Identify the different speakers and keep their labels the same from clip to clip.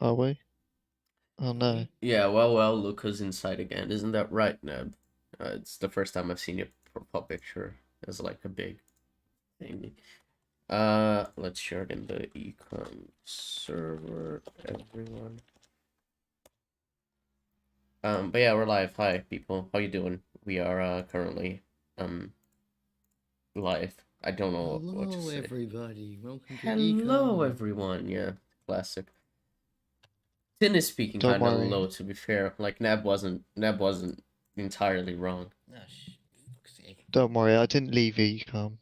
Speaker 1: Are we? Oh
Speaker 2: Are
Speaker 1: no.
Speaker 2: we?
Speaker 3: Yeah, well, Luca's inside again. Isn't that right, Neb? It's the first time I've seen your profile picture as like a big thing. Let's share it in the ECUM server, everyone. But yeah, we're live. Hi, people. How you doing? We are currently live. I don't know what to
Speaker 2: Hello,
Speaker 3: say.
Speaker 2: everybody. Welcome to
Speaker 3: Hello,
Speaker 2: ECUM.
Speaker 3: everyone. Yeah, classic. Tin is speaking
Speaker 1: Don't
Speaker 3: kind of
Speaker 1: worry.
Speaker 3: low, to be fair. Like Neb wasn't entirely wrong.
Speaker 2: Ah, fuck's sake.
Speaker 1: Don't worry, I didn't leave ECUM.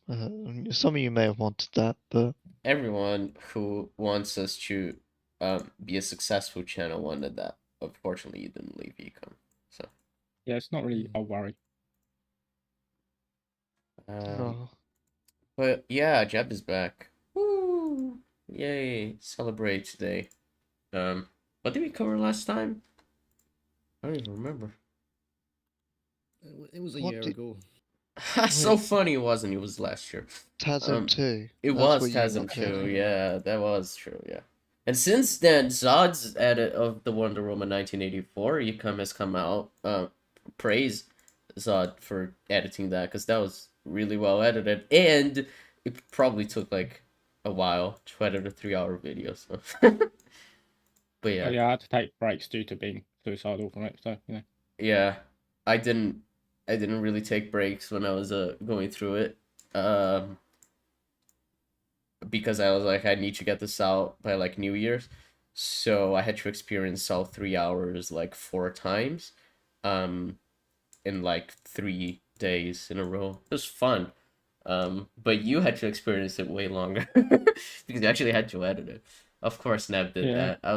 Speaker 1: Some of you may have wanted that, but
Speaker 3: Everyone who wants us to be a successful channel wanted that. Unfortunately, you didn't leave Ecom. So
Speaker 4: Yeah, it's not really a worry.
Speaker 1: oh,
Speaker 3: but yeah, Jeb is back. Woo! Yay! Celebrate today. What did we cover last time? I don't even remember.
Speaker 2: It was a
Speaker 1: What
Speaker 2: year
Speaker 1: did-
Speaker 2: ago.
Speaker 3: So
Speaker 1: wait,
Speaker 3: funny it wasn't. It was last year.
Speaker 1: TASM 2.
Speaker 3: It
Speaker 1: That's
Speaker 3: was
Speaker 1: what you
Speaker 3: TASM 2.
Speaker 1: wanted.
Speaker 3: Yeah, that was true. Yeah. And since then, Zod's edit of the Wonder Woman 1984 Ecom has come out. Praise Zod for editing that because that was really well edited, and it probably took like a while to edit a 3-hour video. So, but yeah,
Speaker 4: Yeah, I had to take breaks due to being suicidal from it. So
Speaker 3: yeah, I didn't really take breaks when I was going through it. Because I was like, I need to get this out by like New Year's. So I had to experience all 3 hours like 4 times, in like 3 days in a row. It was fun. But you had to experience it way longer because you actually had to edit it. Of course, Neb did
Speaker 4: yeah,
Speaker 3: that. I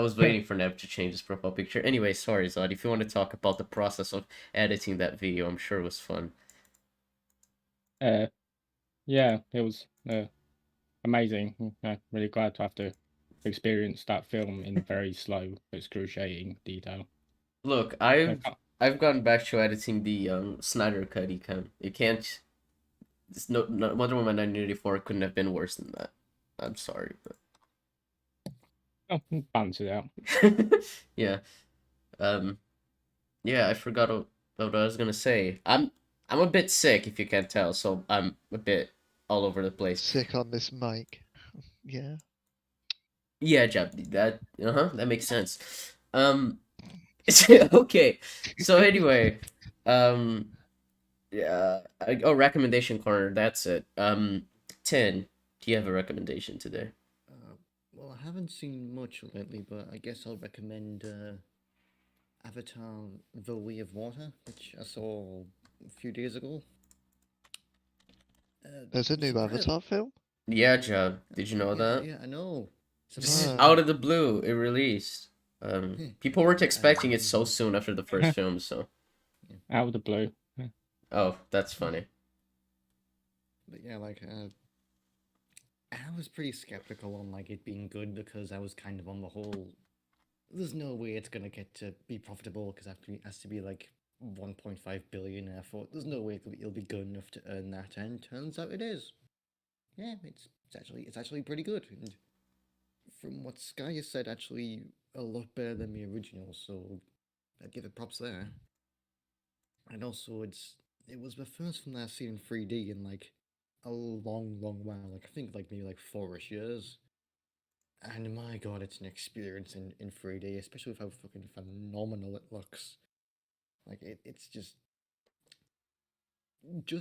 Speaker 3: was waiting for Neb to change his profile picture. Anyway, sorry, Zod. If you want to talk about the process of editing that video, I'm sure it was fun.
Speaker 4: yeah, it was amazing. Really glad to have to experience that film in very slow, excruciating detail.
Speaker 3: Look,
Speaker 4: I
Speaker 3: I've
Speaker 4: can't-
Speaker 3: I've gone back to editing the Snyder cut. You can't. It's no Wonder Woman 1984 couldn't have been worse than that. I'm sorry,
Speaker 4: Oh, balance it out.
Speaker 3: but yeah. Um, yeah, I forgot what I was gonna say. I'm a bit sick if you can't tell, so I'm a bit all over the place.
Speaker 1: Sick on this mic. Yeah.
Speaker 3: Yeah, Jeb, that makes sense. Okay. So anyway, um, yeah. Recommendation corner. That's it. 10. Do you have a recommendation today?
Speaker 2: Well, I haven't seen much lately, but I guess I'll recommend Avatar: The Way of Water, which I saw a few days ago.
Speaker 1: There's a new Avatar film?
Speaker 3: Yeah, Jeb. Did you know
Speaker 2: Yeah,
Speaker 3: that?
Speaker 2: yeah, I know.
Speaker 3: Just
Speaker 1: No.
Speaker 3: out of the blue, it released. People weren't expecting it
Speaker 2: Um,
Speaker 3: so soon after the first film, so.
Speaker 4: Out of the blue.
Speaker 3: Oh, that's funny.
Speaker 2: But yeah, like I was pretty skeptical on like it being good because I was kind of on the whole. There's no way it's gonna get to be profitable because it has to be like 1.5 billion. I thought there's no way it'll be good enough to earn that, and turns out it is. Yeah, it's actually pretty good. And from what Sky has said, actually a lot better than the original. So I'd give it props there. And also, it was the first film that I've seen in 3D in like a long, long while. Like I think like maybe like 4ish years. And my god, it's an experience in 3D, especially with how fucking phenomenal it looks. Like it's just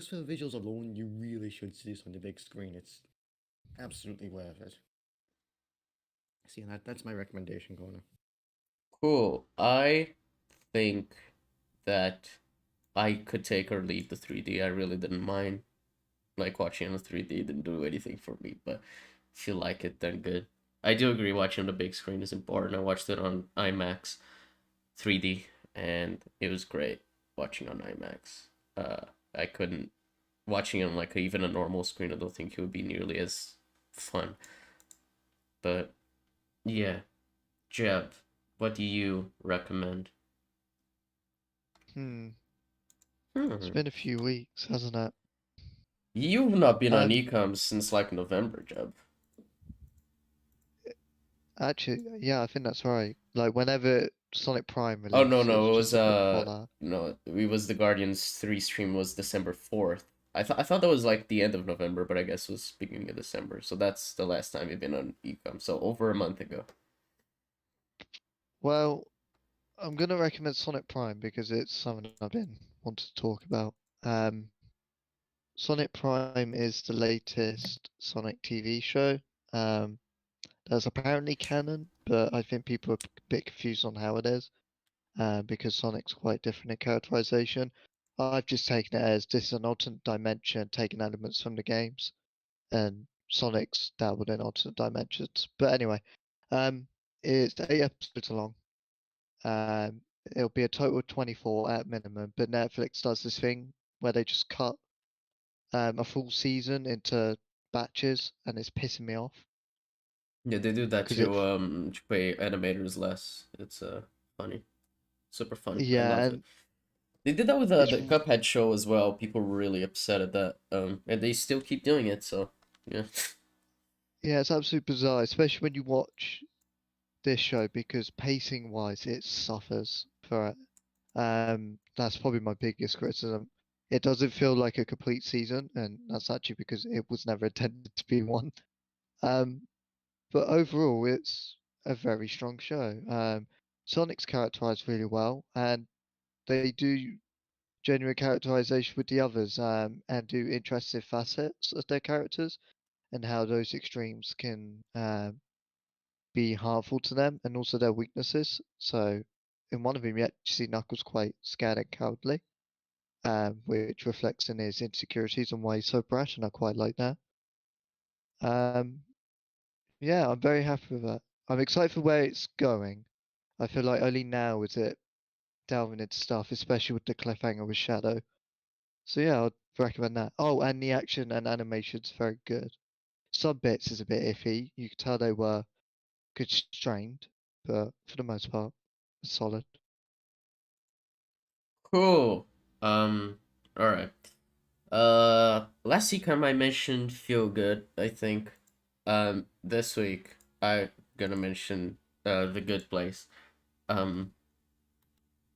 Speaker 2: for the visuals alone, you really should see this on the big screen. It's absolutely worth it. See, that's my recommendation, corner.
Speaker 3: Cool. I think that I could take or leave the 3D. I really didn't mind. Like watching on the 3D didn't do anything for me, but if you like it, then good. I do agree watching on the big screen is important. I watched it on IMAX 3D and it was great watching on IMAX. I couldn't watching on like even a normal screen. I don't think it would be nearly as fun. But yeah, Jeb, what do you recommend?
Speaker 1: It's been a few weeks, hasn't it?
Speaker 3: You've not been on
Speaker 1: Um,
Speaker 3: Ecom since like November, Jeb.
Speaker 1: Actually, yeah, I think that's right. Like whenever Sonic Prime
Speaker 3: Oh no,
Speaker 1: released, it was
Speaker 3: no, it
Speaker 1: just
Speaker 3: was
Speaker 1: a bit before that.
Speaker 3: no, it was the Guardians 3 stream was December 4th. I thought that was like the end of November, but I guess it was beginning of December. So that's the last time you've been on ECUM. So over a month ago.
Speaker 1: Well, I'm gonna recommend Sonic Prime because it's something I've been wanting to talk about. Um, Sonic Prime is the latest Sonic TV show. Um, that's apparently canon, but I think people are a bit confused on how it is, because Sonic's quite different in characterization. I've just taken it as this is an alternate dimension, taking elements from the games, and Sonic's dabbled in alternate dimensions. But anyway, um, it's 8 episodes long. Um, it'll be a total of 24 at minimum, but Netflix does this thing where they just cut a full season into batches, and it's pissing me off
Speaker 3: Yeah, they do that
Speaker 1: because it,
Speaker 3: to pay animators less. It's funny. Super funny. I
Speaker 1: yeah,
Speaker 3: love it.
Speaker 1: and
Speaker 3: They did that with
Speaker 1: it's
Speaker 3: the Cuphead show as well. People were really upset at that. And they still keep doing it, so yeah.
Speaker 1: yeah, it's absolutely bizarre, especially when you watch this show because pacing wise, it suffers for it. That's probably my biggest criticism. It doesn't feel like a complete season, and that's actually because it was never intended to be one. Um, but overall, it's a very strong show. Sonic's characterized really well, and they do genuine characterization with the others, and do interesting facets of their characters and how those extremes can be harmful to them and also their weaknesses. So, in one of them, you actually see Knuckles quite scared and cowardly, which reflects in his insecurities and why he's so brash, and I quite like that. Um, yeah, I'm very happy with that. I'm excited for where it's going. I feel like only now is it delving into stuff, especially with the cliffhanger with Shadow. So yeah, I'd recommend that. Oh, and the action and animation's very good. Some bits is a bit iffy. You could tell they were constrained, but for the most part, it's solid.
Speaker 3: Cool. All right. Last week I mentioned Feel Good, I think. This week I gonna mention The Good Place. Um,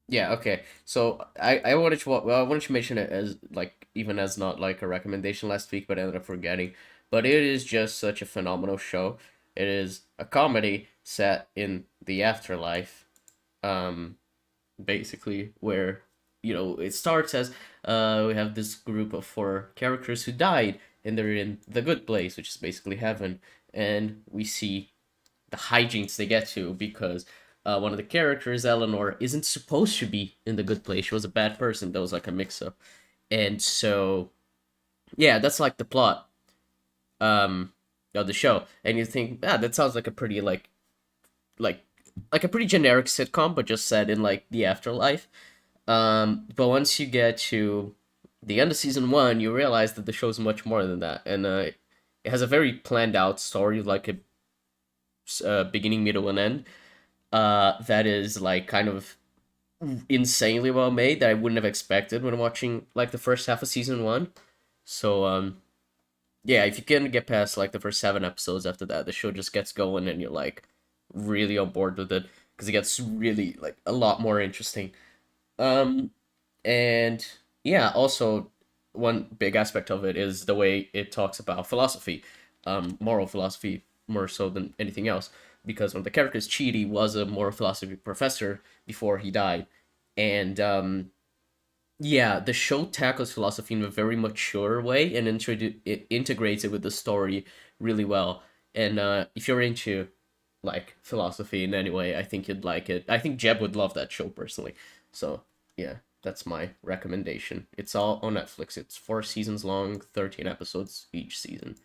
Speaker 3: yeah, okay. So I wanted to I wanted to mention it as like even as not like a recommendation last week, but I ended up forgetting. But it is just such a phenomenal show. It is a comedy set in the afterlife. Um, basically where it starts as we have this group of four characters who died and they're in the good place, which is basically heaven, and we see the hijinks they get to because one of the characters, Eleanor, isn't supposed to be in the good place. She was a bad person. That was like a mix-up, and so yeah, that's like the plot of the show. And you think, that sounds like a pretty like like a pretty generic sitcom, but just set in like the afterlife. But once you get to the end of season one, you realize that the show's much more than that, and it has a very planned out story, like a beginning, middle, and end. That is like kind of insanely well made that I wouldn't have expected when watching like the first half of season one. So yeah, if you can get past like the first 7 episodes after that, the show just gets going, and you're like really on board with it because it gets really like a lot more interesting. Um, and yeah, also one big aspect of it is the way it talks about philosophy, moral philosophy more so than anything else. Because one of the characters, Chidi, was a moral philosophy professor before he died, and yeah, the show tackles philosophy in a very mature way and it integrates it with the story really well. And if you're into like philosophy in any way, I think you'd like it. I think Jeb would love that show personally. So yeah, that's my recommendation. It's all on Netflix. It's 4 seasons long, 13 episodes each season.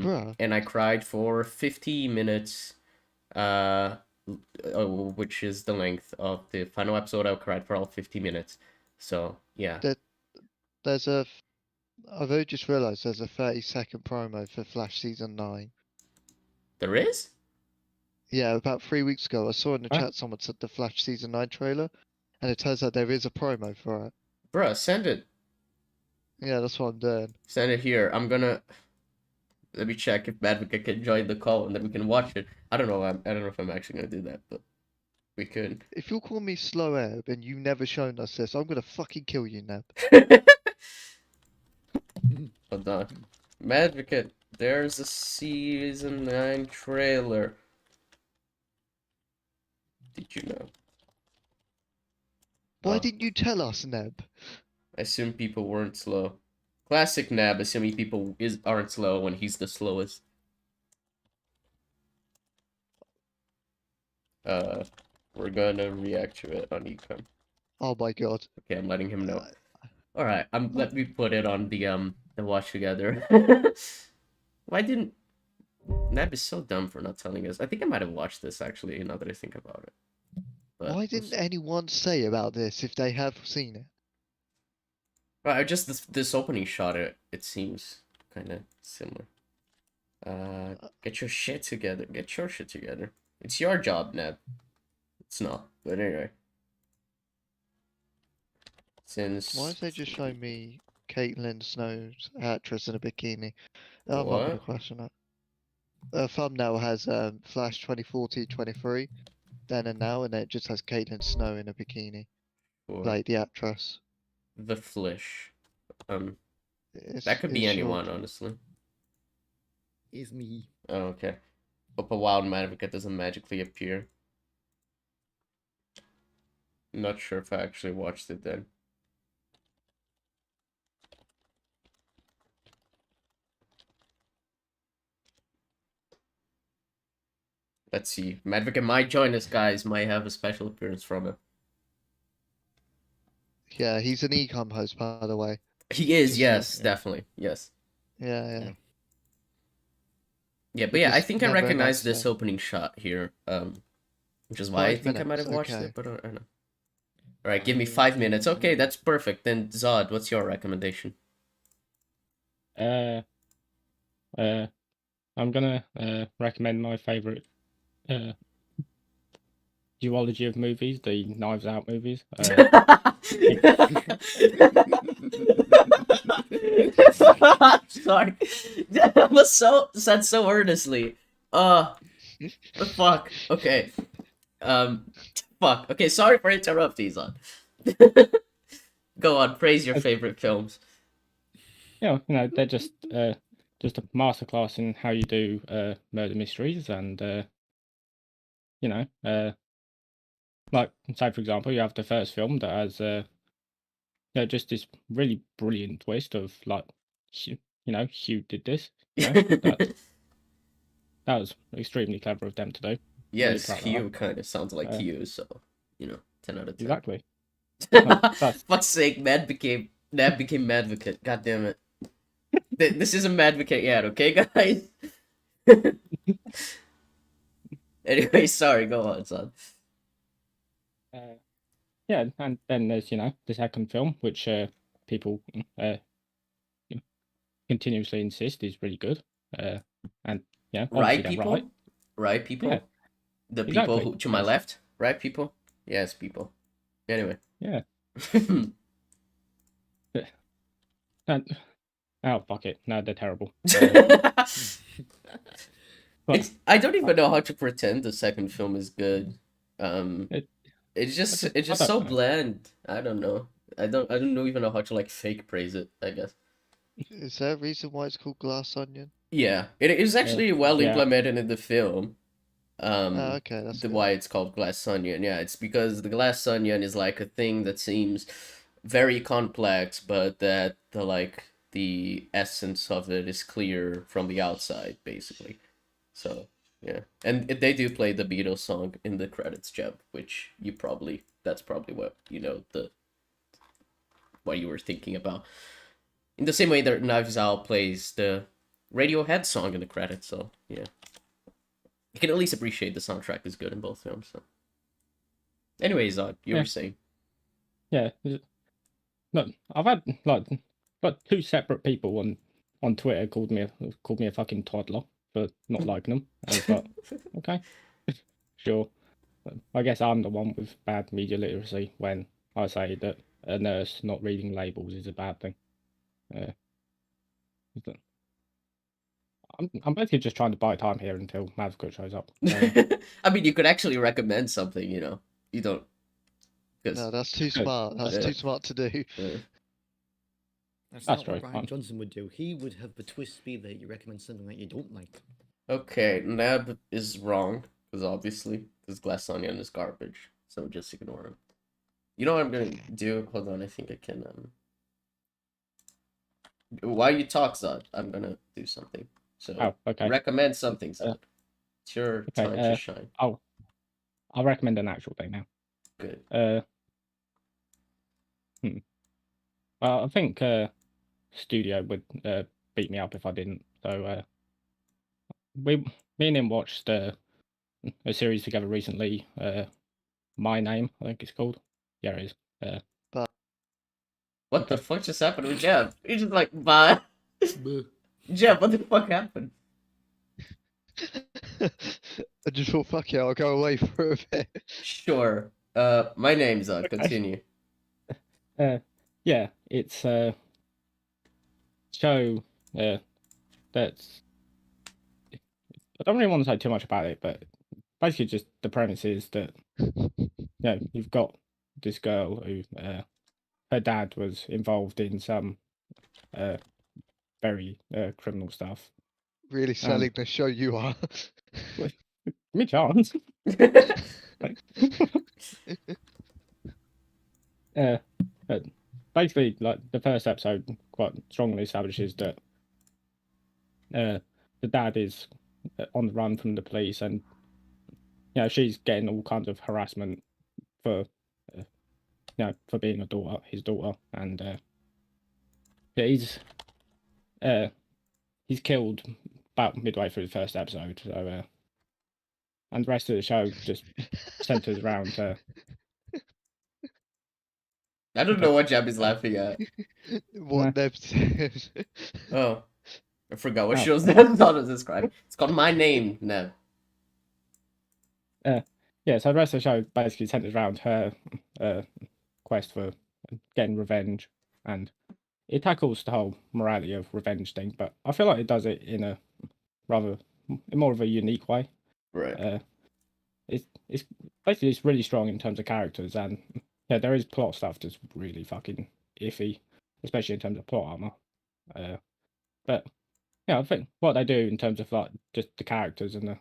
Speaker 1: Bruh,
Speaker 3: And I cried for 50 minutes, uh, which is the length of the final episode. I cried for all 50 minutes. So yeah,
Speaker 1: there, there's a. I've only just realised there's a 30-second promo for Flash season 9.
Speaker 3: there is.
Speaker 1: Yeah, about 3 weeks ago, I saw in the
Speaker 4: Huh?
Speaker 1: chat someone said the Flash season 9 trailer, and it turns out there is a promo for it.
Speaker 3: Bruh, send it.
Speaker 1: Yeah, that's what I'm doing.
Speaker 3: Send it here. I'm gonna. Let me check if Madvika can join the call and then we can watch it. I don't know. I don't know if I'm actually gonna do that, but we could.
Speaker 1: If you'll call me Slow Ebb and you've never shown us this, I'm gonna fucking kill you, Neb.
Speaker 3: Hold on. Madvika, there's a season 9 trailer. Did you know?
Speaker 1: Why
Speaker 3: Oh.
Speaker 1: didn't you tell us, Neb?
Speaker 3: I assume people weren't slow. Classic Nab, assuming people aren't slow when he's the slowest. We're gonna react to it on ECUM.
Speaker 1: Oh my god.
Speaker 3: Okay, I'm letting him know.
Speaker 1: Uh,
Speaker 3: All right, let me put it on the watch together. Why didn't Nab is so dumb for not telling us? I think I might have watched this actually. Now that I think about it. But
Speaker 1: Why didn't anyone say about this if they have seen it?
Speaker 3: Right, just this opening shot. It seems kind of similar. Get your shit together. Get your shit together. It's your job, Neb. It's not. But anyway. Since
Speaker 1: Why is they just showing me Caitlin Snow's actress in a bikini? I'm not gonna
Speaker 3: what?
Speaker 1: question that. The thumbnail has Flash 2040-23, then and now, and it just has Caitlin Snow in a bikini,
Speaker 3: For
Speaker 1: like the actress.
Speaker 3: the Flish.
Speaker 1: It's,
Speaker 3: That could be
Speaker 1: it's
Speaker 3: anyone,
Speaker 1: short.
Speaker 3: honestly.
Speaker 2: Is me.
Speaker 3: Oh, okay. Hope a wild Madvika doesn't magically appear. Not sure if I actually watched it then. Let's see. Madvika might join us, guys. Might have a special appearance from him.
Speaker 1: Yeah, he's an ECUM host, by the way.
Speaker 3: He is,
Speaker 1: Just,
Speaker 3: yes,
Speaker 2: yeah.
Speaker 3: definitely. Yes.
Speaker 1: Yeah.
Speaker 3: Yeah, but
Speaker 1: We
Speaker 3: yeah, I
Speaker 1: just
Speaker 3: think I
Speaker 1: never
Speaker 3: recognize
Speaker 1: announced
Speaker 3: this
Speaker 1: it.
Speaker 3: opening shot here. Which is why I
Speaker 1: 5
Speaker 3: think I might
Speaker 1: minutes,
Speaker 3: have watched
Speaker 1: okay.
Speaker 3: it, but I don't know. Alright, give me 5 minutes. Okay, that's perfect. Then Zod, what's your recommendation?
Speaker 4: I'm gonna recommend my favorite duology of movies, the Knives Out movies.
Speaker 3: Sorry. That was said so earnestly. Fuck. Okay. Fuck. Okay, sorry for interrupting, Zod. Go on, praise your favorite films.
Speaker 4: They're just a masterclass in how you do murder mysteries, and like say for example, you have the first film that has just this really brilliant twist of like, Hugh did this. That was extremely clever of them to do.
Speaker 3: Yes,
Speaker 4: proud of
Speaker 3: Hugh kind of sounds like
Speaker 4: Uh,
Speaker 3: Hugh, so 10 out of 10.
Speaker 4: Exactly. That's
Speaker 3: Fuck's sake, Nab became Madvocate. God damn it. This isn't Madvocate yet, okay, guys? Anyway, sorry, go on, son.
Speaker 4: yeah, and then there's the second film, which people continuously insist is really good. And
Speaker 3: Right,
Speaker 4: obviously they're
Speaker 3: people?
Speaker 4: right.
Speaker 3: Right, people?
Speaker 4: Yeah,
Speaker 3: The people
Speaker 4: exactly.
Speaker 3: who to my
Speaker 4: Yes.
Speaker 3: left? Right, people? Yes, people. Anyway.
Speaker 4: Yeah. And oh fuck it, no, they're terrible. But
Speaker 3: I don't even know how to pretend the second film is good.
Speaker 4: It-
Speaker 3: It's just
Speaker 4: I don't
Speaker 3: so
Speaker 4: know.
Speaker 3: bland. I don't know. I don't even know how to like fake praise it, I guess.
Speaker 1: Is there a reason why it's called Glass Onion?
Speaker 3: Yeah. It is actually well
Speaker 4: yeah.
Speaker 3: implemented in the film.
Speaker 1: Okay, that's good.
Speaker 3: Why it's called Glass Onion. Yeah, it's because the glass onion is like a thing that seems very complex, but that the essence of it is clear from the outside, basically. So yeah, and they do play the Beatles song in the credits, Jeb, which that's probably what what you were thinking about. In the same way that Knives Out plays the Radiohead song in the credits, so yeah. You can at least appreciate the soundtrack is good in both films. So. Anyways, you were saying.
Speaker 4: Yeah. Look, I've had like two separate people on Twitter called me a fucking toddler for not liking them. I was like, okay, sure. I guess I'm the one with bad media literacy when I say that a nurse not reading labels is a bad thing. I'm basically just trying to buy time here until Maverick shows up.
Speaker 3: I mean, you could actually recommend something, you know. You don't.
Speaker 1: No, that's too smart. That's
Speaker 3: Yeah.
Speaker 1: too smart to do.
Speaker 2: That's
Speaker 4: That's
Speaker 2: not
Speaker 4: true.
Speaker 2: what Ryan Johnson would do. He would have the twist be that you recommend something that you don't like.
Speaker 3: Okay, Neb is wrong, because Glass Onion is garbage, so just ignore him. You know what I'm gonna do? Hold on, I think I can, While you talk, Zod, I'm gonna do something. So,
Speaker 4: Oh, okay.
Speaker 3: recommend something, Zod. It's your
Speaker 4: Okay,
Speaker 3: time to shine.
Speaker 4: I'll recommend an actual thing now.
Speaker 3: Good.
Speaker 4: Well, I think Studio would beat me up if I didn't. So me and him watched a series together recently. My Name, I think it's called. Yeah, it is.
Speaker 3: What the fuck just happened with Jeff? He's just like, bye. Jeff, what the fuck happened?
Speaker 1: I just thought, fuck it, I'll go away for a bit.
Speaker 3: Sure. My name's Zod.
Speaker 4: Okay.
Speaker 3: Continue.
Speaker 4: Yeah, it's a show that's. I don't really want to say too much about it, but basically just the premise is that you've got this girl who her dad was involved in some very criminal stuff.
Speaker 1: Really selling the show you are.
Speaker 4: Give me a chance. But basically, like the first episode, quite strongly establishes that the dad is on the run from the police, and she's getting all kinds of harassment for for being his daughter, and he's killed about midway through the first episode. So and the rest of the show just centers around.
Speaker 3: I don't know what Jab is laughing at.
Speaker 1: What Neb said.
Speaker 3: Oh. I forgot what
Speaker 4: Oh.
Speaker 3: show's that thought was described. It's called My Name, Neb.
Speaker 4: Yeah, so the rest of the show basically centers around her quest for getting revenge, and it tackles the whole morality of revenge thing, but I feel like it does it in a more of a unique way.
Speaker 3: Right.
Speaker 4: It's basically it's really strong in terms of characters, and there is plot stuff that's really fucking iffy, especially in terms of plot armor. But I think what they do in terms of like just the characters and the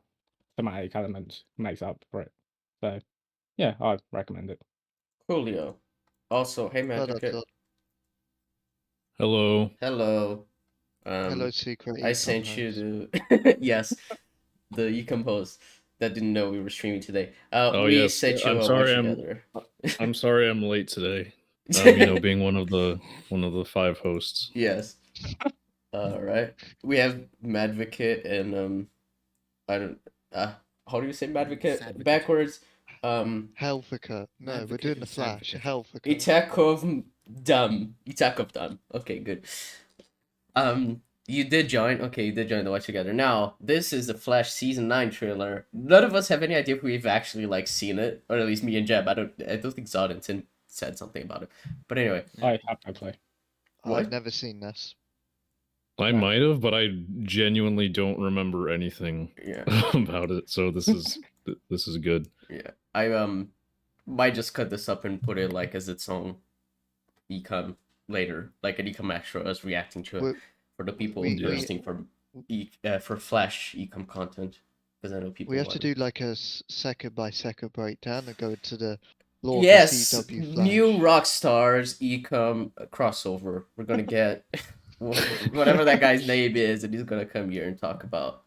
Speaker 4: thematic elements makes up for it. So yeah, I recommend it.
Speaker 3: Coolio. Also, hey,
Speaker 1: Well
Speaker 3: Magic.
Speaker 1: done.
Speaker 5: Hello.
Speaker 3: Hello.
Speaker 1: Hello, secret.
Speaker 3: I
Speaker 1: ecom
Speaker 3: sent
Speaker 1: host.
Speaker 3: you the yes, the ECUM host that didn't know we were streaming today. We
Speaker 5: yes.
Speaker 3: sent you
Speaker 5: I'm
Speaker 3: a
Speaker 5: sorry,
Speaker 3: watch together.
Speaker 5: I'm sorry I'm late today. Being one of the 5 hosts.
Speaker 3: Yes. All right. We have Madvocate and I don't how do you say Madvocate
Speaker 2: Sadvocate.
Speaker 3: backwards?
Speaker 1: Hellvicar. No, we're
Speaker 2: Advocate
Speaker 1: doing the
Speaker 2: and
Speaker 1: Flash.
Speaker 2: Sadvocate.
Speaker 1: Hellvicar.
Speaker 3: Itakov Dum. Okay, good. You did join. Okay, you did join the watch together. Now, this is the Flash season 9 trailer. None of us have any idea if we've actually like seen it, or at least me and Jeb. I don't think Zod said something about it. But anyway,
Speaker 4: I have to play.
Speaker 3: What?
Speaker 1: I've never seen this.
Speaker 5: I might have, but I genuinely don't remember anything
Speaker 3: yeah,
Speaker 5: about it. So this is good.
Speaker 3: yeah. I might just cut this up and put it like as its own ecom later, like an ecom extra, us reacting to it
Speaker 1: We-
Speaker 3: for the people
Speaker 1: we-
Speaker 3: thirsting for Flash ecom content, because I know people.
Speaker 1: We have to
Speaker 3: want
Speaker 1: do
Speaker 3: it.
Speaker 1: like a second by second breakdown and go into the lore
Speaker 3: Yes,
Speaker 1: of the CW Flash.
Speaker 3: new Rockstars ecom crossover. We're gonna get whatever that guy's name is, and he's gonna come here and talk about.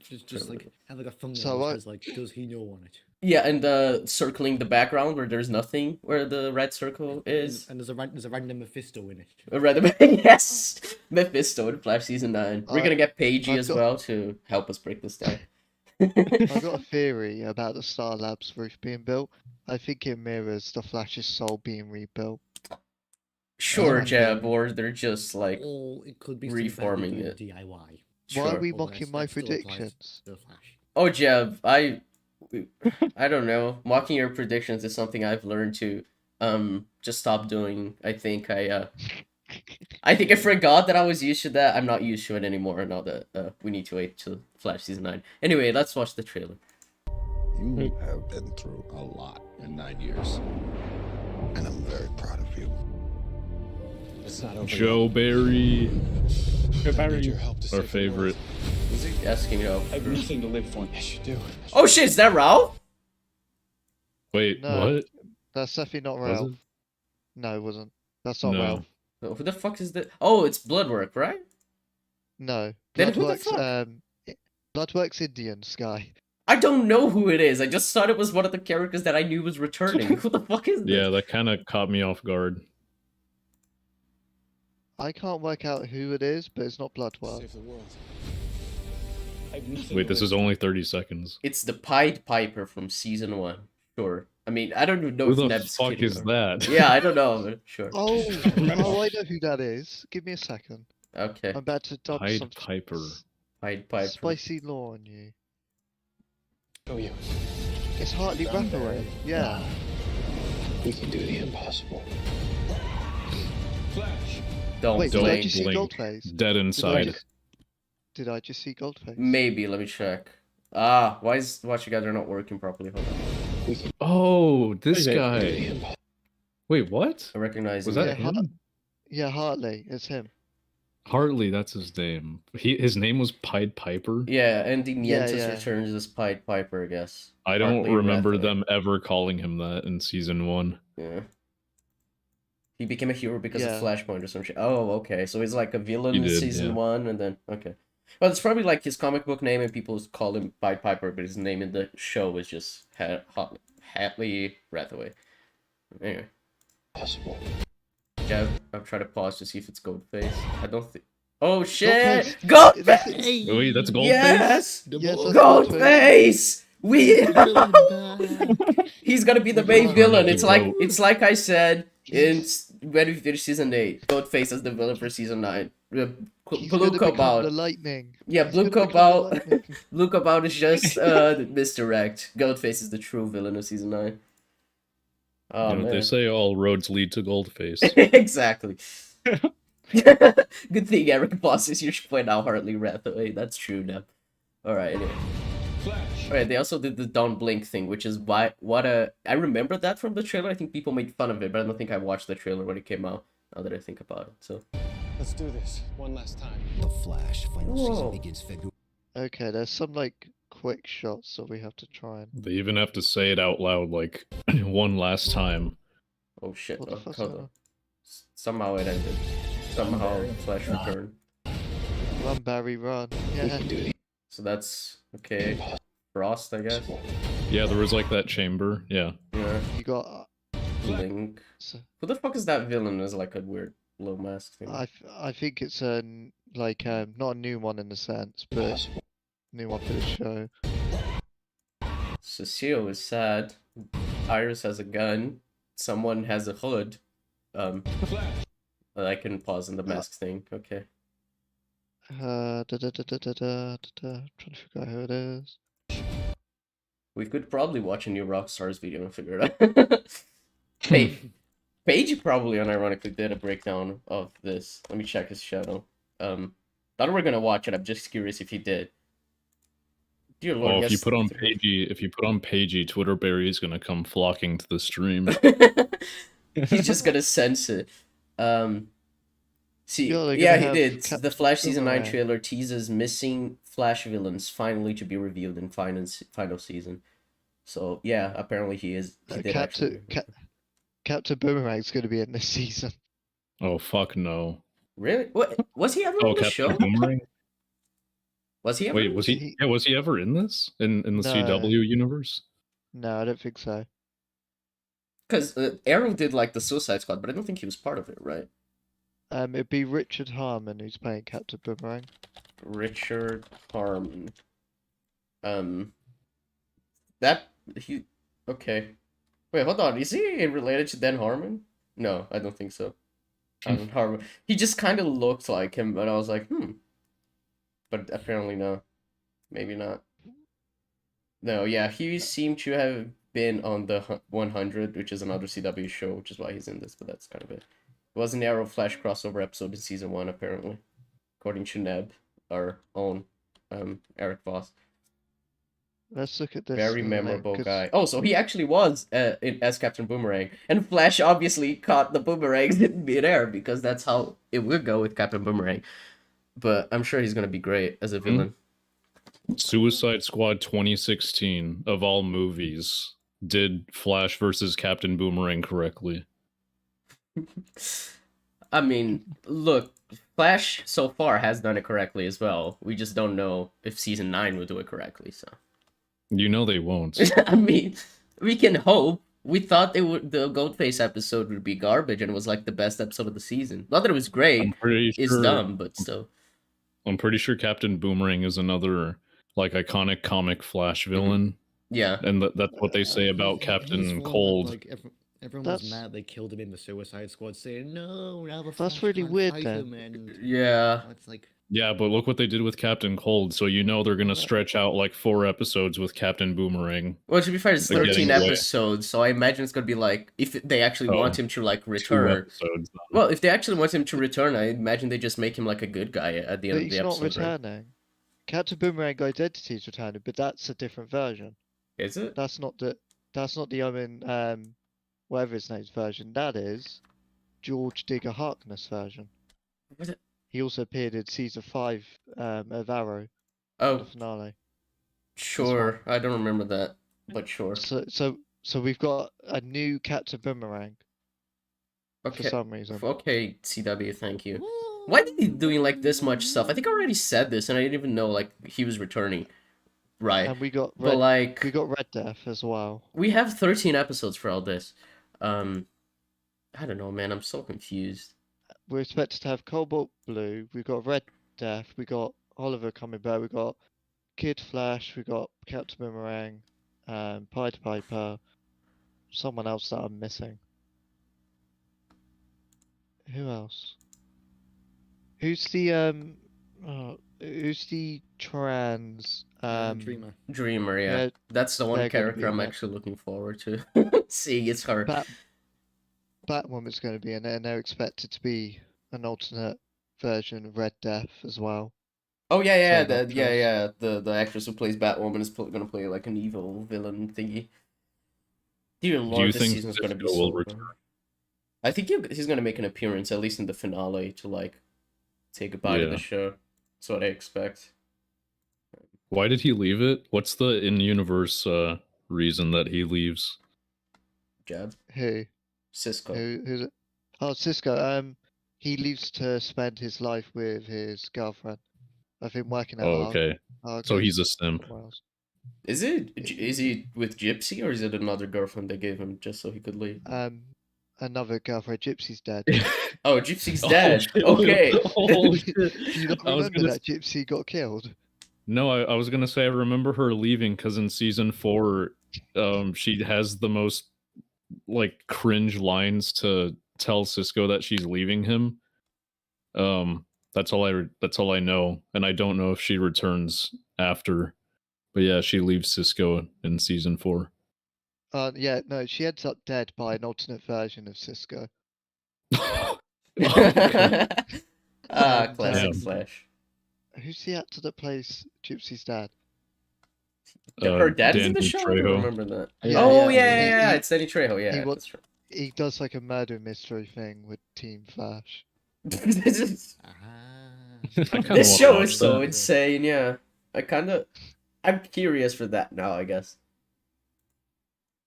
Speaker 2: Just like have like a thumbnail
Speaker 1: So
Speaker 2: that
Speaker 1: what-
Speaker 2: says like, does he know on it?
Speaker 3: Yeah, and circling the background where there's nothing, where the red circle is.
Speaker 2: And there's a random Mephisto in it.
Speaker 3: A random, yes, Mephisto in Flash season 9. We're
Speaker 1: I-
Speaker 3: gonna get Paigey
Speaker 1: I've
Speaker 3: as
Speaker 1: got-
Speaker 3: well to help us break this down.
Speaker 1: I've got a theory about the Star Labs roof being built. I think it mirrors the Flash's soul being rebuilt.
Speaker 3: Sure,
Speaker 1: Um,
Speaker 3: Jeb, or they're just like
Speaker 2: Or it could be
Speaker 3: reforming
Speaker 2: something
Speaker 3: it.
Speaker 2: DIY.
Speaker 1: Why
Speaker 3: sure.
Speaker 1: are we
Speaker 2: Although
Speaker 1: mocking my
Speaker 2: that still applies
Speaker 1: predictions?
Speaker 2: to the Flash.
Speaker 3: Oh, Jeb, I don't know. Mocking your predictions is something I've learned to just stop doing. I think I I think I forgot that I was used to that. I'm not used to it anymore now that we need to wait till Flash season 9. Anyway, let's watch the trailer.
Speaker 6: You have been through a lot in 9 years, and I'm very proud of you. It's not over.
Speaker 5: Joe Barry,
Speaker 4: Joe
Speaker 6: I need
Speaker 4: Barry.
Speaker 6: your help to
Speaker 5: our
Speaker 6: save the world.
Speaker 5: favorite.
Speaker 3: Is he asking you?
Speaker 6: I have nothing to live for. Yes, you do.
Speaker 3: Oh shit, is that Ralph?
Speaker 5: Wait,
Speaker 1: No.
Speaker 5: what?
Speaker 1: That's definitely not
Speaker 5: Was
Speaker 1: Ralph.
Speaker 5: it?
Speaker 1: No, it wasn't. That's not
Speaker 5: No.
Speaker 1: Ralph.
Speaker 3: Who the fuck is that? Oh, it's Bloodwork, right?
Speaker 1: No.
Speaker 3: Then who the
Speaker 1: Bloodworks,
Speaker 3: fuck?
Speaker 1: Bloodworks Indian, Sky.
Speaker 3: I don't know who it is. I just thought it was one of the characters that I knew was returning. Who the fuck is this?
Speaker 5: Yeah, that kind of caught me off guard.
Speaker 1: I can't work out who it is, but it's not Bloodwork.
Speaker 6: Save the world.
Speaker 5: Wait, this is only 30 seconds.
Speaker 3: It's the Pied Piper from season 1. Sure. I mean, I don't even know
Speaker 5: Who
Speaker 3: if
Speaker 5: the
Speaker 3: Neb's
Speaker 5: fuck
Speaker 3: kidding
Speaker 5: is
Speaker 3: or-
Speaker 5: that?
Speaker 3: Yeah, I don't know, but sure.
Speaker 1: Oh, I know who that is. Give me a second.
Speaker 3: Okay.
Speaker 1: I'm about to dump
Speaker 5: Pied
Speaker 1: some
Speaker 5: Piper.
Speaker 3: Pied Piper.
Speaker 1: spicy lore on you.
Speaker 6: Oh, you.
Speaker 1: It's Hartley Rappaway. Yeah.
Speaker 6: We can do the impossible. Flash.
Speaker 3: Don't
Speaker 1: Wait,
Speaker 5: don't
Speaker 1: did I
Speaker 3: blink.
Speaker 1: just see
Speaker 5: blink.
Speaker 1: Goldface?
Speaker 5: Dead
Speaker 1: Did I
Speaker 5: inside.
Speaker 1: just see Goldface?
Speaker 3: Maybe, let me check. Ah, why is Watch Together not working properly? Hold on.
Speaker 5: Oh, this
Speaker 4: Is it?
Speaker 5: guy. Wait, what?
Speaker 3: I recognize
Speaker 5: Was
Speaker 3: him.
Speaker 5: that
Speaker 1: Yeah,
Speaker 5: him?
Speaker 1: Yeah, Hartley. It's him.
Speaker 5: Hartley, that's his name. His name was Pied Piper.
Speaker 3: Yeah, and the
Speaker 1: Yeah,
Speaker 3: Nientes
Speaker 1: yeah.
Speaker 3: returns as Pied Piper, I guess.
Speaker 5: I don't
Speaker 3: Hartley
Speaker 5: remember
Speaker 3: Rathaway.
Speaker 5: them ever calling him that in season 1.
Speaker 3: Yeah. He became a hero because
Speaker 1: Yeah.
Speaker 3: of Flashpoint or some shit. Oh, okay. So he's like a villain
Speaker 5: He
Speaker 3: in
Speaker 5: did,
Speaker 3: season
Speaker 5: yeah.
Speaker 3: 1, and then okay. Well, it's probably like his comic book name, and people call him Pied Piper, but his name in the show is just Hartley Rathaway. Anyway,
Speaker 6: Possible.
Speaker 3: yeah, I'll try to pause to see if it's Goldface. I don't think. Oh shit!
Speaker 1: Goldface!
Speaker 3: Goldface!
Speaker 5: Wait, that's Goldface?
Speaker 3: Yes!
Speaker 1: Yes, that's
Speaker 3: Goldface! We he's gonna be the main
Speaker 1: Come on,
Speaker 3: villain.
Speaker 5: the
Speaker 3: It's like I said when we finished season 8. Goldface as the villain for season 9.
Speaker 1: He's
Speaker 3: Blue
Speaker 1: gonna become the
Speaker 3: Cobalt.
Speaker 1: lightning.
Speaker 3: Yeah,
Speaker 1: He's
Speaker 3: Blue
Speaker 1: gonna become the
Speaker 3: Cobalt.
Speaker 1: lightning.
Speaker 3: Blue Cobalt is just misdirect. Goldface is the true villain of season 9. Oh
Speaker 5: You know,
Speaker 3: man.
Speaker 5: they say all roads lead to Goldface.
Speaker 3: Exactly. Good thing Eric bosses you should point out Hartley Rathaway. That's true now. Alright, anyway.
Speaker 6: Flash.
Speaker 3: Alright, they also did the don't blink thing, which is I remember that from the trailer. I think people made fun of it, but I don't think I watched the trailer when it came out, now that I think about it. So
Speaker 6: Let's do this one last time.
Speaker 7: The Flash final
Speaker 3: Whoa.
Speaker 7: season begins February.
Speaker 1: Okay, there's some like quick shots that we have to try and.
Speaker 5: They even have to say it out loud like one last time.
Speaker 3: oh shit.
Speaker 1: What the
Speaker 3: Oh,
Speaker 1: fuck's
Speaker 3: hold
Speaker 1: going
Speaker 3: on.
Speaker 1: on?
Speaker 3: Somehow it ended. Somehow Flash returned.
Speaker 1: Run, Barry, run.
Speaker 6: We
Speaker 1: Yeah.
Speaker 6: can do the
Speaker 3: So that's okay. Frost, I guess.
Speaker 6: impossible.
Speaker 5: Yeah, there was like that chamber. Yeah.
Speaker 3: Yeah.
Speaker 1: You got.
Speaker 3: Blink.
Speaker 1: So,
Speaker 3: Who the fuck is that villain? Is like a weird low mask thing.
Speaker 1: I think it's a like not a new one in a sense, but
Speaker 6: Possible.
Speaker 1: new one for the show.
Speaker 3: Cecile is sad. Iris has a gun. Someone has a hood.
Speaker 6: Flash.
Speaker 3: I can pause on the mask thing. Okay.
Speaker 1: Trying to figure out who it is.
Speaker 3: We could probably watch a new Rockstar's video and figure it out. Paige probably unironically did a breakdown of this. Let me check his channel. Thought we were gonna watch it. I'm just curious if he did. Dear Lord,
Speaker 5: Oh, if you
Speaker 3: yes.
Speaker 5: put on Pagey, Twitter Barry is gonna come flocking to the stream.
Speaker 3: He's just gonna sense it. See,
Speaker 1: Yeah, they're
Speaker 3: yeah,
Speaker 1: gonna
Speaker 3: he
Speaker 1: have
Speaker 3: did.
Speaker 1: Cap-
Speaker 3: The Flash season 9
Speaker 1: Boomerang.
Speaker 3: trailer teases missing Flash villains finally to be revealed in final season. So yeah, apparently he is. He did actually.
Speaker 1: Captain Boomerang's going to be in this season.
Speaker 5: Oh fuck no.
Speaker 3: Really? What was he ever
Speaker 5: Oh,
Speaker 3: on the
Speaker 5: Captain
Speaker 3: show?
Speaker 5: Boomerang.
Speaker 3: Was he ever?
Speaker 5: Wait, was he? Yeah, was he ever in this? In the
Speaker 1: No.
Speaker 5: CW universe?
Speaker 1: No, I don't think so.
Speaker 3: Because Arrow did like the Suicide Squad, but I don't think he was part of it, right?
Speaker 1: It'd be Richard Harmon who's playing Captain Boomerang.
Speaker 3: Richard Harmon. That he okay. Wait, hold on. Is he related to Dan Harmon? No, I don't think so. Harmon. He just kind of looked like him, but I was like, But apparently no. Maybe not. No, yeah, he seemed to have been on the 100, which is another CW show, which is why he's in this, but that's kind of it. was an Arrow Flash crossover episode in season 1, apparently, according to Neb, our own Eric Voss.
Speaker 1: Let's look at this.
Speaker 3: Very
Speaker 1: link,
Speaker 3: memorable
Speaker 1: 'cause
Speaker 3: guy. Oh, so he actually was as Captain Boomerang, and Flash obviously caught the boomerangs in midair because that's how it would go with Captain Boomerang. But I'm sure he's gonna be great as a villain.
Speaker 5: Suicide Squad 2016 of all movies did Flash versus Captain Boomerang correctly.
Speaker 3: I mean, look, Flash so far has done it correctly as well. We just don't know if season 9 will do it correctly. So,
Speaker 5: You know they won't.
Speaker 3: I mean, we can hope. We thought the Goldface episode would be garbage, and it was like the best episode of the season. Not that it was great.
Speaker 5: I'm pretty
Speaker 3: It's
Speaker 5: sure.
Speaker 3: dumb, but still.
Speaker 5: I'm pretty sure Captain Boomerang is another like iconic comic Flash villain,
Speaker 3: Yeah.
Speaker 5: and that's what they say about
Speaker 2: He's
Speaker 5: Captain
Speaker 2: one that,
Speaker 5: Cold.
Speaker 2: like, everyone was
Speaker 1: That's-
Speaker 2: mad they killed him in the Suicide Squad, saying no, now the
Speaker 1: That's
Speaker 2: Flash
Speaker 1: really
Speaker 2: can't
Speaker 1: weird
Speaker 2: fight
Speaker 1: then.
Speaker 2: him," and
Speaker 3: Yeah.
Speaker 2: it's like,
Speaker 5: Yeah, but look what they did with Captain Cold. So you know they're gonna stretch out like 4 episodes with Captain Boomerang.
Speaker 3: Well, to be fair, it's
Speaker 5: They're
Speaker 3: 13
Speaker 5: getting away.
Speaker 3: episodes, so I imagine it's gonna be like if they actually
Speaker 5: Oh,
Speaker 3: want him to like
Speaker 5: 2
Speaker 3: return.
Speaker 5: episodes.
Speaker 3: Well, if they actually want him to return, I imagine they just make him like a good guy at the end
Speaker 1: But
Speaker 3: of the
Speaker 1: he's not
Speaker 3: episode. Right?
Speaker 1: returning. Captain Boomerang Identity is returning, but that's a different version.
Speaker 3: Is it?
Speaker 1: That's not the Owen whatever his name's version. That is George Digger Harkness version.
Speaker 3: Was it?
Speaker 1: He also appeared in season 5 of Arrow, the
Speaker 3: Oh,
Speaker 1: finale.
Speaker 3: sure. I don't remember that, but sure.
Speaker 1: So we've got a new Captain Boomerang for
Speaker 3: Okay.
Speaker 1: some reason.
Speaker 3: Okay, CW, thank you. Why did he doing like this much stuff? I think I already said this, and I didn't even know like he was returning. Right.
Speaker 1: And we got
Speaker 3: But
Speaker 1: Red,
Speaker 3: like
Speaker 1: we got Red Death as well.
Speaker 3: we have 13 episodes for all this. I don't know, man. I'm so confused.
Speaker 1: We're expected to have Cobalt Blue. We've got Red Death. We got Oliver coming back. We got Kid Flash. We got Captain Boomerang. Pied Piper. Someone else that I'm missing. Who else? Who's the who's the trans
Speaker 2: Dreamer.
Speaker 3: Dreamer, yeah.
Speaker 1: Yeah,
Speaker 3: That's the one
Speaker 1: they're gonna
Speaker 3: character
Speaker 1: be
Speaker 3: I'm
Speaker 1: in it.
Speaker 3: actually looking forward to seeing. It's her.
Speaker 1: Batwoman's going to be in it, and they're expected to be an alternate version of Red Death as well.
Speaker 3: Oh yeah,
Speaker 1: So that
Speaker 3: yeah. The actress who plays Batwoman is gonna play like an evil villain thingy. Dear Lord,
Speaker 5: you
Speaker 3: this
Speaker 5: think
Speaker 3: season's gonna be
Speaker 5: Cisco
Speaker 3: so
Speaker 5: will
Speaker 3: good.
Speaker 5: return?
Speaker 3: I think he's gonna make an appearance at least in the finale to like take a bite of the
Speaker 5: Yeah.
Speaker 3: show. That's what I expect.
Speaker 5: Why did he leave it? What's the in-universe reason that he leaves?
Speaker 3: Jab,
Speaker 1: Who?
Speaker 3: Cisco.
Speaker 1: Who's it? Oh, Cisco. He leaves to spend his life with his girlfriend. I've been working at
Speaker 5: Oh, okay. So he's a simp.
Speaker 3: Is he with Gypsy or is it another girlfriend they gave him just so he could leave?
Speaker 1: Another girlfriend. Gypsy's dead.
Speaker 3: Oh, Gypsy's
Speaker 5: Oh,
Speaker 3: dead.
Speaker 5: shit.
Speaker 3: Okay.
Speaker 5: Oh,
Speaker 1: Do
Speaker 5: shit.
Speaker 1: you not
Speaker 5: I was
Speaker 1: remember
Speaker 5: gonna
Speaker 1: that Gypsy got killed?
Speaker 5: No, I was gonna say I remember her leaving because in season 4, she has the most like cringe lines to tell Cisco that she's leaving him. That's all I know, and I don't know if she returns after. But yeah, she leaves Cisco in season 4.
Speaker 1: Yeah, no, she ends up dead by an alternate version of Cisco.
Speaker 3: Ah, classic
Speaker 5: Damn.
Speaker 3: Flash.
Speaker 1: Who's the actor that plays Gypsy's dad?
Speaker 3: Her dad is in the
Speaker 5: Danny
Speaker 3: show? I don't
Speaker 5: Trejo.
Speaker 3: remember that.
Speaker 1: Yeah,
Speaker 3: Oh,
Speaker 1: yeah,
Speaker 3: yeah,
Speaker 1: he-
Speaker 3: it's Danny Trejo, yeah.
Speaker 1: he wa-
Speaker 3: That's right.
Speaker 1: He does like a murder mystery thing with Team Flash.
Speaker 3: This is-
Speaker 5: I kinda
Speaker 3: this
Speaker 5: wanna
Speaker 3: show
Speaker 5: watch
Speaker 3: is so
Speaker 5: that.
Speaker 3: insane, yeah. I'm curious for that now, I guess.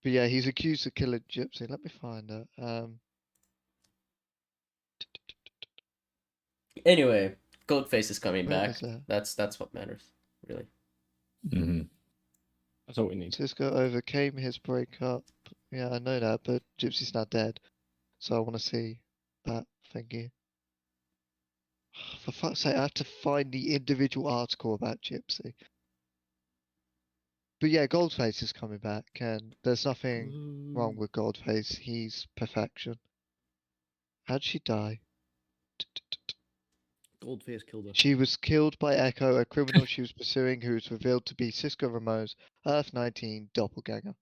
Speaker 1: But yeah, he's accused of killing Gypsy. Let me find it.
Speaker 3: Anyway, Goldface is coming
Speaker 1: Where
Speaker 3: back.
Speaker 1: is it?
Speaker 3: That's what matters, really.
Speaker 5: Mhm.
Speaker 4: That's all we need.
Speaker 1: Cisco overcame his breakup. Yeah, I know that, but Gypsy's not dead. So I want to see that thingy. For fuck's sake, I have to find the individual article about Gypsy. But yeah, Goldface is coming back, and there's nothing wrong with Goldface. He's perfection. How'd she die?
Speaker 2: Goldface killed her.
Speaker 1: She was killed by Echo, a criminal she was pursuing who was revealed to be Cisco Ramone's Earth 19 doppelganger.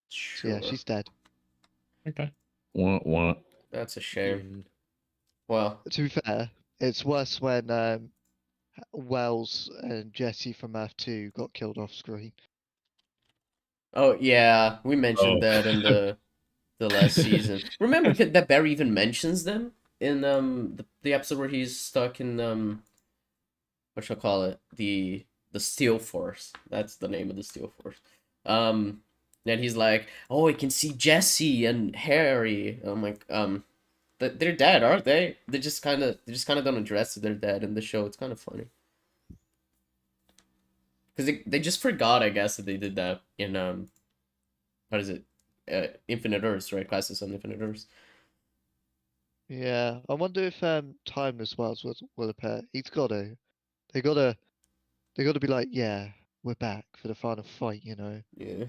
Speaker 1: So yeah,
Speaker 3: Sure.
Speaker 1: she's dead.
Speaker 4: Okay.
Speaker 5: What?
Speaker 3: That's a shame.
Speaker 2: Dune.
Speaker 3: Well,
Speaker 1: To be fair, it's worse when Wells and Jesse from Earth 2 got killed off screen.
Speaker 3: oh yeah, we mentioned
Speaker 5: Oh.
Speaker 3: that in the last season. Remember that Barry even mentions them in the episode where he's stuck in what shall I call it, the Steel Force. That's the name of the Steel Force. Then he's like, oh, I can see Jesse and Harry. I'm like, they're dead, aren't they? They just kind of don't address that they're dead in the show. It's kind of funny because they just forgot, I guess, that they did that in what is it, Infinite Earths, right? Crisis on Infinite Earths.
Speaker 1: Yeah, I wonder if Timeless Wells will appear. He's gotta. They gotta be like, yeah, we're back for the final fight, you know.
Speaker 3: Yeah.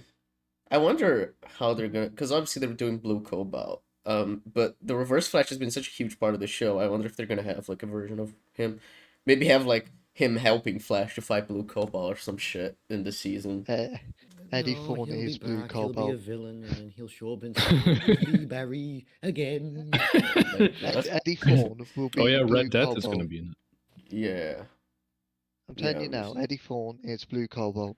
Speaker 3: I wonder how they're gonna, because obviously they're doing Blue Cobalt. But the Reverse Flash has been such a huge part of the show. I wonder if they're gonna have like a version of him, maybe have like him helping Flash to fight Blue Cobalt or some shit in the season.
Speaker 1: Eddie
Speaker 2: No,
Speaker 1: Thorne
Speaker 2: he'll
Speaker 1: is
Speaker 2: be
Speaker 1: Blue
Speaker 2: back, He'll be a
Speaker 1: Cobalt.
Speaker 2: villain, and then he'll show up and say, "It's me, Barry, again."
Speaker 1: Eddie Thorne will be
Speaker 5: Oh yeah,
Speaker 1: Blue
Speaker 5: Red Death
Speaker 1: Cobalt.
Speaker 5: is gonna be in it.
Speaker 3: Yeah.
Speaker 1: I'm telling
Speaker 3: Yeah,
Speaker 1: you now,
Speaker 3: obviously.
Speaker 1: Eddie Thorne is Blue Cobalt.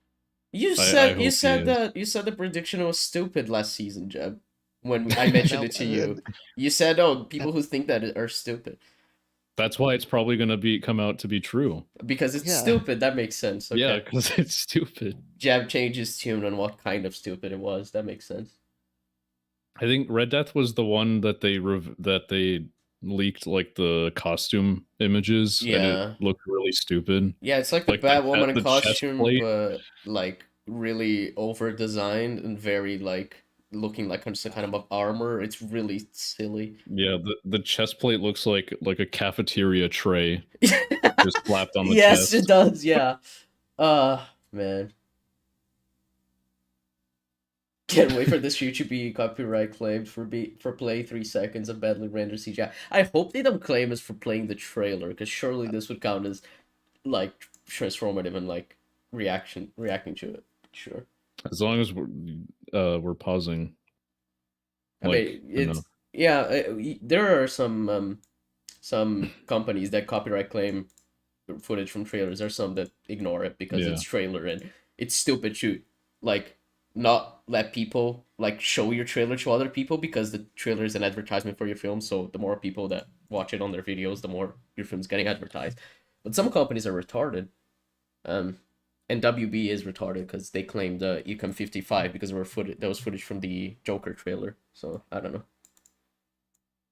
Speaker 3: You
Speaker 5: I
Speaker 3: said
Speaker 5: hope
Speaker 3: you
Speaker 5: he
Speaker 3: said
Speaker 5: is.
Speaker 3: the prediction was stupid last season, Jeb. When I mentioned
Speaker 1: Now,
Speaker 3: it to you, you said, "Oh, people who think that are stupid
Speaker 5: That's why it's probably gonna come out to be true.
Speaker 3: because it's
Speaker 1: Yeah.
Speaker 3: stupid." That makes sense. Okay.
Speaker 5: Yeah, because it's stupid.
Speaker 3: Jeb changed his tune on what kind of stupid it was. That makes sense.
Speaker 5: I think Red Death was the one that they leaked like the costume images, and
Speaker 3: Yeah.
Speaker 5: it looked really stupid.
Speaker 3: Yeah, it's like the
Speaker 5: Like
Speaker 3: Batwoman
Speaker 5: the chest
Speaker 3: costume,
Speaker 5: plate.
Speaker 3: but like really over designed and very like looking like some kind of armor. It's really silly.
Speaker 5: Yeah, the chest plate looks like a cafeteria tray just slapped on the
Speaker 3: Yes,
Speaker 5: chest.
Speaker 3: it does. Yeah. Man. Can't wait for this shoot to be copyright claimed for playing 3 seconds of badly rendered CGI. I hope they don't claim us for playing the trailer, because surely this would count as like transformative and like reacting to it. Sure.
Speaker 5: As long as we're pausing.
Speaker 3: I mean, it's there are some companies that copyright claim footage from trailers. There's some that ignore it because it's trailer and it's stupid to like not let people like show your trailer to other people, because the trailer is an advertisement for your film. So the more people that watch it on their videos, the more your film's getting advertised. But some companies are retarded. And WB is retarded because they claimed ECUM 55 because there was footage from the Joker trailer. So I don't know.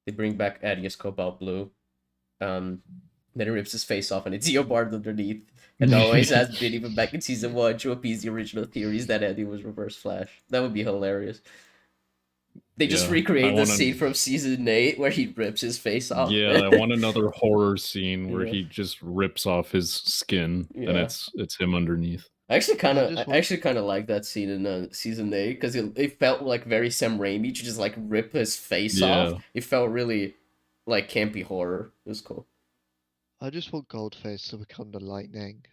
Speaker 3: They bring back Eddie as Cobalt Blue. Then he rips his face off and it's Eobard underneath. And always has been, even back in season 1, to appease the original theories that Eddie was Reverse Flash. That would be hilarious. They just recreate the scene from season 8 where he rips his face off.
Speaker 5: Yeah, I want another horror scene where he just rips off his skin and it's him underneath.
Speaker 3: I actually kind of like that scene in season 8 because it felt like very Sam Raimi to just like rip his face off. It felt really like campy horror. It was cool.
Speaker 1: I just want Goldface to become the lightning.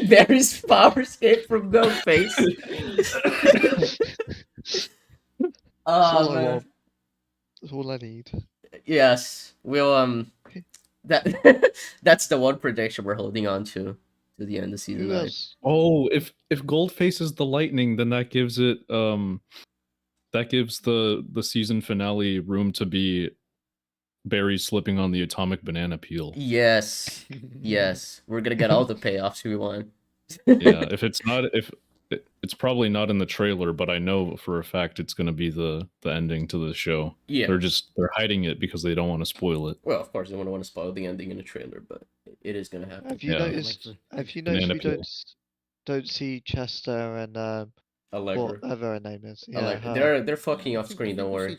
Speaker 3: Barry's powers came from Goldface.
Speaker 1: Man. That's all I need.
Speaker 3: Yes, we'll that's the one prediction we're holding on to the end of season 9.
Speaker 5: Oh, if Goldface is the lightning, then that gives it that gives the season finale room to be Barry slipping on the atomic banana peel.
Speaker 3: Yes, yes, we're gonna get all the payoffs we want.
Speaker 5: Yeah, if it's probably not in the trailer, but I know for a fact it's gonna be the ending to the show.
Speaker 3: Yeah,
Speaker 5: they're hiding it because they don't want to spoil it.
Speaker 3: Well, of course they don't want to spoil the ending in the trailer, but it is gonna happen.
Speaker 1: Have you noticed? We don't see Chester and
Speaker 3: Allegra.
Speaker 1: whatever her name is. Yeah,
Speaker 3: they're fucking off screen. Don't worry.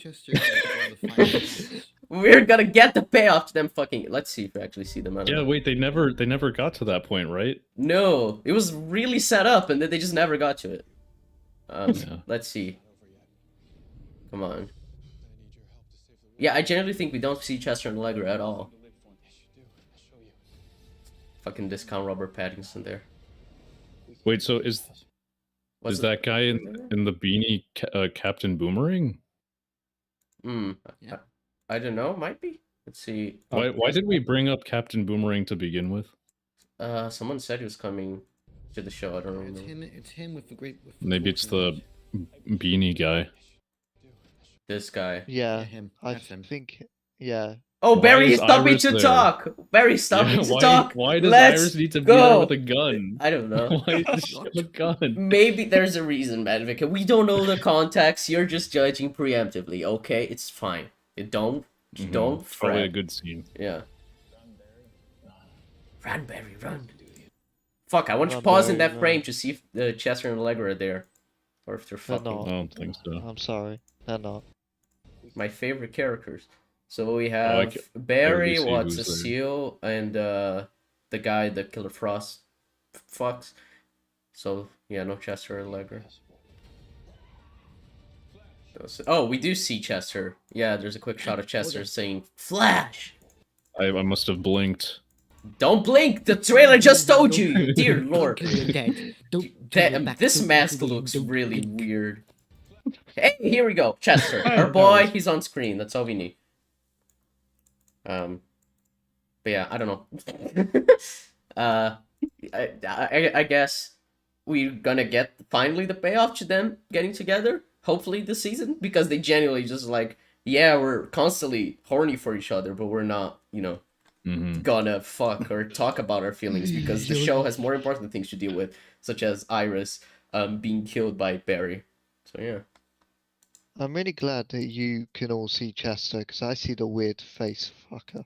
Speaker 3: We're gonna get the payoff to them fucking. Let's see if we actually see them.
Speaker 5: Yeah, wait, they never got to that point, right?
Speaker 3: No, it was really set up, and then they just never got to it. Let's see. Come on. Yeah, I generally think we don't see Chester and Allegra at all. Fucking discount Robert Pattinson there.
Speaker 5: Wait, so is Is that guy in the beanie Captain Boomerang?
Speaker 2: Yeah.
Speaker 3: I don't know. Might be. Let's see.
Speaker 5: Why did we bring up Captain Boomerang to begin with?
Speaker 3: Someone said he was coming to the show. I don't
Speaker 2: It's
Speaker 3: remember.
Speaker 2: him. It's him with the great. With the
Speaker 5: Maybe it's
Speaker 2: torch
Speaker 5: the beanie guy.
Speaker 3: This guy.
Speaker 1: Yeah,
Speaker 2: him.
Speaker 1: I
Speaker 2: That's him.
Speaker 1: think. Yeah,
Speaker 3: Oh,
Speaker 5: Why
Speaker 3: Barry,
Speaker 5: is
Speaker 3: stop me
Speaker 5: Iris
Speaker 3: to
Speaker 5: there?
Speaker 3: talk. Barry, stop me to talk.
Speaker 5: Why does
Speaker 3: Let's
Speaker 5: Iris need to be
Speaker 3: go.
Speaker 5: there with a gun?
Speaker 3: I don't know.
Speaker 5: Why does she have a gun?
Speaker 3: Maybe there's a reason, Madvika. We don't know the context. You're just judging preemptively. Okay, it's fine. Don't
Speaker 5: Probably a
Speaker 3: fret.
Speaker 5: good scene.
Speaker 3: Yeah. Run, Barry, run. Fuck, I want to
Speaker 1: Run,
Speaker 3: pause in
Speaker 1: Barry,
Speaker 3: that frame to see if Chester and Allegra are there. Or if they're
Speaker 1: They're
Speaker 3: fucking.
Speaker 1: not.
Speaker 5: I don't think so.
Speaker 1: I'm sorry, they're not.
Speaker 3: My favorite characters. So we have
Speaker 5: barely
Speaker 3: Barry,
Speaker 5: see
Speaker 3: what's
Speaker 5: who's
Speaker 3: a
Speaker 5: there.
Speaker 3: seal, and the guy that Killer Frost fucks. So yeah, no Chester or Allegra. Oh, we do see Chester. Yeah, there's a quick shot of Chester saying "Flash."
Speaker 5: I must have blinked.
Speaker 3: Don't blink. The trailer just told you. Dear Lord.
Speaker 2: Don't kill your dad. Don't turn your back.
Speaker 3: This
Speaker 2: Don't
Speaker 3: mask
Speaker 2: kill him.
Speaker 3: looks
Speaker 2: Don't
Speaker 3: really
Speaker 2: blink.
Speaker 3: weird. Hey, here we go. Chester,
Speaker 4: Oh,
Speaker 3: our boy.
Speaker 4: nice.
Speaker 3: He's on screen. That's all we need. But yeah, I don't know. I guess we're gonna get finally the payoff to them getting together. Hopefully this season, because they genuinely just like, yeah, we're constantly horny for each other, but we're not, gonna fuck or talk about our feelings because the show has more important things to deal with, such as Iris being killed by Barry. So yeah.
Speaker 1: I'm really glad that you can all see Chester because I see the weird face fucker.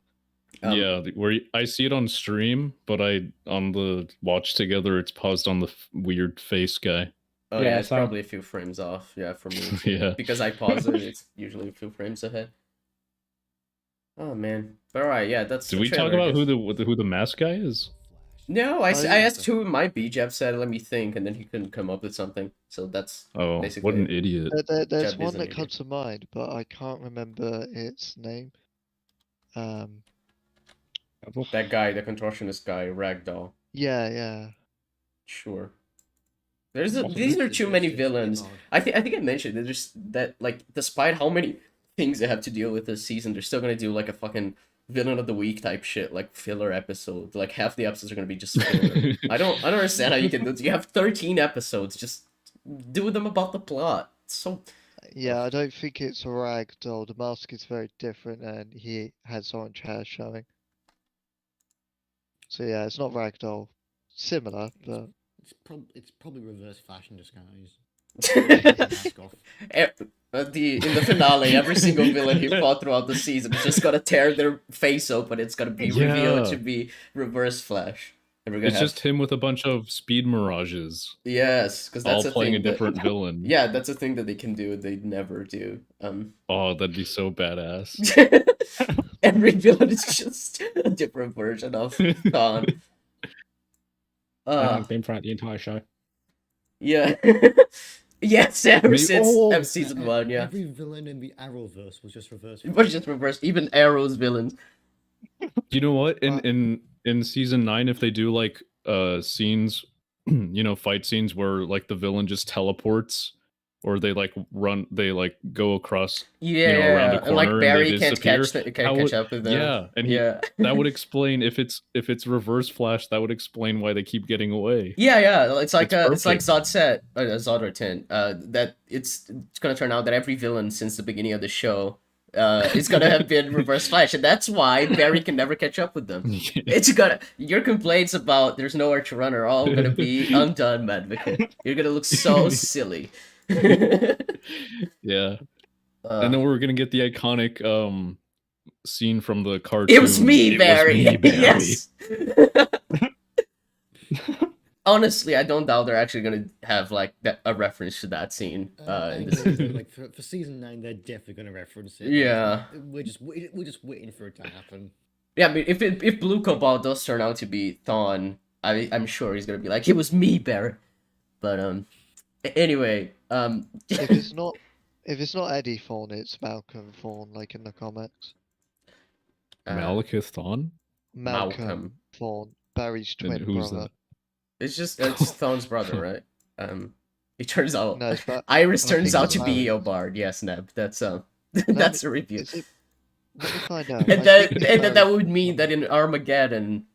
Speaker 5: Yeah, I see it on stream, but on the watch together, it's paused on the weird face guy.
Speaker 3: Oh
Speaker 4: Yeah,
Speaker 3: yeah, it's
Speaker 4: so-
Speaker 3: probably a few frames off. Yeah, for me. Too.
Speaker 5: Yeah.
Speaker 3: Because I pause it, it's usually a few frames ahead. Oh man. But alright, yeah, that's.
Speaker 5: Did
Speaker 3: the
Speaker 5: we talk
Speaker 3: trailer, I
Speaker 5: about
Speaker 3: guess.
Speaker 5: who the mask guy is?
Speaker 3: No, I
Speaker 1: yeah.
Speaker 3: asked who it might be. Jeff said, "Let me think," and then he couldn't come up with something. So that's
Speaker 5: Oh,
Speaker 3: basically
Speaker 5: what an idiot!
Speaker 1: There's
Speaker 3: Jeb
Speaker 1: one
Speaker 3: is an
Speaker 1: that
Speaker 3: idiot.
Speaker 1: comes to mind, but I can't remember its name.
Speaker 3: that guy, the contortionist guy, Ragdoll.
Speaker 1: Yeah.
Speaker 3: Sure.
Speaker 2: What's
Speaker 3: These are
Speaker 2: the
Speaker 3: too many
Speaker 2: difference?
Speaker 3: villains. I think I mentioned that there's that like despite how many things they have to deal with this season, they're still gonna do like a fucking villain of the week type shit, like filler episode. Like half the episodes are gonna be just filler. I don't understand how you can do this. You have 13 episodes, just do them about the plot. It's so
Speaker 1: Yeah, I don't think it's a ragdoll. The mask is very different and he has orange hair showing. So yeah, it's not ragdoll. Similar, but
Speaker 2: It's probably reverse fashion disguise. Mask off.
Speaker 3: in the finale, every single villain he fought throughout the season is just gonna tear their face open. It's gonna be revealed
Speaker 5: Yeah.
Speaker 3: to be Reverse Flash. And we're gonna
Speaker 5: It's
Speaker 3: have-
Speaker 5: just him with a bunch of speed mirages,
Speaker 3: yes, because that's
Speaker 5: all
Speaker 3: a
Speaker 5: playing
Speaker 3: thing
Speaker 5: a different villain.
Speaker 3: Yeah, that's a thing that they can do. They never do.
Speaker 5: Oh, that'd be so badass.
Speaker 3: Every villain is just a different version of Khan.
Speaker 4: I've been throughout the entire show.
Speaker 3: Yeah. Yes, ever since
Speaker 5: oh,
Speaker 3: season 1, yeah.
Speaker 2: Every villain in the Arrowverse was just reverse.
Speaker 3: It was just reversed. Even Arrow's villains.
Speaker 5: You know what? In season 9, if they do like scenes, fight scenes where like the villain just teleports, or they like go across,
Speaker 3: Yeah,
Speaker 5: around a
Speaker 3: and
Speaker 5: corner
Speaker 3: like
Speaker 5: and
Speaker 3: Barry
Speaker 5: they
Speaker 3: can't
Speaker 5: disappear,
Speaker 3: catch
Speaker 5: that would-
Speaker 3: up with them.
Speaker 5: yeah, and
Speaker 3: yeah.
Speaker 5: that would explain if it's Reverse Flash. That would explain why they keep getting away.
Speaker 3: Yeah. It's like
Speaker 5: It's
Speaker 3: Zod said, Zod or Tin, that it's gonna turn out that every villain since the beginning of the show is gonna have been Reverse Flash, and that's why Barry can never catch up with them. It's gonna your complaints about there's nowhere to run are all gonna be undone, Madvika. You're gonna look so silly.
Speaker 5: Yeah, and then we're gonna get the iconic scene from the cartoon.
Speaker 3: It was me,
Speaker 5: "It was
Speaker 3: Barry.
Speaker 5: me, Barry."
Speaker 3: Yes. Honestly, I don't doubt they're actually gonna have like a reference to that scene in this season.
Speaker 2: Like for season 9, they're definitely gonna reference it.
Speaker 3: Yeah.
Speaker 2: We're just waiting for it to happen.
Speaker 3: Yeah, I mean, if Blue Cobalt does turn out to be Thawne, I'm sure he's gonna be like, it was me, Barry. But anyway,
Speaker 1: if it's not Eddie Thawne, it's Malcolm Thawne, like in the comics.
Speaker 5: Malekith Thawne?
Speaker 1: Malcolm Thawne, Barry's
Speaker 5: And
Speaker 1: twin
Speaker 5: who's
Speaker 1: brother.
Speaker 5: that?
Speaker 3: it's Thawne's brother, right? It turns out
Speaker 1: No, it's Bar-
Speaker 3: Iris
Speaker 1: I
Speaker 3: turns
Speaker 1: think
Speaker 3: out
Speaker 1: it's
Speaker 3: to be
Speaker 1: Barry.
Speaker 3: Eobard. Yes, Neb. That's
Speaker 1: Let
Speaker 3: that's
Speaker 1: me-
Speaker 3: a review.
Speaker 1: Is it? Let me find out.
Speaker 3: And
Speaker 1: I
Speaker 3: that
Speaker 1: think it's
Speaker 3: and that
Speaker 1: Barry.
Speaker 3: would mean that in Armageddon,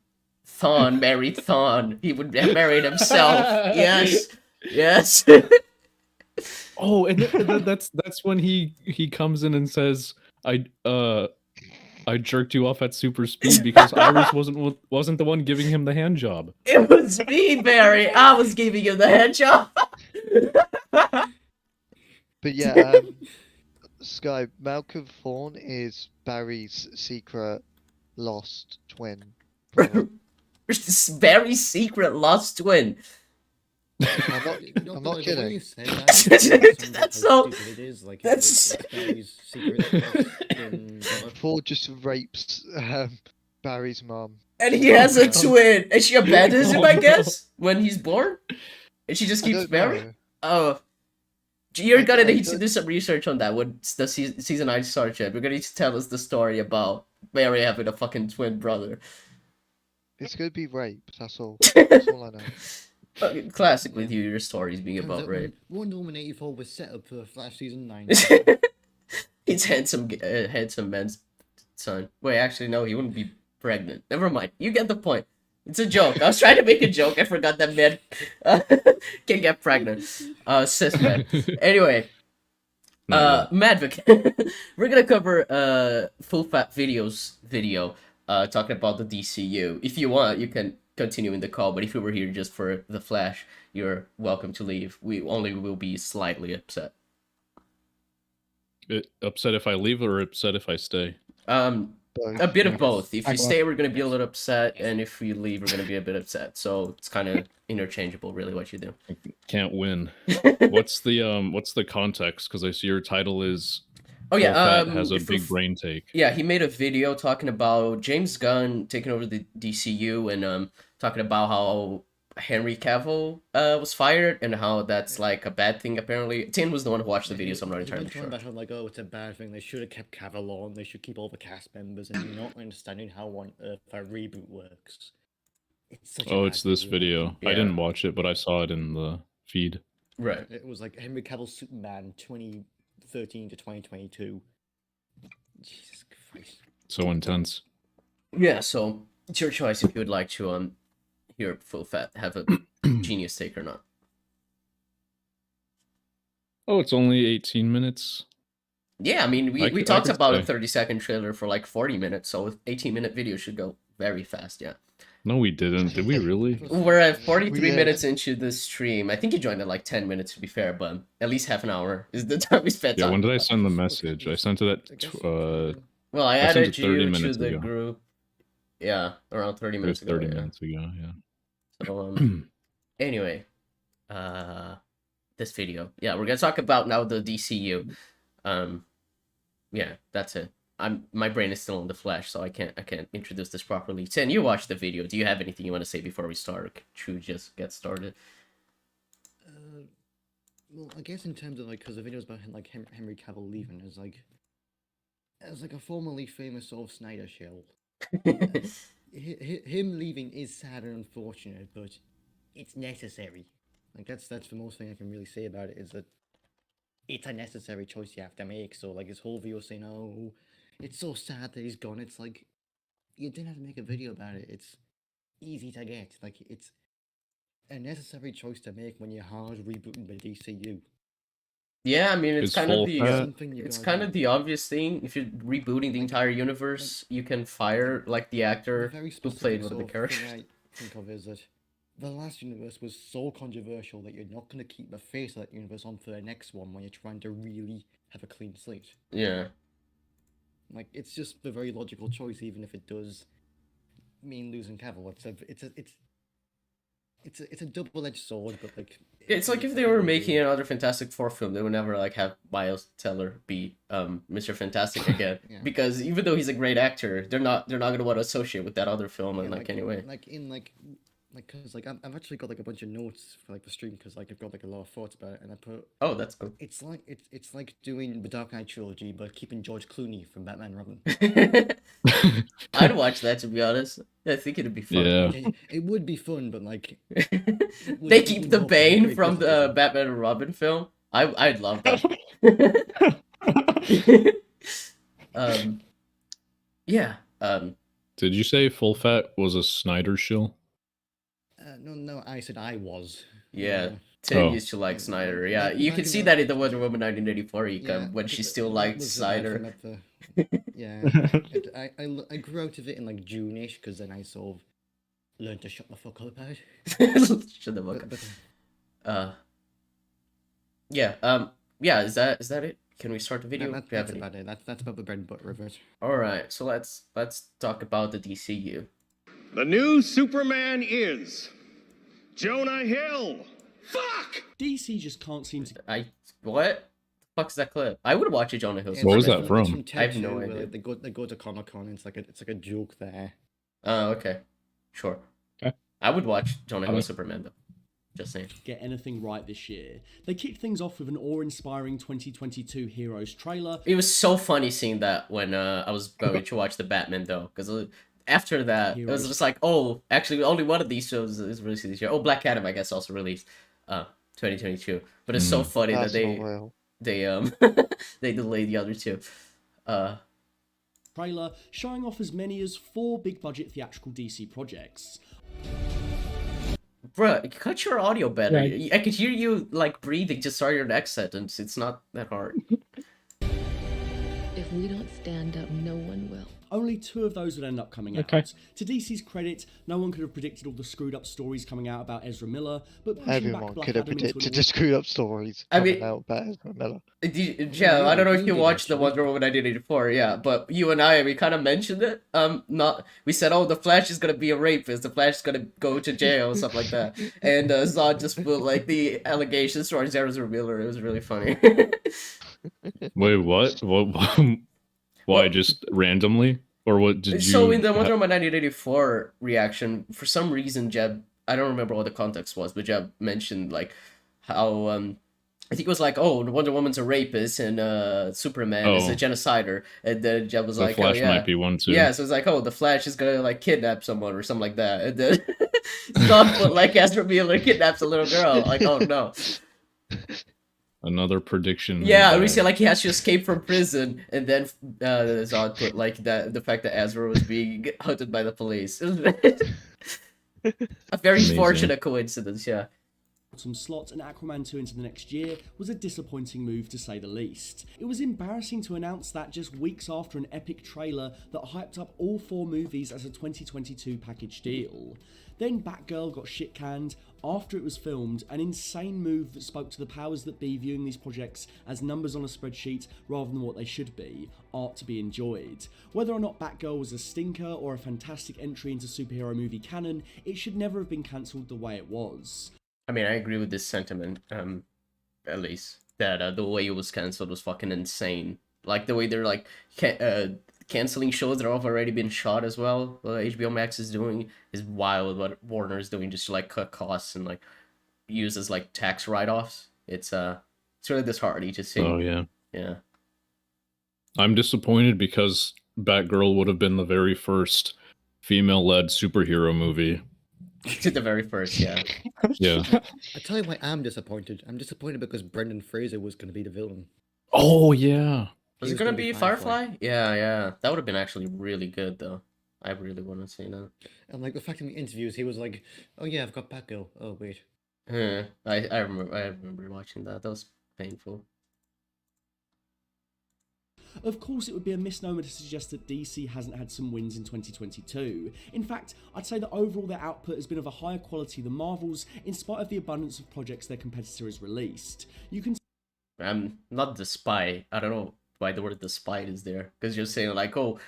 Speaker 3: Thawne married Thawne. He would have married himself. Yes, yes.
Speaker 5: Oh, and that's when he comes in and says, I jerked you off at super speed because Iris wasn't the one giving him the hand job.
Speaker 3: It was me, Barry. I was giving you the head job.
Speaker 1: But yeah, Sky, Malcolm Thorne is Barry's secret lost twin. brother.
Speaker 3: This very secret lost twin.
Speaker 1: I'm not,
Speaker 2: You know,
Speaker 1: I'm
Speaker 2: but,
Speaker 1: not
Speaker 2: like, the way
Speaker 1: kidding.
Speaker 2: you said that,
Speaker 3: That's
Speaker 2: how
Speaker 3: so-
Speaker 2: stupid it is. Like,
Speaker 3: that's-
Speaker 2: it's Barry's secret twin brother.
Speaker 1: Thor just rapes Barry's mum.
Speaker 3: And he has a
Speaker 1: Oh,
Speaker 3: twin, and she abandons him,
Speaker 5: Oh,
Speaker 3: I
Speaker 5: no.
Speaker 3: guess, when he's born. And she just
Speaker 1: I
Speaker 3: keeps
Speaker 1: don't
Speaker 3: Barry.
Speaker 1: know.
Speaker 3: Oh, you're gonna
Speaker 1: I
Speaker 3: need to
Speaker 1: don't-
Speaker 3: do some research on that when the season 9 starts. Yet we're gonna need to tell us the story about Barry having a fucking twin brother.
Speaker 1: It's gonna be rape. That's all. That's all I know.
Speaker 3: Fucking classic with you, your stories being
Speaker 2: Turns
Speaker 3: about
Speaker 2: out
Speaker 3: rape.
Speaker 2: Wonder Woman 84 was set up for Flash season 9.
Speaker 3: It's handsome man's son. Wait, actually, no, he wouldn't be pregnant. Never mind. You get the point. It's a joke. I was trying to make a joke. I forgot that men can get pregnant. Cis men. Anyway, Madvik, we're gonna cover Full Fat Videos video talking about the DCU. If you want, you can continue in the call, but if you were here just for the Flash, you're welcome to leave. We only will be slightly upset.
Speaker 5: Upset if I leave or upset if I stay?
Speaker 1: Both.
Speaker 3: A bit of
Speaker 4: Yeah.
Speaker 3: both. If
Speaker 4: I
Speaker 3: you
Speaker 4: got-
Speaker 3: stay, we're gonna be a little upset, and if we leave, we're gonna be a bit upset. So it's kind of interchangeable, really, what you do.
Speaker 5: Can't win. What's the context? Because I see your title is
Speaker 3: Oh yeah,
Speaker 5: Full Fat has a
Speaker 3: if
Speaker 5: big
Speaker 3: we're-
Speaker 5: brain take.
Speaker 3: Yeah, he made a video talking about James Gunn taking over the DCU and talking about how Henry Cavill was fired and how that's like a bad thing apparently. Tin was the one who watched the video, so I'm not
Speaker 2: He
Speaker 3: entirely
Speaker 2: went on
Speaker 3: sure.
Speaker 2: back on like, oh, it's a bad thing. They should have kept Cavill on. They should keep all the cast members, and you're not understanding how on earth a reboot works. It's such a
Speaker 5: Oh,
Speaker 2: bad
Speaker 5: it's this
Speaker 2: thing.
Speaker 5: video. I
Speaker 3: Yeah.
Speaker 5: didn't watch it, but I saw it in the feed.
Speaker 3: Right.
Speaker 2: It was like Henry Cavill Superman 2013 to 2022. Jesus Christ.
Speaker 5: So intense.
Speaker 3: Yeah, so it's your choice if you would like to hear Full Fat have a genius take or not.
Speaker 5: Oh, it's only 18 minutes.
Speaker 3: Yeah, I mean,
Speaker 5: I
Speaker 3: we
Speaker 5: could
Speaker 3: talked about a
Speaker 5: stay.
Speaker 3: 30-second trailer for like 40 minutes, so 18-minute video should go very fast, yeah.
Speaker 5: No, we didn't. Did we really?
Speaker 3: We're at 43
Speaker 1: did.
Speaker 3: minutes into the stream. I think you joined at like 10 minutes to be fair, but at least half an hour is the time we spent
Speaker 5: Yeah,
Speaker 3: on.
Speaker 5: when did I send the
Speaker 2: Okay,
Speaker 5: message? I
Speaker 2: this-
Speaker 5: sent it
Speaker 2: I
Speaker 5: at
Speaker 2: guess
Speaker 3: Well, I
Speaker 5: I sent
Speaker 3: added
Speaker 5: it 30
Speaker 3: you to
Speaker 5: minutes
Speaker 3: the
Speaker 5: ago.
Speaker 3: group. Yeah, around 30
Speaker 5: it was
Speaker 3: minutes ago.
Speaker 5: 30
Speaker 3: yeah.
Speaker 5: minutes ago, yeah.
Speaker 3: So anyway, this video. Yeah, we're gonna talk about now the DCU. Yeah, that's it. My brain is still in the Flash, so I can't introduce this properly. Tin, you watched the video. Do you have anything you want to say before we start? Or should we just get started?
Speaker 2: Well, I guess in terms of like, because the video's about him, like Henry Cavill leaving as like a formerly famous sort of Snyder shell. Him leaving is sad and unfortunate, but it's necessary. Like that's the most thing I can really say about it is that it's a necessary choice you have to make. So like his whole video saying, "Oh, it's so sad that he's gone." It's like you didn't have to make a video about it. It's easy to get. Like it's a necessary choice to make when you're hard rebooting the DCU.
Speaker 3: Yeah, I mean it's
Speaker 5: Is
Speaker 3: kind of
Speaker 5: Full
Speaker 3: the
Speaker 5: Fat-
Speaker 2: Something you
Speaker 3: it's
Speaker 2: gotta
Speaker 3: kind
Speaker 2: do.
Speaker 3: of the obvious thing. If you're rebooting the entire universe, you can fire like the
Speaker 2: The
Speaker 3: actor
Speaker 2: very
Speaker 3: who played
Speaker 2: specific
Speaker 3: one of the
Speaker 2: sort of
Speaker 3: characters.
Speaker 2: thing I think of is that the last universe was so controversial that you're not going to keep the face of that universe on for the next one when you're trying to really have a clean slate.
Speaker 3: Yeah.
Speaker 2: Like it's just the very logical choice, even if it does mean losing Cavill. It's a double-edged sword, but like
Speaker 3: It's like if they were making another Fantastic Four film, they would never like have Miles Teller be Mr. Fantastic again.
Speaker 2: Yeah.
Speaker 3: Because even though he's a great actor, they're not gonna want to associate with that other film and like anyway.
Speaker 2: like in like like, cause like I've actually got like a bunch of notes for like the stream, cause like I've got like a lot of thoughts about it, and I put
Speaker 3: Oh, that's cool.
Speaker 2: it's like doing the Dark Knight trilogy, but keeping George Clooney from Batman and Robin.
Speaker 3: I'd watch that, to be honest. I think it'd be fun.
Speaker 5: Yeah.
Speaker 2: It would be fun, but like
Speaker 3: They keep the
Speaker 2: involve
Speaker 3: Bane
Speaker 2: great
Speaker 3: from the
Speaker 2: criticism.
Speaker 3: Batman and Robin film. I'd love that. Yeah.
Speaker 5: Did you say Full Fat was a Snyder shill?
Speaker 2: No, I said I was.
Speaker 3: Yeah.
Speaker 2: Uh,
Speaker 3: Tim
Speaker 5: Oh.
Speaker 3: used to like
Speaker 2: Yeah,
Speaker 3: Snyder.
Speaker 2: back-
Speaker 3: Yeah,
Speaker 2: back-
Speaker 3: you
Speaker 2: back
Speaker 3: can
Speaker 2: in
Speaker 3: see
Speaker 2: the-
Speaker 3: that in the Wonder Woman 1984 ECUM when she
Speaker 2: because
Speaker 3: still
Speaker 2: that
Speaker 3: liked
Speaker 2: was the back
Speaker 3: Snyder.
Speaker 2: from yeah, I grew out of it in like June-ish, because then I sort of learned to shut the fuck up about it.
Speaker 3: Shut the fuck up.
Speaker 2: But
Speaker 3: Yeah, is that it? Can we start the video?
Speaker 2: that's
Speaker 3: Do you have
Speaker 2: about
Speaker 3: any-
Speaker 2: it. That's about the bread and butter of it.
Speaker 3: Alright, so let's talk about the DCU.
Speaker 7: The new Superman is Jonah Hill. Fuck!
Speaker 8: DC just can't seem to
Speaker 3: What? The fuck's that clip? I would watch a Jonah Hill.
Speaker 2: Yeah,
Speaker 5: What was
Speaker 2: it's
Speaker 5: that from?
Speaker 3: I have
Speaker 2: Ted
Speaker 3: no
Speaker 2: 2, where,
Speaker 3: idea.
Speaker 2: like, they go to Comic-Con, and it's like a joke there.
Speaker 3: Oh, okay. Sure.
Speaker 4: Okay.
Speaker 3: I would watch Jonah Hill
Speaker 4: mean-
Speaker 3: Superman though. Just saying.
Speaker 8: get anything right this year. They kicked things off with an awe-inspiring 2022 Heroes trailer.
Speaker 3: It was so funny seeing that when I was going to watch the Batman though, because after that it was
Speaker 8: Heroes.
Speaker 3: just like, oh, actually only one of these shows is released this year. Oh, Black Adam I guess also released 2022. But it's so funny
Speaker 1: That's
Speaker 3: that
Speaker 1: not real.
Speaker 3: they they delayed the other two.
Speaker 8: Trailer showing off as many as 4 big-budget theatrical DC projects.
Speaker 3: Bruh, cut your audio better.
Speaker 4: Right.
Speaker 3: I could hear you like breathing to start your next sentence. It's not that hard.
Speaker 9: If we don't stand up, no one will.
Speaker 8: Only 2 of those would end up coming
Speaker 4: Okay.
Speaker 8: out. To DC's credit, no one could have predicted all the screwed up stories coming out about Ezra Miller, but pushing
Speaker 1: Everyone
Speaker 8: back Black
Speaker 1: could have
Speaker 8: Adam into
Speaker 1: predicted
Speaker 8: an
Speaker 1: the screwed up stories
Speaker 3: I
Speaker 1: coming
Speaker 3: mean-
Speaker 1: out about Ezra Miller.
Speaker 3: Yeah, I don't know if you
Speaker 2: did,
Speaker 3: watched the
Speaker 2: actually.
Speaker 3: Wonder Woman 1984, yeah, but you and I, we kind of mentioned it. We said, oh, the Flash is gonna be a rapist, the Flash is gonna go to jail, stuff like that, and Zod just put like the allegations towards Ezra Miller. It was really funny.
Speaker 5: Wait, what? Why? Just randomly? Or what did you...
Speaker 3: So in the Wonder Woman 1984 reaction, for some reason, Jeb, I don't remember what the context was, but Jeb mentioned like how I think it was like, oh, Wonder Woman's a rapist and Superman is a
Speaker 5: Oh.
Speaker 3: genocider, and then Jeb was
Speaker 5: The
Speaker 3: like,
Speaker 5: Flash
Speaker 3: oh yeah,
Speaker 5: might be one too.
Speaker 3: yeah, so it's like, oh, the Flash is gonna like kidnap someone or something like that, and then Zod put like Ezra Miller kidnaps a little girl, like, oh no.
Speaker 5: Another prediction.
Speaker 3: Yeah,
Speaker 5: that-
Speaker 3: we see like he has to escape from prison, and then Zod put like the fact that Ezra was being hunted by the police. A very
Speaker 5: Amazing.
Speaker 3: fortunate coincidence, yeah.
Speaker 8: some slots and Aquaman 2 into the next year was a disappointing move to say the least. It was embarrassing to announce that just weeks after an epic trailer that hyped up all 4 movies as a 2022 package deal. Then Batgirl got shit canned after it was filmed, an insane move that spoke to the powers that be viewing these projects as numbers on a spreadsheet rather than what they should be, art to be enjoyed. Whether or not Batgirl was a stinker or a fantastic entry into superhero movie canon, it should never have been cancelled the way it was.
Speaker 3: I mean, I agree with this sentiment, at least, that the way it was cancelled was fucking insane. Like, the way they're, like, canceling shows that have already been shot as well, what HBO Max is doing, is wild. What Warner is doing just to, like, cut costs and, like, use as, like, tax write-offs. It's really disheartening to see.
Speaker 5: Oh, yeah.
Speaker 3: Yeah.
Speaker 5: I'm disappointed because Batgirl would have been the very first female-led superhero movie.
Speaker 3: To the very first, yeah.
Speaker 5: Yeah.
Speaker 2: I tell you why I'm disappointed. I'm disappointed because Brendan Fraser was going to be the villain.
Speaker 5: Oh, yeah.
Speaker 3: Was
Speaker 2: He
Speaker 3: it gonna
Speaker 2: gonna
Speaker 3: be
Speaker 2: be
Speaker 3: Firefly?
Speaker 2: Firefly.
Speaker 3: Yeah. That would have been actually really good, though. I really want to see that.
Speaker 2: And like the fact in the interviews, he was like, "Oh yeah, I've got Batgirl." Oh wait.
Speaker 3: Yeah, I remember watching that. That was painful.
Speaker 8: Of course, it would be a misnomer to suggest that DC hasn't had some wins in 2022. In fact, I'd say that overall their output has been of a higher quality than Marvel's, in spite of the abundance of projects their competitor has released. You can
Speaker 3: Not despite. I don't know why the word despite is there. Because you're saying like, oh,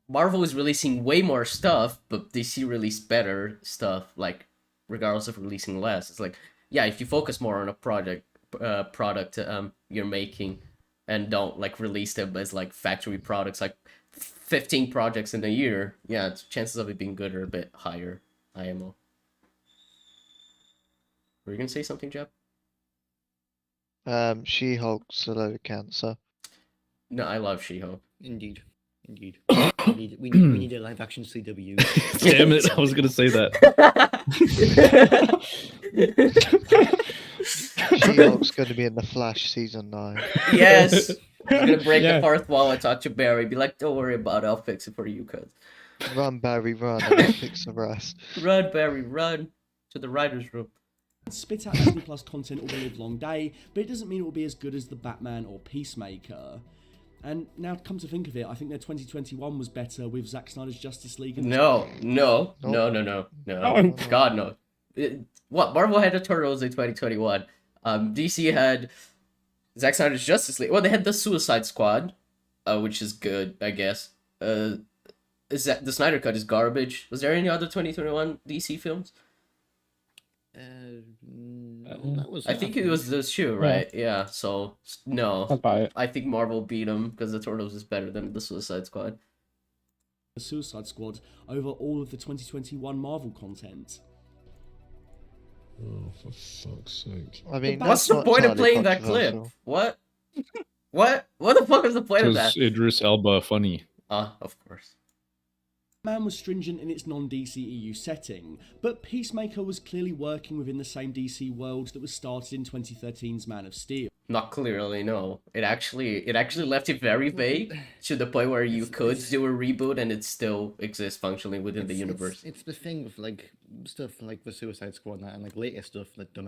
Speaker 3: Marvel is releasing way more stuff, but DC released better stuff, like, regardless of releasing less. It's like, yeah, if you focus more on a product you're making, and don't, like, release them as, like, factory products, like 15 projects in a year, yeah, chances of it being good are a bit higher, IMO. Were you gonna say something, Jeb?
Speaker 1: She-Hulk's a load of cancer.
Speaker 3: No, I love She-Hulk.
Speaker 2: Indeed. We need a live action CW.
Speaker 5: Damn it! I was gonna say that.
Speaker 1: She-Hulk's going to be in The Flash season 9.
Speaker 3: Yes. He's gonna break
Speaker 4: Yeah.
Speaker 3: the fourth wall and talk to Barry. Be like, "Don't worry about it. I'll fix it for you, cuz."
Speaker 1: Run, Barry, run, and I'll fix the rest.
Speaker 3: Run, Barry, run to the writers' room.
Speaker 8: Spit out Disney Plus content all the live long day, but it doesn't mean it will be as good as The Batman or Peacemaker. And now, come to think of it, I think their 2021 was better with Zack Snyder's Justice League. And
Speaker 3: No.
Speaker 4: Oh.
Speaker 3: God, no. What? Marvel had the Turtles in 2021. DC had Zack Snyder's Justice League. Well, they had the Suicide Squad, which is good, I guess. Is that the Snyder Cut is garbage? Was there any other 2021 DC films?
Speaker 2: That was.
Speaker 3: I think it was those two, right? Yeah. So no,
Speaker 4: That's about it.
Speaker 3: I think Marvel beat them because the Turtles is better than the Suicide Squad.
Speaker 8: the Suicide Squad over all of the 2021 Marvel content.
Speaker 6: Oh, for fuck's sake.
Speaker 1: I mean,
Speaker 3: What's
Speaker 1: that's
Speaker 3: the
Speaker 1: not
Speaker 3: point of
Speaker 1: entirely
Speaker 3: playing that clip?
Speaker 1: controversial.
Speaker 3: What? What the fuck is the point of that?
Speaker 5: Because Idris Elba funny.
Speaker 3: Of course.
Speaker 8: Man was stringent in its non-DCEU setting, but Peacemaker was clearly working within the same DC world that was started in 2013's Man of Steel.
Speaker 3: Not clearly, no. It actually left it very vague to the point where you could do a reboot and it still exists functionally within the universe.
Speaker 2: It's the thing with like stuff like the Suicide Squad and like later stuff that done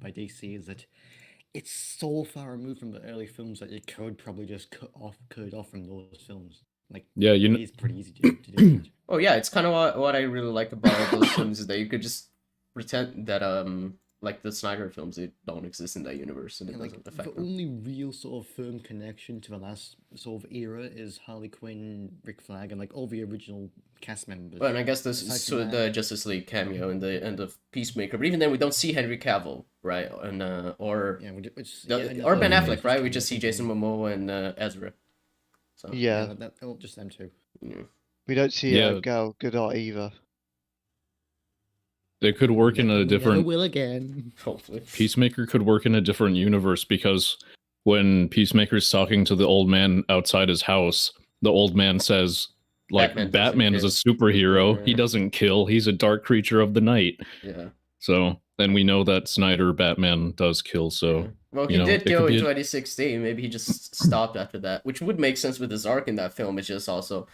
Speaker 2: by DC is that it's so far removed from the early films that you could probably just cut it off from those films. Like,
Speaker 5: Yeah, you know.
Speaker 2: it's pretty easy to do.
Speaker 3: Oh yeah, it's kind of what I really like about those films is that you could just pretend that like the Snyder films, they don't exist in that universe and it
Speaker 2: And like
Speaker 3: doesn't
Speaker 2: the
Speaker 3: affect them.
Speaker 2: only real sort of firm connection to the last sort of era is Harley Quinn, Rick Flag, and like all the original cast members.
Speaker 3: Well, and I guess this
Speaker 2: Aside
Speaker 3: is
Speaker 2: from
Speaker 3: the
Speaker 2: that-
Speaker 3: Justice League cameo in the end of Peacemaker, but even then we don't see Henry Cavill, right? And or
Speaker 2: Yeah, which,
Speaker 3: or Ben
Speaker 2: yeah,
Speaker 3: Affleck, right? We just see
Speaker 2: yeah,
Speaker 3: Jason Momoa and Ezra. So
Speaker 1: Yeah,
Speaker 2: just them two.
Speaker 3: yeah.
Speaker 1: we don't see
Speaker 5: Yeah.
Speaker 1: Gal Gadot either.
Speaker 5: They could work in a
Speaker 2: Never
Speaker 5: different.
Speaker 2: will again.
Speaker 3: Hopefully.
Speaker 5: Peacemaker could work in a different universe because when Peacemaker's talking to the old man outside his house, the old man says, like,
Speaker 3: Batman
Speaker 5: Batman,
Speaker 3: doesn't
Speaker 5: is a superhero. He
Speaker 3: Yeah.
Speaker 5: doesn't kill. He's a dark creature of the night.
Speaker 3: Yeah.
Speaker 5: So then we know that Snyder Batman does kill. So
Speaker 3: Well, he
Speaker 5: you know,
Speaker 3: did
Speaker 5: it
Speaker 3: go
Speaker 5: could
Speaker 3: in
Speaker 5: be a-
Speaker 3: 2016. Maybe he just stopped after that, which would make sense with his arc in that film. It's just also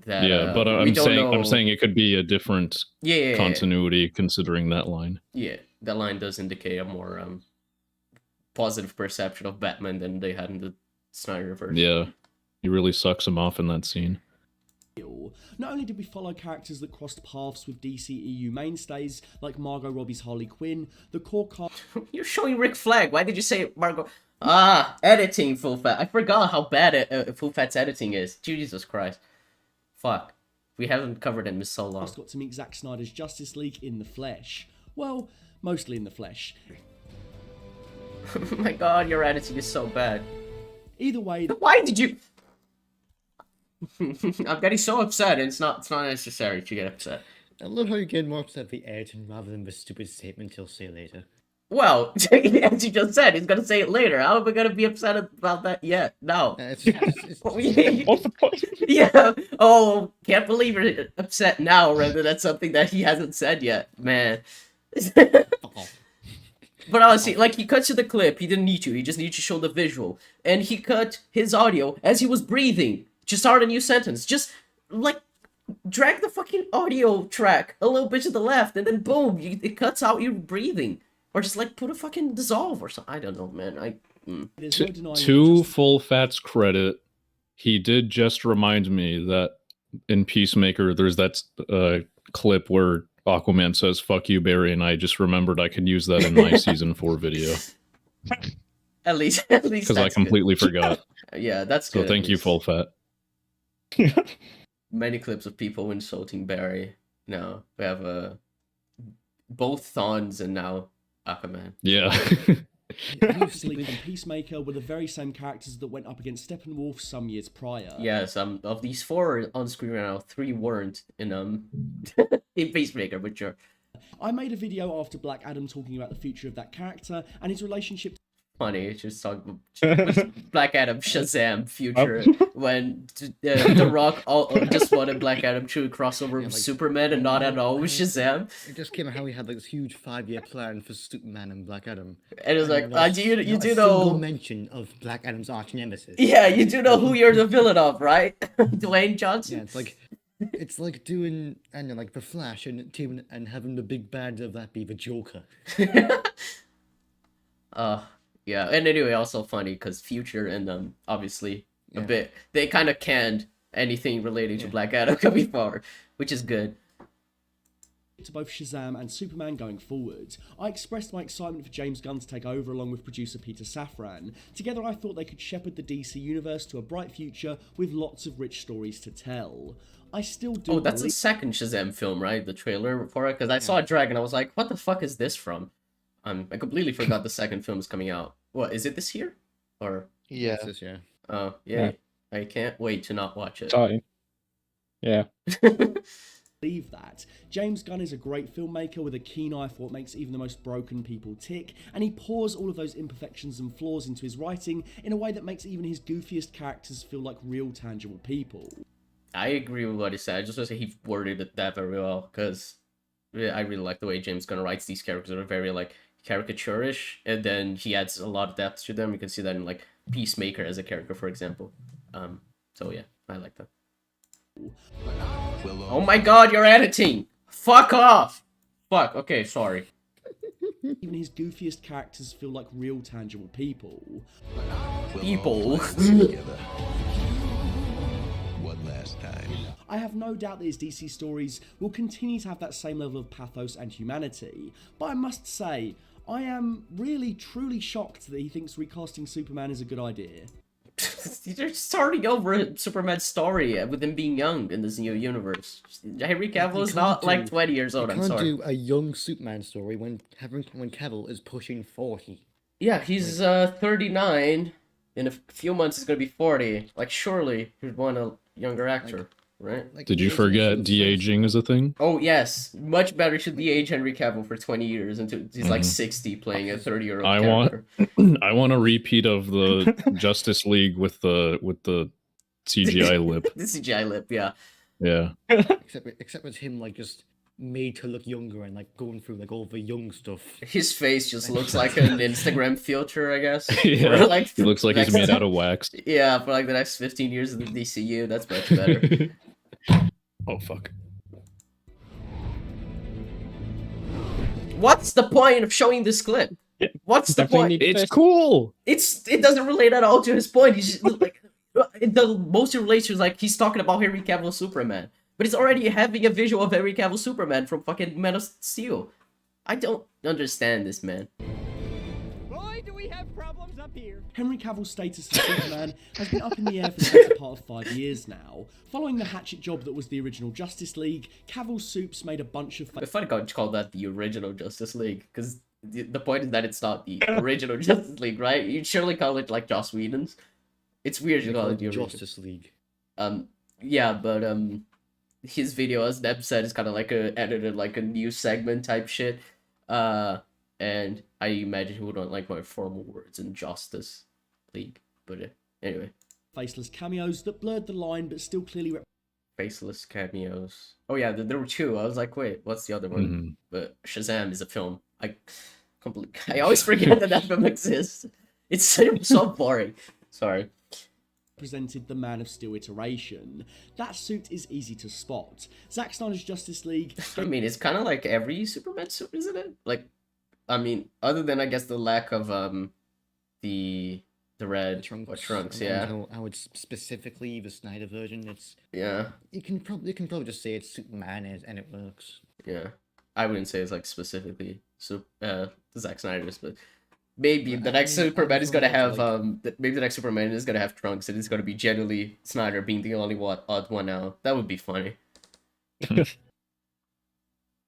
Speaker 3: that
Speaker 5: yeah, but
Speaker 3: we
Speaker 5: I'm
Speaker 3: don't
Speaker 5: saying
Speaker 3: know...
Speaker 5: I'm saying it could be a different
Speaker 3: yeah,
Speaker 5: continuity considering that line.
Speaker 3: Yeah, that line does indicate a more positive perception of Batman than they had in the Snyderverse.
Speaker 5: Yeah, he really sucks him off in that scene.
Speaker 8: Not only did we follow characters that crossed paths with DCEU mainstays like Margot Robbie's Harley Quinn, the core cast
Speaker 3: You're showing Rick Flag. Why did you say Margot? Editing Full Fat. I forgot how bad Full Fat's editing is. Jesus Christ. Fuck. We haven't covered him in so long.
Speaker 8: got to meet Zack Snyder's Justice League in the flesh. Well, mostly in the flesh.
Speaker 3: Oh my god, your editing is so bad.
Speaker 8: Either way,
Speaker 3: Why did you... I'm getting so upset, and it's not necessary to get upset.
Speaker 2: I love how you get more upset at the editing rather than the stupid statement he'll say later.
Speaker 3: Well, as you just said, he's gonna say it later. How am I gonna be upset about that yet? No.
Speaker 2: It's
Speaker 4: What's the point?
Speaker 3: Yeah. Oh, can't believe you're upset now, rather than something that he hasn't said yet, man. But honestly, like, he cut to the clip, he didn't need to, he just needed to show the visual. And he cut his audio as he was breathing to start a new sentence. Just, like, drag the fucking audio track a little bit to the left, and then boom, it cuts out you breathing. Or just, like, put a fucking dissolve or something. I don't know, man.
Speaker 8: there's no denying that
Speaker 5: To
Speaker 8: Justice
Speaker 5: Full Fat's credit, he did just remind me that in Peacemaker, there's that clip where Aquaman says, "Fuck you, Barry," and I just remembered I could use that in my season 4 video
Speaker 3: At least
Speaker 5: because I
Speaker 3: that's
Speaker 5: completely forgot.
Speaker 3: good. Yeah, that's
Speaker 5: So
Speaker 3: good. at
Speaker 5: thank you,
Speaker 3: least.
Speaker 5: Full Fat.
Speaker 3: Many clips of people insulting Barry. No, we have both Thawns and now Aquaman.
Speaker 5: Yeah.
Speaker 8: Justice League and Peacemaker were the very same characters that went up against Steppenwolf some years prior.
Speaker 3: Yes, of these 4 on screen right now, 3 weren't in in Peacemaker, but sure.
Speaker 8: I made a video after Black Adam talking about the future of that character and his relationship
Speaker 3: Funny, it's just talking Black Adam Shazam future when The Rock just wanted Black Adam to crossover with Superman and not at all with Shazam.
Speaker 2: It just came out how he had like this huge 5-year plan for Superman and Black Adam.
Speaker 3: And it was like, you do
Speaker 2: single
Speaker 3: know
Speaker 2: mention of Black Adam's arch nemesis.
Speaker 3: Yeah, you do know who you're the villain of, right? Dwayne Johnson.
Speaker 2: Yeah, it's like doing like the Flash and having the big bad of that be the Joker.
Speaker 3: Yeah, and anyway, also funny because Future and obviously a bit they kind of canned anything related to Black Adam coming forward, which is good.
Speaker 8: To both Shazam and Superman going forward, I expressed my excitement for James Gunn to take over along with producer Peter Safran. Together I thought they could shepherd the DC universe to a bright future with lots of rich stories to tell. I still do.
Speaker 3: Oh, that's the second Shazam film, right? The trailer for it, because I saw Dragon, I was like, what the fuck is this from? I completely forgot the second film is coming out. What, is it this year? Or
Speaker 1: Yeah.
Speaker 2: It's this year.
Speaker 3: oh yeah. I can't wait to not watch it.
Speaker 4: Sorry. Yeah.
Speaker 8: Believe that. James Gunn is a great filmmaker with a keen eye for what makes even the most broken people tick, and he pours all of those imperfections and flaws into his writing in a way that makes even his goofiest characters feel like real tangible people.
Speaker 3: I agree with what he said. I just want to say he worded it that very well, because I really like the way James Gunn writes these characters. They're very like caricaturish, and then he adds a lot of depth to them. You can see that in like Peacemaker as a character, for example. So yeah, I like that. Oh my god, you're editing! Fuck off! Fuck, okay, sorry.
Speaker 8: Even his goofiest characters feel like real tangible people.
Speaker 3: People.
Speaker 6: One last time.
Speaker 8: I have no doubt that his DC stories will continue to have that same level of pathos and humanity, but I must say, I am really truly shocked that he thinks recasting Superman is a good idea.
Speaker 3: They're starting over Superman's story with him being young in this new universe. Henry Cavill is not like 20 years old, I'm sorry.
Speaker 2: You can't do a young Superman story when Cavill is pushing 40.
Speaker 3: Yeah, he's 39. In a few months, he's gonna be 40. Like, surely you'd want a younger actor, right?
Speaker 5: Did you forget de-aging is a thing?
Speaker 3: Oh, yes. Much better should de-age Henry Cavill for 20 years until he's like 60 playing a 30-year-old character.
Speaker 5: I want a repeat of the Justice League with the CGI lip.
Speaker 3: The CGI lip, yeah.
Speaker 5: Yeah.
Speaker 2: Except with him like just made to look younger and like going through like all the young stuff.
Speaker 3: His face just looks like an Instagram filter, I guess.
Speaker 5: Yeah.
Speaker 3: Like,
Speaker 5: he looks like he's made out of wax.
Speaker 3: Yeah, for like the next 15 years of the DCU, that's much better.
Speaker 5: Oh, fuck.
Speaker 3: What's the point of showing this clip? What's the point?
Speaker 5: It's cool!
Speaker 3: It doesn't relate at all to his point. He's just like, the most it relates to is like he's talking about Henry Cavill Superman. But he's already having a visual of Henry Cavill Superman from fucking Man of Steel. I don't understand this, man.
Speaker 10: Boy, do we have problems up here.
Speaker 8: Henry Cavill's status as Superman has been up in the air for the better part of 5 years now. Following the hatchet job that was the original Justice League, Cavill's Supes made a bunch of...
Speaker 3: It's funny how you call that the original Justice League, because the point is that it's not the original Justice League, right? You'd surely call it like Joss Whedon's. It's weird you call it the original.
Speaker 2: Justice League.
Speaker 3: Yeah, but his video, as Deb said, is kind of like edited like a new segment type shit. And I imagine he would want like more formal words in Justice League. But anyway.
Speaker 8: Faceless cameos that blurred the line but still clearly...
Speaker 3: Faceless cameos. Oh yeah, there were two. I was like, wait, what's the other one?
Speaker 5: Mm-hmm.
Speaker 3: But Shazam is a film. I always forget that film exists. It's so boring. Sorry.
Speaker 8: Presented the Man of Steel iteration. That suit is easy to spot. Zack Snyder's Justice League...
Speaker 3: I mean, it's kind of like every Superman suit, isn't it? Like, I mean, other than, I guess, the lack of the red trunks, yeah.
Speaker 2: How it's specifically the Snyder version, it's...
Speaker 3: Yeah.
Speaker 2: You can probably just say it's Superman and it works.
Speaker 3: Yeah. I wouldn't say it's, like, specifically Zack Snyder's, but... Maybe the next Superman is gonna have maybe the next Superman is gonna have trunks and it's gonna be generally Snyder being the only odd one out. That would be funny. Were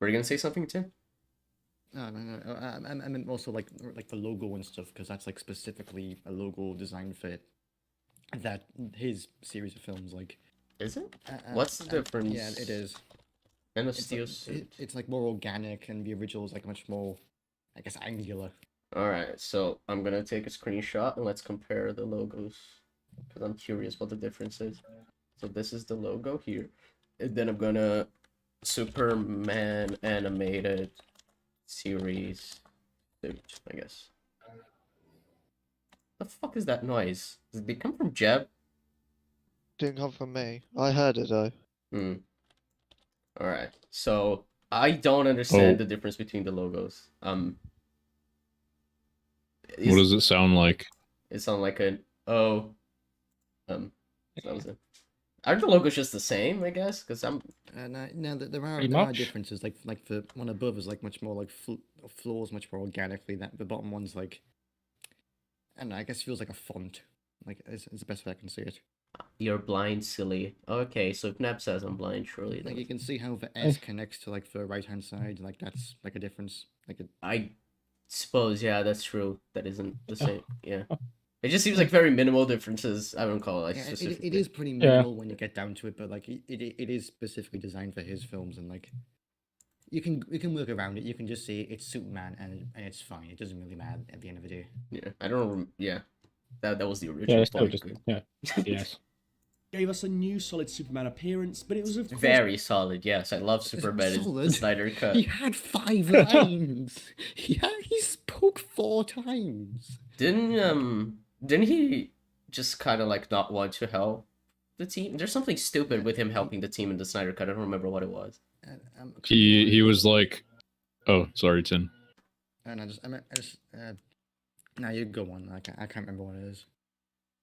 Speaker 3: you gonna say something, Tim?
Speaker 2: No. I meant also like the logo and stuff, because that's like specifically a logo designed for his series of films. Like,
Speaker 3: is it? What's the difference?
Speaker 2: Yeah, it is.
Speaker 3: And a
Speaker 2: It's
Speaker 3: steel
Speaker 2: like,
Speaker 3: suit.
Speaker 2: it's like more organic, and the original is like much more, I guess, angular.
Speaker 3: Alright, so I'm gonna take a screenshot and let's compare the logos. Because I'm curious what the difference is. So this is the logo here. And then I'm gonna Superman animated series suit, I guess. The fuck is that noise? Did it come from Jeb?
Speaker 1: Didn't come from me. I heard it though.
Speaker 3: Hmm. Alright. So I don't understand
Speaker 5: Oh.
Speaker 3: the difference between the logos.
Speaker 5: What does it sound like?
Speaker 3: It sounds like an O. That was it. Aren't the logos just the same, I guess? Because I'm...
Speaker 2: No, there are
Speaker 4: Pretty
Speaker 2: there are
Speaker 4: much.
Speaker 2: differences. Like the one above is like much more like flows much more organically. That the bottom one's like, I don't know, I guess feels like a font. Like it's the best way I can see it.
Speaker 3: You're blind, silly. Okay, so if Neb says I'm blind, surely
Speaker 2: Like
Speaker 3: then...
Speaker 2: you can see how the S connects to like the right hand side. Like that's like a difference. Like it.
Speaker 3: I suppose, yeah, that's true. That isn't the same. Yeah. It just seems like very minimal differences. I don't call it like
Speaker 2: Yeah,
Speaker 3: specific.
Speaker 2: it is pretty minimal when you get down to it, but like it is specifically designed for his films, and like you can work around it. You can just say it's Superman, and it's fine. It doesn't really matter at the end of the day.
Speaker 3: Yeah, I don't. Yeah, that was the
Speaker 4: Yeah,
Speaker 3: original
Speaker 4: it's still
Speaker 3: point.
Speaker 4: just yes.
Speaker 8: Gave us a new solid Superman appearance, but it was of course
Speaker 3: Very solid. Yes, I love Superman. It's the
Speaker 2: Solid.
Speaker 3: Snyder cut.
Speaker 2: He had 5 lines. He spoke 4 times.
Speaker 3: Didn't he just kind of like not want to help the team? There's something stupid with him helping the team in the Snyder cut. I don't remember what it was.
Speaker 5: He was like, oh, sorry, Tin.
Speaker 2: And I just now you go on. I can't remember what it is.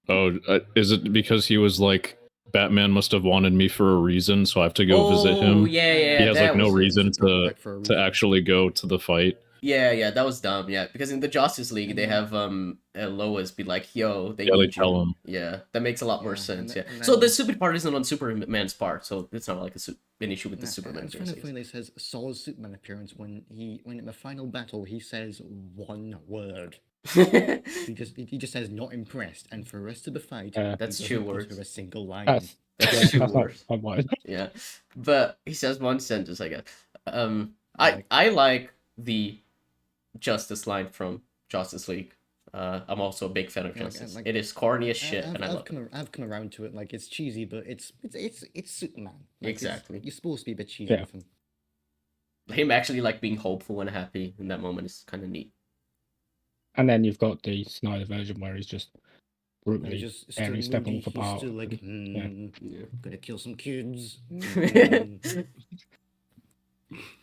Speaker 5: Oh, is it because he was like, Batman must have wanted me for a reason, so I have to go visit him?
Speaker 3: Yeah.
Speaker 5: He has
Speaker 3: that
Speaker 5: like no
Speaker 3: was-
Speaker 5: reason
Speaker 2: Back for a reason.
Speaker 5: to actually go to the fight.
Speaker 3: Yeah, that was dumb. Yeah, because in the Justice League they have Lois be like, "Yo, they
Speaker 5: Yeah, they
Speaker 3: need
Speaker 5: tell
Speaker 3: you."
Speaker 5: him.
Speaker 3: Yeah, that makes a lot more
Speaker 2: Yeah,
Speaker 3: sense.
Speaker 2: and
Speaker 3: Yeah.
Speaker 2: then-
Speaker 3: So the stupid part isn't on Superman's part, so it's not like an issue with the
Speaker 2: Yeah,
Speaker 3: Superman.
Speaker 2: and it's kind of
Speaker 3: appearance, I
Speaker 2: funny
Speaker 3: guess.
Speaker 2: that he says solid Superman appearance when in the final battle he says 1 word. He just says not impressed, and for the rest of the fight,
Speaker 3: That's
Speaker 2: he
Speaker 3: 2
Speaker 2: doesn't
Speaker 3: words.
Speaker 2: utter a single line.
Speaker 4: That's
Speaker 3: That's 2
Speaker 4: that's not
Speaker 3: words.
Speaker 4: one word.
Speaker 3: Yeah, but he says 1 sentence, I guess.
Speaker 2: Like-
Speaker 3: I like the Justice line from Justice League. I'm also a big fan of
Speaker 2: Yeah,
Speaker 3: Justice.
Speaker 2: like-
Speaker 3: it is corny as shit, and I love it.
Speaker 2: I've come around to it. Like it's cheesy, but it's Superman. Like,
Speaker 3: Exactly.
Speaker 2: You're supposed to be a bit cheesy
Speaker 4: Yeah.
Speaker 2: with him.
Speaker 3: Him actually like being hopeful and happy in that moment is kind of neat.
Speaker 4: And then you've got the Snyder version where he's just
Speaker 2: Like,
Speaker 4: brutally
Speaker 2: just still
Speaker 4: barely stepping
Speaker 2: moody,
Speaker 4: off
Speaker 2: he's
Speaker 4: apart.
Speaker 2: still like,
Speaker 3: Yeah.
Speaker 2: gonna kill some kids.
Speaker 8: It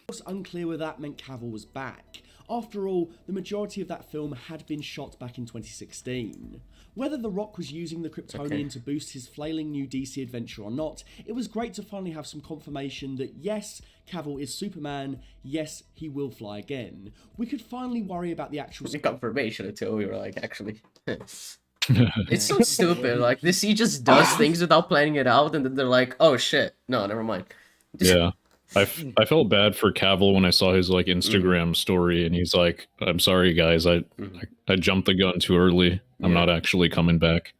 Speaker 8: was unclear whether that meant Cavill was back. After all, the majority of that film had been shot back in 2016. Whether The Rock was using the Kryptonian to boost his flailing new DC adventure or not, it was great to finally have some confirmation that yes, Cavill is Superman, yes, he will fly again. We could finally worry about the actual
Speaker 3: The confirmation until we were like, actually. It's so stupid. Like, this he just does things without planning it out, and then they're like, oh shit. No, never mind.
Speaker 5: Yeah. I felt bad for Cavill when I saw his like Instagram story, and he's like, "I'm sorry, guys, I jumped the gun too early. I'm
Speaker 3: Yeah.
Speaker 5: not actually coming back."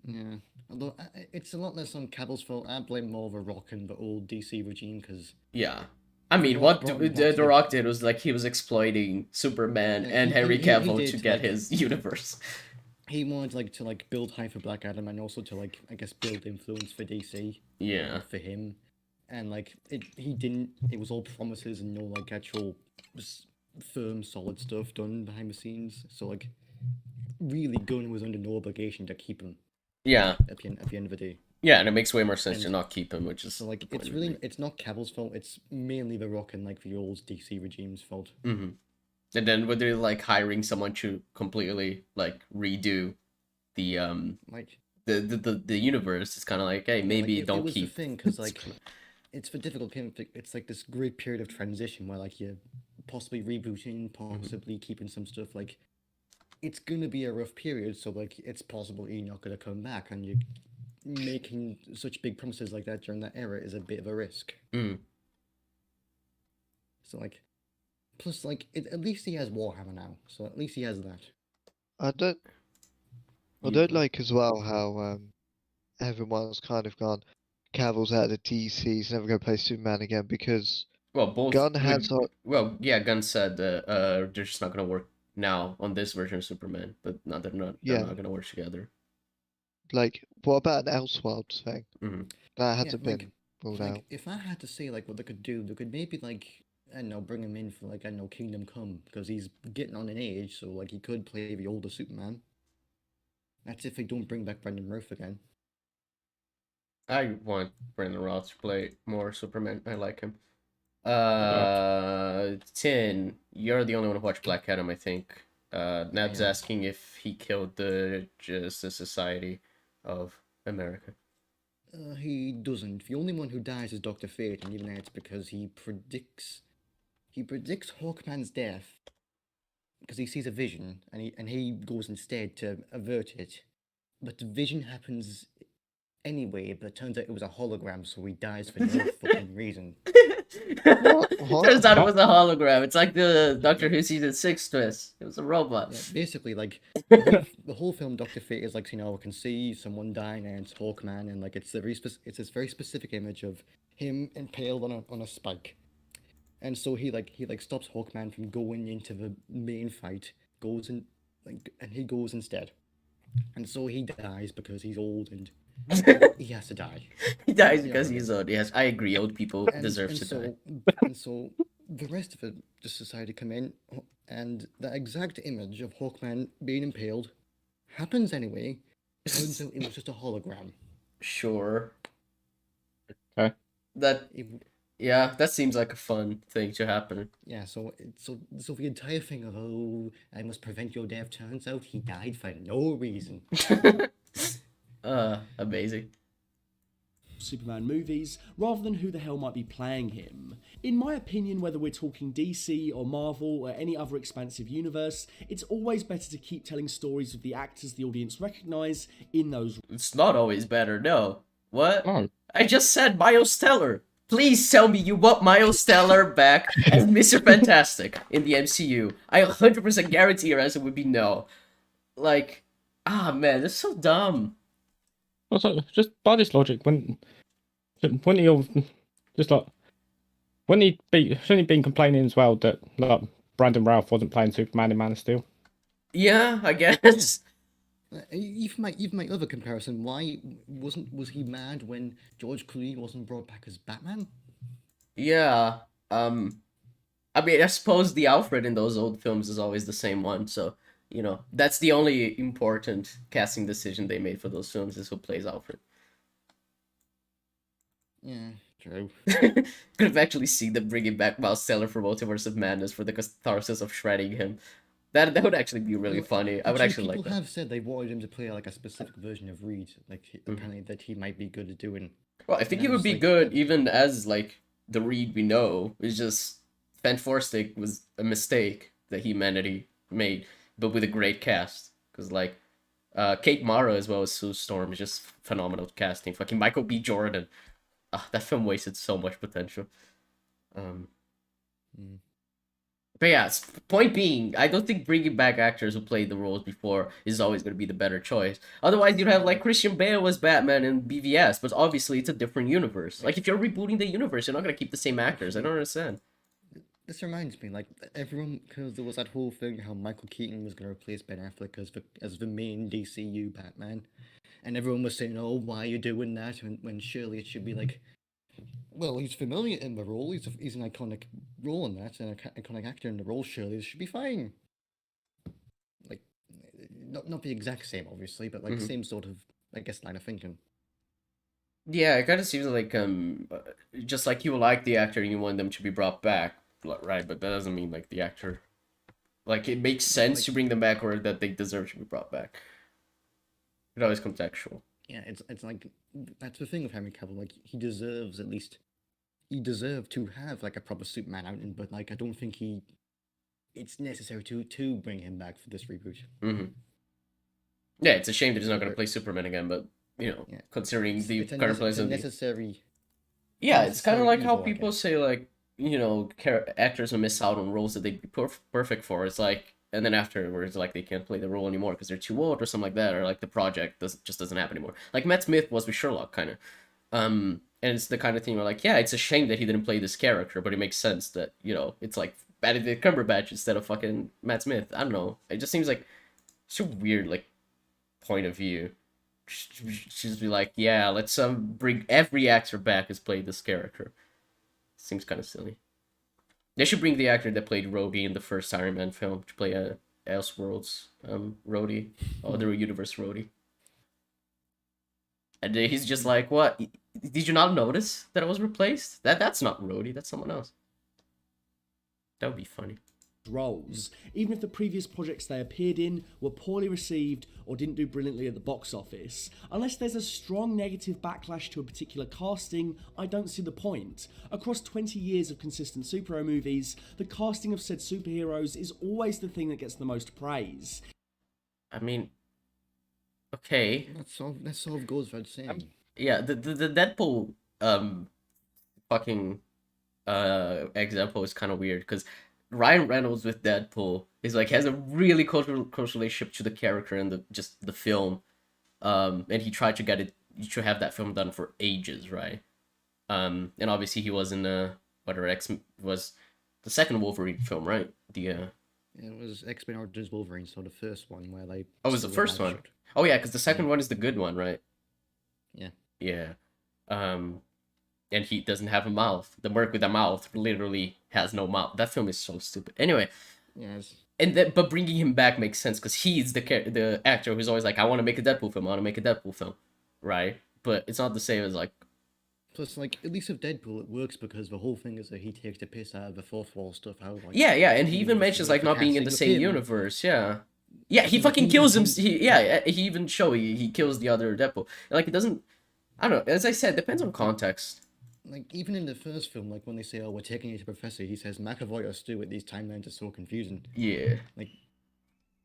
Speaker 2: Yeah. Although it's a lot less on Cavill's fault. I blame more The Rock and the old DC regime because
Speaker 3: Yeah. I mean,
Speaker 2: Rock-
Speaker 3: what
Speaker 2: Rock
Speaker 3: The
Speaker 2: wanted-
Speaker 3: Rock did was like he was exploiting Superman
Speaker 2: Yeah,
Speaker 3: and
Speaker 2: he-
Speaker 3: Henry
Speaker 2: he
Speaker 3: Cavill
Speaker 2: did,
Speaker 3: to get
Speaker 2: like-
Speaker 3: his universe.
Speaker 2: he wanted like to build hype for Black Adam and also to like I guess build influence for DC.
Speaker 3: Yeah.
Speaker 2: For him, and like he didn't. It was all promises and no like actual firm, solid stuff done behind the scenes. So like, really, Gunn was under no obligation to keep him
Speaker 3: Yeah.
Speaker 2: at the end of the day.
Speaker 3: Yeah, and it makes way more sense to
Speaker 2: And-
Speaker 3: not keep him, which is
Speaker 2: So like, it's really it's not Cavill's fault. It's mainly The Rock and like the old DC regime's fault.
Speaker 3: Mm-hmm. And then when they're like hiring someone to completely like redo the
Speaker 2: Like
Speaker 3: the universe, it's kind of like, hey, maybe
Speaker 2: it
Speaker 3: don't
Speaker 2: was
Speaker 3: keep.
Speaker 2: the thing because like it's for difficult. It's like this great period of transition where like you're possibly rebooting, possibly keeping some stuff. Like it's gonna be a rough period, so like it's possible you're not gonna come back, and you making such big promises like that during that era is a bit of a risk.
Speaker 3: Mm.
Speaker 2: So like, plus like at least he has Warhammer now, so at least he has that.
Speaker 1: I don't like as well how everyone's kind of gone, Cavill's out of the DC. He's never going to play Superman again because
Speaker 3: Well, both.
Speaker 1: Gunn has.
Speaker 3: Well, yeah, Gunn said they're just not gonna work now on this version of Superman, but no, they're not. They're
Speaker 1: Yeah.
Speaker 3: not gonna work together.
Speaker 1: Like, what about an Elseworlds thing?
Speaker 3: Hmm.
Speaker 1: That
Speaker 2: Yeah,
Speaker 1: hasn't
Speaker 2: like,
Speaker 1: been ruled
Speaker 2: like
Speaker 1: out.
Speaker 2: if I had to say like what they could do, they could maybe like I don't know, bring him in for like I don't know, Kingdom Come, because he's getting on in age, so like he could play the older Superman. That's if they don't bring back Brendan Murphy again.
Speaker 3: I want Brandon Routh to play more Superman. I like him. 10. You're the only one who watched Black Adam, I think. Neb's
Speaker 2: Yeah.
Speaker 3: asking if he killed the Justice Society of America.
Speaker 2: He doesn't. The only one who dies is Dr. Fate, and even that's because he predicts Hawkman's death because he sees a vision, and he goes instead to avert it. But the vision happens anyway, but it turns out it was a hologram, so he dies for no fucking reason.
Speaker 1: What?
Speaker 3: Turns out it was a hologram. It's like the Doctor Who season 6 twist. It was a robot.
Speaker 2: Yeah, basically, like the whole film, Dr. Fate is like, you know, I can see someone dying, and it's Hawkman, and like it's this very specific image of him impaled on a spike, and so he stops Hawkman from going into the main fight, and he goes instead, and so he dies because he's old and he has to die.
Speaker 3: He dies
Speaker 2: Yeah,
Speaker 3: because
Speaker 2: okay.
Speaker 3: he's old. Yes, I agree. Old people deserve to die.
Speaker 2: And so the rest of the society come in, and the exact image of Hawkman being impaled happens anyway. Turns out it was just a hologram.
Speaker 3: Sure.
Speaker 4: Okay.
Speaker 3: Yeah, that seems like a fun thing to happen.
Speaker 2: Yeah, so the entire thing of, oh, I must prevent your death, turns out he died for no reason.
Speaker 3: Amazing.
Speaker 8: Superman movies, rather than who the hell might be playing him. In my opinion, whether we're talking DC or Marvel or any other expansive universe, it's always better to keep telling stories with the actors the audience recognise in those.
Speaker 3: It's not always better, no. What?
Speaker 4: No.
Speaker 3: I just said Miles Teller. Please tell me you want Miles Teller back as Mr. Fantastic in the MCU. I 100% guarantee your answer would be no. Like, man, that's so dumb.
Speaker 4: Also, just by this logic, wouldn't he have just like shouldn't he been complaining as well that like Brandon Routh wasn't playing Superman in Man of Steel?
Speaker 3: Yeah, I guess.
Speaker 2: Even my other comparison, why was he mad when George Clooney wasn't brought back as Batman?
Speaker 3: Yeah. I mean, I suppose the Alfred in those old films is always the same one, so you know that's the only important casting decision they made for those films is who plays Alfred.
Speaker 2: Yeah, true.
Speaker 3: Could have actually seen them bringing back Miles Teller for Multiverse of Madness for the catharsis of shredding him. That would actually be really funny. I would actually like that.
Speaker 2: People have said they wanted him to play like a specific version of Reed, like apparently that he might be good at doing.
Speaker 3: Well, I think
Speaker 2: And
Speaker 3: he
Speaker 2: I
Speaker 3: would
Speaker 2: was
Speaker 3: be
Speaker 2: like,
Speaker 3: good even as like the Reed we know. It's just Fantastic was a mistake that humanity made, but with a great cast. Because like Kate Mara as well as Sue Storm is just phenomenal casting. Fucking Michael B. Jordan. That film wasted so much potential. But yeah, point being, I don't think bringing back actors who played the roles before is always going to be the better choice. Otherwise, you'd have like Christian Bale as Batman in BVS, but obviously it's a different universe. Like if you're rebooting the universe, you're not going to keep the same actors. I don't understand.
Speaker 2: This reminds me, like everyone, because there was that whole thing how Michael Keaton was going to replace Ben Affleck as the main DCU Batman, and everyone was saying, "Oh, why are you doing that?" When surely it should be like, well, he's familiar in the role. He's an iconic role in that, and an iconic actor in the role. Surely this should be fine. Like, not the exact same, obviously, but like same sort of, I guess, line of thinking.
Speaker 3: Yeah, it kind of seems like just like you like the actor and you want them to be brought back, right? But that doesn't mean like the actor, like it makes sense to bring them back or that they deserve to be brought back. It always contextual.
Speaker 2: Yeah, it's like that's the thing with Henry Cavill. Like he deserved to have like a proper Superman outing, but like I don't think it's necessary to bring him back for this reboot.
Speaker 3: Yeah, it's a shame that he's not going to play Superman again, but you know, considering the current place of
Speaker 2: necessary.
Speaker 3: Yeah, it's kind of like how
Speaker 2: evil, I
Speaker 3: people
Speaker 2: guess.
Speaker 3: say like you know actors will miss out on roles that they'd be perfect for. It's like. And then afterwards, like, they can't play the role anymore because they're too old or something like that, or, like, the project just doesn't happen anymore. Like, Matt Smith was with Sherlock, kind of. And it's the kind of thing where, like, yeah, it's a shame that he didn't play this character, but it makes sense that, it's like Benedict Cumberbatch instead of fucking Matt Smith. I don't know. It just seems like such a weird, like, point of view. Just be like, yeah, let's bring every actor back who's played this character. Seems kind of silly. They should bring the actor that played Rhodey in the first Iron Man film to play a Elseworlds Rhodey, other universe Rhodey. And he's just like, what? Did you not notice that I was replaced? That's not Rhodey, that's someone else. That would be funny.
Speaker 8: Roles, even if the previous projects they appeared in were poorly received or didn't do brilliantly at the box office. Unless there's a strong negative backlash to a particular casting, I don't see the point. Across 20 years of consistent superhero movies, the casting of said superheroes is always the thing that gets the most praise.
Speaker 3: I mean, okay.
Speaker 2: That sort of goes without saying.
Speaker 3: Yeah, the Deadpool fucking example is kind of weird, because Ryan Reynolds with Deadpool is like has a really close relationship to the character and the film, and he tried to get it to have that film done for ages, right? And obviously he was in was the second Wolverine film, right? It
Speaker 2: was X-Men Origins Wolverine, so the first one where they.
Speaker 3: Oh, it was the first one. Oh yeah, because the second one is the good one, right?
Speaker 2: Yeah.
Speaker 3: Yeah. And he doesn't have a mouth. The Merc with a mouth literally has no mouth. That film is so stupid. Anyway.
Speaker 2: Yes.
Speaker 3: But bringing him back makes sense because he's the actor who's always like, I want to make a Deadpool film, right? But it's not the same as like.
Speaker 2: Plus, like, at least with Deadpool, it works because the whole thing is that he takes the piss out of the fourth wall stuff. How like.
Speaker 3: Yeah, and he even mentions like not being in the same universe. Yeah. Yeah, he fucking kills him. He even he kills the other Deadpool. Like, it doesn't. I don't know. As I said, it depends on context.
Speaker 2: Like, even in the first film, like, when they say, oh, we're taking you to Professor, he says, McAvoy or Stewart, these timelines are so confusing.
Speaker 3: Yeah.
Speaker 2: Like,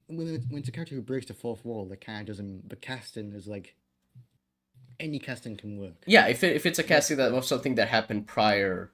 Speaker 2: when it's a character who breaks the fourth wall, the casting is, like, any casting can work.
Speaker 3: Yeah, if it's a casting that was something that happened prior,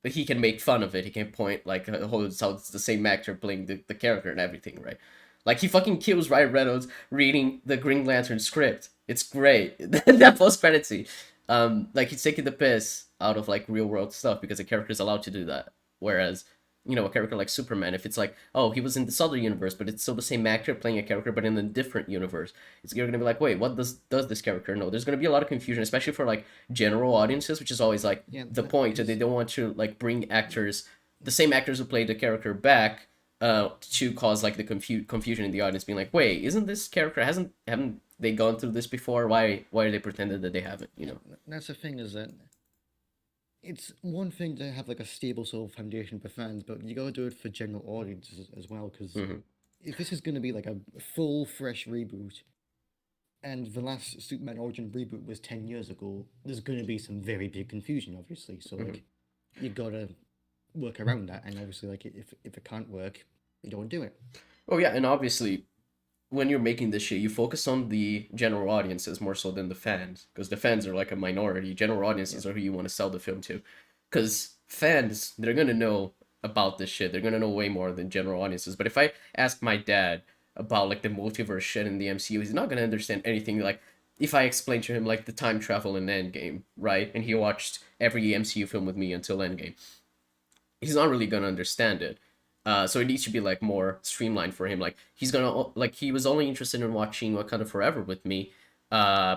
Speaker 3: he can make fun of it, he can point, like, it's the same actor playing the character and everything, right? Like, he fucking kills Ryan Reynolds reading the Green Lantern script. It's great. That post-credit scene. Like, he's taking the piss out of, like, real-world stuff because the character is allowed to do that. Whereas, a character like Superman, if it's like, oh, he was in this other universe, but it's still the same actor playing a character, but in a different universe, you're gonna be like, wait, what does this character know? There's gonna be a lot of confusion, especially for, like, general audiences, which is always, like, the point. They don't want to, like, bring the same actors who play the character back, to cause, like, the confusion in the audience, being like, wait, isn't this character, haven't they gone through this before? Why are they pretending that they haven't,
Speaker 2: That's the thing, is that it's one thing to have, like, a stable sort of foundation for fans, but you gotta do it for general audiences as well, because if this is gonna be, like, a full, fresh reboot, and the last Superman Origin reboot was 10 years ago, there's gonna be some very big confusion, obviously, so, like, you gotta work around that, and obviously, like, if it can't work, you don't do it.
Speaker 3: Oh yeah, and obviously, when you're making this shit, you focus on the general audiences more so than the fans, because the fans are like a minority. General audiences are who you want to sell the film to, because fans, they're gonna know about this shit. They're gonna know way more than general audiences. But if I ask my dad about, like, the multiverse shit in the MCU, he's not gonna understand anything. Like, if I explain to him, like, the time travel in Endgame, right, and he watched every MCU film with me until Endgame, he's not really gonna understand it. So it needs to be, like, more streamlined for him. Like, he was only interested in watching Wakanda Forever with me,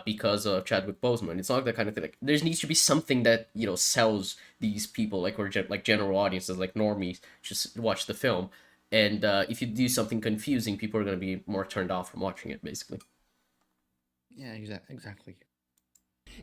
Speaker 3: because of Chadwick Boseman. It's not that kind of thing. Like, there needs to be something that, sells these people, like, or like general audiences, like normies, just watch the film. And if you do something confusing, people are gonna be more turned off from watching it, basically.
Speaker 2: Yeah, exactly.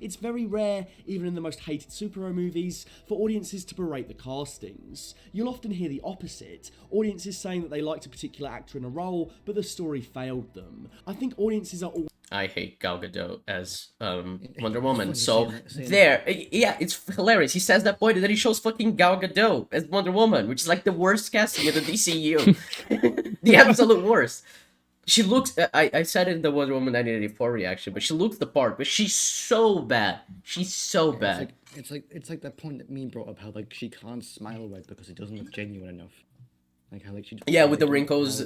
Speaker 8: It's very rare, even in the most hated superhero movies, for audiences to berate the castings. You'll often hear the opposite, audiences saying that they liked a particular actor in a role, but the story failed them. I think audiences are all...
Speaker 3: I hate Gal Gadot as Wonder Woman, so there, yeah, it's hilarious. He says that point, and then he shows fucking Gal Gadot as Wonder Woman, which is, like, the worst casting in the DCU. The absolute worst. She looks, I said it in the Wonder Woman 1984 reaction, but she looks the part, but she's so bad. She's so bad.
Speaker 2: It's like that point that me brought up, how, like, she can't smile right because it doesn't look genuine enough. Like, how, like, she...
Speaker 3: Yeah, with the wrinkles,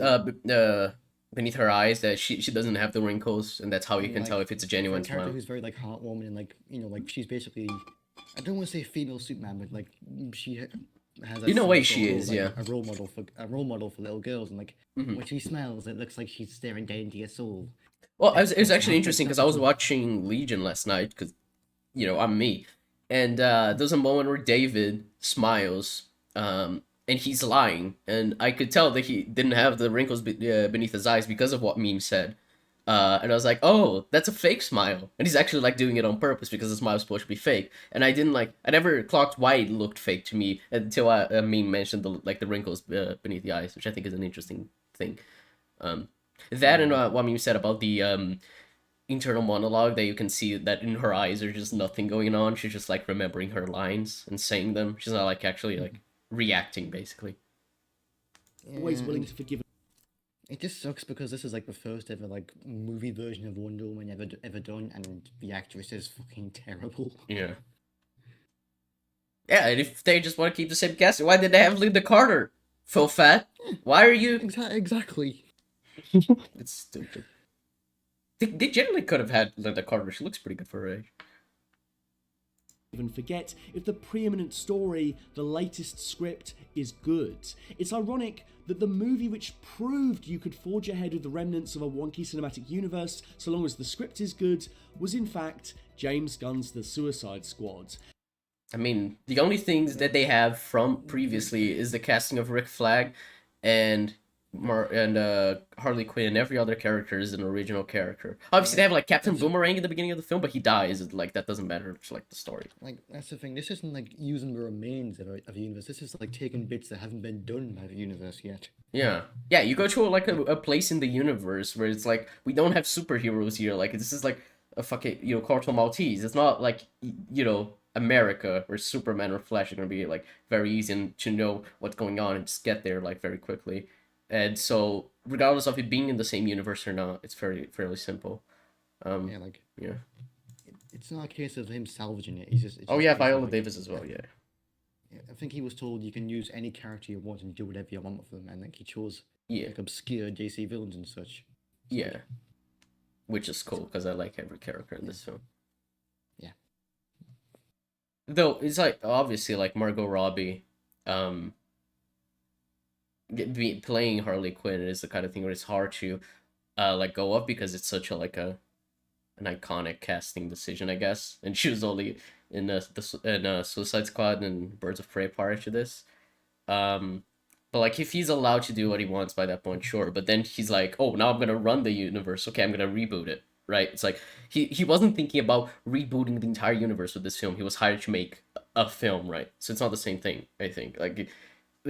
Speaker 3: beneath her eyes that she doesn't have the wrinkles, and that's how you
Speaker 2: And,
Speaker 3: can
Speaker 2: like,
Speaker 3: tell if it's a
Speaker 2: for
Speaker 3: genuine
Speaker 2: a character
Speaker 3: smile.
Speaker 2: who's very like heartwarming and like like she's basically, I don't want to say female Superman, but like she has
Speaker 3: In a
Speaker 2: some
Speaker 3: way
Speaker 2: sort
Speaker 3: she
Speaker 2: of,
Speaker 3: is,
Speaker 2: like,
Speaker 3: yeah.
Speaker 2: a role model for little girls, and like when she smiles, it looks like she's staring down into your soul.
Speaker 3: Well, it was
Speaker 2: That's
Speaker 3: actually
Speaker 2: how-
Speaker 3: interesting
Speaker 2: that's
Speaker 3: because I was
Speaker 2: how-
Speaker 3: watching Legion last night because, I'm me, and there's a moment where David smiles, and he's lying, and I could tell that he didn't have the wrinkles beneath his eyes because of what Meme said, and I was like, oh, that's a fake smile, and he's actually like doing it on purpose because the smile is supposed to be fake, and I never clocked why it looked fake to me until Meme mentioned the wrinkles beneath the eyes, which I think is an interesting thing. That and what you said about the internal monologue, that you can see that in her eyes there's just nothing going on. She's just like remembering her lines and saying them. She's not like actually like reacting, basically.
Speaker 8: Always
Speaker 2: Yeah,
Speaker 8: willing to forgive.
Speaker 2: It just sucks because this is like the first ever like movie version of Wonder Woman ever done, and the actress is fucking terrible.
Speaker 3: Yeah. Yeah, and if they just want to keep the same cast, why did they have Linda Carter? Full fat? Why are you?
Speaker 2: Exactly.
Speaker 3: It's stupid. They generally could have had Linda Carter. She looks pretty good for her age.
Speaker 8: And forget if the preeminent story, the latest script, is good. It's ironic that the movie which proved you could forge ahead with the remnants of a wonky cinematic universe so long as the script is good was in fact James Gunn's The Suicide Squad.
Speaker 3: I mean, the only things that they have from previously is the casting of Rick Flag and Harley Quinn, and every other character is an original character. Obviously, they have like Captain Boomerang at the beginning of the film, but he dies. Like that doesn't matter. It's like the story.
Speaker 2: Like that's the thing. This isn't like using the remains of the universe. This is like taking bits that haven't been done by the universe yet.
Speaker 3: Yeah, yeah. You go to a place in the universe where it's like we don't have superheroes here. Like this is like a fucking Corto Maltese. It's not like America where Superman or Flash are gonna be like very easy to know what's going on and just get there like very quickly. And so, regardless of it being in the same universe or not, it's fairly simple.
Speaker 2: Yeah. It's not a case of him salvaging it. It's just
Speaker 3: Oh
Speaker 2: a
Speaker 3: yeah,
Speaker 2: case of,
Speaker 3: Viola
Speaker 2: like,
Speaker 3: Davis as well. Yeah.
Speaker 2: I think he was told you can use any character you want and do whatever you want with them, and like he chose
Speaker 3: Yeah.
Speaker 2: like obscure DC villains and such.
Speaker 3: Yeah. Which is cool because I like every character in this film.
Speaker 2: Yeah.
Speaker 3: Though it's like obviously like Margot Robbie, playing Harley Quinn is the kind of thing where it's hard to let go of because it's such an iconic casting decision, I guess. And she was only in Suicide Squad and Birds of Prey prior to this. But like if he's allowed to do what he wants by that point, sure. But then he's like, oh, now I'm gonna run the universe. Okay, I'm gonna reboot it. Right? It's like he wasn't thinking about rebooting the entire universe with this film. He was hired to make a film, right? So it's not the same thing, I think. Like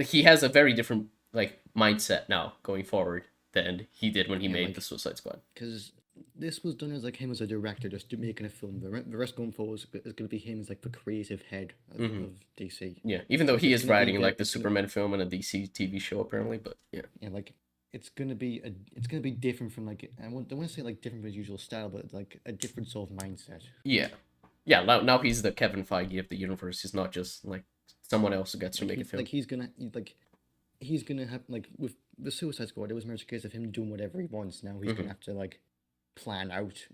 Speaker 3: he has a very different like mindset now going forward than he did when he made the Suicide Squad.
Speaker 2: Because this was done as like him as a director, just making a film. The rest going forward is going to be him as like the creative head of DC.
Speaker 3: Yeah, even though he
Speaker 2: It's
Speaker 3: is
Speaker 2: gonna be
Speaker 3: writing
Speaker 2: good,
Speaker 3: like the
Speaker 2: it's gonna-
Speaker 3: Superman film and a DC TV show apparently, but yeah.
Speaker 2: Yeah, like it's gonna be different from like I don't want to say like different from his usual style, but like a different sort of mindset.
Speaker 3: Yeah. Yeah, now he's the Kevin Feige of the universe. He's not just like someone else who gets to make a film.
Speaker 2: Like he's gonna have like with the Suicide Squad. It was much a case of him doing whatever he wants. Now he's gonna have to like plan out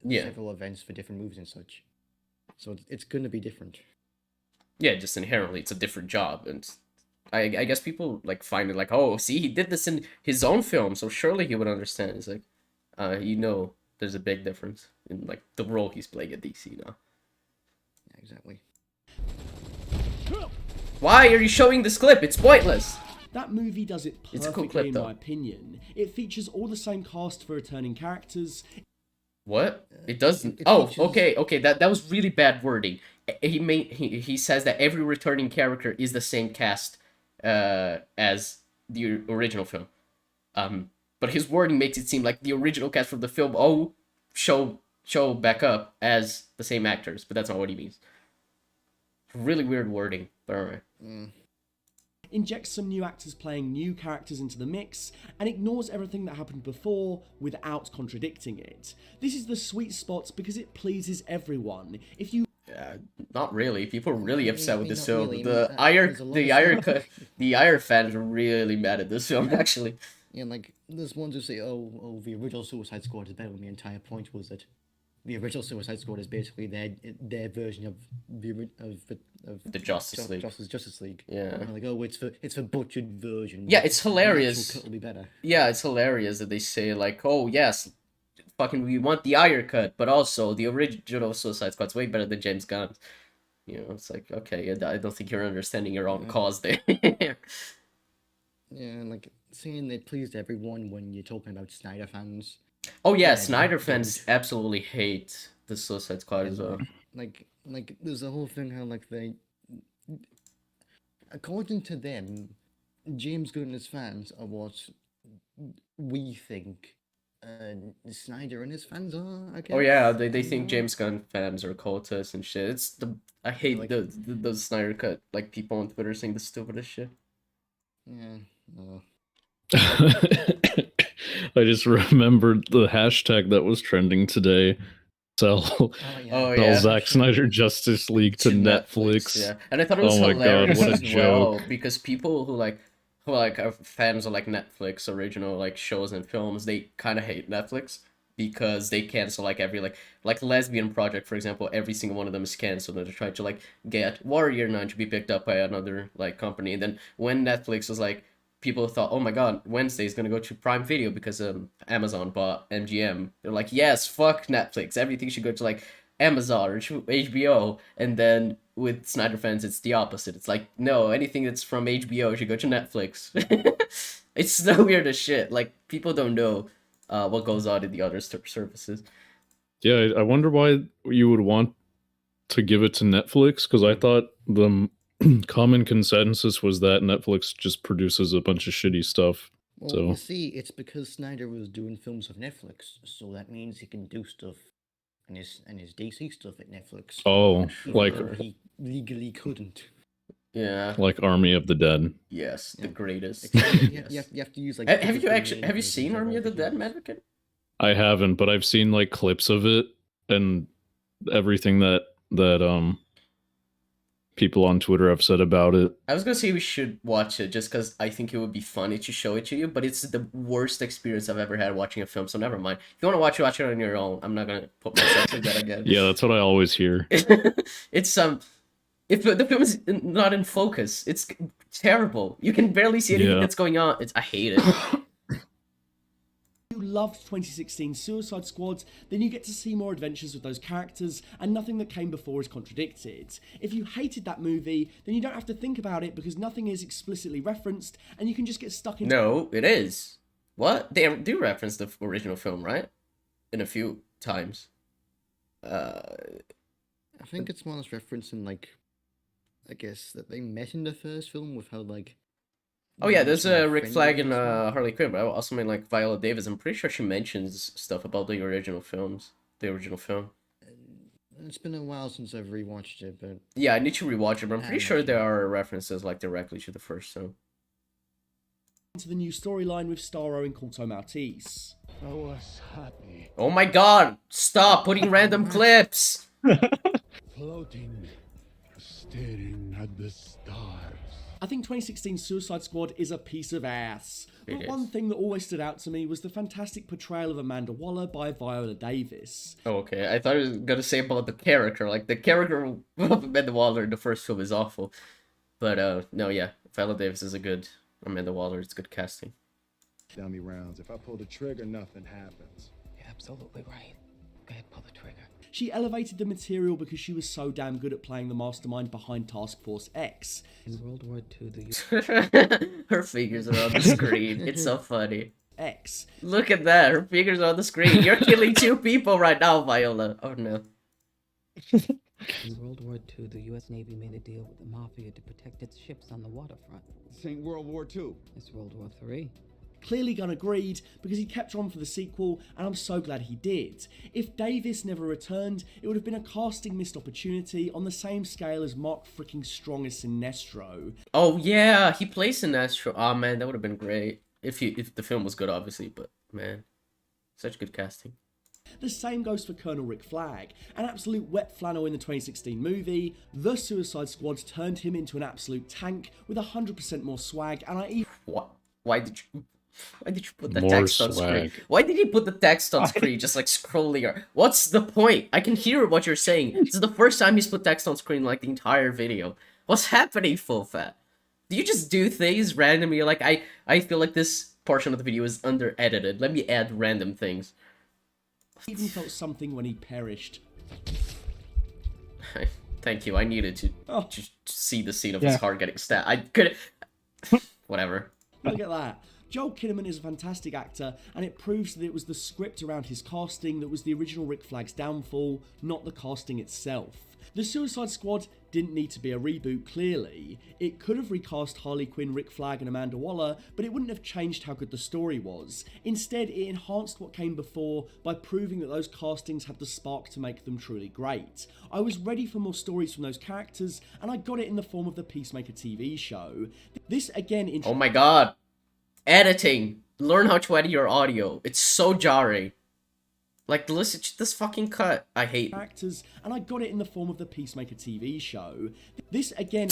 Speaker 2: several events for different movies and such. So it's gonna be different.
Speaker 3: Yeah, just inherently it's a different job, and I guess people like find it like, oh, see, he did this in his own film, so surely he would understand. It's like, there's a big difference in like the role he's playing at DC now.
Speaker 2: Yeah, exactly.
Speaker 3: Why are you showing this clip? It's pointless.
Speaker 8: That movie does it
Speaker 3: It's a
Speaker 8: perfectly,
Speaker 3: cool clip,
Speaker 8: in
Speaker 3: though.
Speaker 8: my opinion. It features all the same cast for returning characters.
Speaker 3: What? It doesn't.
Speaker 2: It
Speaker 3: Oh,
Speaker 2: features-
Speaker 3: okay. That was really bad wording. He says that every returning character is the same cast as the original film. But his wording makes it seem like the original cast from the film show back up as the same actors, but that's not what he means. Really weird wording, but alright.
Speaker 8: Injects some new actors playing new characters into the mix, and ignores everything that happened before without contradicting it. This is the sweet spot because it pleases everyone. If you
Speaker 3: Not really. People are really upset with this
Speaker 2: not
Speaker 3: film.
Speaker 2: really.
Speaker 3: The
Speaker 2: There's a lot of
Speaker 3: the Ire fans are really mad at this film, actually.
Speaker 2: Yeah, like there's ones who say, "Oh, the original Suicide Squad is better." When the entire point was that the original Suicide Squad is basically their version of
Speaker 3: The Justice League.
Speaker 2: Justice League.
Speaker 3: Yeah.
Speaker 2: And like, oh, it's the butchered version.
Speaker 3: Yeah, it's
Speaker 2: The actual
Speaker 3: hilarious.
Speaker 2: cut will be better.
Speaker 3: Yeah, it's hilarious that they say like, "Oh yes, fucking we want the Iron cut, but also the original Suicide Squad's way better than James Gunn." You know, it's like, okay, I don't think you're understanding your own cause there.
Speaker 2: Yeah, and like saying they pleased everyone when you're talking about Snyder fans.
Speaker 3: Oh yeah,
Speaker 2: Yeah,
Speaker 3: Snyder
Speaker 2: dude.
Speaker 3: fans absolutely hate the Suicide Squad as well.
Speaker 2: Like there's a whole thing how like they, according to them, James Gunn and his fans are what we think Snyder and his fans are. I guess.
Speaker 3: Oh yeah, they think James Gunn fans are cultists and shit. I hate
Speaker 2: Like-
Speaker 3: the Snyder cut, like people on Twitter saying the stupidest shit.
Speaker 2: Yeah.
Speaker 5: I just remembered the hashtag that was trending today. Sell
Speaker 3: Oh
Speaker 5: sell
Speaker 3: yeah.
Speaker 5: Zack Snyder Justice League to Netflix.
Speaker 3: Yeah, and I thought it was
Speaker 5: Oh my God,
Speaker 3: hilarious
Speaker 5: what a
Speaker 3: as well
Speaker 5: joke.
Speaker 3: because people who are fans of like Netflix original like shows and films, they kind of hate Netflix because they cancel like every like Lesbian Project, for example. Every single one of them is canceled, and they're trying to like get Warrior 9 to be picked up by another like company. And then when Netflix was like, people thought, oh my God, Wednesday is gonna go to Prime Video because Amazon bought MGM. They're like, yes, fuck Netflix. Everything should go to like Amazon or to HBO. And then with Snyder fans, it's the opposite. It's like, no, anything that's from HBO should go to Netflix. It's the weirdest shit. Like, people don't know what goes on in the other services.
Speaker 5: Yeah, I wonder why you would want to give it to Netflix, because I thought the common consensus was that Netflix just produces a bunch of shitty stuff.
Speaker 2: Well,
Speaker 5: So
Speaker 2: you see, it's because Snyder was doing films of Netflix, so that means he can do stuff and his DC stuff at Netflix.
Speaker 5: oh,
Speaker 2: even
Speaker 5: like
Speaker 2: though he legally couldn't.
Speaker 3: Yeah.
Speaker 5: like Army of the Dead.
Speaker 3: Yes, the greatest.
Speaker 2: Except you,
Speaker 3: Yes.
Speaker 2: you have to use like.
Speaker 3: Have you
Speaker 2: different
Speaker 3: actually have you
Speaker 2: names
Speaker 3: seen
Speaker 2: and
Speaker 3: Army of the
Speaker 2: everything
Speaker 3: Dead,
Speaker 2: else.
Speaker 3: Madrigan?
Speaker 5: I haven't, but I've seen like clips of it and everything that people on Twitter have said about it.
Speaker 3: I was gonna say we should watch it just because I think it would be funny to show it to you, but it's the worst experience I've ever had watching a film, so never mind. If you want to watch it on your own. I'm not gonna put myself through that again.
Speaker 5: Yeah, that's what I always hear.
Speaker 3: It's if the film is not in focus, it's terrible. You can barely see anything
Speaker 5: Yeah.
Speaker 3: that's going on. I hate it.
Speaker 8: you loved 2016 Suicide Squad, then you get to see more adventures with those characters, and nothing that came before is contradicted. If you hated that movie, then you don't have to think about it because nothing is explicitly referenced, and you can just get stuck into
Speaker 3: No, it is. What? They do reference the original film, right? In a few times.
Speaker 2: I think it's more or less referencing like, I guess that they met in the first film with how like.
Speaker 3: Oh yeah, there's
Speaker 2: a
Speaker 3: Rick Flag and Harley Quinn, but I also mean like Viola Davis. I'm pretty sure she mentions stuff about the original films, the original film.
Speaker 2: It's been a while since I've rewatched it, but
Speaker 3: Yeah, I need to rewatch it, but I'm pretty
Speaker 2: I'm
Speaker 3: sure
Speaker 2: not
Speaker 3: there
Speaker 2: sure.
Speaker 3: are references like directly to the first film.
Speaker 8: the new storyline with Starro and Corto Maltese.
Speaker 6: I was happy,
Speaker 3: Oh my God! Stop putting random clips.
Speaker 6: floating, staring at the stars.
Speaker 8: I think 2016 Suicide Squad is a piece of ass.
Speaker 3: It
Speaker 8: But one
Speaker 3: is.
Speaker 8: thing that always stood out to me was the fantastic portrayal of Amanda Waller by Viola Davis.
Speaker 3: Oh, okay. I thought I was gonna say about the character. Like the character of Amanda Waller in the first film is awful, but no, yeah, Viola Davis is a good Amanda Waller. It's good casting.
Speaker 6: Dummy rounds. If I pull the trigger, nothing happens.
Speaker 11: You're absolutely right. Go ahead, pull the trigger.
Speaker 8: She elevated the material because she was so damn good at playing the mastermind behind Task Force X.
Speaker 11: In World War II, the
Speaker 3: Her figures are on the screen. It's so funny.
Speaker 8: X.
Speaker 3: Look at that. Her figures are on the screen. You're killing two people right now, Viola. Oh no.
Speaker 11: in World War II, the U.S. Navy made a deal with the Mafia to protect its ships on the waterfront.
Speaker 6: This ain't World War II.
Speaker 11: It's World War III.
Speaker 8: Clearly Gunn agreed because he kept on for the sequel, and I'm so glad he did. If Davis never returned, it would have been a casting missed opportunity on the same scale as Mark freaking Strong as Sinestro.
Speaker 3: Oh yeah, he plays Sinestro. Oh man, that would have been great if the film was good, obviously. But man, such good casting.
Speaker 8: The same goes for Colonel Rick Flag, an absolute wet flannel in the 2016 movie. The Suicide Squad turned him into an absolute tank with 100% more swag, and I even
Speaker 3: What? Why did you? Why did you put the
Speaker 5: More
Speaker 3: text on screen?
Speaker 5: swag.
Speaker 3: Why did you put the text on screen just like scrolling? What's the point? I can hear what you're saying. This is the first time he's put text on screen like the entire video. What's happening, Full Fat? Do you just do things randomly? Like, I feel like this portion of the video is under-edited. Let me add random things.
Speaker 8: I even felt something when he perished.
Speaker 3: Thank you, I needed to
Speaker 8: Oh.
Speaker 3: just see the scene of his heart getting stabbed. I could... Whatever.
Speaker 8: Look at that. Joel Kinnaman is a fantastic actor, and it proves that it was the script around his casting that was the original Rick Flag's downfall, not the casting itself. The Suicide Squad didn't need to be a reboot, clearly. It could have recast Harley Quinn, Rick Flag and Amanda Waller, but it wouldn't have changed how good the story was. Instead, it enhanced what came before by proving that those castings had the spark to make them truly great. I was ready for more stories from those characters, and I got it in the form of the Peacemaker TV show. This again...
Speaker 3: Oh my god. Editing. Learn how to edit your audio. It's so jarring. Like, listen to this fucking cut. I hate
Speaker 8: actors, and I got it in the form of the Peacemaker TV show. This again...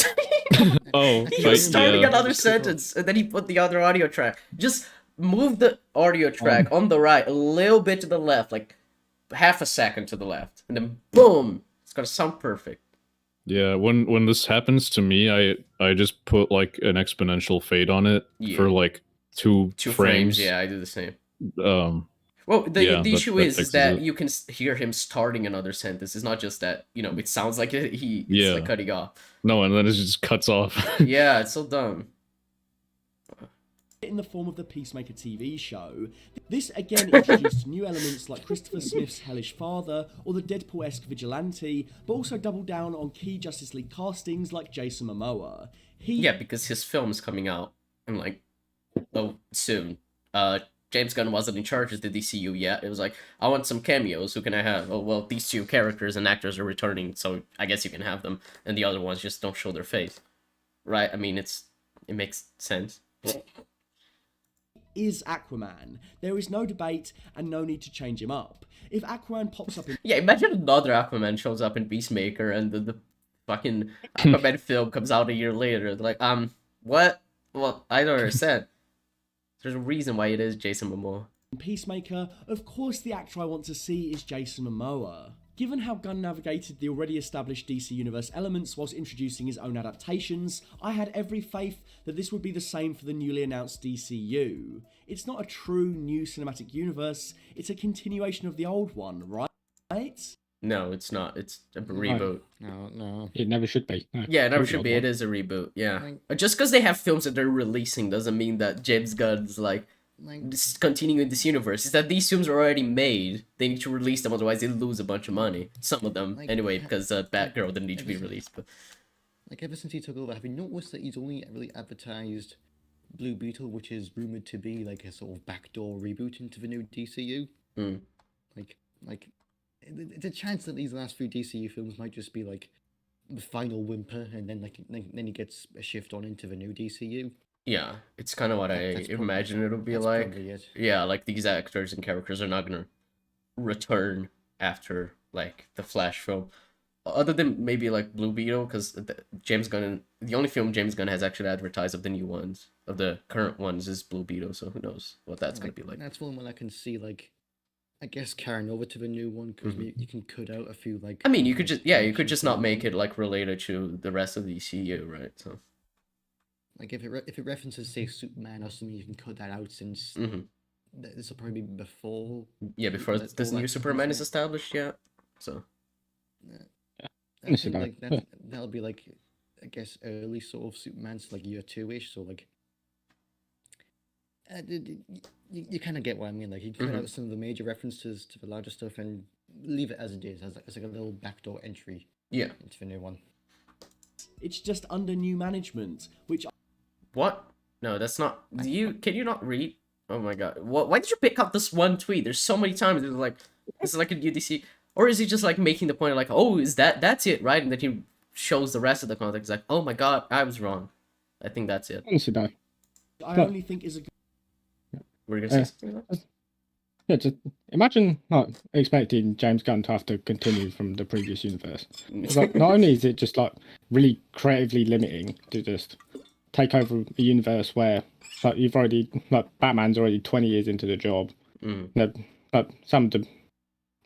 Speaker 5: Oh,
Speaker 3: he was starting another sentence, and then he put the other audio track. Just move the audio track on the right, a little bit to the left, like half a second to the left, and then boom! It's gonna sound perfect.
Speaker 5: Yeah, when this happens to me, I just put like an exponential fade on it for like two frames.
Speaker 3: Yeah, I do the same.
Speaker 5: Well,
Speaker 3: the issue is that you can hear him starting another sentence. It's not just that, you know, it sounds like it's like cutting off.
Speaker 5: No, and then it just cuts off.
Speaker 3: Yeah, it's so dumb.
Speaker 8: In the form of the Peacemaker TV show. This again introduced new elements like Christopher Smith's hellish father or the Deadpool-esque vigilante, but also doubled down on key Justice League castings like Jason Momoa.
Speaker 3: Yeah, because his film is coming out in like soon. James Gunn wasn't in charge of the DCU yet. It was like, I want some cameos. Who can I have? Oh, well, these two characters and actors are returning, so I guess you can have them. And the other ones just don't show their face. Right? I mean, it makes sense.
Speaker 8: Is Aquaman. There is no debate and no need to change him up. If Aquaman pops up in...
Speaker 3: Yeah, imagine another Aquaman shows up in Peacemaker and the fucking Aquaman film comes out a year later. They're like, what? Well, I don't understand. There's a reason why it is Jason Momoa.
Speaker 8: Peacemaker, of course the actor I want to see is Jason Momoa. Given how Gunn navigated the already established DC Universe elements whilst introducing his own adaptations, I had every faith that this would be the same for the newly announced DCU. It's not a true new cinematic universe, it's a continuation of the old one, right?
Speaker 3: No, it's not. It's a reboot.
Speaker 2: No.
Speaker 4: It never should be. No,
Speaker 3: yeah, it never should be. It is a reboot, yeah. Just because they have films that they're releasing doesn't mean that James Gunn's like continuing this universe. It's that these films are already made. They need to release them, otherwise they lose a bunch of money. Some of them, anyway, because Batgirl didn't need to be released. But
Speaker 2: like, ever since he took over, have you noticed that he's only really advertised Blue Beetle, which is rumored to be like a sort of backdoor reboot into the new DCU? Like, it's a chance that these last few DCU films might just be like the final whimper, and then then he gets a shift on into the new DCU.
Speaker 3: Yeah, it's kind of what I imagine it'll be like. Yeah, like these actors and characters are not gonna return after like the Flash film, other than maybe like Blue Beetle, because James Gunn, the only film James Gunn has actually advertised of the new ones, of the current ones, is Blue Beetle. So who knows what that's gonna be like.
Speaker 2: That's one where I can see like, I guess, carrying over to the new one, because you can cut out a few like.
Speaker 3: I mean, you could just not make it like related to the rest of the ECU, right? So.
Speaker 2: Like if it references, say, Superman or something, you can cut that out, since this will probably be before.
Speaker 3: Yeah, before this new Superman is established, yeah. So.
Speaker 2: I think, like that'll be like, I guess, early sort of Superman's like year 2-ish. So like, you kind of get what I mean. Like, you cut out some of the major references to the larger stuff and leave it as it is, as like a little backdoor entry.
Speaker 3: Yeah.
Speaker 2: Into the new one.
Speaker 8: It's just under new management, which.
Speaker 3: What? No, that's not. Can you not read? Oh my god! Why did you pick up this one tweet? There's so many times it's like, this is like a UDC, or is he just like making the point of like, oh, is that's it, right? And then he shows the rest of the context, like, oh my god, I was wrong. I think that's it.
Speaker 4: Honestly, no.
Speaker 8: I only think is a.
Speaker 3: Were you gonna say something like that?
Speaker 4: Yeah, just imagine not expecting James Gunn to have to continue from the previous universe. Like, not only is it just like really creatively limiting to just take over a universe where like you've already like Batman's already 20 years into the job. Like some of the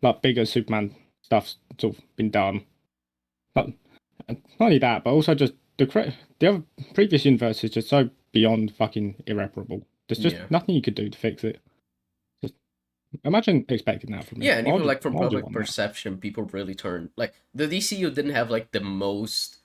Speaker 4: like bigger Superman stuff's sort of been done. But not only that, but also just the other previous universe is just so beyond fucking irreparable. There's just nothing you could do to fix it. Just imagine expecting that from me.
Speaker 3: Yeah, and even like from public perception, people really turned like the DCU didn't have like the most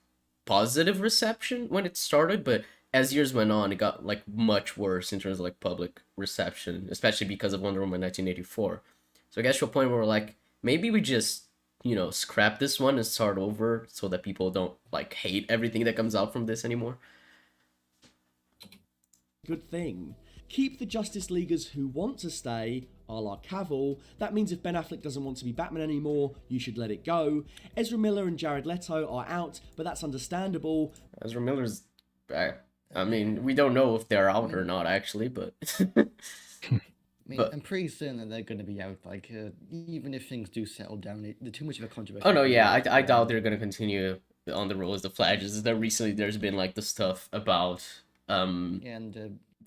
Speaker 3: positive reception when it started, but as years went on, it got like much worse in terms of like public reception, especially because of Wonder Woman 1984. So I guess to a point where we're like, maybe we just, you know, scrap this one and start over so that people don't like hate everything that comes out from this anymore.
Speaker 8: Good thing. Keep the Justice Leaguers who want to stay, a la Cavill. That means if Ben Affleck doesn't want to be Batman anymore, you should let it go. Ezra Miller and Jared Leto are out, but that's understandable.
Speaker 3: Ezra Miller's... I mean, we don't know if they're out or not, actually, but...
Speaker 2: I'm pretty certain that they're going to be out. Like, even if things do settle down, they're too much of a controversy.
Speaker 3: Oh no, yeah, I doubt they're going to continue on the role as the Flash. Is that recently there's been like the stuff about them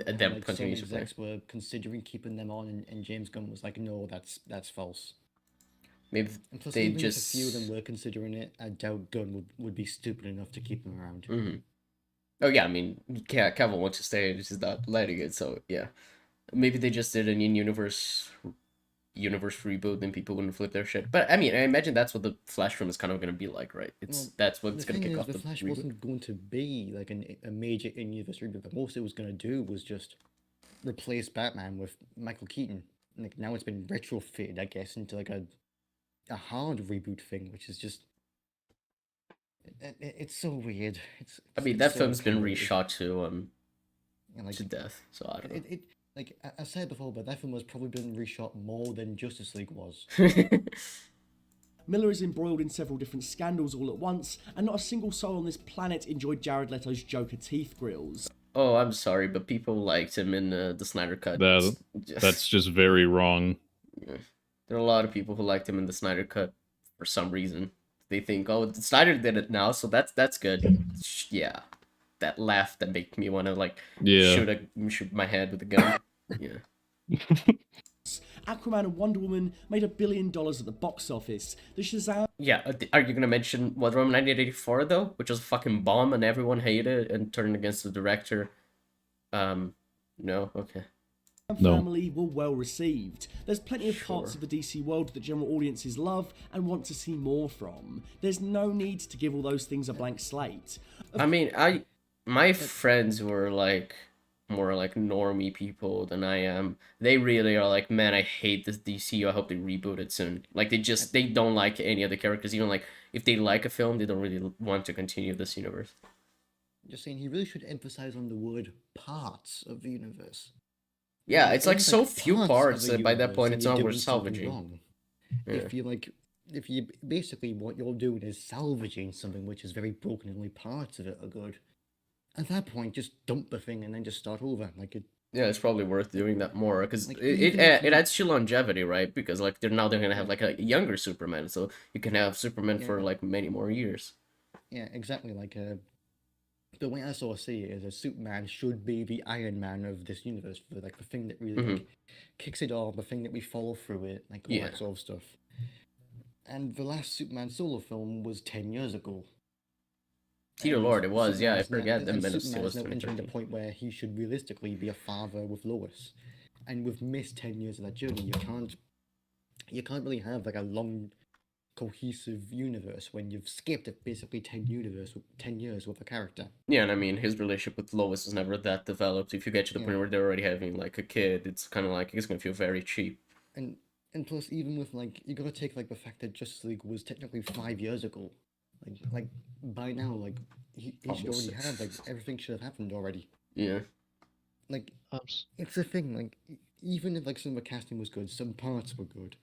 Speaker 2: like
Speaker 3: continuing
Speaker 2: some
Speaker 3: to play.
Speaker 2: execs were considering keeping them on, and James Gunn was like, "No, that's false."
Speaker 3: Maybe
Speaker 2: and plus,
Speaker 3: they
Speaker 2: even
Speaker 3: just
Speaker 2: if a few of them were considering it, I doubt Gunn would be stupid enough to keep them around.
Speaker 3: Mm-hmm. Oh yeah, I mean, Cavill wants to stay, just not letting it. So yeah. Maybe they just did an in-universe reboot, then people wouldn't flip their shit. But I mean, I imagine that's what the Flash film is kind of going to be like, right? That's what's going to kick off the
Speaker 2: Flash
Speaker 3: reboot.
Speaker 2: wasn't going to be like a major in-universe reboot. The most it was going to do was just replace Batman with Michael Keaton. Like now it's been retrofitted, I guess, into like a hard reboot thing, which is just it's so weird.
Speaker 3: I mean, that film's been reshot to death, so I don't know.
Speaker 2: Like I said before, but that film has probably been reshot more than Justice League was.
Speaker 8: Miller is embroiled in several different scandals all at once, and not a single soul on this planet enjoyed Jared Leto's Joker teeth grills.
Speaker 3: Oh, I'm sorry, but people liked him in the Snyder Cut.
Speaker 5: That's just very wrong.
Speaker 3: Yeah. There are a lot of people who liked him in the Snyder Cut for some reason. They think, oh, Snyder did it now, so that's good. Yeah. That laugh that made me want to like shoot my head with a gun. Yeah.
Speaker 8: Aquaman and Wonder Woman made $1 billion at the box office. The Shazam.
Speaker 3: Yeah, are you gonna mention Wonder Woman 1984 though, which was a fucking bomb and everyone hated it and turned against the director? No, okay.
Speaker 8: Family were well received. There's plenty of parts of the DC world that general audiences love and want to see more from. There's no need to give all those things a blank slate.
Speaker 3: I mean, my friends were like more like normie people than I am. They really are like, man, I hate this DCU. I hope they reboot it soon. Like they don't like any of the characters. Even like if they like a film, they don't really want to continue this universe.
Speaker 2: Just saying, he really should emphasize on the word parts of the universe.
Speaker 3: Yeah, it's like so few parts that by that point it's not worth salvaging.
Speaker 2: Yeah. If you basically what you're doing is salvaging something which is very broken and only parts of it are good. At that point, just dump the thing and then just start over.
Speaker 3: Yeah, it's probably worth doing that more because it adds to longevity, right? Because like they're gonna have like a younger Superman, so you can have Superman for like many more years.
Speaker 2: Yeah, exactly. Like the way I sort of see it is, a Superman should be the Iron Man of this universe, for like the thing that really like, kicks it off, the thing that we follow through it, like all that sort of stuff. And the last Superman solo film was 10 years ago.
Speaker 3: Dear Lord, it was, yeah, I forget that
Speaker 2: Superman's now entering the point where he should realistically be a father with Lois. And we've missed 10 years of that journey. You can't really have like a long, cohesive universe when you've skipped basically 10 years with a character.
Speaker 3: Yeah, and I mean, his relationship with Lois is never that developed. If you get to the point where they're already having like a kid, it's kind of like, it's going to feel very cheap.
Speaker 2: And plus, even with like, you gotta take like the fact that Justice League was technically 5 years ago. Like by now, like he should already have like everything should have happened already.
Speaker 3: Yeah.
Speaker 2: Like it's a thing. Like even if like some of the casting was good, some parts were good.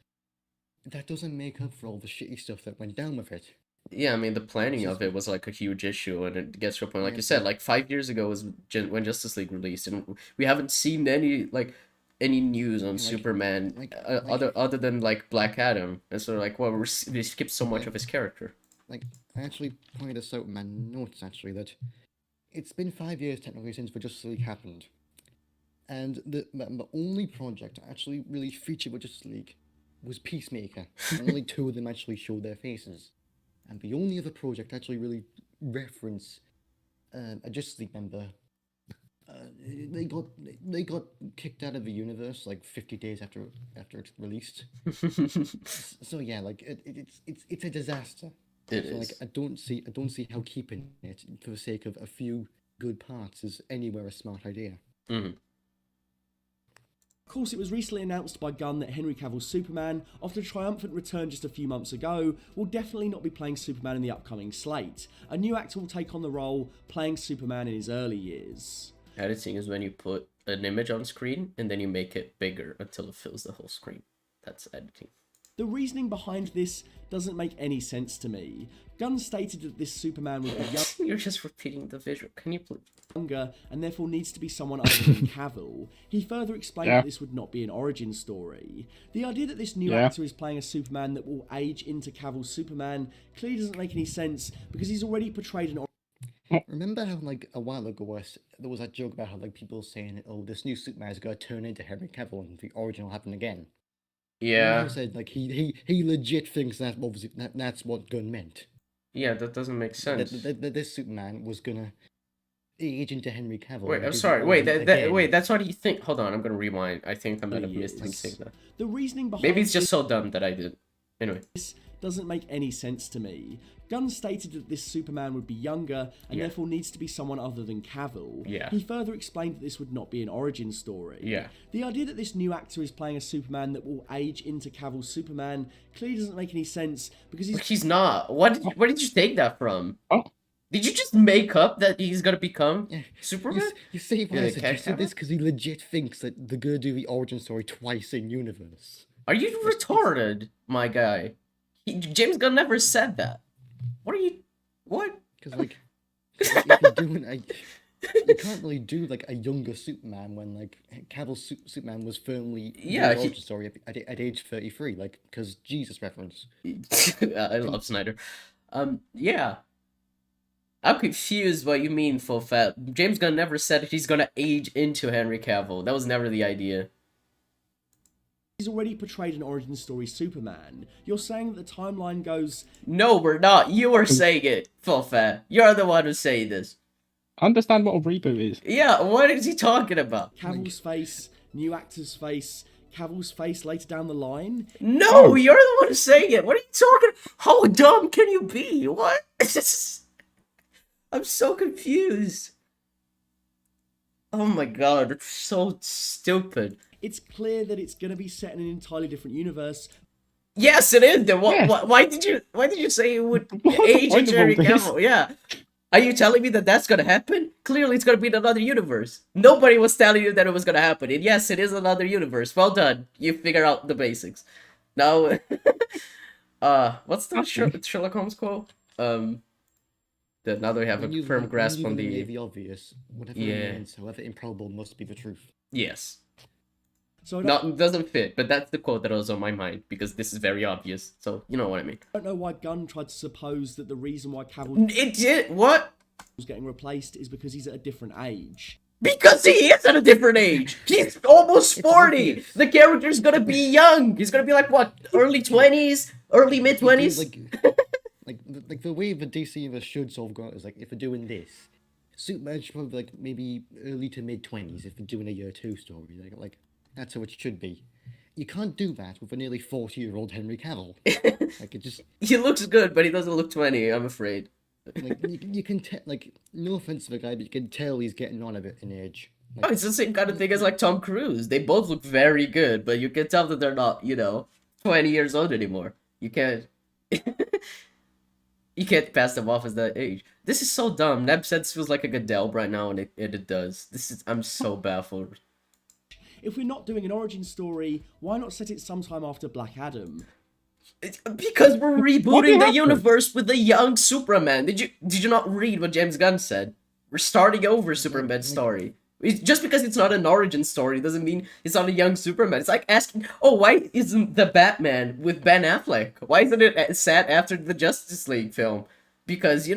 Speaker 2: That doesn't make up for all the shitty stuff that went down with it.
Speaker 3: Yeah, I mean the planning of it was like a huge issue, and it gets to a point, like you said, like 5 years ago was when Justice League released, and we haven't seen any news on Superman other than like Black Adam, and so like, well, we skipped so much of his character.
Speaker 2: Like I actually pointed this out in my notes actually that it's been 5 years technically since the Justice League happened, and the only project I actually really featured with Justice League was Peacemaker. Only two of them actually showed their faces, and the only other project actually really reference a Justice League member. They got kicked out of the universe like 50 days after it's released. So yeah, like it's a disaster.
Speaker 3: It
Speaker 2: So
Speaker 3: is.
Speaker 2: like I don't see how keeping it for the sake of a few good parts is anywhere a smart idea.
Speaker 3: Mhm.
Speaker 8: Of course, it was recently announced by Gunn that Henry Cavill's Superman, after a triumphant return just a few months ago, will definitely not be playing Superman in the upcoming slate. A new actor will take on the role, playing Superman in his early years.
Speaker 3: Editing is when you put an image on screen and then you make it bigger until it fills the whole screen. That's editing.
Speaker 8: The reasoning behind this doesn't make any sense to me. Gunn stated that this Superman would be
Speaker 3: You're just repeating the visual. Can you please?
Speaker 8: younger and therefore needs to be someone other than Cavill. He further explained that this would not be an origin story. The idea that this new actor is playing a Superman that will age into Cavill's Superman clearly doesn't make any sense because he's already portrayed an
Speaker 2: Remember how like a while ago there was that joke about how like people saying, "Oh, this new Superman is gonna turn into Henry Cavill and the origin will happen again."
Speaker 3: Yeah.
Speaker 2: He said like he legit thinks that's what Gunn meant.
Speaker 3: Yeah, that doesn't make sense.
Speaker 2: That this Superman was gonna age into Henry Cavill.
Speaker 3: Wait,
Speaker 2: and
Speaker 3: I'm
Speaker 2: do the
Speaker 3: sorry. Wait,
Speaker 2: origin again.
Speaker 3: wait. That's what you think. Hold on, I'm gonna rewind. I think I might have missed him
Speaker 8: Yes.
Speaker 3: saying that.
Speaker 8: The reasoning behind
Speaker 3: Maybe it's just so dumb that I did. Anyway.
Speaker 8: this doesn't make any sense to me. Gunn stated that this Superman would be younger and therefore needs to be someone other than Cavill.
Speaker 3: Yeah.
Speaker 8: He further explained that this would not be an origin story.
Speaker 3: Yeah.
Speaker 8: The idea that this new actor is playing a Superman that will age into Cavill's Superman clearly doesn't make any sense because
Speaker 3: He's not. Where did you take that from?
Speaker 4: Oh.
Speaker 3: Did you just make up that he's gonna become
Speaker 2: Yeah.
Speaker 3: Superman?
Speaker 2: You see why
Speaker 3: Yeah,
Speaker 2: I suggested
Speaker 3: Cavill?
Speaker 2: this? Because he legit thinks that they're gonna do the origin story twice in universe.
Speaker 3: Are you retarded, my guy? James Gunn never said that. What are you? What?
Speaker 2: Because like, if you're doing you can't really do like a younger Superman when like Cavill's Superman was firmly
Speaker 3: Yeah,
Speaker 2: in the origin story at age 33. Like, because Jesus reference.
Speaker 3: I love Snyder. Yeah. I'm confused what you mean, full fat. James Gunn never said he's gonna age into Henry Cavill. That was never the idea.
Speaker 8: he's already portrayed an origin story Superman. You're saying that the timeline goes...
Speaker 3: No, we're not. You are saying it, full fat. You're the one who's saying this.
Speaker 4: Understand what a reboot is.
Speaker 3: Yeah, what is he talking about?
Speaker 8: Cavill's face, new actor's face, Cavill's face later down the line.
Speaker 3: No, you're the one who's saying it. What are you talking? How dumb can you be? What? I'm so confused. Oh my god, it's so stupid.
Speaker 8: It's clear that it's going to be set in an entirely different universe.
Speaker 3: Yes, it is. Then why did you say it would age into Henry Cavill? Yeah. Are you telling me that that's gonna happen? Clearly, it's gonna be in another universe. Nobody was telling you that it was gonna happen. And yes, it is another universe. Well done. You figure out the basics. Now, what's the Sherlock Holmes quote? That now they have a firm grasp on
Speaker 2: the obvious. Whatever remains, however improbable, must be the truth.
Speaker 3: Yes.
Speaker 8: So
Speaker 3: it doesn't fit, but that's the quote that was on my mind because this is very obvious. So you know what I mean.
Speaker 8: I don't know why Gunn tried to suppose that the reason why Cavill
Speaker 3: what
Speaker 8: was getting replaced is because he's at a different age.
Speaker 3: Because he is at a different age. He's almost 40. The character's gonna be young. He's gonna be like what, early 20s, early mid 20s.
Speaker 2: Like the way the DC universe should sort of go is like if they're doing this, Superman should probably like maybe early to mid 20s if they're doing a year 2 story. Like that's how it should be. You can't do that with a nearly 40-year-old Henry Cavill. Like it just.
Speaker 3: He looks good, but he doesn't look 20. I'm afraid.
Speaker 2: Like you can tell. Like no offense to the guy, but you can tell he's getting on a bit in age. Like,
Speaker 3: Oh, it's the same kind of thing as like Tom Cruise. They both look very good, but you can tell that they're not, 20 years old anymore. You can't. You can't pass them off as that age. This is so dumb. Neb said this feels like a Goodell right now, and it does. I'm so baffled.
Speaker 8: If we're not doing an origin story, why not set it sometime after Black Adam?
Speaker 3: Because we're rebooting the universe with a young Superman. Did you not read what James Gunn said? We're starting over Superman's story. Just because it's not an origin story doesn't mean it's not a young Superman. It's like asking, why isn't the Batman with Ben Affleck? Why isn't it set after the Justice League film? Because,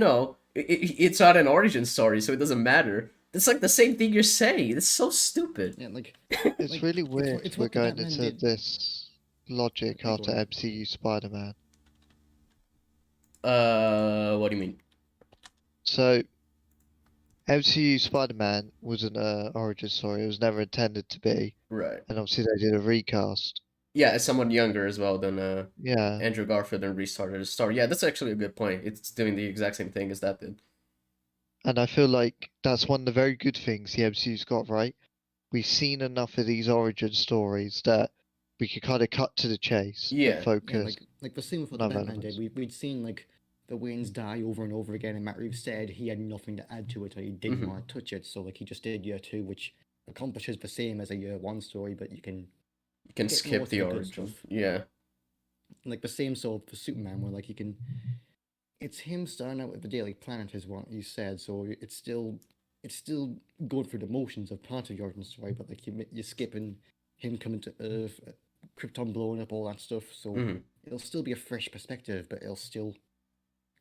Speaker 3: it's not an origin story, so it doesn't matter. It's like the same thing you're saying. It's so stupid.
Speaker 2: Yeah, like
Speaker 1: It's
Speaker 2: like,
Speaker 1: really weird
Speaker 2: it's
Speaker 1: we're
Speaker 2: what the
Speaker 1: going
Speaker 2: Batman
Speaker 1: into
Speaker 2: did.
Speaker 1: this logic
Speaker 2: Yeah, go
Speaker 1: after
Speaker 2: on.
Speaker 1: MCU Spider-Man.
Speaker 3: What do you mean?
Speaker 1: So, MCU Spider-Man wasn't an origin story. It was never intended to be.
Speaker 3: Right.
Speaker 1: And obviously they did a recast.
Speaker 3: Yeah, as someone younger as well than
Speaker 1: Yeah.
Speaker 3: Andrew Garfield and restarted the story. Yeah, that's actually a good point. It's doing the exact same thing as that did.
Speaker 1: And I feel like that's one of the very good things the MCU's got right. We've seen enough of these origin stories that we could kind of cut to the chase
Speaker 3: Yeah.
Speaker 1: and focus.
Speaker 2: Like the same with what
Speaker 1: on
Speaker 2: the
Speaker 1: other
Speaker 2: Batman did.
Speaker 1: elements.
Speaker 2: We'd seen like the Waynes die over and over again, and Matt Reeves said he had nothing to add to it, or he didn't want to touch it. So like he just did year 2, which accomplishes the same as a year 1 story, but you can get
Speaker 3: skip
Speaker 2: more to
Speaker 3: the
Speaker 2: good
Speaker 3: origin.
Speaker 2: stuff.
Speaker 3: Yeah.
Speaker 2: Like the same sort for Superman, where like you can, it's him starting out with the Daily Planet, is what you said. So it's still going through the motions of part of the origin story, but like you're skipping him coming to Earth, Krypton blowing up, all that stuff. So it'll still be a fresh perspective, but it'll still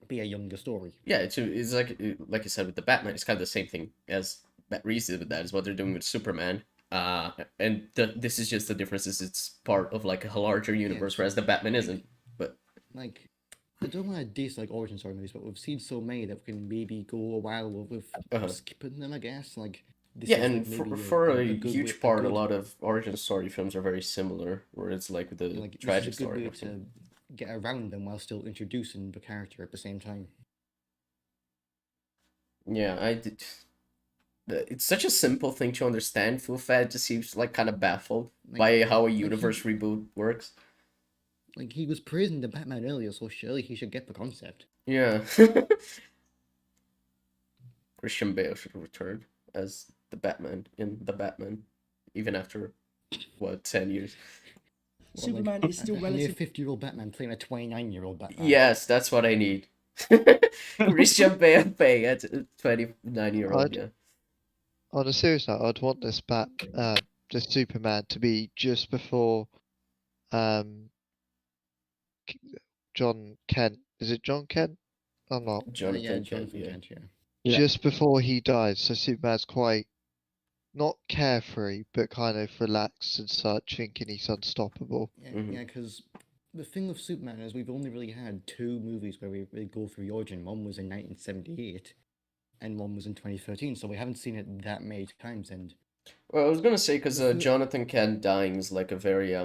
Speaker 2: be a younger story.
Speaker 3: Yeah, it's like I said with the Batman, it's kind of the same thing as Matt Reeves did with that, is what they're doing with Superman. And this is just the difference is it's part of like a larger universe, whereas the Batman isn't. But
Speaker 2: like, I don't want to diss like origin story movies, but we've seen so many that we can maybe go a while with skipping them, I guess. Like, this
Speaker 3: yeah,
Speaker 2: is,
Speaker 3: and
Speaker 2: like, maybe
Speaker 3: for a
Speaker 2: good
Speaker 3: huge
Speaker 2: way,
Speaker 3: part, a lot of origin story films are very similar, where it's like the
Speaker 2: like
Speaker 3: tragic
Speaker 2: this is a good
Speaker 3: story.
Speaker 2: way to get around them while still introducing the character at the same time.
Speaker 3: Yeah, I did. It's such a simple thing to understand. Fufad just seems like kind of baffled by how a universe reboot works.
Speaker 2: Like, he was praising the Batman earlier, so surely he should get the concept.
Speaker 3: Yeah. Christian Bale should return as the Batman in the Batman, even after, what, 10 years?
Speaker 8: Superman is still
Speaker 2: A
Speaker 8: relative.
Speaker 2: 50-year-old Batman playing a 29-year-old Batman.
Speaker 3: Yes, that's what I need. Christian Bale playing a 29-year-old, yeah.
Speaker 1: On a serious note, I'd want this back, this Superman to be just before John Kent. Is it John Kent? I'm not.
Speaker 3: Jonathan
Speaker 2: Kent, yeah.
Speaker 1: Just before he dies, so Superman's quite not carefree, but kind of relaxed and such, thinking he's unstoppable.
Speaker 2: Yeah, because the thing with Superman is we've only really had 2 movies where we really go through the origin. One was in 1978, and one was in 2013, so we haven't seen it that many times. And
Speaker 3: well, I was gonna say because Jonathan Kent dying is like a very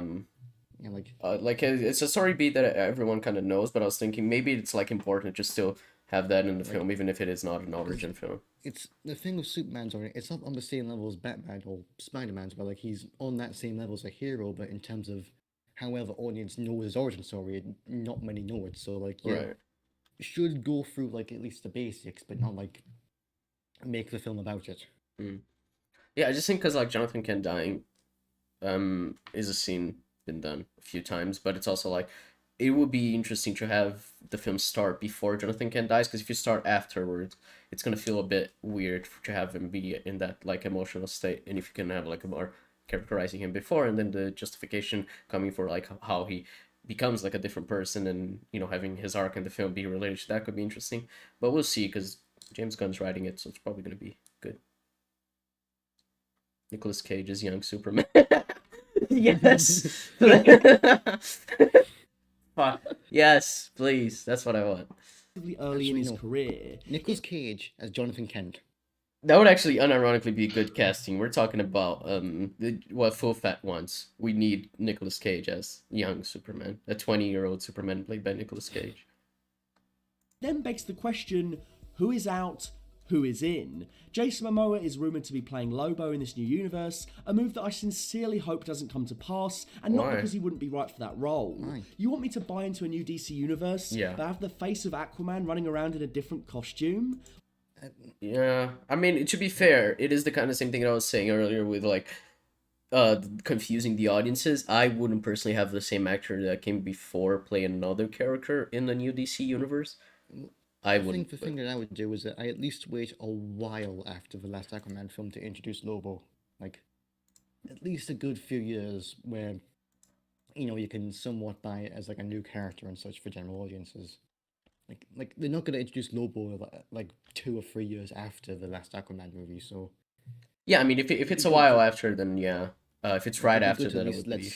Speaker 3: it's a story beat that everyone kind of knows, but I was thinking maybe it's like important just to have that in the film, even if it is not an origin film.
Speaker 2: It's the thing with Superman's origin. It's not on the same level as Batman or Spider-Man's, but like he's on that same level as a hero. But in terms of however audience knows his origin story, not many know it. So like, yeah, should go through like at least the basics, but not like make the film about it.
Speaker 3: Yeah, I just think because like Jonathan Kent dying, is a scene been done a few times, but it's also like it would be interesting to have the film start before Jonathan Kent dies, because if you start afterwards, it's gonna feel a bit weird to have him be in that like emotional state, and if you can have like a more characterizing him before, and then the justification coming for like how he becomes like a different person, and you know having his arc in the film be related to that could be interesting, but we'll see because James Gunn's writing it, so it's probably gonna be good. Nicolas Cage is young Superman. Yes. Yes, please. That's what I want.
Speaker 8: Early in his career,
Speaker 2: Nicolas Cage as Jonathan Kent.
Speaker 3: That would actually unironically be good casting. We're talking about what Full Fat wants. We need Nicolas Cage as young Superman, a 20-year-old Superman played by Nicolas Cage.
Speaker 8: Then begs the question, who is out, who is in? Jason Momoa is rumoured to be playing Lobo in this new universe, a move that I sincerely hope doesn't come to pass, and not because he wouldn't be right for that role. You want me to buy into a new DC universe, but have the face of Aquaman running around in a different costume?
Speaker 3: Yeah, I mean, to be fair, it is the kind of same thing that I was saying earlier with like confusing the audiences. I wouldn't personally have the same actor that came before play another character in the new DC universe. I
Speaker 2: think the thing that I would do is that I at least wait a while after the last Aquaman film to introduce Lobo. Like, at least a good few years where, you know, you can somewhat buy it as like a new character and such for general audiences. Like they're not gonna introduce Lobo like 2 or 3 years after the last Aquaman movie. So
Speaker 3: Yeah, I mean, if it's a while after, then yeah. If it's right after, then it would be.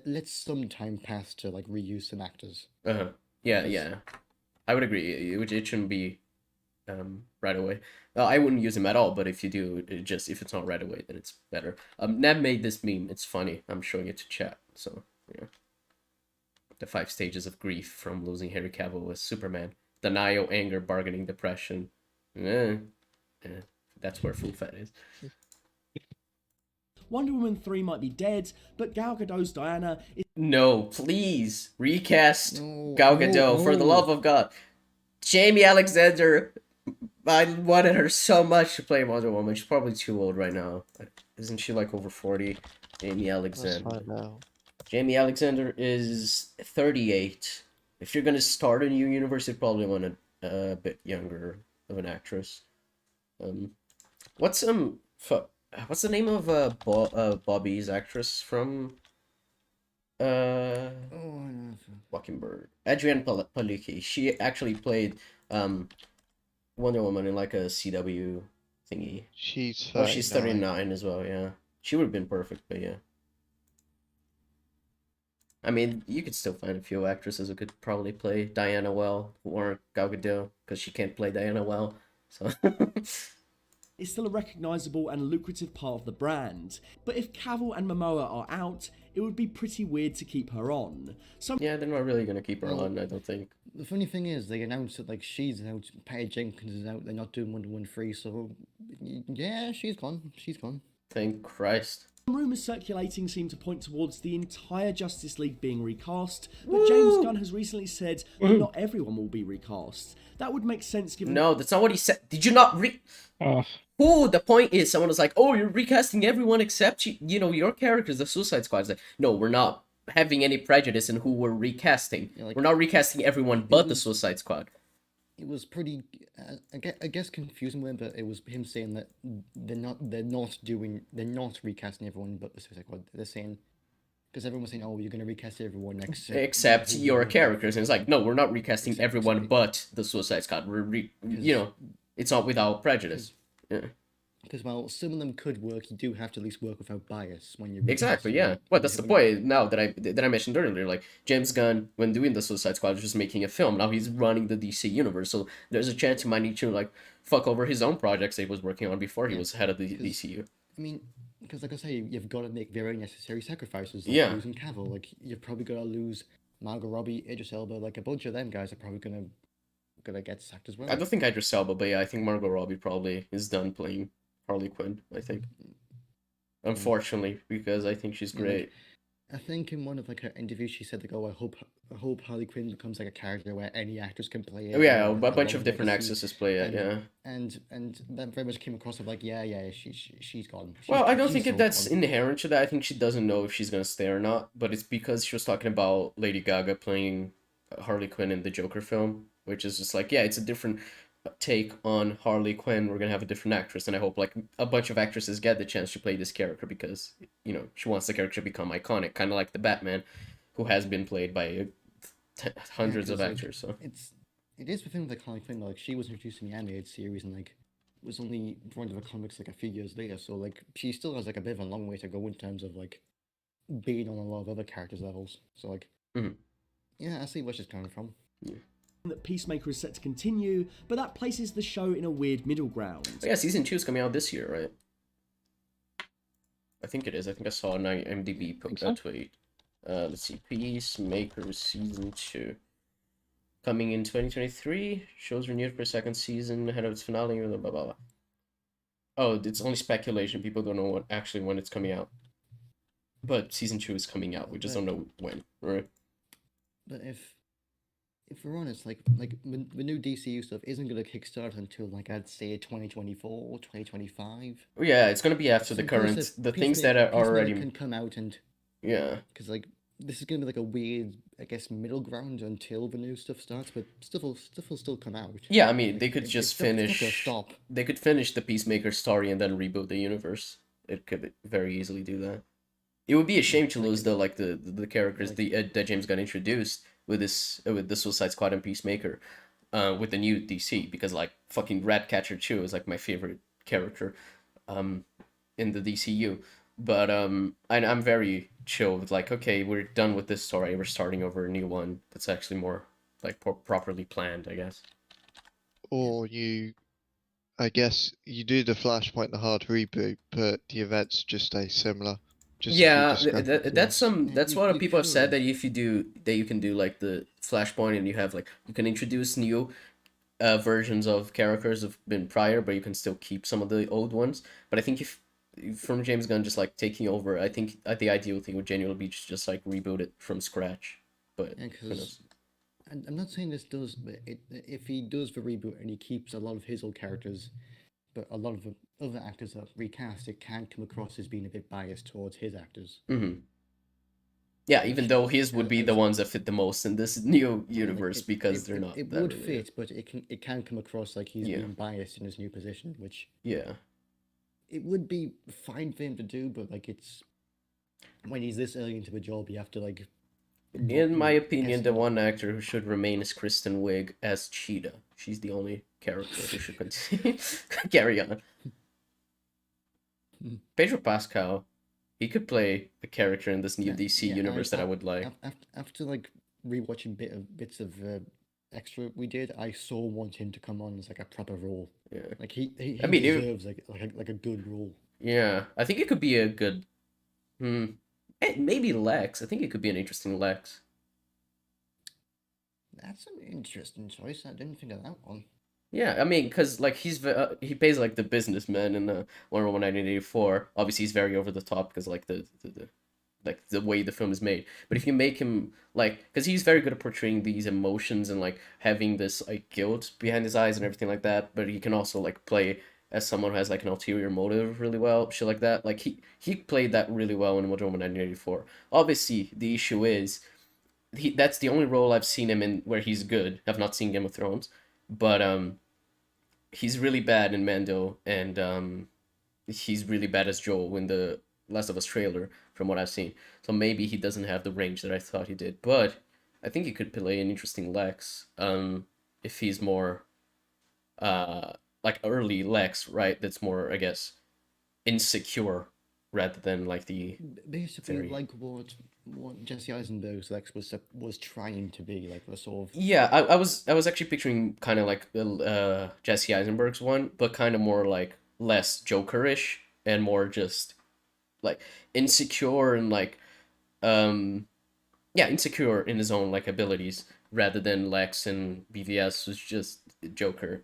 Speaker 2: Let some time pass to like reuse some actors.
Speaker 3: Yeah, yeah, I would agree. It shouldn't be right away. I wouldn't use him at all, but if you do, if it's not right away, then it's better. Neb made this meme. It's funny. I'm showing it to chat. So yeah, the 5 stages of grief from losing Henry Cavill as Superman: denial, anger, bargaining, depression. That's where Full Fat is.
Speaker 8: Wonder Woman 3 might be dead, but Gal Gadot's Diana is...
Speaker 3: No, please recast Gal Gadot for the love of God. Jamie Alexander, I wanted her so much to play Wonder Woman. She's probably too old right now. Isn't she like over 40? Jamie Alexander.
Speaker 1: Let's find out.
Speaker 3: Jamie Alexander is 38. If you're gonna start a new universe, you probably want a bit younger of an actress. What's the name of Bobby's actress from Mockingbird? Adrienne Palicki. She actually played Wonder Woman in like a CW thingy.
Speaker 1: She's 39.
Speaker 3: Oh, she's 39 as well, yeah. She would have been perfect, but yeah. I mean, you could still find a few actresses who could probably play Diana well, who aren't Gal Gadot, because she can't play Diana well, so...
Speaker 8: is still a recognisable and lucrative part of the brand. But if Cavill and Momoa are out, it would be pretty weird to keep her on.
Speaker 3: Yeah, they're not really going to keep her on, I don't think.
Speaker 2: The funny thing is, they announced that like she's out, Patty Jenkins is out, they're not doing Wonder Woman 3, so yeah, she's gone. She's gone.
Speaker 3: Thank Christ.
Speaker 8: Rumours circulating seem to point towards the entire Justice League being recast, but James Gunn has recently said that not everyone will be recast. That would make sense given...
Speaker 3: No, that's not what he said. Did you not the point is, someone was like, oh, you're recasting everyone except, your characters, the Suicide Squad. It's like, no, we're not having any prejudice in who we're recasting. Yeah, we're not recasting everyone but the Suicide Squad.
Speaker 2: It was pretty, I guess confusing with him, but it was him saying that they're not recasting everyone but the Suicide Squad. They're saying, because everyone was saying, oh, you're going to recast everyone
Speaker 3: except your characters. And it's like, no, we're not recasting everyone but the Suicide Squad. It's not without prejudice. Yeah.
Speaker 2: Because while some of them could work, you do have to at least work without bias when you're
Speaker 3: exactly, yeah. Well, that's the point. Now that I mentioned earlier, like James Gunn, when doing the Suicide Squad, was just making a film. Now he's running the DC universe, so there's a chance he might need to like fuck over his own projects that he was working on before he was head of the DCU.
Speaker 2: I mean, because like I say, you've got to make very necessary sacrifices.
Speaker 3: Like
Speaker 2: losing Cavill, like you're probably gonna lose Margot Robbie, Idris Elba, like a bunch of them guys are probably gonna get sacked as well.
Speaker 3: I don't think Idris Elba, but yeah, I think Margot Robbie probably is done playing Harley Quinn, I think. Unfortunately, because I think she's great.
Speaker 2: I think in one of like her interviews she said like, oh, I hope Harley Quinn becomes like a character where any actors can play it.
Speaker 3: Oh yeah, a bunch of different actresses play it, yeah.
Speaker 2: And that very much came across of like, yeah, she's gone.
Speaker 3: Well, I don't think that's inherent to that. I think she doesn't know if she's gonna stay or not, but it's because she was talking about Lady Gaga playing Harley Quinn in the Joker film, which is just like, yeah, it's a different take on Harley Quinn. We're gonna have a different actress, and I hope like a bunch of actresses get the chance to play this character because she wants the character to become iconic, kind of like the Batman, who has been played by hundreds of actors. So
Speaker 2: it is the thing with like Harley Quinn, like she was introduced in the animated series and like was only brought into the comics like a few years later, so like she still has like a bit of a long way to go in terms of like being on a lot of other characters' levels. So like yeah, I see where she's coming from.
Speaker 3: Yeah.
Speaker 8: That Peacemaker is set to continue, but that places the show in a weird middle ground.
Speaker 3: Oh, yeah, season 2 is coming out this year, right? I think it is. I think I saw an IMDb tweet. Let's see, Peacemaker season 2 coming in 2023. Shows renewed for a second season ahead of its finale. Blah blah blah. Oh, it's only speculation. People don't know when it's coming out. But season 2 is coming out. We just don't know when, right?
Speaker 2: But if we're honest, like the new DCU stuff isn't going to kickstart until like I'd say 2024, 2025.
Speaker 3: Yeah, it's going to be after the current things that are already
Speaker 2: can come out and because like this is going to be like a weird, I guess, middle ground until the new stuff starts, but stuff will still come out.
Speaker 3: Yeah, I mean they could just finish. They could finish the Peacemaker story and then reboot the universe. It could very easily do that. It would be a shame to lose the characters that James Gunn introduced with the Suicide Squad and Peacemaker. with the new DC, because like fucking Ratcatcher 2 is like my favorite character in the DCU. But I'm very chill with like, okay, we're done with this story, we're starting over a new one that's actually more like properly planned, I guess.
Speaker 1: Or I guess you do the Flashpoint, the hard reboot, but the events just stay similar. Just
Speaker 3: Yeah,
Speaker 1: a few
Speaker 3: that's
Speaker 1: discrepancies.
Speaker 3: what
Speaker 2: You
Speaker 3: people have said,
Speaker 2: could.
Speaker 3: that if you do that, you can do like the Flashpoint, and you have like, you can introduce new versions of characters have been prior, but you can still keep some of the old ones. But I think if from James Gunn just like taking over, I think the ideal thing would genuinely be just like reboot it from scratch. But
Speaker 2: Yeah,
Speaker 3: who knows?
Speaker 2: because I'm not saying this does, but if he does the reboot and he keeps a lot of his old characters, but a lot of the other actors that recast, it can come across as being a bit biased towards his actors.
Speaker 3: Mm-hmm. Yeah, even though his would be the ones that fit the most in this new universe, because they're not.
Speaker 2: It
Speaker 3: that
Speaker 2: would
Speaker 3: really-
Speaker 2: fit, but it can come across like he's being biased in his new position, which
Speaker 3: Yeah.
Speaker 2: it would be fine for him to do, but like it's when he's this early into the job, you have to like.
Speaker 3: In my opinion, the one actor who should remain is Kristen Wiig as Cheetah. She's the only character who should continue carry on. Pedro Pascal, he could play a character in this new DC universe that I would like.
Speaker 2: After like rewatching bits of extra we did, I so want him to come on as like a proper role.
Speaker 3: Yeah,
Speaker 2: like he
Speaker 3: I mean,
Speaker 2: deserves like a good role.
Speaker 3: Yeah, I think it could be a good. Maybe Lex. I think it could be an interesting Lex.
Speaker 2: That's an interesting choice. I didn't think of that one.
Speaker 3: Yeah, I mean, because like he plays like the businessman in Wonder Woman 1984. Obviously, he's very over the top because like the like the way the film is made. But if you make him like, because he's very good at portraying these emotions and like having this like guilt behind his eyes and everything like that. But he can also like play as someone who has like an ulterior motive really well, shit like that. Like he played that really well in Wonder Woman 1984. Obviously, the issue is that's the only role I've seen him in where he's good. I've not seen Game of Thrones, but he's really bad in Mando, and he's really bad as Joel in the Last of Us trailer, from what I've seen. So maybe he doesn't have the range that I thought he did, but I think he could play an interesting Lex. If he's more like early Lex, right? That's more, I guess, insecure rather than like the
Speaker 2: basically like what Jesse Eisenberg's Lex was trying to be, like the sort of.
Speaker 3: Yeah, I was actually picturing kind of like Jesse Eisenberg's one, but kind of more like less Joker-ish and more just like insecure and like insecure in his own like abilities, rather than Lex and BVS was just Joker,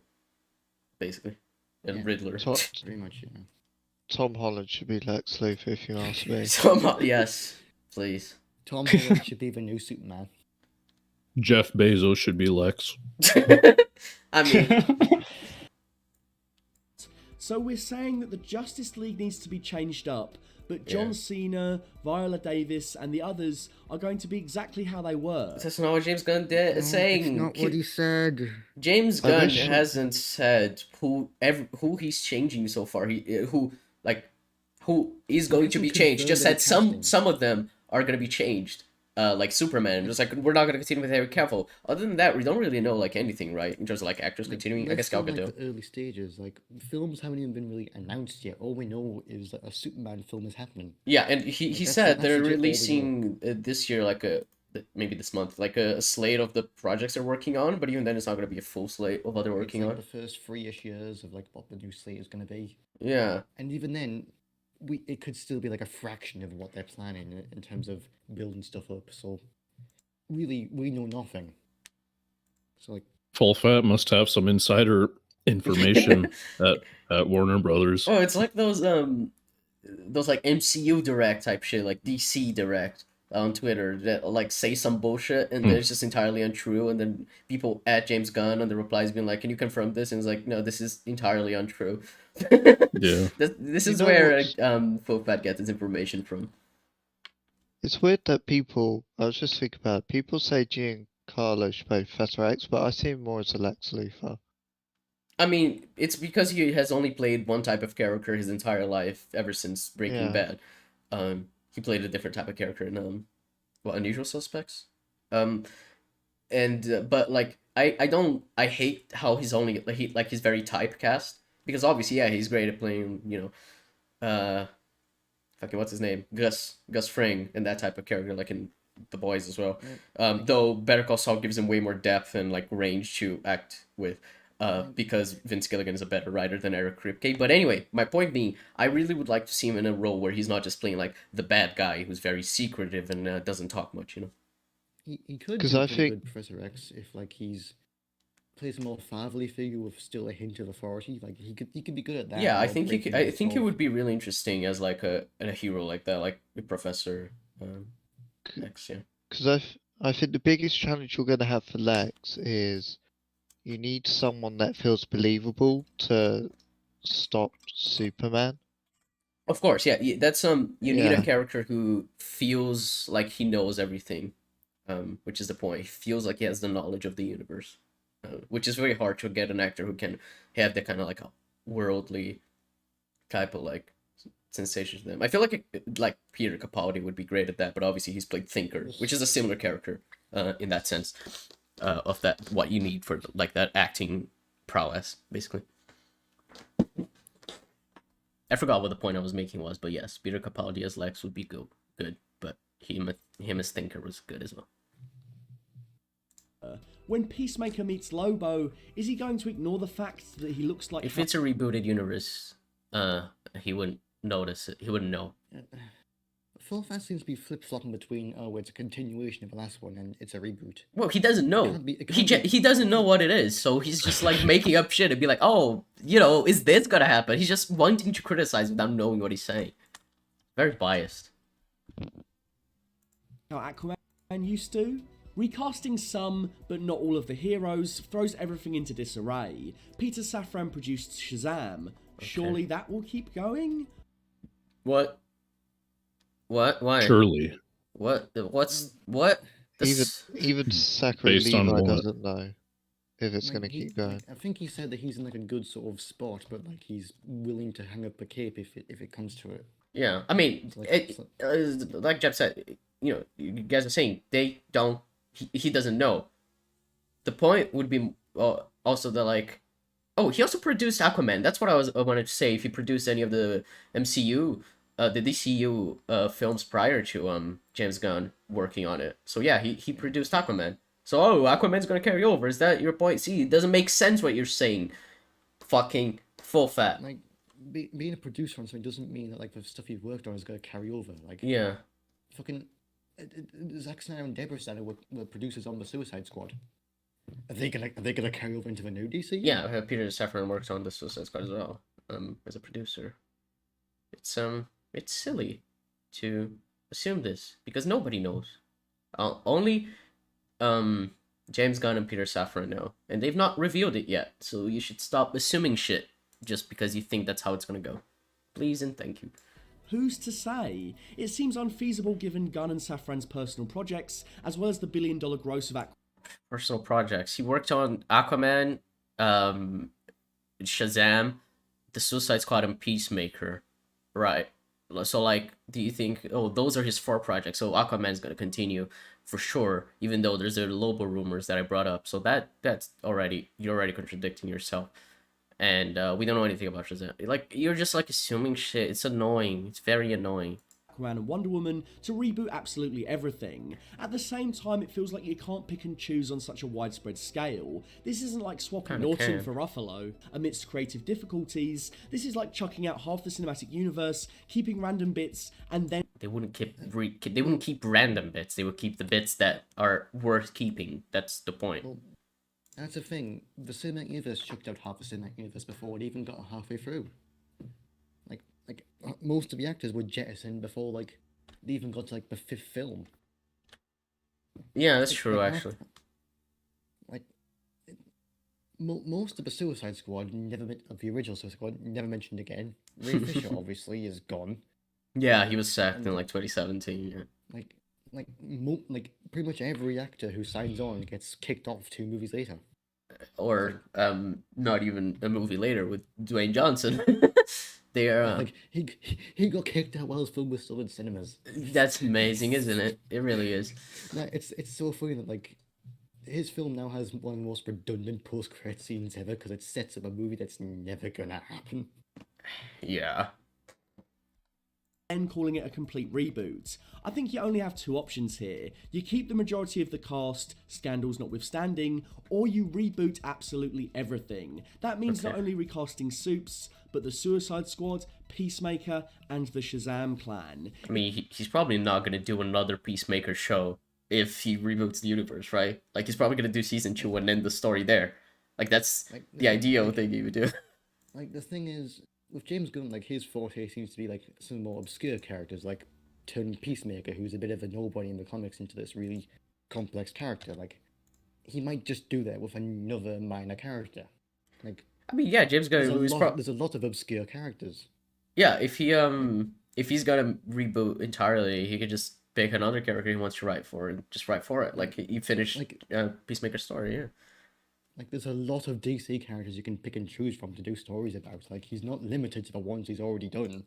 Speaker 3: basically, and Riddler.
Speaker 2: Pretty much, yeah.
Speaker 1: Tom Holland should be Lex Luthor, if you ask me.
Speaker 3: Yes, please.
Speaker 2: Tom Holland should be the new Superman.
Speaker 5: Jeff Bezos should be Lex.
Speaker 3: I mean,
Speaker 8: so we're saying that the Justice League needs to be changed up, but John Cena, Viola Davis, and the others are going to be exactly how they were.
Speaker 3: That's not what James Gunn is saying.
Speaker 2: It's not what he said.
Speaker 3: James Gunn hasn't said who he's changing so far. Who is going to be changed. Just said some of them are going to be changed. Like Superman, just like we're not going to continue with Henry Cavill. Other than that, we don't really know like anything, right? In terms of like actors continuing. I guess Gal Gadot.
Speaker 2: Like the early stages, like films haven't even been really announced yet. All we know is that a Superman film is happening.
Speaker 3: Yeah, and he said they're releasing this year, like maybe this month, like a slate of the projects they're working on. But even then, it's not going to be a full slate of what they're working on.
Speaker 2: The first 3-ish years of like what the new slate is going to be.
Speaker 3: Yeah,
Speaker 2: and even then, it could still be like a fraction of what they're planning in terms of building stuff up. So really, we know nothing. So like,
Speaker 5: Full Fat must have some insider information at Warner Brothers.
Speaker 3: Oh, it's like those like MCU Direct type shit, like DC Direct on Twitter that like say some bullshit and then it's just entirely untrue, and then people at James Gunn and the replies being like, "Can you confirm this?" And it's like, "No, this is entirely untrue."
Speaker 5: Yeah,
Speaker 3: this is where Full Fat gets his information from.
Speaker 1: It's weird that people. I was just thinking about it. People say Giancarlo should play Professor X, but I see him more as a Lex Luthor.
Speaker 3: I mean, it's because he has only played one type of character his entire life ever since Breaking Bad. He played a different type of character in Unusual Suspects. But like I hate how he's only he's very typecast, because obviously, yeah, he's great at playing, fucking what's his name, Gus Fring, and that type of character, like in The Boys as well. Though Better Call Saul gives him way more depth and like range to act with, because Vince Gilligan is a better writer than Eric Kripke. But anyway, my point being, I really would like to see him in a role where he's not just playing like the bad guy who's very secretive and doesn't talk much,
Speaker 2: He could
Speaker 1: 'Cause
Speaker 2: do
Speaker 1: I
Speaker 2: a pretty
Speaker 1: think-
Speaker 2: good Professor X if like he's plays a more fatherly figure with still a hint of authority. Like he could be good at that.
Speaker 3: Yeah, I
Speaker 2: while
Speaker 3: think
Speaker 2: breaking
Speaker 3: I
Speaker 2: the
Speaker 3: think it
Speaker 2: fourth.
Speaker 3: would be really interesting as like a hero like that, like the Professor X. Yeah.
Speaker 1: Because I think the biggest challenge you're going to have for Lex is you need someone that feels believable to stop Superman.
Speaker 3: Of course, yeah. That's you need a
Speaker 1: Yeah.
Speaker 3: character who feels like he knows everything, which is the point. He feels like he has the knowledge of the universe, which is very hard to get an actor who can have that kind of like a worldly type of like sensation to them. I feel like Peter Capaldi would be great at that, but obviously he's played Thinker, which is a similar character in that sense, of that what you need for like that acting prowess, basically. I forgot what the point I was making was, but yes, Peter Capaldi as Lex would be good, but him as Thinker was good as well.
Speaker 8: When Peacemaker meets Lobo, is he going to ignore the fact that he looks like...
Speaker 3: If it's a rebooted universe, he wouldn't notice it. He wouldn't know.
Speaker 2: Full Fast seems to be flip-flopping between, oh, it's a continuation of the last one and it's a reboot.
Speaker 3: Well, he doesn't know.
Speaker 2: It can't be-
Speaker 3: He doesn't know what it is, so he's just like making up shit and be like, oh, is this gonna happen? He's just wanting to criticize without knowing what he's saying. Very biased.
Speaker 8: how Aquaman used to. Recasting some, but not all of the heroes, throws everything into disarray. Peter Safran produced Shazam. Surely that will keep going?
Speaker 3: What? Why?
Speaker 5: Surely.
Speaker 3: What? What?
Speaker 1: Even Zachary
Speaker 5: Based on
Speaker 1: Levi
Speaker 5: what?
Speaker 1: doesn't know if it's
Speaker 2: Like,
Speaker 1: going to
Speaker 2: he-
Speaker 1: keep going.
Speaker 2: like, I think he said that he's in like a good sort of spot, but like he's willing to hang up a cape if it comes to it.
Speaker 3: Yeah, I mean, like Jeff said, you guys are saying they don't. He doesn't know. The point would be also that like, oh, he also produced Aquaman. That's what I wanted to say. If he produced any of the MCU, the DCU films prior to James Gunn working on it. So yeah, he produced Aquaman. So Aquaman's gonna carry over. Is that your point? See, it doesn't make sense what you're saying. Fucking full fat.
Speaker 2: Like being a producer on something doesn't mean that like the stuff you've worked on is gonna carry over. Like
Speaker 3: Yeah.
Speaker 2: fucking Zack Snyder and Deborah Snyder were producers on the Suicide Squad. Are they gonna carry over into the new DC?
Speaker 3: Yeah, Peter Safran works on the Suicide Squad as well, as a producer. It's silly to assume this because nobody knows. Only James Gunn and Peter Safran know, and they've not revealed it yet. So you should stop assuming shit just because you think that's how it's gonna go. Please and thank you.
Speaker 8: Who's to say? It seems unfeasible given Gunn and Safran's personal projects, as well as the billion-dollar gross of
Speaker 3: Personal projects. He worked on Aquaman, Shazam, the Suicide Squad, and Peacemaker. Right. So, like, do you think, those are his 4 projects, so Aquaman's going to continue for sure, even though there's the Lobo rumors that I brought up. So that's already, you're already contradicting yourself. And we don't know anything about Shazam. Like, you're just, like, assuming shit. It's annoying. It's very annoying.
Speaker 8: Aquaman and Wonder Woman to reboot absolutely everything. At the same time, it feels like you can't pick and choose on such a widespread scale. This isn't like swapping
Speaker 3: Kinda
Speaker 8: Norton
Speaker 3: can.
Speaker 8: for Ruffalo. Amidst creative difficulties, this is like chucking out half the cinematic universe, keeping random bits, and then
Speaker 3: They wouldn't they wouldn't keep random bits. They would keep the bits that are worth keeping. That's the point.
Speaker 2: Well, that's the thing. The cinematic universe chucked out half the cinematic universe before it even got halfway through. Like most of the actors were jettisoned before like they even got to like the 5th film.
Speaker 3: Yeah, that's
Speaker 2: Like,
Speaker 3: true,
Speaker 2: like,
Speaker 3: actually.
Speaker 2: Like most of the Suicide Squad of the original Suicide Squad never mentioned again. Ray Fisher obviously is gone.
Speaker 3: Yeah, he was sacked in like 2017. Yeah.
Speaker 2: Like pretty much every actor who signs on gets kicked off 2 movies later.
Speaker 3: Or not even a movie later with Dwayne Johnson. They are.
Speaker 2: Like he got kicked out while his film was still in cinemas.
Speaker 3: That's amazing, isn't it? It really is.
Speaker 2: No, it's so funny that like his film now has one of the most redundant post-credit scenes ever because it sets up a movie that's never gonna happen.
Speaker 3: Yeah.
Speaker 8: And calling it a complete reboot. I think you only have two options here. You keep the majority of the cast, scandals notwithstanding, or you reboot absolutely everything. That means not only recasting Supes, but the Suicide Squad, Peacemaker, and the Shazam clan.
Speaker 3: I mean, he's probably not going to do another Peacemaker show if he reboots the universe, right? Like, he's probably going to do season 2 and end the story there. Like, that's
Speaker 2: Like,
Speaker 3: the ideal thing he would do.
Speaker 2: Like, the thing is, with James Gunn, like, his forte seems to be, like, some more obscure characters, like, turning Peacemaker, who's a bit of a nobody in the comics, into this really complex character. Like, he might just do that with another minor character. Like,
Speaker 3: I mean, yeah, James Gunn
Speaker 2: there's a lot of obscure characters.
Speaker 3: Yeah, if he's gonna reboot entirely, he could just pick another character he wants to write for and just write for it. Like, he finished Peacemaker's story, yeah.
Speaker 2: Like, there's a lot of DC characters you can pick and choose from to do stories about. Like, he's not limited to the ones he's already done.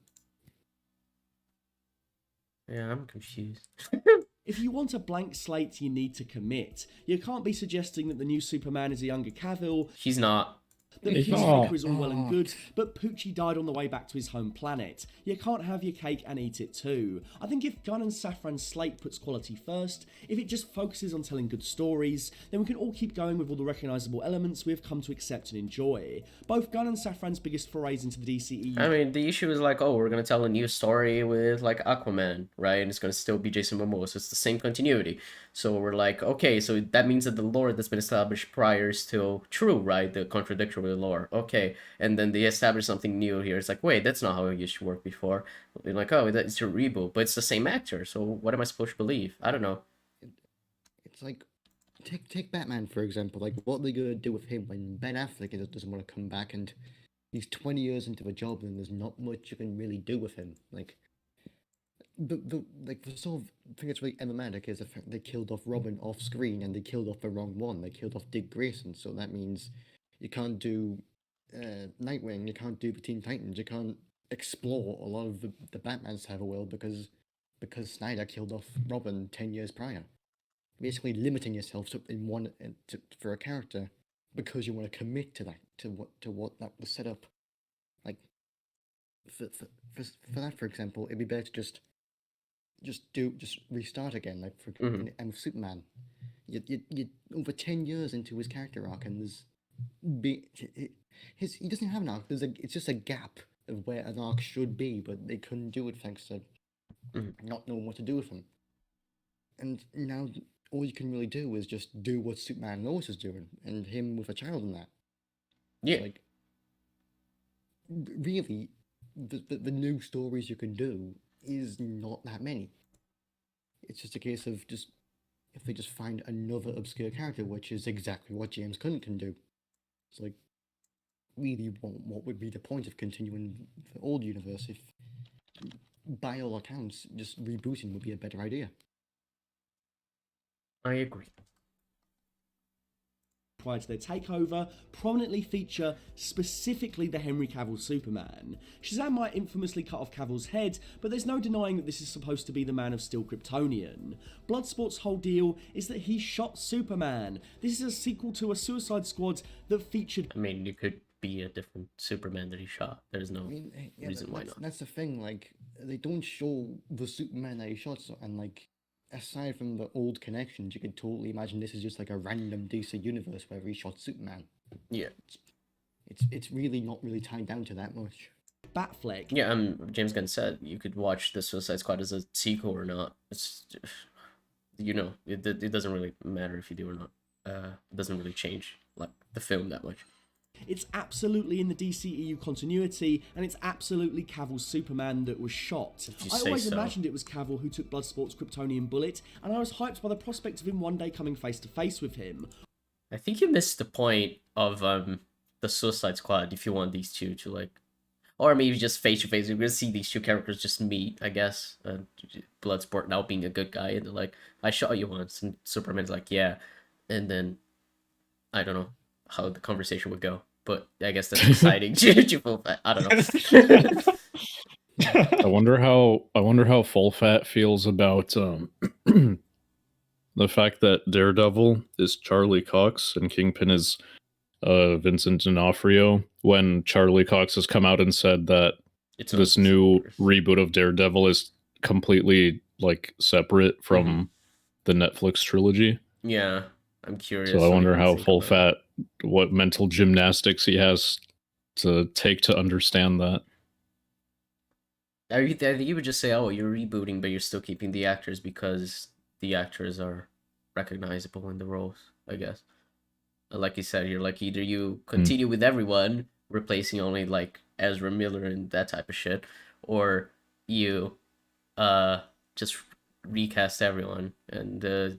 Speaker 3: Yeah, I'm confused.
Speaker 8: If you want a blank slate, you need to commit. You can't be suggesting that the new Superman is a younger Cavill.
Speaker 3: He's not.
Speaker 8: The Peacemaker is all well and good, but Poochie died on the way back to his home planet. You can't have your cake and eat it too. I think if Gunn and Safran's slate puts quality first, if it just focuses on telling good stories, then we can all keep going with all the recognisable elements we have come to accept and enjoy. Both Gunn and Safran's biggest forays into the DCEU...
Speaker 3: I mean, the issue is like, oh, we're going to tell a new story with, like, Aquaman, right? And it's going to still be Jason Momoa, so it's the same continuity. So we're like, okay, so that means that the lore that's been established prior is still true, right? The contradictory lore. Okay. And then they establish something new here. It's like, wait, that's not how it used to work before. They're like, oh, it's a reboot, but it's the same actor. So what am I supposed to believe? I don't know.
Speaker 2: It's like, take Batman, for example. Like, what are they going to do with him when Ben Affleck doesn't want to come back and he's 20 years into a job and there's not much you can really do with him? Like, the sort of thing that's really emblematic is the fact they killed off Robin off screen and they killed off the wrong one. They killed off Dick Grayson, so that means you can't do Nightwing, you can't do the Teen Titans, you can't explore a lot of the Batman side of the world because Snyder killed off Robin 10 years prior. Basically limiting yourself for a character because you want to commit to that, to what that was set up. Like, for that, for example, it'd be better to just restart again, like and with Superman. You over 10 years into his character arc, and he doesn't have an arc. It's just a gap of where an arc should be, but they couldn't do it thanks to not knowing what to do with him. And now all you can really do is just do what Superman and Lois is doing, and him with a child in that.
Speaker 3: Yeah.
Speaker 2: Like, really, the new stories you can do is not that many. It's just a case of if they just find another obscure character, which is exactly what James Gunn can do. It's like, really, what would be the point of continuing the old universe if, by all accounts, just rebooting would be a better idea?
Speaker 3: I agree.
Speaker 8: Prior to their takeover, prominently feature specifically the Henry Cavill Superman. Shazam might infamously cut off Cavill's head, but there's no denying that this is supposed to be the Man of Steel Kryptonian. Bloodsport's whole deal is that he shot Superman. This is a sequel to a Suicide Squad that featured...
Speaker 3: I mean, it could be a different Superman that he shot. There's no reason why not.
Speaker 2: That's the thing, like, they don't show the Superman that he shot, and, like, aside from the old connections, you could totally imagine this is just like a random DC universe where he shot Superman.
Speaker 3: Yeah.
Speaker 2: It's really not really tied down to that much.
Speaker 8: Batfleck.
Speaker 3: Yeah, James Gunn said you could watch the Suicide Squad as a sequel or not. It's, it doesn't really matter if you do or not. It doesn't really change like the film that much.
Speaker 8: It's absolutely in the DCEU continuity, and it's absolutely Cavill's Superman that was shot. I always imagined it was Cavill who took Bloodsport's Kryptonian bullet, and I was hyped by the prospect of him one day coming face to face with him.
Speaker 3: I think you missed the point of the Suicide Squad if you want these two to like, or maybe just face to face. We're gonna see these two characters just meet, I guess. Bloodsport now being a good guy, and they're like, "I shot you once," and Superman's like, "Yeah," and then I don't know how the conversation would go, but I guess that's exciting. I don't know.
Speaker 5: I wonder how Full Fat feels about The fact that Daredevil is Charlie Cox and Kingpin is Vincent D'Onofrio, when Charlie Cox has come out and said that this new reboot of Daredevil is completely like separate from the Netflix trilogy.
Speaker 3: Yeah, I'm curious.
Speaker 5: So I wonder how full fat, what mental gymnastics he has to take to understand that.
Speaker 3: I think you would just say, "Oh, you're rebooting, but you're still keeping the actors because the actors are recognizable in the roles." I guess, like you said, you're like either you continue with everyone, replacing only like Ezra Miller and that type of shit, or you just recast everyone. And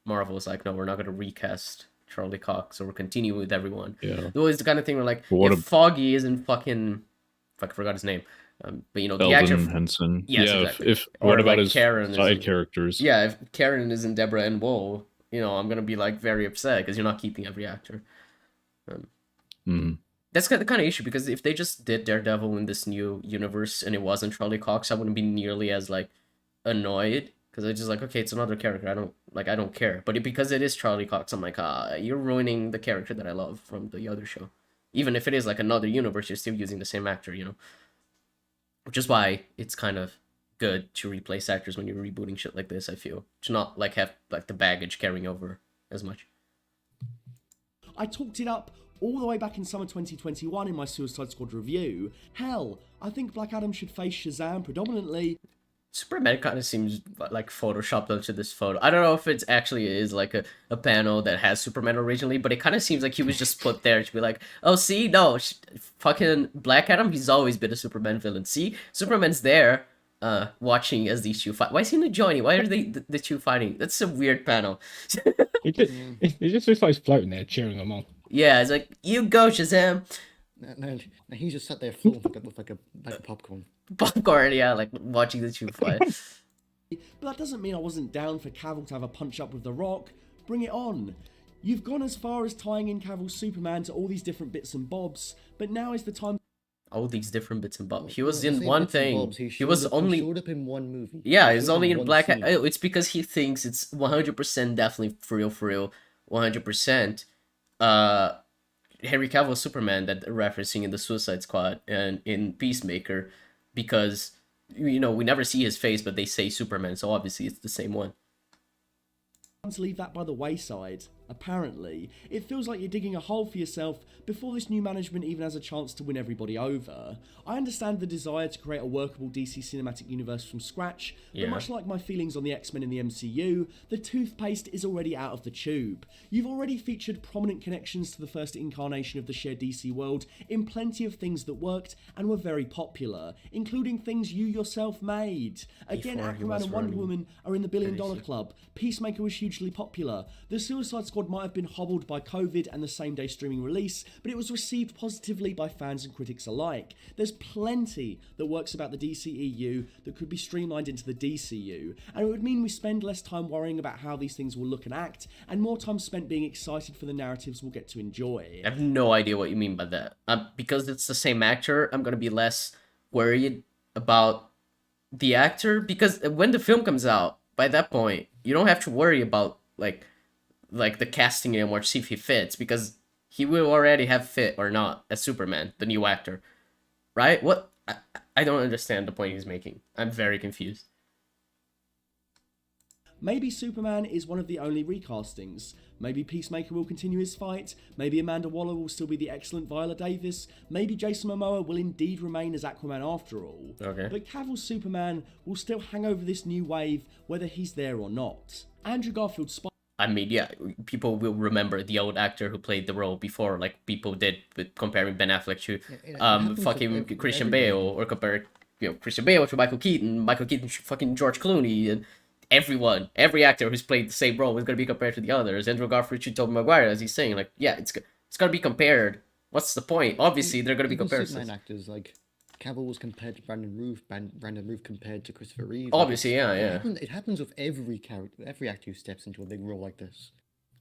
Speaker 3: Marvel was like, "No, we're not gonna recast Charlie Cox, or we're continuing with everyone."
Speaker 5: Yeah,
Speaker 3: it was the kind of thing where like, if Foggy isn't fucking, I forgot his name. But you know, the actor
Speaker 5: Henson.
Speaker 3: Yes,
Speaker 5: yeah,
Speaker 3: exactly.
Speaker 5: if what
Speaker 3: or
Speaker 5: about
Speaker 3: like
Speaker 5: his
Speaker 3: Karen
Speaker 5: side characters?
Speaker 3: Yeah, if Karen isn't Deborah and Wool, you know, I'm gonna be like very upset because you're not keeping every actor. That's the kind of issue, because if they just did Daredevil in this new universe and it wasn't Charlie Cox, I wouldn't be nearly as like annoyed, because I just like, okay, it's another character. I don't care. But because it is Charlie Cox, I'm like, you're ruining the character that I love from the other show. Even if it is like another universe, you're still using the same actor, you know. Which is why it's kind of good to replace actors when you're rebooting shit like this, I feel. To not like have like the baggage carrying over as much.
Speaker 8: I talked it up all the way back in summer 2021 in my Suicide Squad review. Hell, I think Black Adam should face Shazam predominantly.
Speaker 3: Superman kind of seems like photoshopped onto this photo. I don't know if it actually is like a panel that has Superman originally, but it kind of seems like he was just put there to be like, oh, see, no, fucking Black Adam, he's always been a Superman villain. See, Superman's there, watching as these two fight. Why is he not joining? Why are they the two fighting? That's a weird panel.
Speaker 4: He just looks like he's floating there, cheering them on.
Speaker 3: Yeah, it's like, you go, Shazam.
Speaker 2: No, he just sat there full with like a popcorn.
Speaker 3: Popcorn, yeah, like watching the two fight.
Speaker 8: But that doesn't mean I wasn't down for Cavill to have a punch up with The Rock. Bring it on. You've gone as far as tying in Cavill's Superman to all these different bits and bobs, but now is the time.
Speaker 3: All these different bits and bobs. He was in one thing. He was only.
Speaker 2: He showed up in one movie.
Speaker 3: Yeah, he's only in Black Adam. It's because he thinks it's 100% definitely for real, 100%. Henry Cavill Superman that they're referencing in the Suicide Squad and in Peacemaker, because, you know, we never see his face, but they say Superman, so obviously it's the same one.
Speaker 8: To leave that by the wayside. Apparently, it feels like you're digging a hole for yourself before this new management even has a chance to win everybody over. I understand the desire to create a workable DC cinematic universe from scratch, but much like my feelings on the X-Men in the MCU, the toothpaste is already out of the tube. You've already featured prominent connections to the first incarnation of the shared DC world in plenty of things that worked and were very popular, including things you yourself made. Again, Aquaman and Wonder Woman are in the $1 billion club. Peacemaker was hugely popular. The Suicide Squad might have been hobbled by COVID and the same-day streaming release, but it was received positively by fans and critics alike. There's plenty that works about the DCEU that could be streamlined into the DCU, and it would mean we spend less time worrying about how these things will look and act, and more time spent being excited for the narratives we'll get to enjoy.
Speaker 3: I have no idea what you mean by that. Because it's the same actor, I'm gonna be less worried about the actor, because when the film comes out, by that point, you don't have to worry about like the casting anymore to see if he fits, because he will already have fit or not as Superman, the new actor, right? What? I don't understand the point he's making. I'm very confused.
Speaker 8: Maybe Superman is one of the only recastings. Maybe Peacemaker will continue his fight. Maybe Amanda Waller will still be the excellent Viola Davis. Maybe Jason Momoa will indeed remain as Aquaman after all.
Speaker 3: Okay.
Speaker 8: But Cavill's Superman will still hang over this new wave, whether he's there or not. Andrew Garfield's
Speaker 3: I mean, yeah, people will remember the old actor who played the role before, like people did with comparing Ben Affleck to fucking Christian Bale, or compare, you know, Christian Bale to Michael Keaton to fucking George Clooney, and every actor who's played the same role is going to be compared to the others. Andrew Garfield to Tobey Maguire, as he's saying, like, yeah, it's going to be compared. What's the point? Obviously, they're going to be comparisons.
Speaker 2: Superman actors, like, Cavill was compared to Brandon Routh, Brandon Routh compared to Christopher Reeve.
Speaker 3: Obviously, yeah.
Speaker 2: It happens with every character, every actor who steps into a big role like this.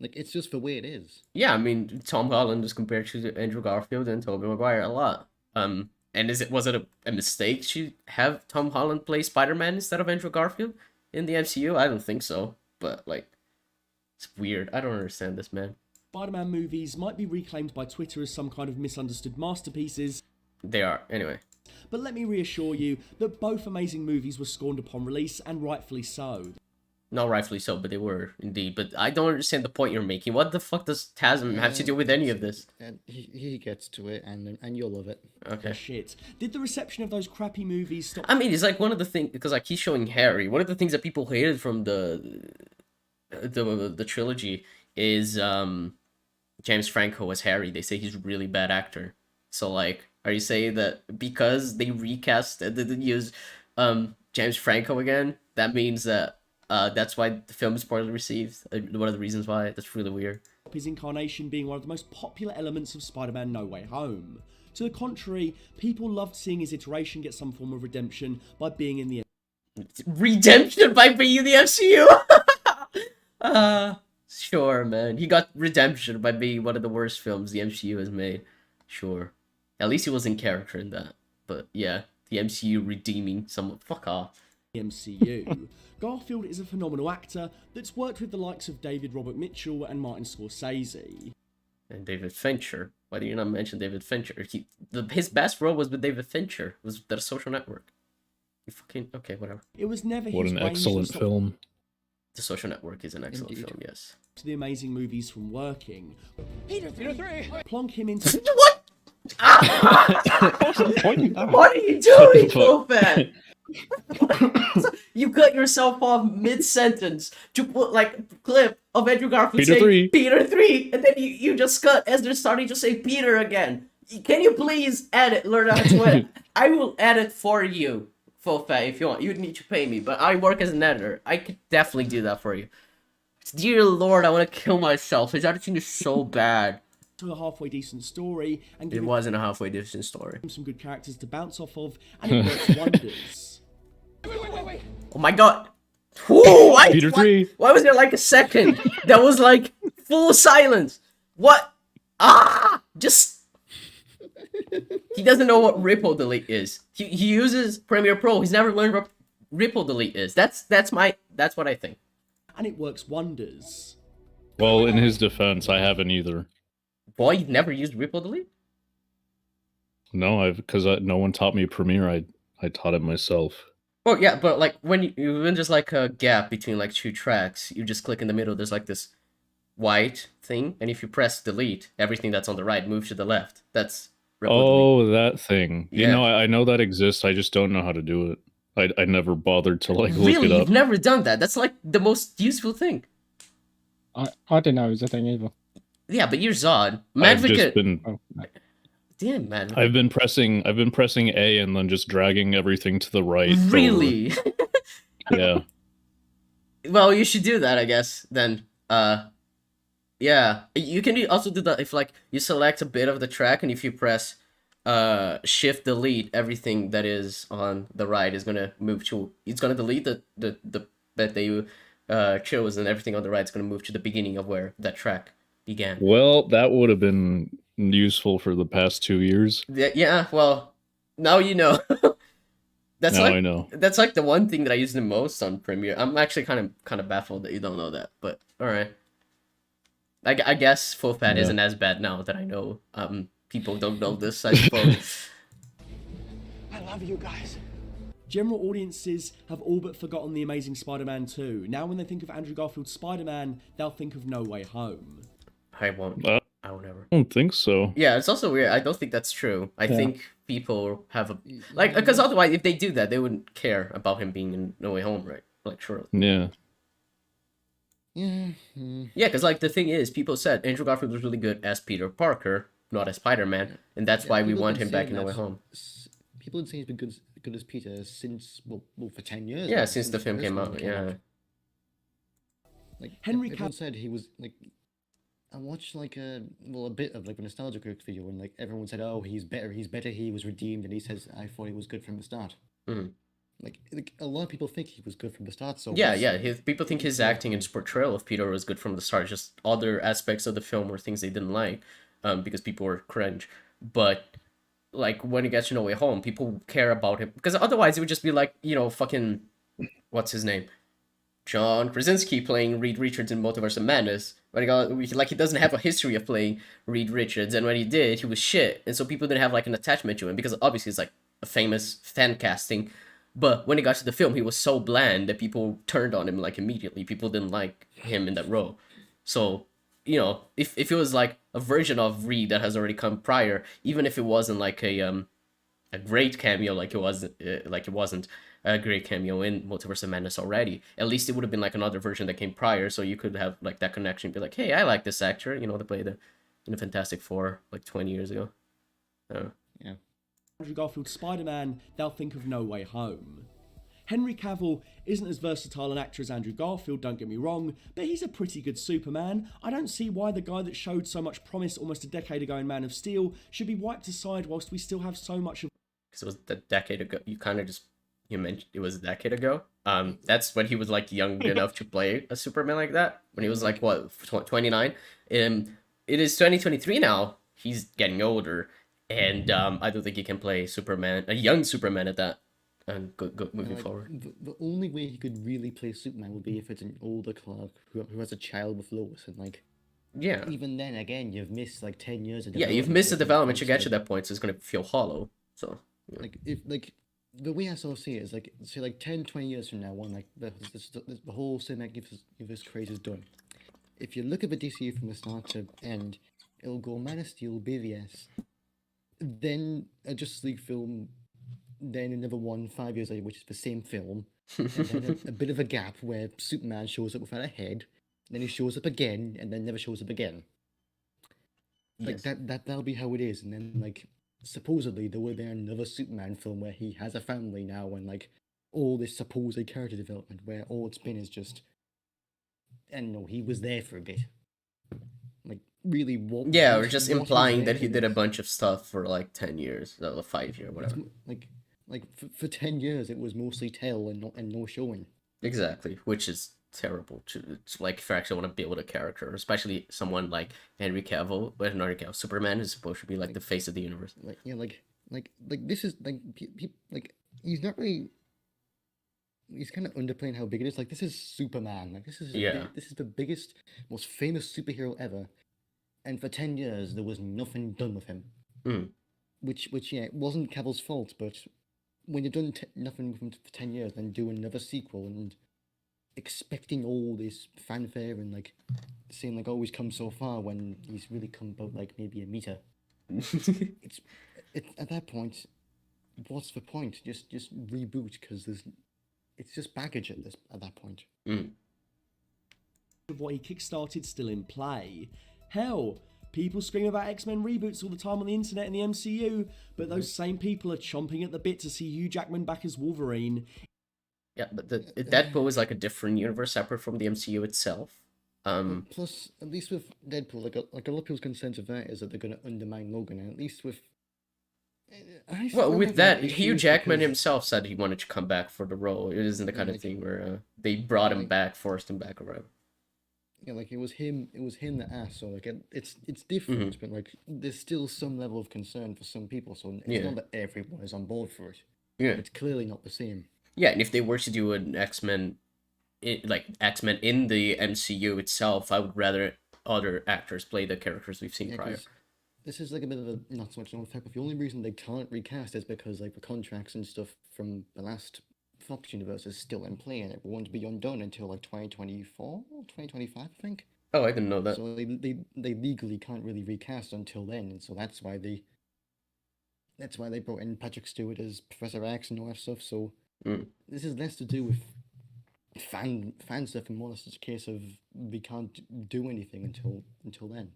Speaker 2: Like, it's just the way it is.
Speaker 3: Yeah, I mean, Tom Holland is compared to Andrew Garfield and Tobey Maguire a lot. And was it a mistake to have Tom Holland play Spider-Man instead of Andrew Garfield in the MCU? I don't think so. But, like, It's weird. I don't understand this, man.
Speaker 8: Spider-Man movies might be reclaimed by Twitter as some kind of misunderstood masterpieces.
Speaker 3: They are. Anyway.
Speaker 8: But let me reassure you that both amazing movies were scorned upon release, and rightfully so.
Speaker 3: Not rightfully so, but they were, indeed. But I don't understand the point you're making. What the fuck does Tasm have to do with any of this?
Speaker 2: And he gets to it, and you'll love it.
Speaker 3: Okay.
Speaker 8: Shit. Did the reception of those crappy movies stop...
Speaker 3: I mean, it's like one of the things, because like he's showing Harry. One of the things that people hated from the trilogy is James Franco as Harry. They say he's a really bad actor. So like, are you saying that because they recast and didn't use James Franco again, that means that that's why the film is poorly received? One of the reasons why? That's really weird.
Speaker 8: His incarnation being one of the most popular elements of Spider-Man No Way Home. To the contrary, people loved seeing his iteration get some form of redemption by being in the...
Speaker 3: Redemption by being in the MCU? Sure, man. He got redemption by being one of the worst films the MCU has made. Sure. At least he was in character in that. But yeah, the MCU redeeming someone. Fuck off.
Speaker 8: MCU. Garfield is a phenomenal actor that's worked with the likes of David Robert Mitchell and Martin Scorsese.
Speaker 3: And David Fincher. Why do you not mention David Fincher? His best role was with David Fincher. Was The Social Network. You fucking... Okay, whatever.
Speaker 8: It was never
Speaker 5: What
Speaker 8: his
Speaker 5: an
Speaker 8: range
Speaker 5: excellent
Speaker 8: to
Speaker 5: film.
Speaker 3: The Social Network is an excellent film, yes.
Speaker 8: to the amazing movies from working.
Speaker 10: Peter 3.
Speaker 8: Plonk him into...
Speaker 3: What? What are you doing, Philfan? You cut yourself off mid-sentence to put like a clip of Andrew Garfield
Speaker 5: Peter
Speaker 3: saying
Speaker 5: 3.
Speaker 3: Peter 3, and then you just cut Ezra starting to say Peter again. Can you please learn how to edit? I will edit for you, Philfan, if you want. You need to pay me, but I work as an editor. I could definitely do that for you. Dear Lord, I want to kill myself. His editing is so bad.
Speaker 8: To a halfway decent story, and
Speaker 3: It wasn't a halfway decent story.
Speaker 8: some good characters to bounce off of, and it works wonders.
Speaker 10: Wait.
Speaker 3: Oh my god. Whoa,
Speaker 5: Peter 3.
Speaker 3: Why was there like a second? That was like full silence. What? Just... He doesn't know what ripple delete is. He uses Premiere Pro. He's never learned what ripple delete is. That's what I think.
Speaker 8: And it works wonders.
Speaker 5: Well, in his defense, I haven't either.
Speaker 3: Boy, you've never used ripple delete?
Speaker 5: No, because no one taught me Premiere. I taught it myself.
Speaker 3: Well, yeah, but like when there's like a gap between like two tracks, you just click in the middle. There's like this white thing, and if you press delete, everything that's on the right moves to the left. That's ripple delete.
Speaker 5: That thing.
Speaker 3: Yeah.
Speaker 5: You know, I know that exists. I just don't know how to do it. I never bothered to like look
Speaker 3: Really,
Speaker 5: it up.
Speaker 3: you've never done that? That's like the most useful thing.
Speaker 4: I didn't know it was a thing either.
Speaker 3: Yeah, but you're Zod.
Speaker 5: I've just
Speaker 3: Madvocate.
Speaker 5: been
Speaker 4: Oh, no.
Speaker 3: Damn, man.
Speaker 5: I've been pressing A and then just dragging everything to the right.
Speaker 3: Really?
Speaker 5: Yeah.
Speaker 3: Well, you should do that, I guess. Then, yeah, you can also do that if like you select a bit of the track, and if you press shift delete, everything that is on the right is gonna move to. It's gonna delete the that they chose, and everything on the right is gonna move to the beginning of where that track began.
Speaker 5: Well, that would have been useful for the past 2 years.
Speaker 3: Yeah. Well, now you know. That's
Speaker 5: Now
Speaker 3: like
Speaker 5: I know.
Speaker 3: that's like the one thing that I use the most on Premiere. I'm actually kind of baffled that you don't know that, but all right. I guess Full Fat
Speaker 5: Yeah.
Speaker 3: isn't as bad now that I know people don't know this, I suppose.
Speaker 10: I love you guys.
Speaker 8: General audiences have all but forgotten The Amazing Spider-Man 2. Now when they think of Andrew Garfield's Spider-Man, they'll think of No Way Home.
Speaker 3: I won't.
Speaker 5: Uh,
Speaker 3: I will never.
Speaker 5: I don't think so.
Speaker 3: Yeah, it's also weird. I don't think that's true. I
Speaker 4: Yeah.
Speaker 3: think people have a like because otherwise, if they do that, they wouldn't care about him being in No Way Home, right? Like, surely.
Speaker 5: Yeah.
Speaker 2: Yeah.
Speaker 3: Yeah, because like the thing is, people said Andrew Garfield was really good as Peter Parker, not as Spider-Man, and that's why we
Speaker 2: people
Speaker 3: want
Speaker 2: been
Speaker 3: him back
Speaker 2: saying
Speaker 3: in No Way
Speaker 2: that
Speaker 3: Home.
Speaker 2: People have been saying he's been good as Peter since well for 10 years.
Speaker 3: Yeah,
Speaker 2: now,
Speaker 3: since the film
Speaker 2: first
Speaker 3: came
Speaker 2: one
Speaker 3: out. Yeah.
Speaker 2: Like
Speaker 8: Henry
Speaker 2: everyone
Speaker 8: Cavill-
Speaker 2: said he was like. I watched like a bit of like a nostalgia group video, and like everyone said, "Oh, he's better. He was redeemed," and he says, "I thought he was good from the start."
Speaker 3: Mhm.
Speaker 2: Like a lot of people think he was good from the start. So
Speaker 3: Yeah,
Speaker 2: what's-
Speaker 3: yeah. People think his acting and his portrayal of Peter was good from the start. Just other aspects of the film were things they didn't like, because people were cringe. But like when he gets to No Way Home, people care about him because otherwise it would just be like fucking what's his name, John Krasinski playing Reed Richards in Multiverse of Madness. When he doesn't have a history of playing Reed Richards, and when he did, he was shit, and so people didn't have like an attachment to him because obviously it's like a famous fan casting. But when it got to the film, he was so bland that people turned on him like immediately. People didn't like him in that role. So, you know, if it was like a version of Reed that has already come prior, even if it wasn't like a great cameo like it wasn't a great cameo in Multiverse of Madness already, at least it would have been like another version that came prior, so you could have like that connection, be like, hey, I like this actor, you know, they played in the Fantastic Four like 20 years ago.
Speaker 2: Yeah.
Speaker 8: Andrew Garfield's Spider-Man, they'll think of No Way Home. Henry Cavill isn't as versatile an actor as Andrew Garfield, don't get me wrong, but he's a pretty good Superman. I don't see why the guy that showed so much promise almost a decade ago in Man of Steel should be wiped aside whilst we still have so much of...
Speaker 3: Because it was a decade ago. You mentioned it was a decade ago. That's when he was like young enough to play a Superman like that. When he was like, what, 29? It is 2023 now. He's getting older. And I don't think he can play Superman, a young Superman at that. And go moving forward.
Speaker 2: The only way he could really play Superman would be if it's an older Clark who has a child with Lois, and like,
Speaker 3: yeah.
Speaker 2: Even then, again, you've missed like 10 years of
Speaker 3: development. Yeah, you've missed the development to get to that point, so it's gonna feel hollow. So yeah.
Speaker 2: Like if the way I sort of see it is like, say like 10, 20 years from now, when like the whole cinematic universe craze is done. If you look at the DCU from the start to end, it'll go Man of Steel, BVS, then a Justice League film, then another one 5 years later, which is the same film, and then a bit of a gap where Superman shows up without a head, then he shows up again, and then never shows up again. Like
Speaker 3: yes.
Speaker 2: that'll be how it is, and then like supposedly there will be another Superman film where he has a family now, and like all this supposed character development where all it's been is just, and no, he was there for a bit. Like really, what?
Speaker 3: Yeah, or just implying that he did a bunch of stuff for like 10 years, or 5 years, whatever.
Speaker 2: Like for 10 years, it was mostly tell and no showing.
Speaker 3: Exactly, which is terrible to like if you actually want to build a character, especially someone like Henry Cavill, but not Henry Cavill. Superman is supposed to be like the face of the universe.
Speaker 2: Like yeah, like this is like he's not really. He's kind of underplaying how big it is. Like this is Superman. Like this is this is the biggest, most famous superhero ever, and for 10 years there was nothing done with him. Which yeah, it wasn't Cavill's fault, but when you've done nothing with him for 10 years, then do another sequel and expecting all this fanfare and like saying like, oh, he's come so far when he's really come about like maybe a meter. it's at that point, what's the point? Just reboot, because it's just baggage at that point.
Speaker 8: Of what he kickstarted still in play. Hell, people scream about X-Men reboots all the time on the internet in the MCU, but those same people are chomping at the bit to see Hugh Jackman back as Wolverine.
Speaker 3: Yeah, but Deadpool is like a different universe separate from the MCU itself.
Speaker 2: Plus, at least with Deadpool, like a lot of people's concerns of that is that they're going to undermine Logan, and at least with...
Speaker 3: Well, with that, Hugh Jackman himself said he wanted to come back for the role. It isn't the kind of thing where they brought him back, forced him back, or whatever.
Speaker 2: Yeah, like it was him that asked, so like it's different, but like there's still some level of concern for some people, so it's not that everyone is on board for it.
Speaker 3: Yeah,
Speaker 2: it's clearly not the same.
Speaker 3: Yeah, and if they were to do an X-Men in the MCU itself, I would rather other actors play the characters we've seen prior.
Speaker 2: This is like a bit of a not so much known fact, but the only reason they can't recast is because like the contracts and stuff from the last Fox universe is still in play, and it won't be undone until like 2024, 2025, I think.
Speaker 3: Oh, I didn't know that.
Speaker 2: So they legally can't really recast until then, and so that's why they brought in Patrick Stewart as Professor X and all that stuff. So this is less to do with fan stuff and more just a case of we can't do anything until then.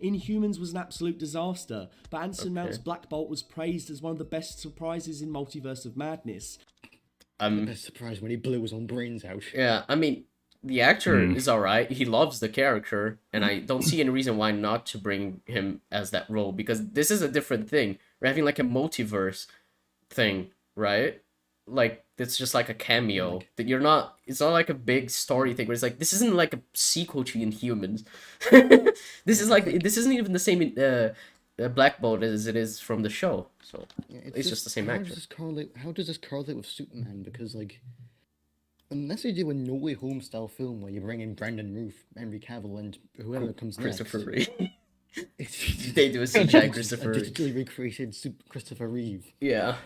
Speaker 8: Inhumans was an absolute disaster, but Anson Mount's Black Bolt was praised as one of the best surprises in Multiverse of Madness.
Speaker 2: The best surprise when he blew his own brains out.
Speaker 3: Yeah, I mean, the actor is alright. He loves the character, and I don't see any reason why not to bring him as that role, because this is a different thing. We're having like a multiverse thing, right? Like, it's just like a cameo. That it's not like a big story thing where it's like, this isn't like a sequel to Inhumans. This isn't even the same Black Bolt as it is from the show. So it's just the same actor.
Speaker 2: How does this correlate with Superman? Because like unless you do a No Way Home style film where you bring in Brendan Roof, Henry Cavill, and whoever comes
Speaker 3: Christopher
Speaker 2: next.
Speaker 3: Reeve.
Speaker 2: It's
Speaker 3: They do a CGI Christopher
Speaker 2: a
Speaker 3: Reeve.
Speaker 2: digitally recreated Christopher Reeve.
Speaker 3: Yeah.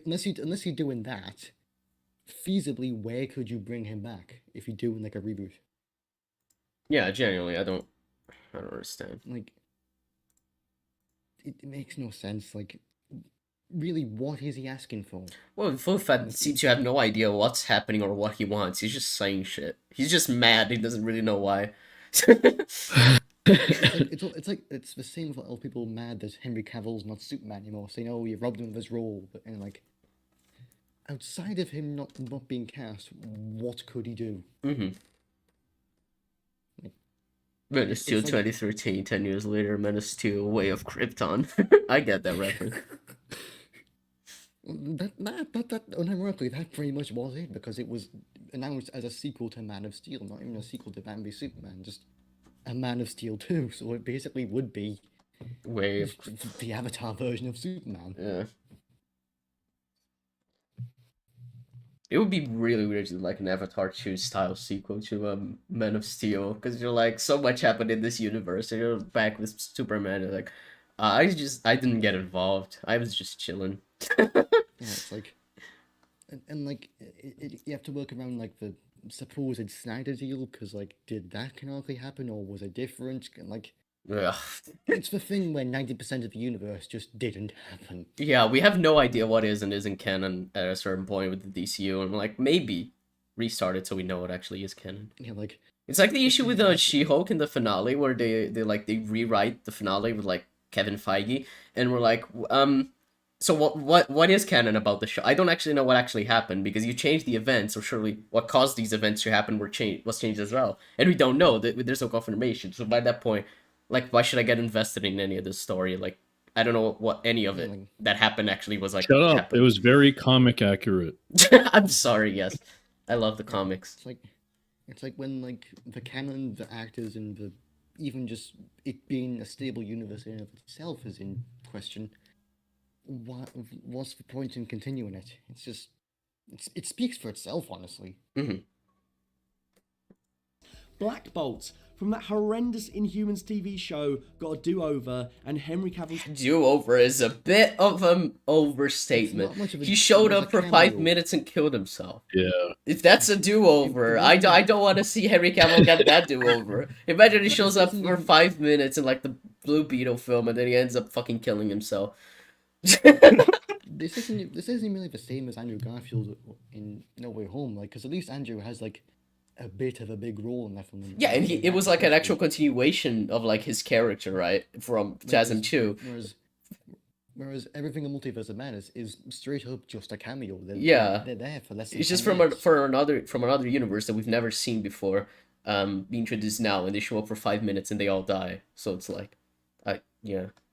Speaker 2: Unless you're doing that, feasibly, where could you bring him back if you're doing like a reboot?
Speaker 3: Yeah, genuinely, I don't understand.
Speaker 2: Like, it makes no sense. Like, really, what is he asking for?
Speaker 3: Well, Fofad seems to have no idea what's happening or what he wants. He's just saying shit. He's just mad. He doesn't really know why.
Speaker 2: It's the same with all people mad that Henry Cavill's not Superman anymore, saying, "Oh, you robbed him of his role." But and like, outside of him not being cast, what could he do?
Speaker 3: Mm-hmm. Menace 2 2013, 10 years later, Menace 2 Way of Krypton. I get that reference.
Speaker 2: That unironically, that pretty much was it, because it was announced as a sequel to Man of Steel, not even a sequel to Batman v Superman, just a Man of Steel 2, so it basically would be
Speaker 3: Way of
Speaker 2: the Avatar version of Superman.
Speaker 3: Yeah. It would be really weird to do like an Avatar 2 style sequel to Man of Steel, because you're like, so much happened in this universe, and you're back with Superman, and like, I didn't get involved. I was just chilling.
Speaker 2: Yeah, it's like, and like, you have to work around like the supposed Snyder deal, because like, did that canonically happen, or was it different? And like,
Speaker 3: Ugh.
Speaker 2: it's the thing where 90% of the universe just didn't happen.
Speaker 3: Yeah, we have no idea what is and isn't canon at a certain point with the DCU, and like, maybe restart it so we know what actually is canon.
Speaker 2: Yeah, like,
Speaker 3: it's like the issue with She-Hulk in the finale, where they rewrite the finale with like Kevin Feige, and we're like, so what is canon about the show? I don't actually know what actually happened, because you changed the events, so surely what caused these events to happen was changed as well, and we don't know. There's no confirmation. So by that point, like, why should I get invested in any of this story? Like, I don't know what any of it that happened actually was like.
Speaker 5: Shut up!
Speaker 3: Happened.
Speaker 5: It was very comic accurate.
Speaker 3: I'm sorry. Yes, I love the comics.
Speaker 2: It's like when like the canon, the actors, and the even just it being a stable universe in and of itself is in question. What's the point in continuing it? It's just, it speaks for itself, honestly.
Speaker 3: Mm-hmm.
Speaker 8: Black Bolt, from that horrendous Inhumans TV show, got a do-over, and Henry Cavill's
Speaker 3: do-over is a bit of an overstatement. He showed up for 5 minutes and killed himself.
Speaker 5: Yeah.
Speaker 3: If that's a do-over, I don't want to see Henry Cavill get that do-over. Imagine he shows up for 5 minutes in like the Blue Beetle film, and then he ends up fucking killing himself.
Speaker 2: This isn't really the same as Andrew Garfield in No Way Home, like, because at least Andrew has like a bit of a big role in that film.
Speaker 3: Yeah, and it was like an actual continuation of like his character, right, from 2002.
Speaker 2: Whereas everything in Multiverse of Madness is straight up just a cameo. They're there for less than
Speaker 3: it's just
Speaker 2: 10
Speaker 3: from another universe that we've never seen before, being introduced now, and they show up for 5 minutes and they all die. So it's like,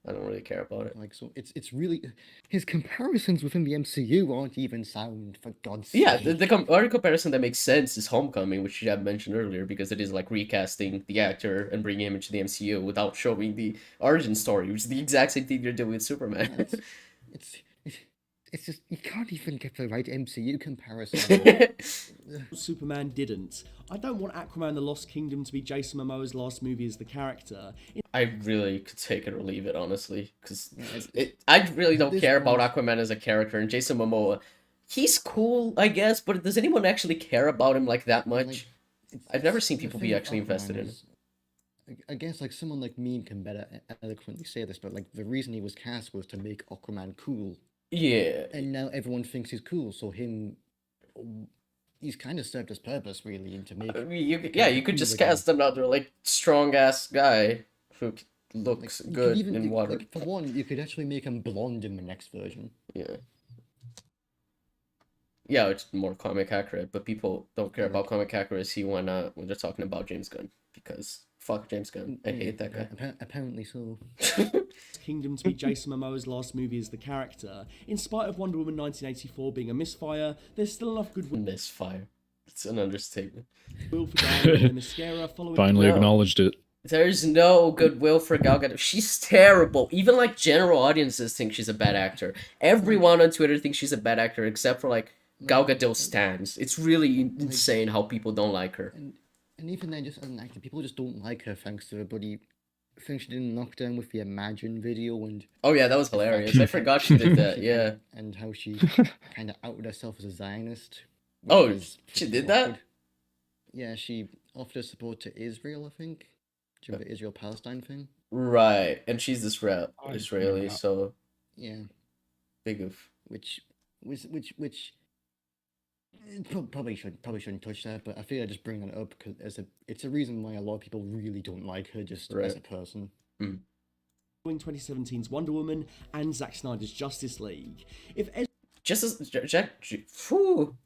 Speaker 3: I don't really care about it.
Speaker 2: Like, so it's really, his comparisons within the MCU aren't even sound, for God's sake.
Speaker 3: Yeah, the only comparison that makes sense is Homecoming, which you had mentioned earlier, because it is like recasting the actor and bringing him into the MCU without showing the origin story, which is the exact same thing you're doing with Superman.
Speaker 2: It's just, you can't even get the right MCU comparison.
Speaker 8: Superman didn't. I don't want Aquaman the Lost Kingdom to be Jason Momoa's last movie as the character.
Speaker 3: I really could take it or leave it, honestly, because I really don't care about Aquaman as a character, and Jason Momoa, he's cool, I guess, but does anyone actually care about him like that much? I've never seen people be actually invested in it.
Speaker 2: I guess like someone like me can better eloquently say this, but like the reason he was cast was to make Aquaman cool.
Speaker 3: Yeah.
Speaker 2: And now everyone thinks he's cool, so he's kind of served his purpose, really, to make...
Speaker 3: you could just cast another, like, strong-ass guy who looks good in water.
Speaker 2: Like, for one, you could actually make him blonde in the next version.
Speaker 3: Yeah. Yeah, it's more comic accurate, but people don't care about comic accuracy when they're talking about James Gunn, because fuck James Gunn. I hate that guy.
Speaker 2: Apparently so.
Speaker 8: Kingdom to be Jason Momoa's last movie as the character. In spite of Wonder Woman 1984 being a misfire, there's still enough goodwill.
Speaker 3: Misfire. It's an understatement.
Speaker 8: Will for Gal Gadot and mascara following.
Speaker 5: Finally acknowledged it.
Speaker 3: There's no goodwill for Gal Gadot. She's terrible. Even like general audiences think she's a bad actor. Everyone on Twitter thinks she's a bad actor, except for like Gal Gadot stands. It's really insane how people don't like her.
Speaker 2: And even then, just as an actor, people just don't like her thanks to the bloody thing she did in Lockdown with the Imagine video and.
Speaker 3: Oh yeah, that was hilarious. I forgot she did that. Yeah.
Speaker 2: And how she kind of outed herself as a Zionist.
Speaker 3: Oh, she did that?
Speaker 2: Yeah, she offered her support to Israel, I think. During the Israel-Palestine thing.
Speaker 3: Right, and she's Israeli, so
Speaker 2: yeah,
Speaker 3: big of
Speaker 2: which probably shouldn't touch that, but I feel I just bring that up because it's a reason why a lot of people really don't like her just as a person.
Speaker 3: Mm.
Speaker 8: 2017's Wonder Woman and Zack Snyder's Justice League. If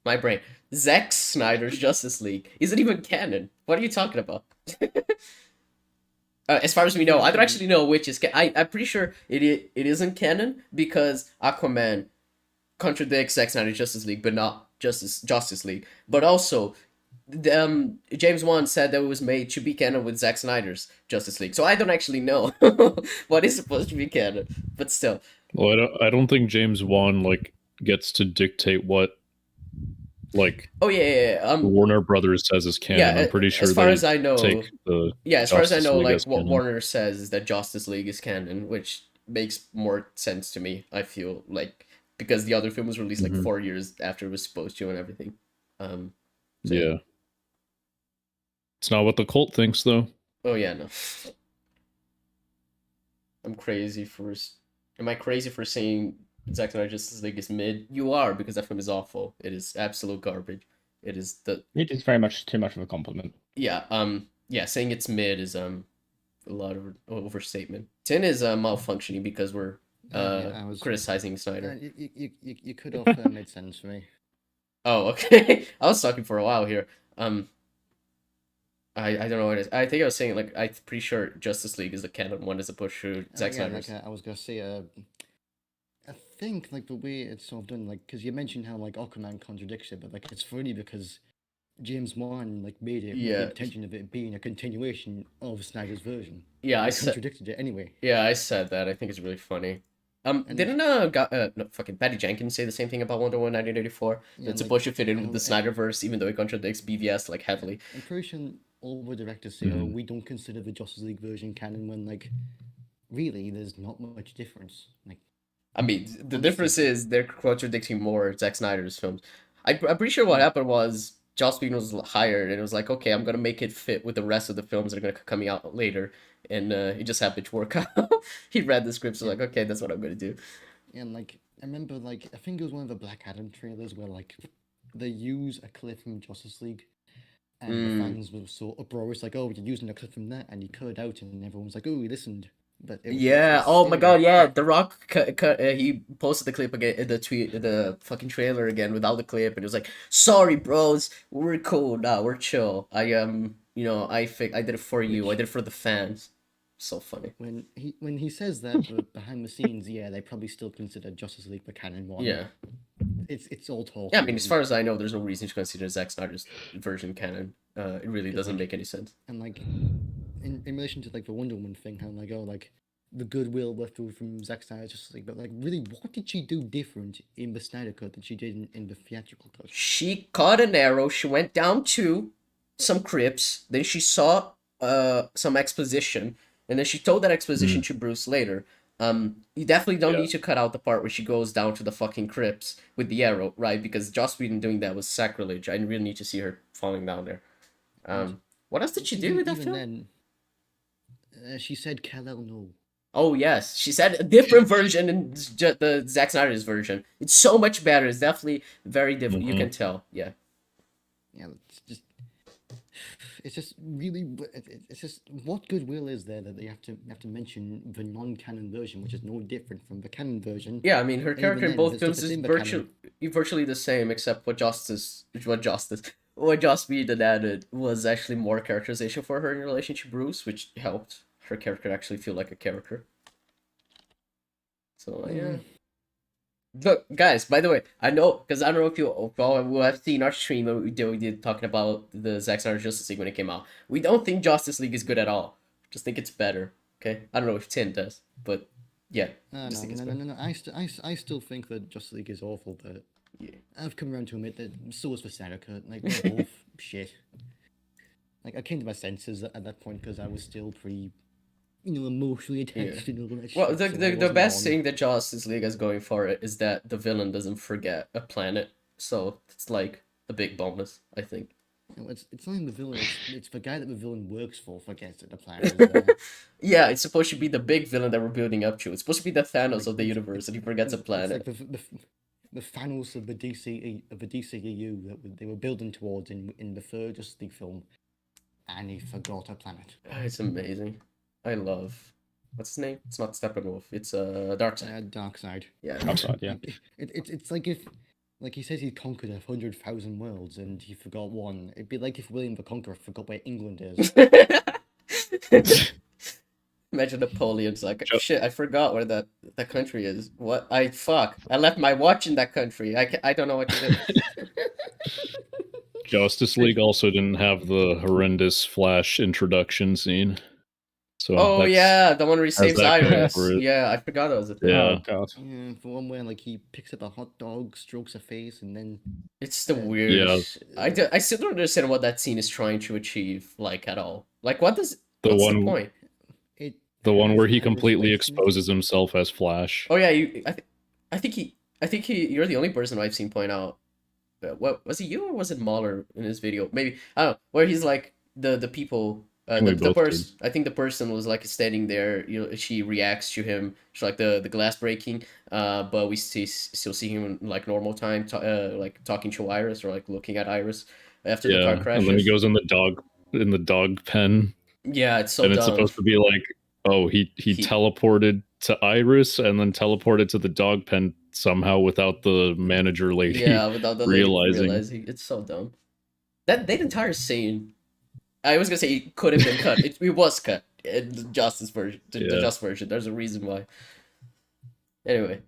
Speaker 3: my brain. Zack Snyder's Justice League isn't even canon. What are you talking about? As far as we know, I don't actually know which is. I'm pretty sure it isn't canon because Aquaman contradicts Zack Snyder's Justice League, but not Justice League. But also, James Gunn said that it was made to be canon with Zack Snyder's Justice League. So I don't actually know what is supposed to be canon, but still.
Speaker 5: Well, I don't think James Wan gets to dictate what Warner Brothers says is canon.
Speaker 3: Yeah,
Speaker 5: I'm pretty sure
Speaker 3: as far as I know,
Speaker 5: as
Speaker 3: far as I know, what Warner says is that Justice League is canon, which makes more sense to me. I feel like because the other film was released 4 years after it was supposed to and everything.
Speaker 5: Yeah, it's not what the cult thinks, though.
Speaker 3: Oh yeah, no. Am I crazy for saying Zack Snyder's Justice League is mid? You are, because that film is awful. It is absolute garbage. It is
Speaker 4: very much too much of a compliment.
Speaker 3: Yeah, saying it's mid is a lot of overstatement. 10 is malfunctioning because we're criticizing Snyder.
Speaker 2: You could have made sense for me.
Speaker 3: Oh, okay. I was talking for a while here. I don't know what it is. I think I was saying I'm pretty sure Justice League is the canon one as opposed to Zack Snyder's.
Speaker 2: I was gonna say I think the way it's sort of done, because you mentioned how Aquaman contradicts it, but it's funny because James Wan made it with the intention of it being a continuation of Snyder's version.
Speaker 3: Yeah, I
Speaker 2: contradicted it anyway.
Speaker 3: Yeah, I said that. I think it's really funny. Didn't fucking Patty Jenkins say the same thing about Wonder Woman 1984? It's supposed to fit in with the Snyderverse, even though it contradicts BVS heavily.
Speaker 2: I'm pretty sure all the directors say, "Oh, we don't consider the Justice League version canon," when really there's not much difference.
Speaker 3: I mean, the difference is they're contradicting more Zack Snyder's films. I'm pretty sure what happened was Joss Whedon was hired and it was like, okay, I'm gonna make it fit with the rest of the films that are gonna coming out later, and it just happened to work out. He read the script, so like, okay, that's what I'm gonna do.
Speaker 2: And I remember I think it was one of the Black Adam trailers where they use a clip from Justice League, and the fans were so uproarious, oh, you're using a clip from that, and you cut it out, and everyone's like, oh, we listened. But
Speaker 3: oh my god, yeah, The Rock he posted the clip again, the fucking trailer again without the clip, and it was like, sorry bros, we're cool now, we're chill. I did it for you, I did it for the fans. So funny.
Speaker 2: When he says that, but behind the scenes, they probably still consider Justice League the canon one.
Speaker 3: Yeah.
Speaker 2: It's all talk.
Speaker 3: Yeah, I mean, as far as I know, there's no reason to consider Zack Snyder's version canon. It really doesn't make any sense.
Speaker 2: And in relation to the Wonder Woman thing, how the goodwill left over from Zack Snyder's Justice League, but really, what did she do different in the Snyder cut that she did in the theatrical cut?
Speaker 3: She caught an arrow. She went down to some crypts. Then she saw some exposition, and then she told that exposition to Bruce later. You definitely don't need to cut out the part where she goes down to the fucking crypts with the arrow, right? Because Joss Whedon doing that was sacrilege. I really need to see her falling down there. What else did she do with that film?
Speaker 2: Then, she said Kal-El no.
Speaker 3: Oh yes, she said a different version in the Zack Snyder's version. It's so much better. It's definitely very different. You can tell. Yeah.
Speaker 2: Yeah, it's just really, it's just what goodwill is there that they have to mention the non-canon version, which is no different from the canon version.
Speaker 3: Yeah, I mean, her character in both films is virtually the same, except what Joss Whedon added was actually more characterization for her in relation to Bruce, which helped her character actually feel like a character. So yeah. Look, guys, by the way, I know, because I don't know if you all will have seen our stream that we did talking about the Zack Snyder Justice League when it came out. We don't think Justice League is good at all. Just think it's better, okay? I don't know if Tin does, but yeah.
Speaker 2: No. I still think that Justice League is awful, but
Speaker 3: Yeah.
Speaker 2: I've come around to admit that so is for Seneca. Like, they're both shit. Like, I came to my senses at that point because I was still pretty, emotionally attached to all that
Speaker 3: Well,
Speaker 2: shit.
Speaker 3: the
Speaker 2: so I
Speaker 3: the, the
Speaker 2: wasn't
Speaker 3: best
Speaker 2: on.
Speaker 3: thing that Justice League is going for it is that the villain doesn't forget a planet, so it's like a big bonus, I think.
Speaker 2: It's not even the villain. It's the guy that the villain works for forgets that the planet is there.
Speaker 3: Yeah, it's supposed to be the big villain that we're building up to. It's supposed to be the Thanos of the
Speaker 2: It's-
Speaker 3: universe, and he forgets a planet.
Speaker 2: It's like the Thanos of the DCEU that they were building towards in the third Justice League film, and he forgot a planet.
Speaker 3: It's amazing. I love. What's his name? It's not Steppenwolf. It's Darkseid.
Speaker 2: Darkseid.
Speaker 3: Yeah.
Speaker 4: Outside, yeah.
Speaker 2: It's like if, like he says, he conquered 100,000 worlds and he forgot one. It'd be like if William the Conqueror forgot where England is.
Speaker 3: Imagine Napoleon's like, shit, I forgot where that country is. What? I left my watch in that country. I don't know what to do.
Speaker 5: Justice League also didn't have the horrendous Flash introduction scene. So
Speaker 3: Oh
Speaker 5: that's-
Speaker 3: yeah, the one where he saves
Speaker 5: that going
Speaker 3: Iris.
Speaker 5: for it.
Speaker 3: Yeah, I forgot that was a thing.
Speaker 5: Yeah.
Speaker 4: Oh god.
Speaker 2: Yeah, for one where like he picks up a hot dog, strokes her face, and then
Speaker 3: It's the
Speaker 2: Yeah.
Speaker 3: weirdest.
Speaker 5: Yeah.
Speaker 3: I still don't understand what that scene is trying to achieve, like at all. Like, what's
Speaker 5: The
Speaker 3: the
Speaker 5: one-
Speaker 3: point?
Speaker 2: it.
Speaker 5: The one where he
Speaker 2: Iris
Speaker 5: completely
Speaker 2: wakes him.
Speaker 5: exposes himself as Flash.
Speaker 3: Oh yeah, I think he. You're the only person I've seen point out. What was it? You or was it Mahler in his video? Maybe I don't know. Where he's like the people.
Speaker 5: We
Speaker 3: The
Speaker 5: both
Speaker 3: person. I think the person was like standing there. She reacts to him. She's like the glass breaking. But we still see him in like normal time, like talking to Iris or like looking at Iris after the car
Speaker 5: Yeah,
Speaker 3: crashes.
Speaker 5: and then he goes in the dog pen,
Speaker 3: Yeah, it's so
Speaker 5: and it's
Speaker 3: dumb.
Speaker 5: supposed to be like, oh, he teleported to Iris and then teleported to the dog pen somehow without the manager lady.
Speaker 3: Yeah, without the lady
Speaker 5: realizing.
Speaker 3: realizing. It's so dumb. That entire scene, I was gonna say it could have been cut. It was cut in the Justice version. The
Speaker 5: Yeah.
Speaker 3: Just version. There's a reason why. Anyway,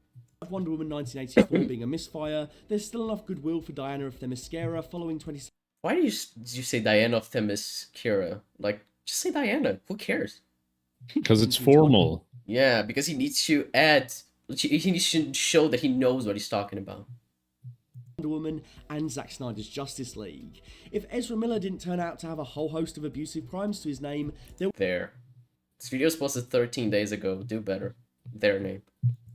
Speaker 8: Wonder Woman 1984 being a misfire, there's still enough goodwill for Diana of Themyscira following 20...
Speaker 3: why did you say Diana of Themyscira? Like, just say Diana. Who cares?
Speaker 5: Because it's formal.
Speaker 3: Yeah, because he needs to add. He needs to show that he knows what he's talking about.
Speaker 8: Wonder Woman and Zack Snyder's Justice League. If Ezra Miller didn't turn out to have a whole host of abusive crimes to his name, there
Speaker 3: There. This video was posted 13 days ago. Do better. Their name.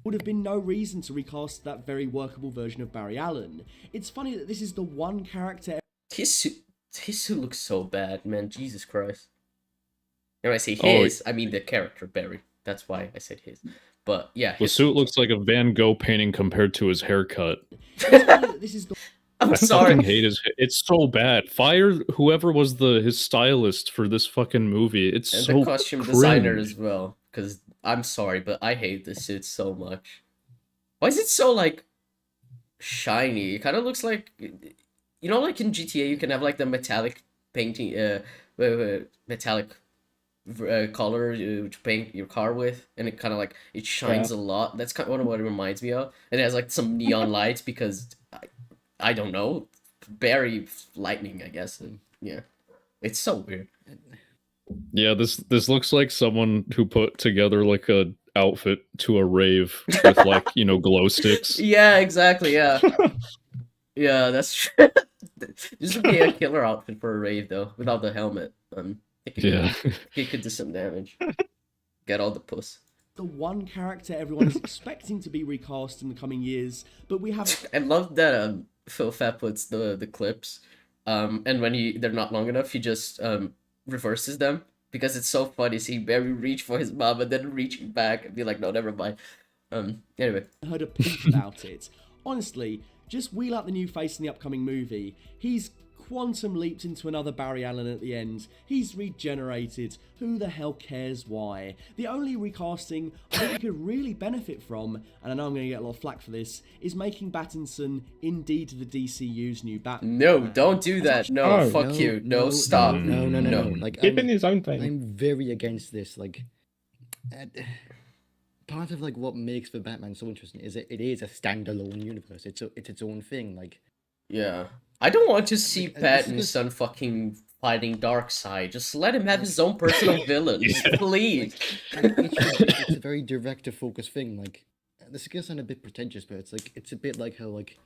Speaker 8: would have been no reason to recast that very workable version of Barry Allen. It's funny that this is the one character...
Speaker 3: His suit looks so bad, man. Jesus Christ. And when I say
Speaker 5: Oh,
Speaker 3: his, I mean the character Barry. That's why I said his. But yeah,
Speaker 5: The suit looks like a Van Gogh painting compared to his haircut.
Speaker 8: It's funny that this is the
Speaker 3: I'm
Speaker 5: I
Speaker 3: sorry.
Speaker 5: fucking hate his. It's so bad. Fire whoever was his stylist for this fucking movie. It's
Speaker 3: And
Speaker 5: so
Speaker 3: the costume
Speaker 5: cringe.
Speaker 3: designer as well. Because I'm sorry, but I hate this suit so much. Why is it so like shiny? It kind of looks like, like in GTA, you can have like the metallic painting, metallic color to paint your car with, and it kind of like it shines a lot. That's kind of what it reminds me of. And it has like some neon lights because I don't know, Barry lightning, I guess. And yeah, it's so weird.
Speaker 5: Yeah, this looks like someone who put together like a outfit to a rave with like glow sticks.
Speaker 3: Yeah, exactly. Yeah, yeah, that's true. This would be a killer outfit for a rave though, without the helmet.
Speaker 5: Yeah.
Speaker 3: He could do some damage. Get all the puss.
Speaker 8: the one character everyone is expecting to be recast in the coming years, but we have...
Speaker 3: I love that Phil Fett puts the clips, and when they're not long enough, he just reverses them, because it's so funny. See Barry reach for his mom and then reaching back and be like, no, never mind. Anyway.
Speaker 8: Heard a peep about it. Honestly, just wheel out the new face in the upcoming movie. He's quantum leaped into another Barry Allen at the end. He's regenerated. Who the hell cares why? The only recasting I think we could really benefit from, and I know I'm going to get a lot of flack for this, is making Pattinson indeed the DCU's new Batman.
Speaker 3: No, don't do that. No, fuck you. No, stop.
Speaker 2: No. Like,
Speaker 4: Keep in his own thing.
Speaker 2: I'm very against this. Like, part of like what makes the Batman so interesting is it is a standalone universe. It's its own thing. Like,
Speaker 3: yeah, I don't want to see
Speaker 2: this is
Speaker 3: Pattinson fucking fighting Darkseid. Just let him have his own personal villains, please.
Speaker 2: it's a very director focused thing. Like, this is gonna sound a bit pretentious, but it's a bit like how like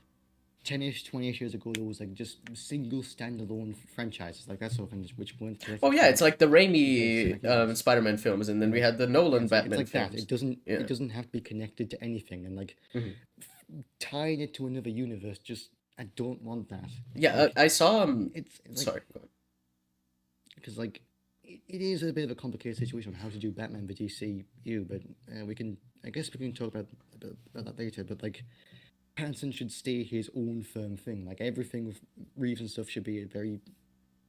Speaker 2: 10-ish, 20-ish years ago, there was like just single standalone franchises like that sort of thing, which weren't connected.
Speaker 3: Oh yeah, it's like the
Speaker 2: cinematic
Speaker 3: Raimi
Speaker 2: universe.
Speaker 3: Spider-Man films, and then we had the Nolan
Speaker 2: It's like
Speaker 3: Batman
Speaker 2: that.
Speaker 3: films.
Speaker 2: It doesn't.
Speaker 3: Yeah.
Speaker 2: It doesn't have to be connected to anything, and like tying it to another universe. Just I don't want that.
Speaker 3: Yeah,
Speaker 2: Like,
Speaker 3: I saw
Speaker 2: it's like,
Speaker 3: sorry. Go ahead.
Speaker 2: because like it is a bit of a complicated situation on how to do Batman for DCU, but I guess we can talk about that later. But like, Pattinson should stay his own firm thing. Like everything with Reeves and stuff should be a very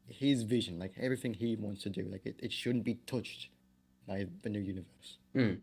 Speaker 2: his vision. Like everything he wants to do. Like it shouldn't be touched by the new universe.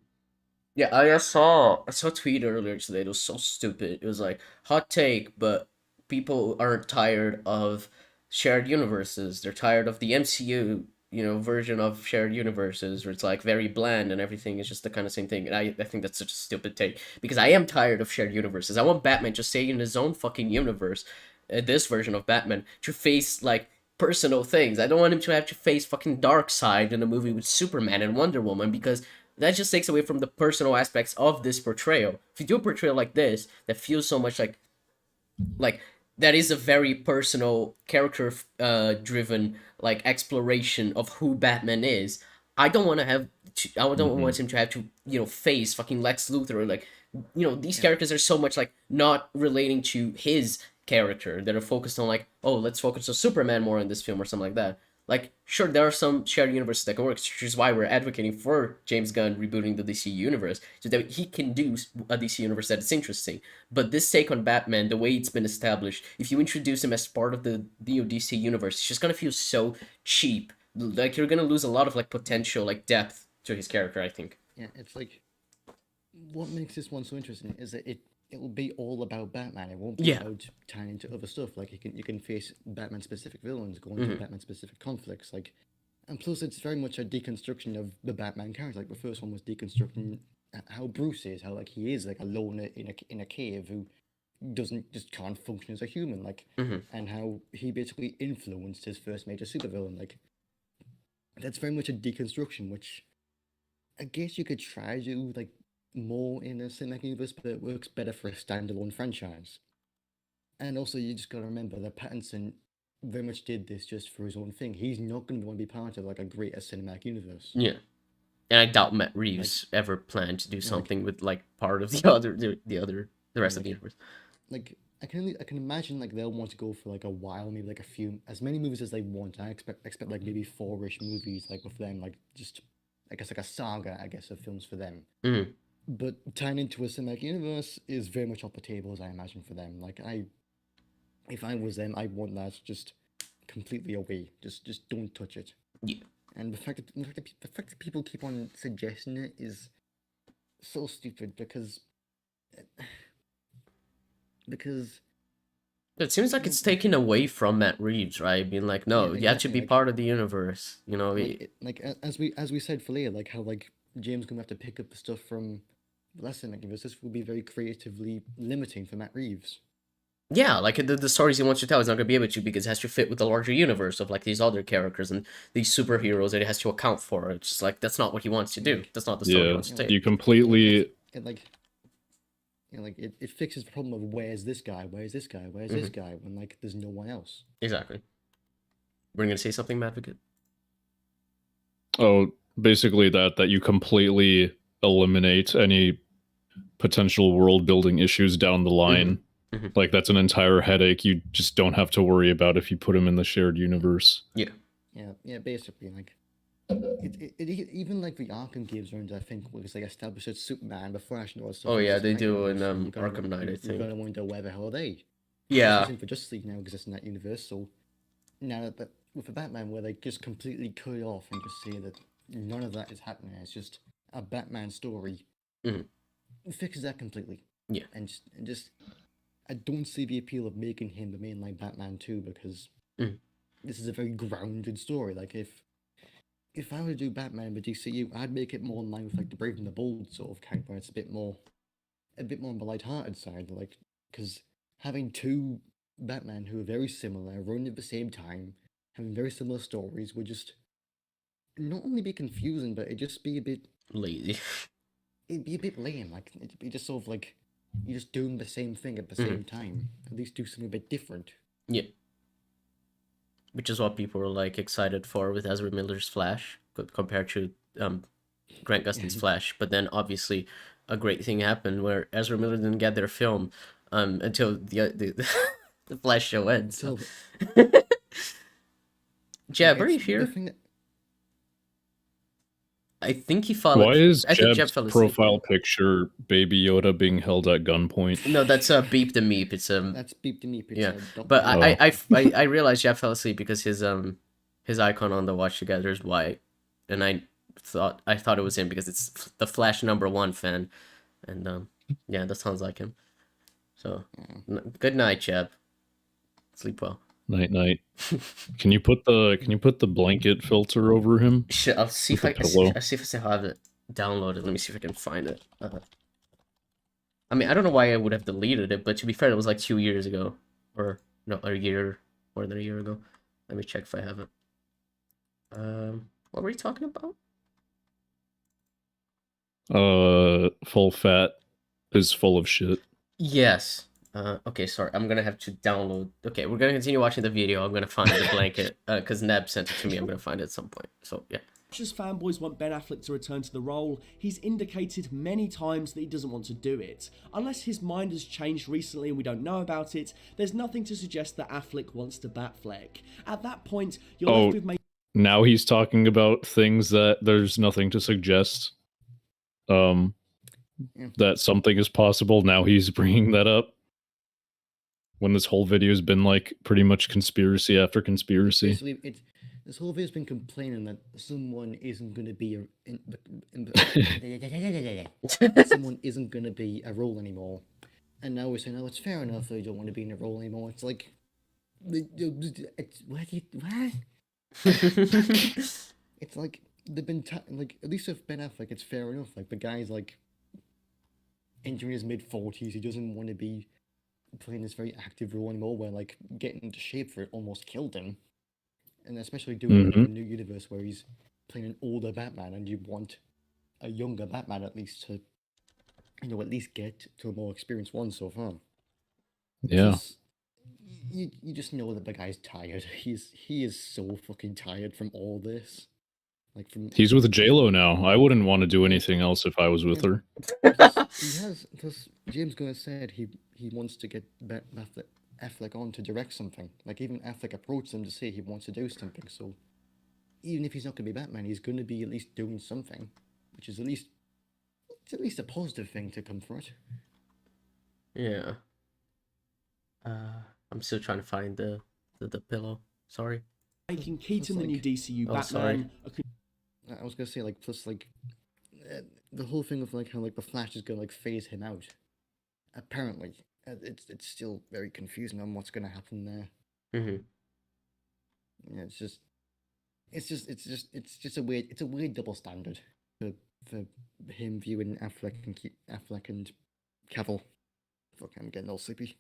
Speaker 3: Yeah, I saw a tweet earlier today. It was so stupid. It was like hot take, but people aren't tired of shared universes. They're tired of the MCU, version of shared universes where it's like very bland and everything is just the kind of same thing. And I think that's such a stupid take because I am tired of shared universes. I want Batman to stay in his own fucking universe, this version of Batman, to face like personal things. I don't want him to have to face fucking Darkseid in a movie with Superman and Wonder Woman because that just takes away from the personal aspects of this portrayal. If you do a portrayal like this that feels so much like that is a very personal character driven like exploration of who Batman is. I don't want to have I don't want him to have to face fucking Lex Luthor, like these characters are so much like not relating to his character that are focused on like, oh, let's focus on Superman more in this film or something like that. Like, sure, there are some shared universes that can work, which is why we're advocating for James Gunn rebooting the DC universe, so that he can do a DC universe that is interesting. But this take on Batman, the way it's been established, if you introduce him as part of the DC universe, it's just gonna feel so cheap. Like, you're gonna lose a lot of, like, potential, like, depth to his character, I think.
Speaker 2: Yeah, it's like, what makes this one so interesting is that it will be all about Batman. It won't be about tying into other stuff. Like you can face Batman specific villains, go into Batman specific conflicts. Like, and plus it's very much a deconstruction of the Batman character. Like the first one was deconstructing how Bruce is, how like he is like a loner in a cave who just can't function as a human. Like, and how he basically influenced his first major supervillain. Like, that's very much a deconstruction, which I guess you could try to like more in a cinematic universe, but it works better for a standalone franchise. And also, you just gotta remember that Pattinson very much did this just for his own thing. He's not gonna want to be part of like a greater cinematic universe.
Speaker 3: Yeah, and I doubt Matt Reeves ever planned to do something with like part of the rest of the universe.
Speaker 2: Like I can imagine like they'll want to go for like a while, maybe like as many movies as they want. I expect like maybe 4-ish movies like with them, like just I guess like a saga, I guess, of films for them. But tying into a cinematic universe is very much off the table, as I imagine, for them. Like, if I was them, I'd want that just completely away. Just don't touch it.
Speaker 3: Yeah.
Speaker 2: And the fact that people keep on suggesting it is so stupid because
Speaker 3: it seems like it's taken away from Matt Reeves, right? Being like, no, you have to be part of the universe,
Speaker 2: as we said for later, like how like James gonna have to pick up the stuff from the last cinematic universe. This will be very creatively limiting for Matt Reeves.
Speaker 3: Yeah, like the stories he wants to tell is not gonna be able to because it has to fit with the larger universe of like these other characters and these superheroes that it has to account for. It's just like that's not what he wants to do. That's not the story he wants to take.
Speaker 5: You completely
Speaker 2: It fixes the problem of where's this guy, where's this guy, where's this guy, when like there's no one else.
Speaker 3: Exactly. We're gonna say something, Advocate?
Speaker 5: Oh, basically that you completely eliminate any potential world building issues down the line. Like that's an entire headache you just don't have to worry about if you put him in the shared universe.
Speaker 2: Yeah, basically like it even like the Arkham games runs, I think, was like established as Superman, the Flash, and all stuff.
Speaker 3: Oh yeah, they do in Arkham Knight, I think.
Speaker 2: You're gonna wonder where the hell are they?
Speaker 3: Yeah.
Speaker 2: For Justice League now exists in that universe, so now that with the Batman where they just completely cut it off and just say that none of that is happening, it's just a Batman story. It fixes that completely.
Speaker 3: Yeah.
Speaker 2: And just I don't see the appeal of making him the mainline Batman too, because this is a very grounded story. Like if I were to do Batman in the DCU, I'd make it more in line with like the Brave and the Bold sort of character. It's a bit more on the light-hearted side, like because having two Batman who are very similar, running at the same time, having very similar stories, would just not only be confusing, but it'd just be a bit
Speaker 3: lazy.
Speaker 2: It'd be a bit lame. Like it'd be just sort of like you're just doing the same thing at the same time. At least do something a bit different.
Speaker 3: Yeah. Which is what people were like excited for with Ezra Miller's Flash compared to Grant Gustin's Flash. But then obviously a great thing happened where Ezra Miller didn't get their film until the the Flash show ends. So. Jeb, are you here? I think he followed.
Speaker 5: Why is
Speaker 3: Jeb's
Speaker 5: Jeb's profile picture Baby Yoda being held at gunpoint?
Speaker 3: No, that's Beep the Meep. It's
Speaker 2: That's Beep the Meep. It's
Speaker 3: yeah, but I realized Jeb fell asleep because his icon on the Watch Together is white, and I thought it was him because it's the Flash #1 fan, and yeah, that sounds like him. So good night, Jeb. Sleep well.
Speaker 5: Night. Can you put the blanket filter over him?
Speaker 3: Shit, I'll see if I still have it downloaded. Let me see if I can find it. I mean, I don't know why I would have deleted it, but to be fair, it was like 2 years ago, or no, a year, more than a year ago. Let me check if I have it. What were you talking about?
Speaker 5: Full fat is full of shit.
Speaker 3: Yes. Okay, sorry. I'm gonna have to download. Okay, we're gonna continue watching the video. I'm gonna find the blanket because Neb sent it to me. I'm gonna find it at some point. So yeah.
Speaker 8: Much as fanboys want Ben Affleck to return to the role, he's indicated many times that he doesn't want to do it. Unless his mind has changed recently and we don't know about it, there's nothing to suggest that Affleck wants to Batfleck. At that point, you're left with
Speaker 5: now he's talking about things that there's nothing to suggest. That something is possible. Now he's bringing that up. When this whole video has been like pretty much conspiracy after conspiracy.
Speaker 2: This whole video's been complaining that someone isn't going to be someone isn't going to be a role anymore, and now we're saying, "Oh, it's fair enough that you don't want to be in a role anymore." It's like, what? It's like they've been like, at least with Ben Affleck, it's fair enough. Like the guy's like entering his mid-40s. He doesn't want to be playing this very active role anymore, where like getting into shape for it almost killed him, and especially doing it in a new universe where he's playing an older Batman, and you want a younger Batman at least to, at least get to a more experienced one so far.
Speaker 5: Yeah.
Speaker 2: You just know that the guy's tired. He is so fucking tired from all this.
Speaker 5: He's with J-Lo now. I wouldn't want to do anything else if I was with her.
Speaker 2: Because James Gunn said he wants to get Affleck on to direct something. Like even Affleck approached him to say he wants to do something. So even if he's not going to be Batman, he's going to be at least doing something, which is at least a positive thing to come from it.
Speaker 3: Yeah. I'm still trying to find the pillow. Sorry.
Speaker 8: Making Keaton the new DCU Batman.
Speaker 2: I was gonna say, like, plus like the whole thing of like how like the Flash is gonna like phase him out. Apparently, it's still very confusing on what's gonna happen there. Yeah, it's just a weird double standard for him viewing Affleck and Cavill. Fuck, I'm getting all sleepy.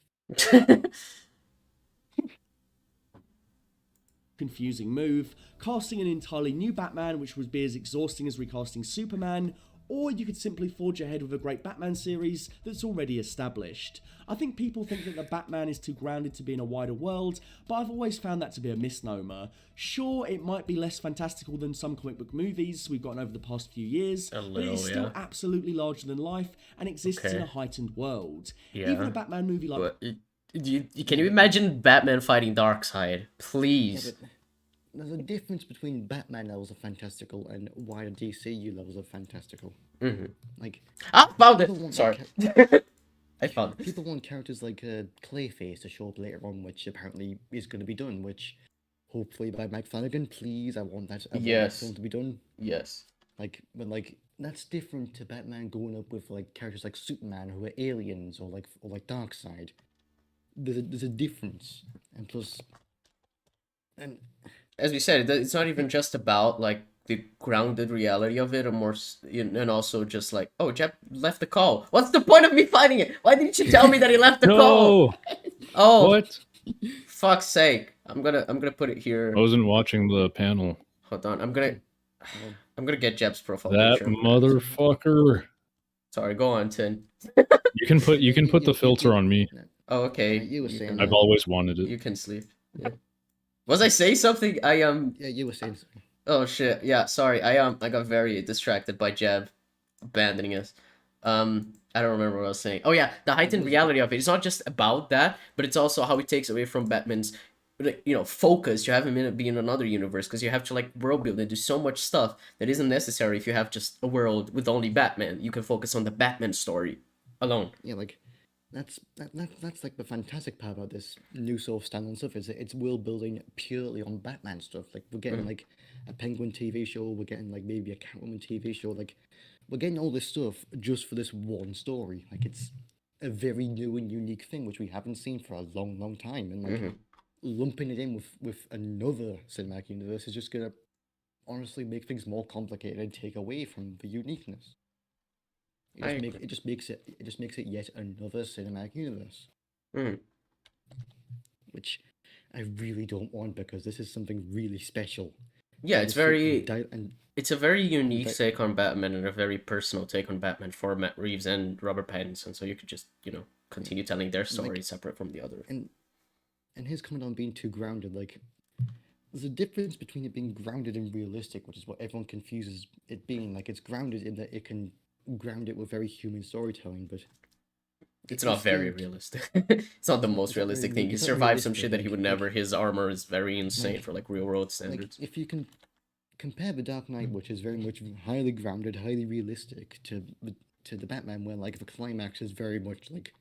Speaker 8: Confusing move, casting an entirely new Batman which would be as exhausting as recasting Superman, or you could simply forge ahead with a great Batman series that's already established. I think people think that the Batman is too grounded to be in a wider world, but I've always found that to be a misnomer. Sure, it might be less fantastical than some comic book movies we've gotten over the past few years, but it is still absolutely larger than life and exists in a heightened world. Even a Batman movie like...
Speaker 3: Can you imagine Batman fighting Darkseid? Please.
Speaker 2: Yeah, there's a difference between Batman levels of fantastical and wider DCU levels of fantastical. Like,
Speaker 3: I found it. Sorry. I found it.
Speaker 2: People want characters like Clayface to show up later on, which apparently is going to be done. Which, hopefully by Mike Flanagan, please. I want that film to be done.
Speaker 3: Yes.
Speaker 2: Like, but like that's different to Batman going up with like characters like Superman who are aliens or like Darkseid. There's a difference, and plus, and
Speaker 3: as we said, it's not even just about like the grounded reality of it, or more, and also just like, oh, Jeff left the call. What's the point of me fighting it? Why didn't you tell me that he left the call? Oh,
Speaker 5: what?
Speaker 3: Fuck's sake! I'm gonna put it here.
Speaker 5: I wasn't watching the panel.
Speaker 3: Hold on, I'm gonna get Jeb's profile.
Speaker 5: That
Speaker 3: picture.
Speaker 5: motherfucker.
Speaker 3: Sorry, go on, Tin.
Speaker 5: You can put the filter on me.
Speaker 3: Oh, okay.
Speaker 2: You were saying
Speaker 5: I've
Speaker 2: that.
Speaker 5: always wanted it.
Speaker 3: You can sleep. Yeah. Was I say something?
Speaker 2: Yeah, you were saying something.
Speaker 3: Oh shit. Yeah, sorry. I got very distracted by Jeb abandoning us. I don't remember what I was saying. Oh yeah, the heightened reality of it. It's not just about that, but it's also how it takes away from Batman's, focus. You have him be in another universe because you have to like world build and do so much stuff that isn't necessary if you have just a world with only Batman. You can focus on the Batman story alone.
Speaker 2: Yeah, like that's like the fantastic part about this new sort of standalone stuff is that it's world building purely on Batman stuff. Like we're getting like a Penguin TV show, we're getting like maybe a Catwoman TV show, like we're getting all this stuff just for this one story. Like it's a very new and unique thing which we haven't seen for a long, long time, and like lumping it in with another cinematic universe is just gonna honestly make things more complicated and take away from the uniqueness. It just makes it yet another cinematic universe, which I really don't want because this is something really special.
Speaker 3: Yeah, it's very.
Speaker 2: And
Speaker 3: It's a very unique take on Batman and a very personal take on Batman for Matt Reeves and Robert Pattinson. So you could just continue telling their story separate from the other.
Speaker 2: And his comment on being too grounded, like there's a difference between it being grounded and realistic, which is what everyone confuses it being. Like it's grounded in that it can ground it with very human storytelling, but
Speaker 3: it's not very realistic. It's not the most realistic thing. He survived some shit that he would never. His armor is very insane for like real world standards.
Speaker 2: Like, if you can compare the Dark Knight, which is very much highly grounded, highly realistic, to the Batman, where like the climax is very much like,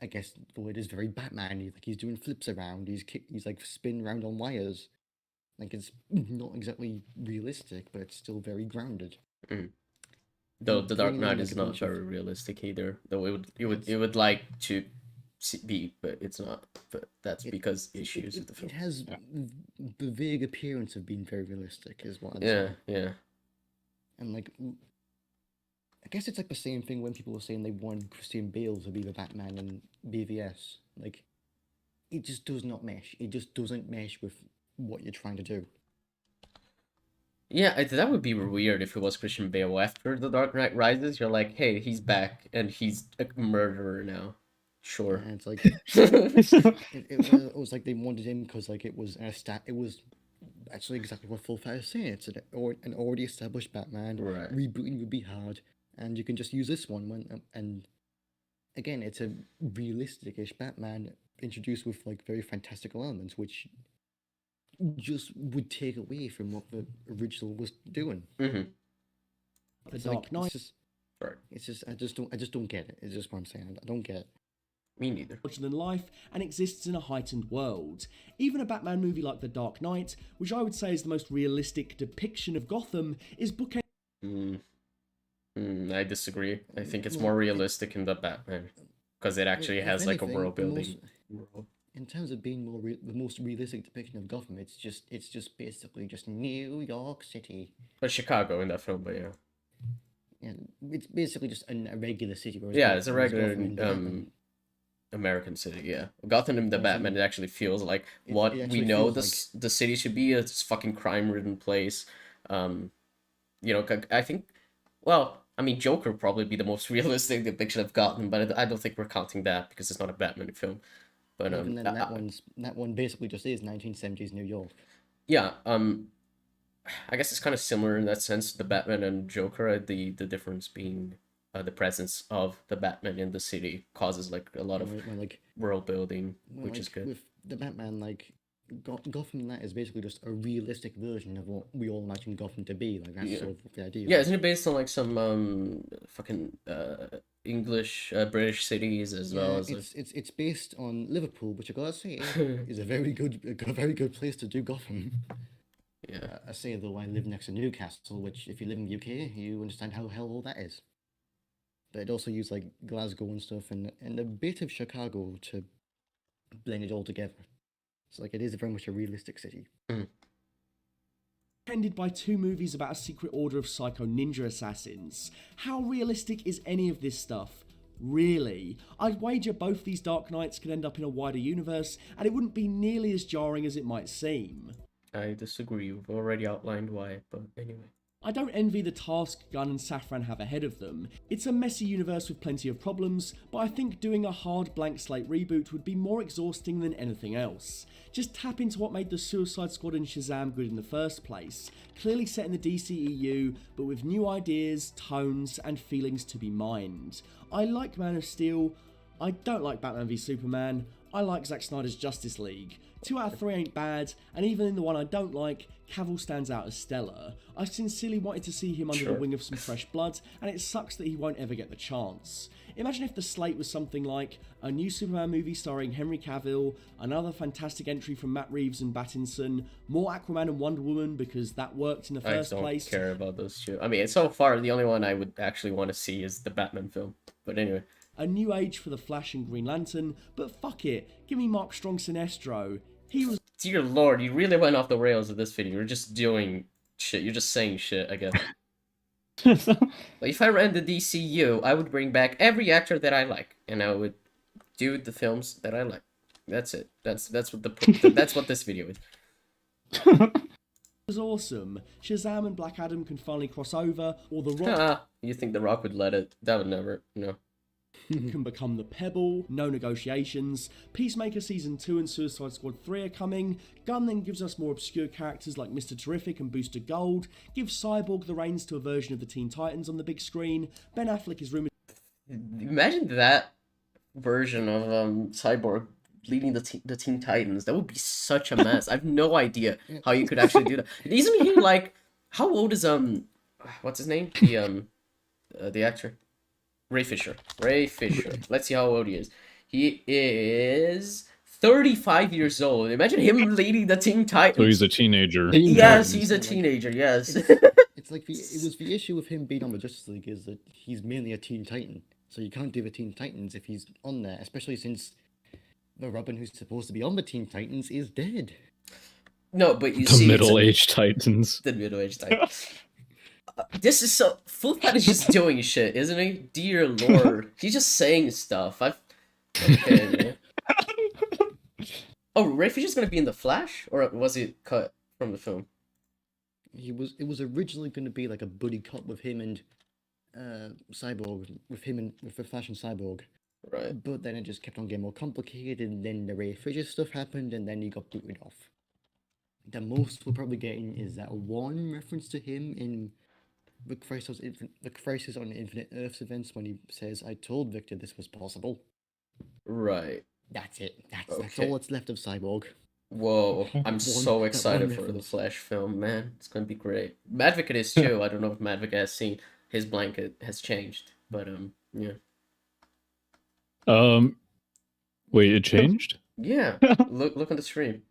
Speaker 2: I guess the word is very Batman. He's doing flips around. He's like spinning around on wires. Like it's not exactly realistic, but it's still very grounded.
Speaker 3: Though the Dark Knight is not very realistic either. Though it would like to be, but it's not. But that's because issues with the film.
Speaker 2: It has the vague appearance of being very realistic, is what I'd say.
Speaker 3: Yeah.
Speaker 2: And like, I guess it's like the same thing when people were saying they wanted Christian Bale to be the Batman in BVS. Like, it just does not mesh. It just doesn't mesh with what you're trying to do.
Speaker 3: Yeah, that would be weird if it was Christian Bale. After The Dark Knight Rises, you're like, hey, he's back and he's a murderer now. Sure.
Speaker 2: And it's like it was like they wanted him because like it was actually exactly what Full Fat is saying. It's an already established Batman.
Speaker 3: Right.
Speaker 2: Rebooting would be hard, and you can just use this one and again, it's a realistic-ish Batman introduced with like very fantastical elements, which just would take away from what the original was doing.
Speaker 8: The Dark Knight.
Speaker 2: It's just I just don't get it. It's just what I'm saying. I don't get it.
Speaker 3: Me neither.
Speaker 8: Larger than life and exists in a heightened world. Even a Batman movie like The Dark Knight, which I would say is the most realistic depiction of Gotham, is bookend.
Speaker 3: I disagree. I think it's more realistic in the Batman because it actually has like a world building.
Speaker 2: In terms of being the most realistic depiction of Gotham, it's just basically just New York City.
Speaker 3: But Chicago in that film, but yeah.
Speaker 2: Yeah, it's basically just a regular city.
Speaker 3: Yeah, it's a regular American city. Yeah, Gotham in the Batman, it actually feels like what we know the city should be. It's fucking crime-ridden place. I think. Well, I mean, Joker would probably be the most realistic depiction of Gotham, but I don't think we're counting that because it's not a Batman film. But
Speaker 2: even then, that one basically just is 1970s New York.
Speaker 3: Yeah. I guess it's kind of similar in that sense. The Batman and Joker, the difference being the presence of the Batman in the city causes like a lot of world building, which is good.
Speaker 2: With the Batman, like Gotham, that is basically just a realistic version of what we all imagine Gotham to be. Like that's sort of the idea.
Speaker 3: Yeah, isn't it based on like some fucking English British cities as well as
Speaker 2: it's based on Liverpool, which I gotta say is a very good place to do Gotham.
Speaker 3: Yeah,
Speaker 2: I say though I live next to Newcastle, which if you live in the UK, you understand how hell all that is. But it also used like Glasgow and stuff and a bit of Chicago to blend it all together. So like it is very much a realistic city.
Speaker 8: Ended by 2 movies about a secret order of psycho ninja assassins. How realistic is any of this stuff? Really? I'd wager both these Dark Knights could end up in a wider universe, and it wouldn't be nearly as jarring as it might seem.
Speaker 3: I disagree. You've already outlined why, but anyway.
Speaker 8: I don't envy the task Gunn and Safran have ahead of them. It's a messy universe with plenty of problems, but I think doing a hard blank slate reboot would be more exhausting than anything else. Just tap into what made the Suicide Squad and Shazam good in the first place, clearly set in the DCEU, but with new ideas, tones, and feelings to be mined. I like Man of Steel. I don't like Batman v Superman. I like Zack Snyder's Justice League. 2 out of 3 ain't bad, and even in the one I don't like, Cavill stands out as stellar. I sincerely wanted to see him under the wing of some fresh blood, and it sucks that he won't ever get the chance. Imagine if the slate was something like a new Superman movie starring Henry Cavill, another fantastic entry from Matt Reeves and Pattinson, more Aquaman and Wonder Woman because that worked in the first place.
Speaker 3: I don't care about those two. I mean, so far, the only one I would actually want to see is the Batman film. But anyway.
Speaker 8: A new age for the Flash and Green Lantern, but fuck it, give me Mark Strong Sinestro. He was...
Speaker 3: Dear Lord, you really went off the rails with this video. You're just doing shit. You're just saying shit, I guess. But if I ran the DCU, I would bring back every actor that I like, and I would do the films that I like. That's it. That's what this video is.
Speaker 8: Was awesome. Shazam and Black Adam can finally cross over, or The Rock...
Speaker 3: You think The Rock would let it? That would never, no.
Speaker 8: can become the Pebble, no negotiations. Peacemaker Season 2 and Suicide Squad 3 are coming. Gunn then gives us more obscure characters like Mr. Terrific and Booster Gold, gives Cyborg the reins to a version of the Teen Titans on the big screen. Ben Affleck is rumoured...
Speaker 3: Imagine that version of Cyborg leading the Teen Titans. That would be such a mess. I have no idea how you could actually do that. Isn't he like... How old is, what's his name? The actor? Ray Fisher. Let's see how old he is. He is 35 years old. Imagine him leading the Teen Titans.
Speaker 5: So he's a teenager.
Speaker 3: Yes, he's a teenager, yes.
Speaker 2: It's like it was the issue with him being on the Justice League is that he's mainly a Teen Titan. So you can't do the Teen Titans if he's on there, especially since the Robin who's supposed to be on the Teen Titans is dead.
Speaker 3: No, but you
Speaker 5: the
Speaker 3: see...
Speaker 5: middle-aged Titans.
Speaker 3: The middle-aged Titans. This is so... Full Fat is just doing shit, isn't he? Dear Lord. He's just saying stuff. Okay, man. Oh, Ray Fisher's gonna be in The Flash? Or was it cut from the film?
Speaker 2: It was originally going to be like a buddy cop with him and Cyborg, with the Flash and Cyborg.
Speaker 3: Right.
Speaker 2: But then it just kept on getting more complicated, and then the Ray Fisher stuff happened, and then he got booted off. The most we're probably getting is that one reference to him in the Crisis on Infinite Earths events when he says, "I told Victor this was possible."
Speaker 3: Right.
Speaker 2: That's it. That's all that's left of Cyborg.
Speaker 3: Whoa, I'm so excited for the Flash film, man. It's gonna be great. Madvick is too. I don't know if Madvick has seen his blanket has changed, but yeah.
Speaker 5: Wait, it changed?
Speaker 3: Yeah. Look on the stream.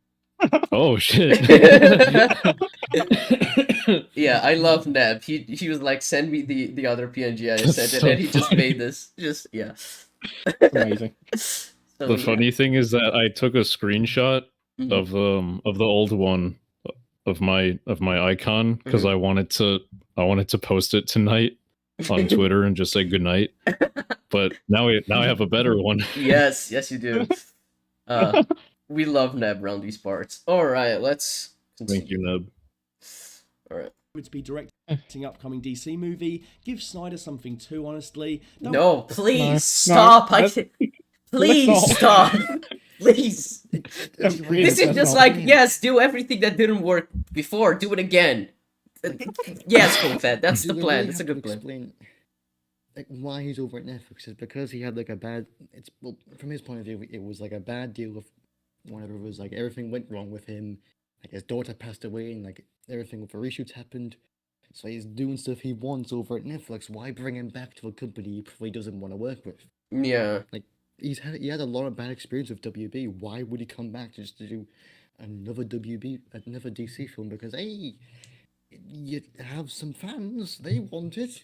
Speaker 5: Oh shit.
Speaker 3: Yeah, I love Neb. He was like, send me the other PNG I sent,
Speaker 5: so
Speaker 3: and he just made this. Just yeah.
Speaker 4: Amazing.
Speaker 3: So,
Speaker 5: The funny thing is that I took a screenshot of the old one of my icon because I wanted to post it tonight on Twitter and just say goodnight. But now I have a better one.
Speaker 3: Yes, you do. We love Neb around these parts. All right, let's continue.
Speaker 5: Thank you, Neb.
Speaker 3: All right.
Speaker 8: To be directing upcoming DC movie. Give Snyder something too, honestly.
Speaker 3: No, please stop. Please stop. Please. This is just like, yes, do everything that didn't work before. Do it again. Yes, Confed. That's the plan. That's a good plan.
Speaker 2: Explain, like, why he's over at Netflix is because he had like a bad. Well, from his point of view, it was like a bad deal of whatever it was. Like everything went wrong with him. Like his daughter passed away, and like everything with the reshoots happened. So he's doing stuff he wants over at Netflix. Why bring him back to a company he probably doesn't want to work with?
Speaker 3: Yeah.
Speaker 2: Like he had a lot of bad experience with WB. Why would he come back just to do another DC film? Because hey, you have some fans. They want it.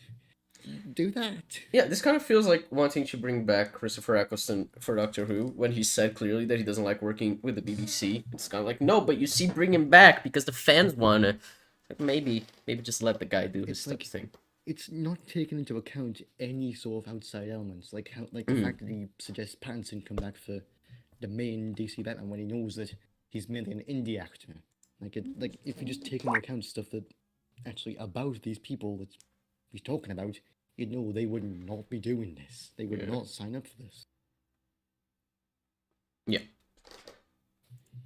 Speaker 2: Do that.
Speaker 3: Yeah, this kind of feels like wanting to bring back Christopher Eccleston for Doctor Who when he said clearly that he doesn't like working with the BBC. It's kind of like, no, but you see, bring him back because the fans want it. Like, maybe just let the guy do his thing.
Speaker 2: It's not taking into account any sort of outside elements, like the fact that he suggests Pattinson come back for the main DC Batman when he knows that he's mainly an indie actor. Like if you just take into account stuff that actually about these people that he's talking about, you'd know they would not be doing this. They would not sign up for this.
Speaker 3: Yeah.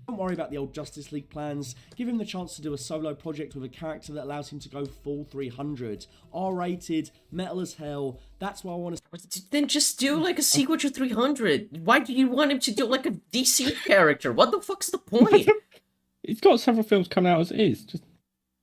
Speaker 8: Don't worry about the old Justice League plans. Give him the chance to do a solo project with a character that allows him to go full 300. R-rated, metal as hell. That's what I want to...
Speaker 3: Then just do like a sequel to 300. Why do you want him to do like a DC character? What the fuck's the point?
Speaker 4: He's got several films coming out as it is. Just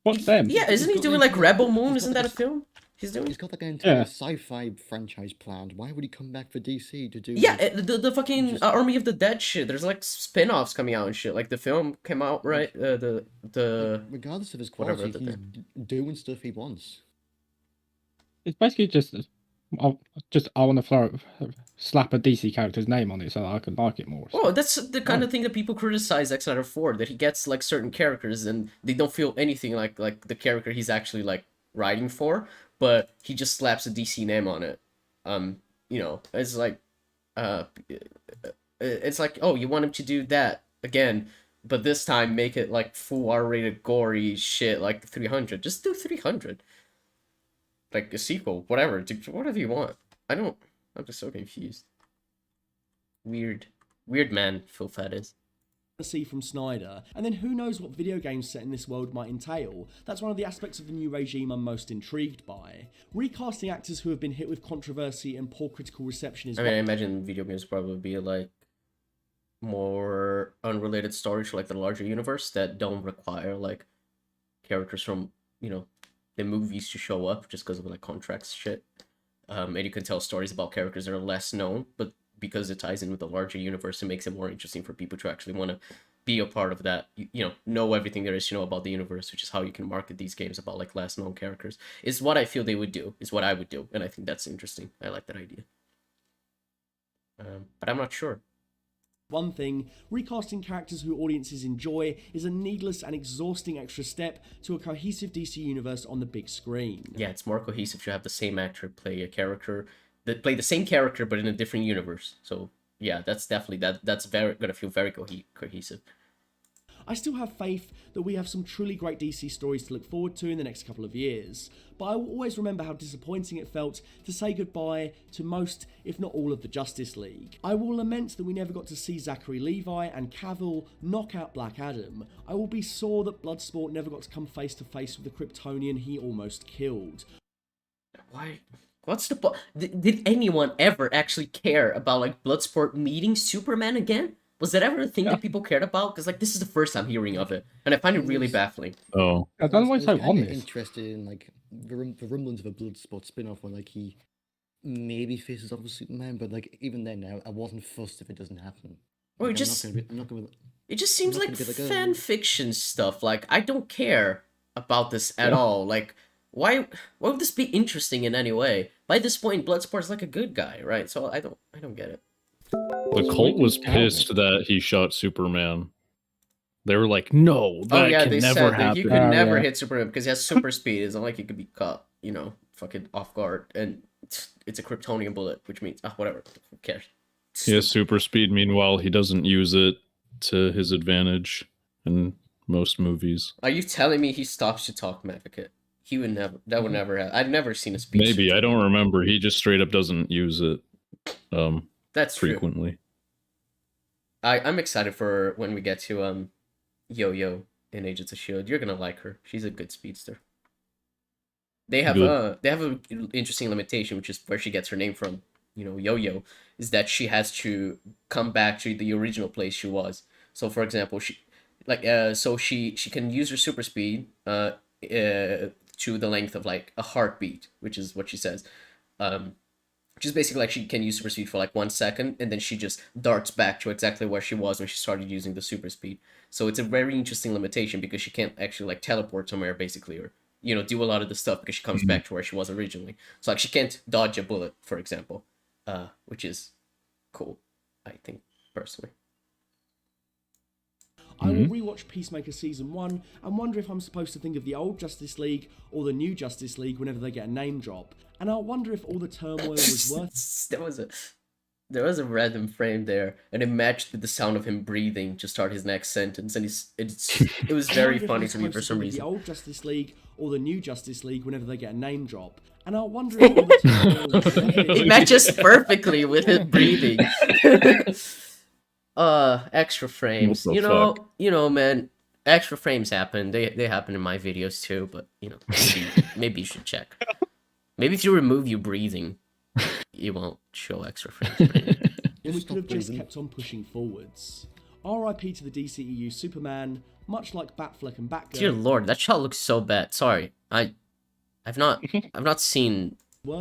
Speaker 4: watch them.
Speaker 3: Yeah, isn't he doing like Rebel Moon? Isn't that a film?
Speaker 2: He's got like an entire sci-fi franchise planned. Why would he come back for DC to do?
Speaker 3: Yeah, the fucking Army of the Dead shit. There's like spin-offs coming out and shit. Like the film came out, right?
Speaker 2: Regardless of his quality, he's doing stuff he wants.
Speaker 4: It's basically just I want to slap a DC character's name on it so that I can like it more.
Speaker 3: Oh, that's the kind of thing that people criticize Zack Snyder for. That he gets like certain characters and they don't feel anything like the character he's actually like writing for. But he just slaps a DC name on it. You know, it's like, oh, you want him to do that again, but this time make it like full R-rated gory shit like 300. Just do 300. Like a sequel, whatever. Do whatever you want. I'm just so confused. Weird man, Phil Fat is.
Speaker 8: See from Snyder, and then who knows what video games set in this world might entail. That's one of the aspects of the new regime I'm most intrigued by. Recasting actors who have been hit with controversy and poor critical reception is...
Speaker 3: I mean, I imagine video games probably be like more unrelated stories for like the larger universe that don't require like characters from, you know, the movies to show up just because of like contracts shit. And you can tell stories about characters that are less known, but because it ties in with the larger universe, it makes it more interesting for people to actually want to be a part of that, you know everything there is to know about the universe, which is how you can market these games about like less known characters. Is what I feel they would do, is what I would do, and I think that's interesting. I like that idea. But I'm not sure.
Speaker 8: One thing, recasting characters who audiences enjoy is a needless and exhausting extra step to a cohesive DC universe on the big screen.
Speaker 3: Yeah, it's more cohesive to have the same actor play a character that play the same character but in a different universe. So yeah, that's definitely that's gonna feel very cohesive.
Speaker 8: I still have faith that we have some truly great DC stories to look forward to in the next couple of years, but I will always remember how disappointing it felt to say goodbye to most, if not all, of the Justice League. I will lament that we never got to see Zachary Levi and Cavill knock out Black Adam. I will be sore that Bloodsport never got to come face to face with the Kryptonian he almost killed.
Speaker 3: Why? What's the point? Did anyone ever actually care about like Bloodsport meeting Superman again? Was that ever a thing that people cared about? Because like this is the first time hearing of it, and I find it really baffling.
Speaker 5: Oh,
Speaker 4: I don't know why it's so honest.
Speaker 2: Interested in like the rumblings of a Bloodsport spin-off where like he maybe faces off with Superman, but like even then, I wasn't fussed if it doesn't happen.
Speaker 3: Well,
Speaker 2: Like,
Speaker 3: it just seems like fan fiction stuff. Like I don't care about this at all. Like why would this be interesting in any way? By this point, Bloodsport's like a good guy, right? So I don't get it.
Speaker 5: The cult was pissed that he shot Superman. They were like, "No, that can
Speaker 3: they
Speaker 5: never
Speaker 3: said
Speaker 5: happen."
Speaker 3: that you could never hit Superman because he has super speed. It's not like he could be caught, you know, fucking off guard. And it's a Kryptonian bullet, which means whatever. Who cares?
Speaker 5: He has super speed. Meanwhile, he doesn't use it to his advantage in most movies.
Speaker 3: Are you telling me he stops to talk Advocate? He would never. That would never happen. I've never seen a speech.
Speaker 5: Maybe I don't remember. He just straight up doesn't use it.
Speaker 3: That's
Speaker 5: frequently.
Speaker 3: True. I'm excited for when we get to Yo-Yo in Agents of S.H.I.E.L.D. You're gonna like her. She's a good speedster. They have an interesting limitation, which is where she gets her name from. You know, Yo-Yo is that she has to come back to the original place she was. So, for example, she can use her super speed to the length of like a heartbeat, which is what she says. Which is basically like she can use super speed for like 1 second, and then she just darts back to exactly where she was when she started using the super speed. So it's a very interesting limitation because she can't actually like teleport somewhere basically, or you know, do a lot of the stuff because she comes back to where she was originally. So like she can't dodge a bullet, for example, which is cool, I think, personally.
Speaker 8: I will rewatch Peacemaker Season 1 and wonder if I'm supposed to think of the old Justice League or the new Justice League whenever they get a name drop. And I'll wonder if all the turmoil was worth...
Speaker 3: That was a... there was a random frame there, and it matched with the sound of him breathing to start his next sentence, and it was
Speaker 8: I
Speaker 3: very
Speaker 8: wonder if
Speaker 3: funny
Speaker 8: it's
Speaker 3: to me for
Speaker 8: supposed
Speaker 3: some
Speaker 8: be
Speaker 3: reason.
Speaker 8: The old Justice League or the new Justice League whenever they get a name drop. And I wonder if all the time
Speaker 3: It matches perfectly with him breathing. Extra frames.
Speaker 5: What the
Speaker 3: You know, man. Extra frames happen. They happen in my videos too, but maybe you should check. Maybe if you remove you breathing, it won't show extra frames.
Speaker 8: And we could have just kept on pushing forwards. RIP to the DCEU Superman, much like Batfleck and Batgirl.
Speaker 3: Dear Lord, that shot looks so bad. Sorry, I've not seen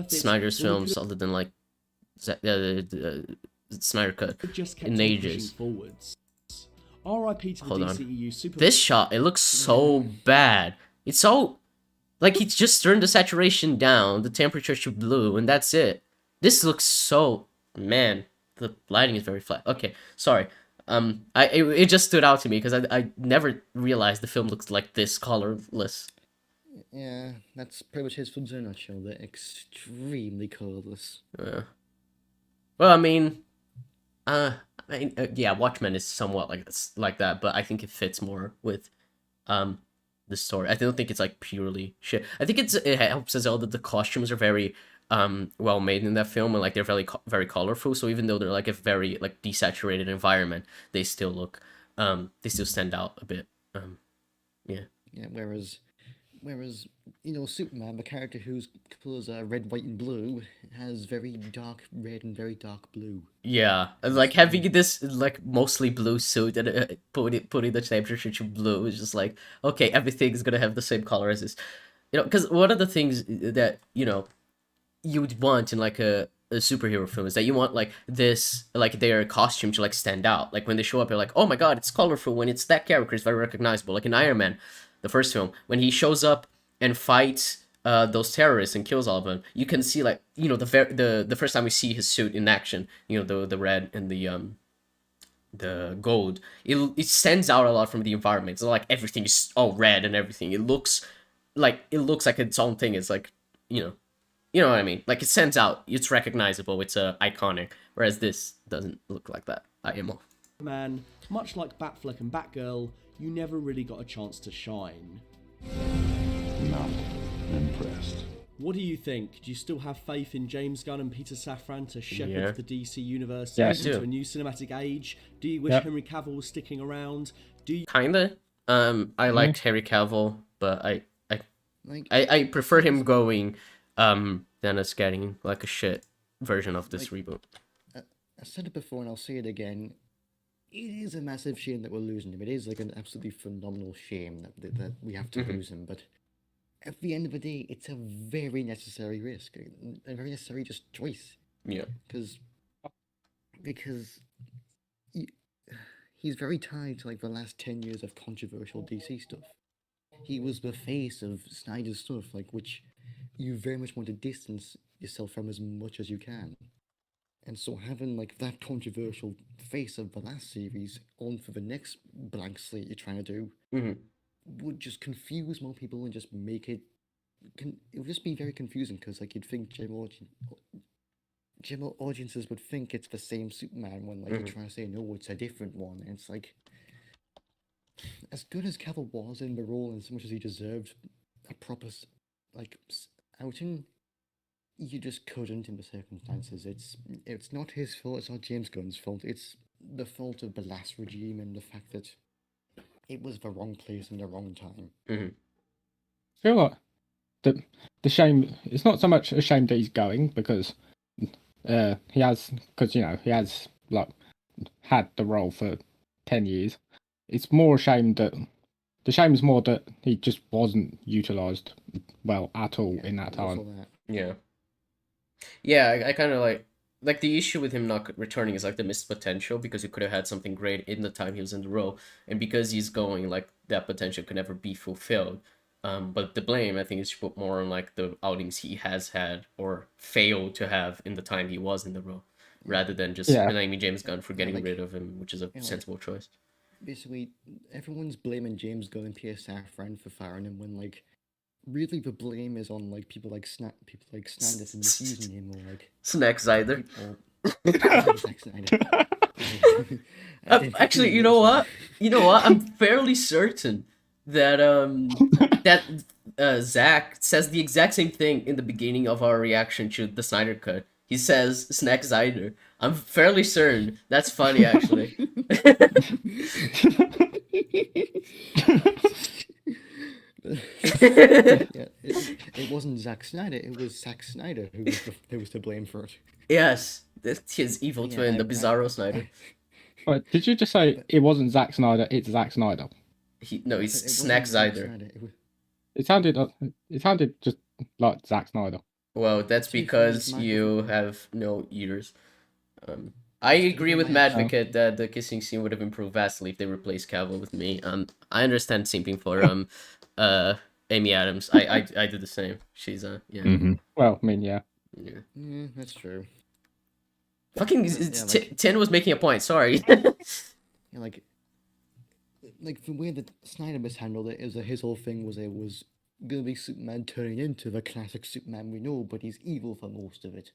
Speaker 3: Snyder's films other than like Snyder Cut in ages.
Speaker 8: RIP to the
Speaker 3: Hold
Speaker 8: DCEU
Speaker 3: on.
Speaker 8: Superman.
Speaker 3: This shot, it looks so bad. It's so like he's just turned the saturation down, the temperature to blue, and that's it. This looks so man. The lighting is very flat. Okay, sorry. It just stood out to me because I never realized the film looks like this colorless.
Speaker 2: Yeah, that's pretty much his films in a nutshell. They're extremely colorless.
Speaker 3: Yeah. Well, I mean, yeah, Watchmen is somewhat like that, but I think it fits more with the story. I don't think it's like purely shit. I think it helps as well that the costumes are very well made in that film, and like they're very colorful. So even though they're like a very like desaturated environment, they still look they still stand out a bit. Yeah.
Speaker 2: Yeah. Whereas Superman, the character whose colors are red, white, and blue, has very dark red and very dark blue.
Speaker 3: Yeah, and like having this like mostly blue suit and putting the temperature to blue is just like, okay, everything's gonna have the same color as this, because one of the things that you would want in like a superhero film is that you want like this, like their costume to like stand out. Like when they show up, you're like, oh my god, it's colorful. When it's that character, it's very recognizable. Like in Iron Man, the first film, when he shows up and fights those terrorists and kills all of them, you can see like the first time we see his suit in action, the red and the gold, it stands out a lot from the environment. So like everything is all red and everything. It looks like its own thing. It's like you know what I mean? Like it stands out. It's recognizable. It's iconic. Whereas this doesn't look like that. IMO.
Speaker 8: Man, much like Batfleck and Batgirl, you never really got a chance to shine.
Speaker 6: Not impressed.
Speaker 8: What do you think? Do you still have faith in James Gunn and Peter Safran to shepherd the DC universe into a new cinematic age? Do you wish Henry Cavill was sticking around?
Speaker 3: Kinda. I liked Henry Cavill, but I prefer him going than us getting like a shit version of this reboot.
Speaker 2: I said it before and I'll say it again. It is a massive shame that we're losing him. It is like an absolutely phenomenal shame that we have to lose him. But at the end of the day, it's a very necessary risk, a very necessary just choice.
Speaker 3: Yeah.
Speaker 2: Because he's very tied to like the last 10 years of controversial DC stuff. He was the face of Snyder's stuff, like which you very much want to distance yourself from as much as you can. And so having like that controversial face of the last series on for the next blank slate you're trying to do would just confuse more people and just make it. It would just be very confusing because like you'd think general audiences would think it's the same Superman when like you're trying to say no, it's a different one. And it's like, as good as Cavill was in the role and so much as he deserved a proper like outing, you just couldn't in the circumstances. It's not his fault, it's not James Gunn's fault, it's the fault of the last regime and the fact that it was the wrong place and the wrong time.
Speaker 4: I feel like the shame, it's not so much a shame that he's going because he has like had the role for 10 years. It's more a shame that the shame is more that he just wasn't utilized well at all in that time.
Speaker 3: Yeah, I kind of like the issue with him not returning is like the missed potential, because he could have had something great in the time he was in the role, and because he's going, like that potential could never be fulfilled. But the blame, I think, is put more on like the outings he has had or failed to have in the time he was in the role, rather than just blaming James Gunn for getting rid of him, which is a sensible choice.
Speaker 2: Basically, everyone's blaming James Gunn and Peter Safran for firing him when like really the blame is on like people like Snyder for misusing him, or like
Speaker 3: Snack Snyder.
Speaker 2: Zack Snyder. I didn't
Speaker 3: Actually,
Speaker 2: think
Speaker 3: you
Speaker 2: it
Speaker 3: know
Speaker 2: was
Speaker 3: what? You know what? I'm fairly certain that Zach says the exact same thing in the beginning of our reaction to the Snyder Cut. He says Snack Snyder. I'm fairly certain. That's funny, actually.
Speaker 2: Yeah, it wasn't Zack Snyder. It was Zack Snyder who was to blame for it.
Speaker 3: Yes, that's his evil
Speaker 2: Yeah,
Speaker 3: twin, the Bizarro Snyder.
Speaker 4: Wait, did you just say it wasn't Zack Snyder? It's Zack Snyder.
Speaker 3: No, he's
Speaker 2: It wasn't
Speaker 3: Snack
Speaker 2: Zack
Speaker 3: Snyder.
Speaker 2: Snyder, it was-
Speaker 4: It sounded just like Zack Snyder.
Speaker 3: Well, that's
Speaker 2: To be fair,
Speaker 3: because
Speaker 2: my-
Speaker 3: you have no ears. I agree with
Speaker 2: my-
Speaker 3: Madvocate that the kissing scene would have improved vastly if they replaced Cavill with me. I understand simping for Amy Adams. I do the same. She's yeah.
Speaker 5: Mm-hmm.
Speaker 4: Well, I mean, yeah.
Speaker 3: Yeah.
Speaker 2: Yeah, that's true.
Speaker 3: Fucking
Speaker 2: Yeah, like-
Speaker 3: Tin was making a point. Sorry.
Speaker 2: Yeah, like the way that Snyder mishandled it is that his whole thing was it was gonna be Superman turning into the classic Superman we know, but he's evil for most of it,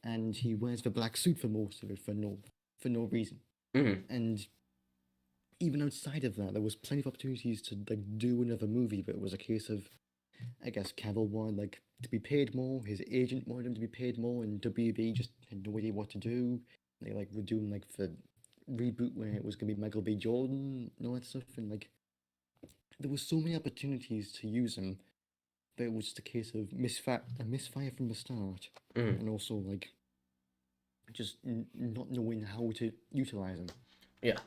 Speaker 2: and he wears the black suit for most of it for no reason.
Speaker 3: Mhm.
Speaker 2: And even outside of that, there was plenty of opportunities to like do another movie, but it was a case of, I guess Cavill wanted like to be paid more, his agent wanted him to be paid more, and WB just had no idea what to do. They like were doing like the reboot where it was gonna be Michael B. Jordan and all that stuff, and like there was so many opportunities to use him, but it was just a case of misfire from the start,
Speaker 3: Mhm.
Speaker 2: and also like just not knowing how to utilize him.
Speaker 3: Yeah.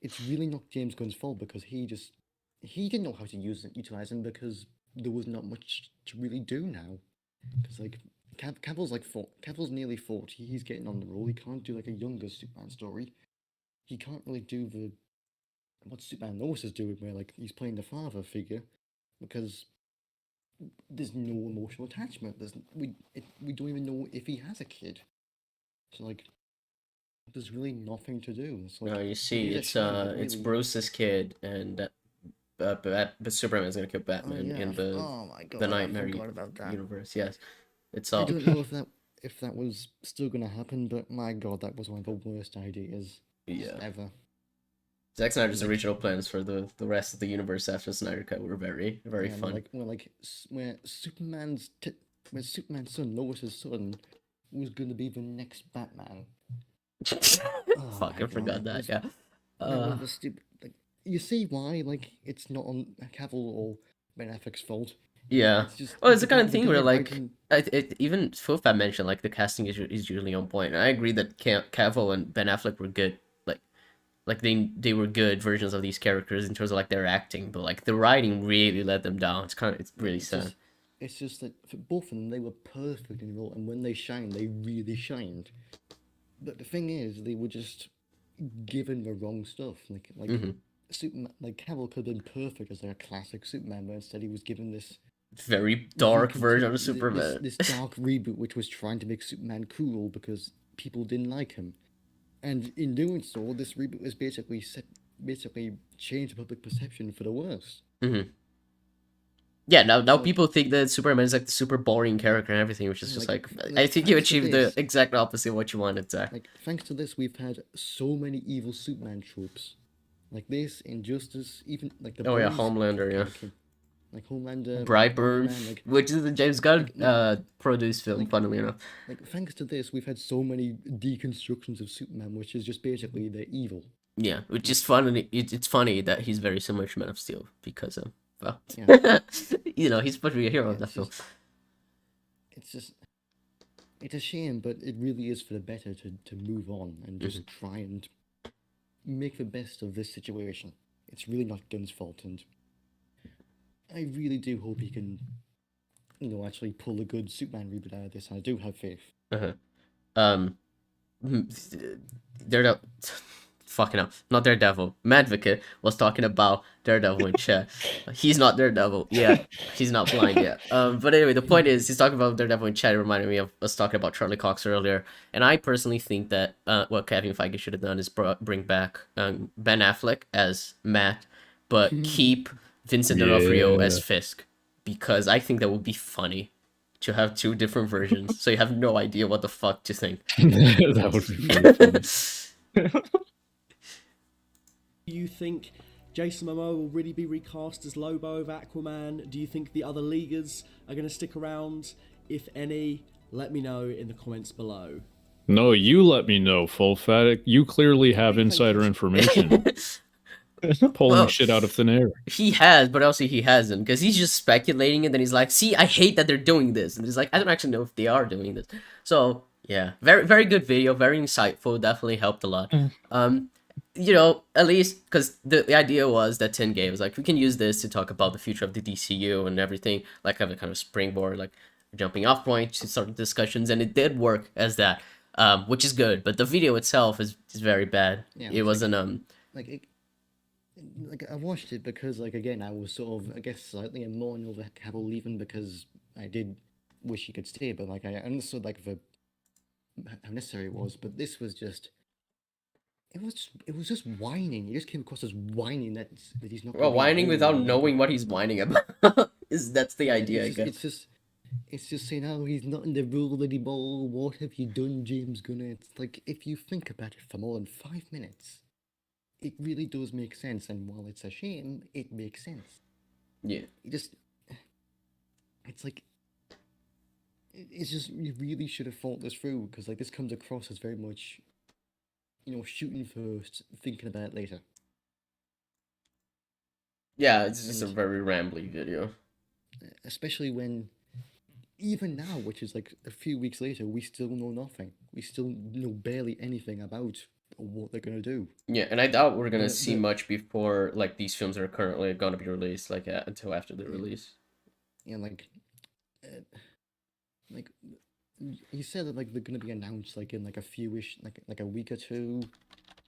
Speaker 2: It's really not James Gunn's fault because he didn't know how to utilize him because there was not much to really do now. Because like Cavill's nearly 40. He's getting on the roll. He can't do like a younger Superman story. He can't really do what Superman Lois is doing, where like he's playing the father figure, because there's no emotional attachment. We don't even know if he has a kid. So like, there's really nothing to do. It's like,
Speaker 3: No, you see,
Speaker 2: he's a
Speaker 3: it's
Speaker 2: child that
Speaker 3: it's
Speaker 2: really-
Speaker 3: Bruce's kid, and but Superman's gonna kill Batman
Speaker 2: yeah,
Speaker 3: in the
Speaker 2: oh my God,
Speaker 3: the
Speaker 2: I
Speaker 3: Nightmare
Speaker 2: forgot about that.
Speaker 3: universe. Yes, it's
Speaker 2: I
Speaker 3: all.
Speaker 2: don't know if that was still gonna happen, but my God, that was one of the worst ideas
Speaker 3: Yeah.
Speaker 2: ever.
Speaker 3: Zack Snyder's original plans for the rest of the universe after Snyder Cut were very very
Speaker 2: Yeah,
Speaker 3: fun.
Speaker 2: where Superman's son, Lois's son, was gonna be the next Batman. Oh
Speaker 3: Fuck,
Speaker 2: my
Speaker 3: I forgot
Speaker 2: God,
Speaker 3: that.
Speaker 2: this-
Speaker 3: Yeah.
Speaker 2: That was stupid. Like, you see why? Like, it's not on Cavill or Ben Affleck's fault.
Speaker 3: Yeah.
Speaker 2: It's just
Speaker 3: Well, it's the kind of
Speaker 2: the
Speaker 3: thing where
Speaker 2: guy
Speaker 3: like
Speaker 2: writing-
Speaker 3: even Philfat mentioned like the casting is usually on point. And I agree that Cavill and Ben Affleck were good. Like they were good versions of these characters in terms of like their acting, but like the writing really let them down. It's really sad.
Speaker 2: It's just that for both of them, they were perfect in the role, and when they shined, they really shined. But the thing is, they were just given the wrong stuff. Like
Speaker 3: Mhm.
Speaker 2: Superman, like Cavill could have been perfect as like a classic Superman, but instead he was given this
Speaker 3: Very dark version of
Speaker 2: this-
Speaker 3: Superman.
Speaker 2: This dark reboot, which was trying to make Superman cool because people didn't like him, and in doing so, this reboot was basically changed the public perception for the worse.
Speaker 3: Mm-hmm. Yeah, now people think that Superman is like the super boring character and everything, which is just like I think you
Speaker 2: thanks to
Speaker 3: achieved the
Speaker 2: this-
Speaker 3: exact opposite of what you wanted, Zach.
Speaker 2: Like, thanks to this, we've had so many evil Superman tropes. Like this, Injustice, even like the
Speaker 3: Oh yeah,
Speaker 2: Boys,
Speaker 3: Homelander, yeah.
Speaker 2: like Homelander,
Speaker 3: Brightburn,
Speaker 2: Batman, like,
Speaker 3: which is the James Gunn produced film, funnily enough.
Speaker 2: like thanks to this, we've had so many deconstructions of Superman, which is just basically they're evil.
Speaker 3: Yeah, which is fun. It's funny that he's very similar to Man of Steel because well,
Speaker 2: Yeah.
Speaker 3: you know, he's supposed to be a hero of
Speaker 2: Yeah,
Speaker 3: that film.
Speaker 2: It's a shame, but it really is for the better to move on and just try and make the best of this situation. It's really not Gunn's fault, and I really do hope he can, actually pull a good Superman reboot out of this. I do have faith.
Speaker 3: Daredevil, fucking hell, not Daredevil. Madvocate was talking about Daredevil in chat. He's not Daredevil. Yeah, he's not blind yet. But anyway, the point is, he's talking about Daredevil in chat. It reminded me of us talking about Charlie Cox earlier. And I personally think that what Kevin Feige should have done is bring back Ben Affleck as Matt, but keep Vincent D'Onofrio as Fisk, because I think that would be funny to have two different versions, so you have no idea what the fuck to think.
Speaker 5: That would be pretty funny.
Speaker 8: Do you think Jason Momoa will really be recast as Lobo of Aquaman? Do you think the other Leaguers are going to stick around? If any, let me know in the comments below.
Speaker 5: No, you let me know, Full Fat. You clearly have insider information. Pulling shit out of thin air.
Speaker 3: He has, but also he hasn't, because he's just speculating, and then he's like, see, I hate that they're doing this. And he's like, I don't actually know if they are doing this. So, yeah, very, very good video, very insightful, definitely helped a lot. You know, at least, because the idea was that 10 gave was like, we can use this to talk about the future of the DCU and everything, like have a kind of springboard, like jumping off point to start discussions, and it did work as that, which is good, but the video itself is very bad.
Speaker 2: Yeah,
Speaker 3: it wasn't,
Speaker 2: like I watched it because, like, again, I was sort of, I guess, slightly annoyed over Cavill leaving because I did wish he could stay, but like I understood like how necessary it was, but this was just. It was just whining. It just came across as whining that he's not.
Speaker 3: Well, whining without knowing what he's whining about. That's the idea, I guess.
Speaker 2: It's just saying, oh, he's not in the role anymore. What have you done, James Gunn? It's like, if you think about it for more than 5 minutes, it really does make sense. And while it's a shame, it makes sense.
Speaker 3: Yeah.
Speaker 2: It's like, it's just, you really should have thought this through, because like this comes across as very much, you know, shooting first, thinking about it later.
Speaker 3: Yeah, it's just a very rambly video.
Speaker 2: Especially when, even now, which is like a few weeks later, we still know nothing. We still know barely anything about what they're gonna do.
Speaker 3: Yeah, and I doubt we're gonna see much before like these films are currently gonna be released, like until after the release.
Speaker 2: Yeah, like he said that like they're gonna be announced like in like a few-ish, like a week or two,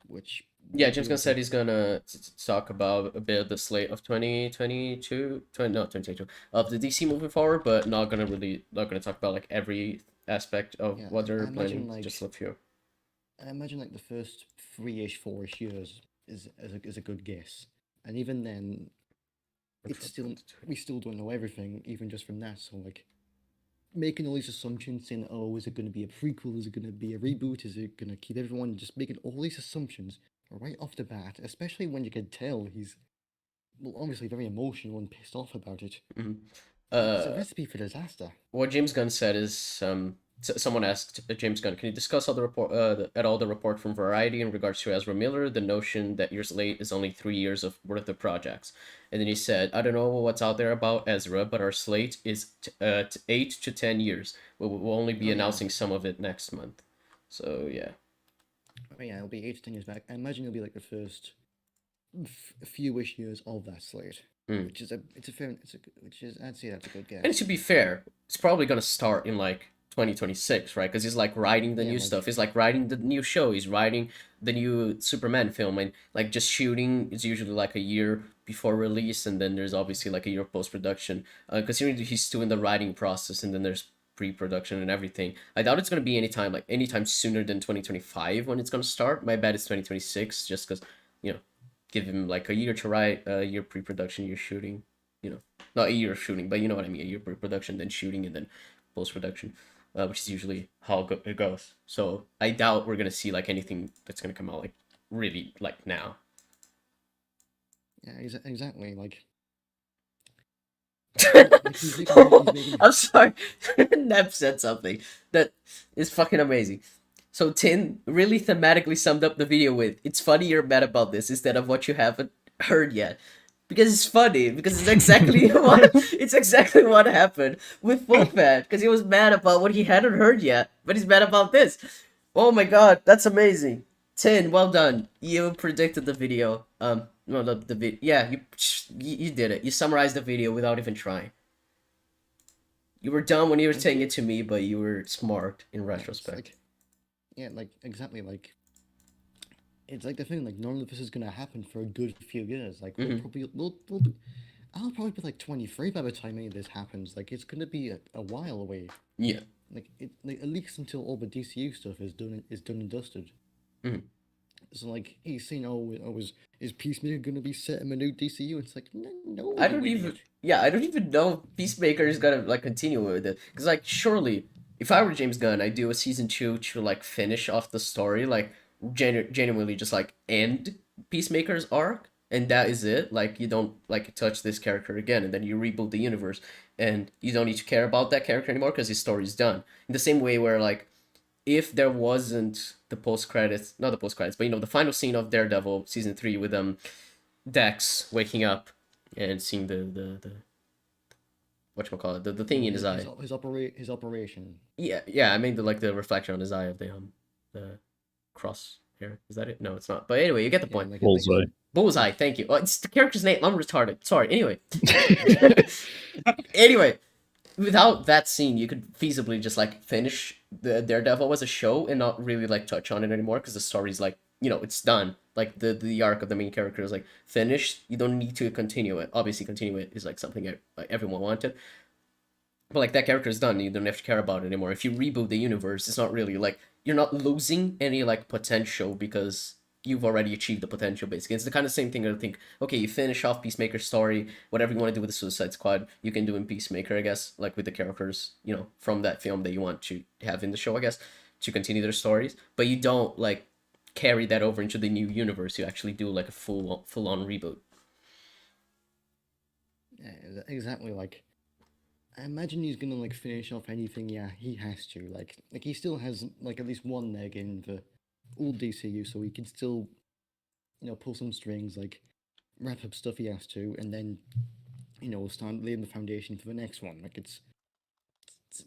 Speaker 2: which.
Speaker 3: Yeah, James Gunn said he's gonna talk about a bit of the slate of 2022 of the DC moving forward, but not gonna talk about like every aspect of what they're planning. Like, just a few.
Speaker 2: I imagine like the first 3-ish, 4-ish years is a good guess, and even then, we still don't know everything, even just from that. So like, making all these assumptions, saying, oh, is it going to be a prequel? Is it going to be a reboot? Is it going to keep everyone? Just making all these assumptions right off the bat, especially when you can tell he's, well, obviously very emotional and pissed off about it.
Speaker 3: Mm-hmm.
Speaker 2: It's a recipe for disaster.
Speaker 3: What James Gunn said is, someone asked James Gunn, can you discuss the report from Variety in regards to Ezra Miller, the notion that your slate is only 3 years worth of projects? And then he said, I don't know what's out there about Ezra, but our slate is 8 to 10 years. We'll only be announcing some of it next month. So, yeah.
Speaker 2: Oh, yeah, it'll be 8 to 10 years back. I imagine it'll be like the first few-ish years of that slate. Which is I'd say that's a good guess.
Speaker 3: And to be fair, it's probably gonna start in like 2026, right? Because he's like writing the new stuff. He's like writing the new show. He's writing the new Superman film, and like just shooting is usually like a year before release, and then there's obviously like a year post-production. Considering he's still in the writing process, and then there's pre-production and everything. I doubt it's gonna be anytime sooner than 2025 when it's gonna start. My bet is 2026, just because, you know, give him like a year to write, a year pre-production, year shooting, you know, not a year of shooting, but you know what I mean, a year pre-production, then shooting, and then post-production, which is usually how it goes. So I doubt we're gonna see like anything that's gonna come out like really like now.
Speaker 2: Yeah, exactly. Like,
Speaker 3: I'm sorry, Neb said something that is fucking amazing. So Tin really thematically summed up the video with, it's funny you're mad about this instead of what you haven't heard yet. Because it's funny, because it's exactly what happened with Full Fat, because he was mad about what he hadn't heard yet, but he's mad about this. Oh my god, that's amazing. Tin, well done. You predicted the video. Yeah, you did it. You summarized the video without even trying. You were dumb when you were saying it to me, but you were smart in retrospect.
Speaker 2: Yeah, like, exactly, like, it's like the thing, like, none of this is gonna happen for a good few years, like, I'll probably be, like, 23 by the time any of this happens, like, it's gonna be a while away.
Speaker 3: Yeah.
Speaker 2: Like, at least until all the DCU stuff is done and dusted. So like he's saying, is Peacemaker gonna be set in a new DCU? It's like no.
Speaker 3: I don't even. Yeah, I don't even know if Peacemaker is gonna like continue with it. Because like, surely, if I were James Gunn, I'd do a season 2 to like finish off the story, like genuinely just like end Peacemaker's arc, and that is it. Like you don't like touch this character again, and then you reboot the universe, and you don't need to care about that character anymore because his story's done. In the same way where like, if there wasn't the post credits, not the post credits, but the final scene of Daredevil season 3 with Dex waking up and seeing the whatchamacallit, the thing in his eye.
Speaker 2: His operation.
Speaker 3: Yeah, I mean the reflection on his eye of the cross hair. Is that it? No, it's not. But anyway, you get the point.
Speaker 5: Bullseye.
Speaker 3: Bullseye, thank you. Oh, it's the character's name. I'm retarded. Sorry. Anyway. Anyway, without that scene, you could feasibly just like finish the Daredevil as a show and not really like touch on it anymore because the story's like, it's done. Like the arc of the main character is like finished. You don't need to continue it. Obviously, continue it is like something like everyone wanted. But like that character is done. You don't have to care about it anymore. If you reboot the universe, it's not really like you're not losing any like potential because you've already achieved the potential. Basically, it's the kind of same thing. I think. Okay, you finish off Peacemaker's story. Whatever you want to do with the Suicide Squad, you can do in Peacemaker, I guess. Like with the characters, from that film that you want to have in the show, I guess, to continue their stories. But you don't like carry that over into the new universe. You actually do like a full on reboot.
Speaker 2: Yeah, exactly. Like, I imagine he's gonna like finish off anything. Yeah, he has to. Like he still has like at least one leg in the old DCU, so he can still, pull some strings, like wrap up stuff he has to, and then, start laying the foundation for the next one. Like it's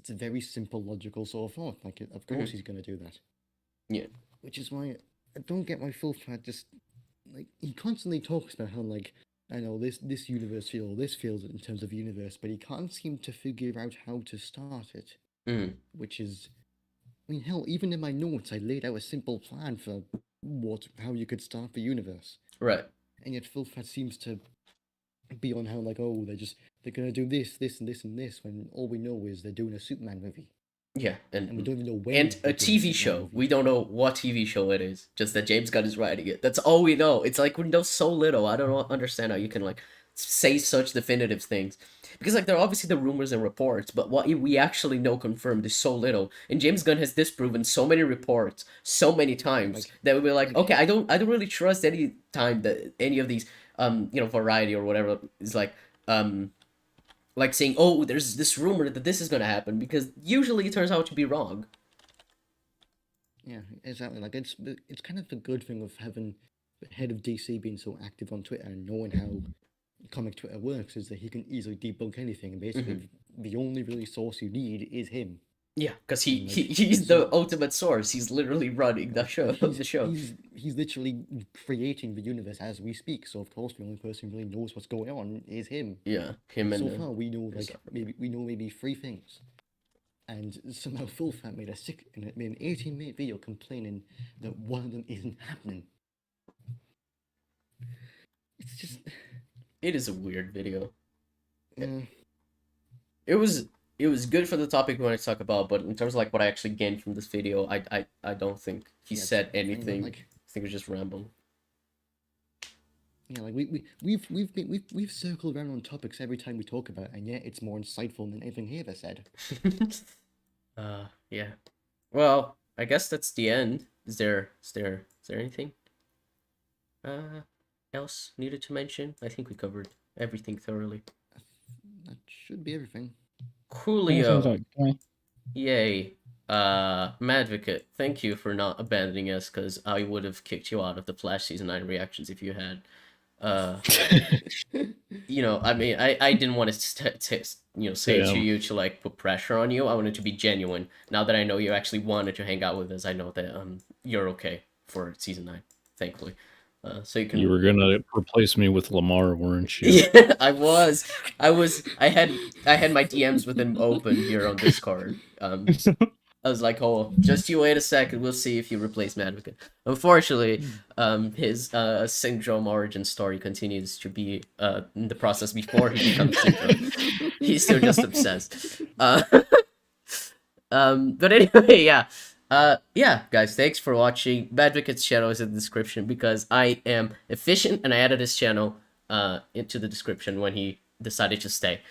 Speaker 2: a very simple, logical sort of thought. Like, of course he's gonna do that.
Speaker 3: Yeah.
Speaker 2: Which is why I don't get why Phil Fat just like he constantly talks about how like I know this universe feels in terms of universe, but he can't seem to figure out how to start it. Which is, I mean, hell, even in my notes, I laid out a simple plan for how you could start the universe.
Speaker 3: Right.
Speaker 2: And yet Phil Fat seems to be on how like, they're gonna do this, and this, and this, when all we know is they're doing a Superman movie.
Speaker 3: Yeah,
Speaker 2: and we don't even know when.
Speaker 3: And a TV show. We don't know what TV show it is. Just that James Gunn is writing it. That's all we know. It's like we know so little. I don't understand how you can like say such definitive things. Because like there are obviously the rumors and reports, but what we actually know confirmed is so little. And James Gunn has disproven so many reports so many times that we'll be like, okay, I don't really trust any time that any of these Variety or whatever is like saying, oh, there's this rumor that this is going to happen, because usually it turns out to be wrong.
Speaker 2: Yeah, exactly. Like, it's kind of the good thing of having the head of DC being so active on Twitter and knowing how comic Twitter works is that he can easily debunk anything, and basically the only really source you need is him.
Speaker 3: Yeah, because he's the ultimate source. He's literally running the show.
Speaker 2: He's literally creating the universe as we speak. So of course the only person who really knows what's going on is him.
Speaker 3: Yeah, him and
Speaker 2: so far we know maybe 3 things, and somehow Phil Fat made an 18-minute video complaining that one of them isn't happening. It's just.
Speaker 3: It is a weird video. It was good for the topic we want to talk about, but in terms of like what I actually gained from this video, I don't think he said anything. I think it was just rambling.
Speaker 2: Yeah, like we've circled around on topics every time we talk about it, and yet it's more insightful than anything he ever said.
Speaker 3: Yeah. Well, I guess that's the end. Is there anything else needed to mention? I think we covered everything thoroughly.
Speaker 2: That should be everything.
Speaker 3: Coolio. Yay. Madvocate, thank you for not abandoning us, because I would have kicked you out of the Flash Season 9 reactions if you had. I mean, I didn't want to say to you to like put pressure on you. I wanted to be genuine. Now that I know you actually wanted to hang out with us, I know that you're okay for Season 9, thankfully. So you were
Speaker 5: gonna replace me with Lamar, weren't you?
Speaker 3: Yeah, I had my DMs with him open here on Discord. I was like, oh, just you wait a second, we'll see if you replace Madvocate. Unfortunately, his Syndrome origin story continues to be in the process before he becomes Syndrome. He's still just obsessed. But anyway, yeah. Yeah, guys, thanks for watching. Badwicket's channel is in the description because I am efficient and I added his channel into the description when he decided to stay.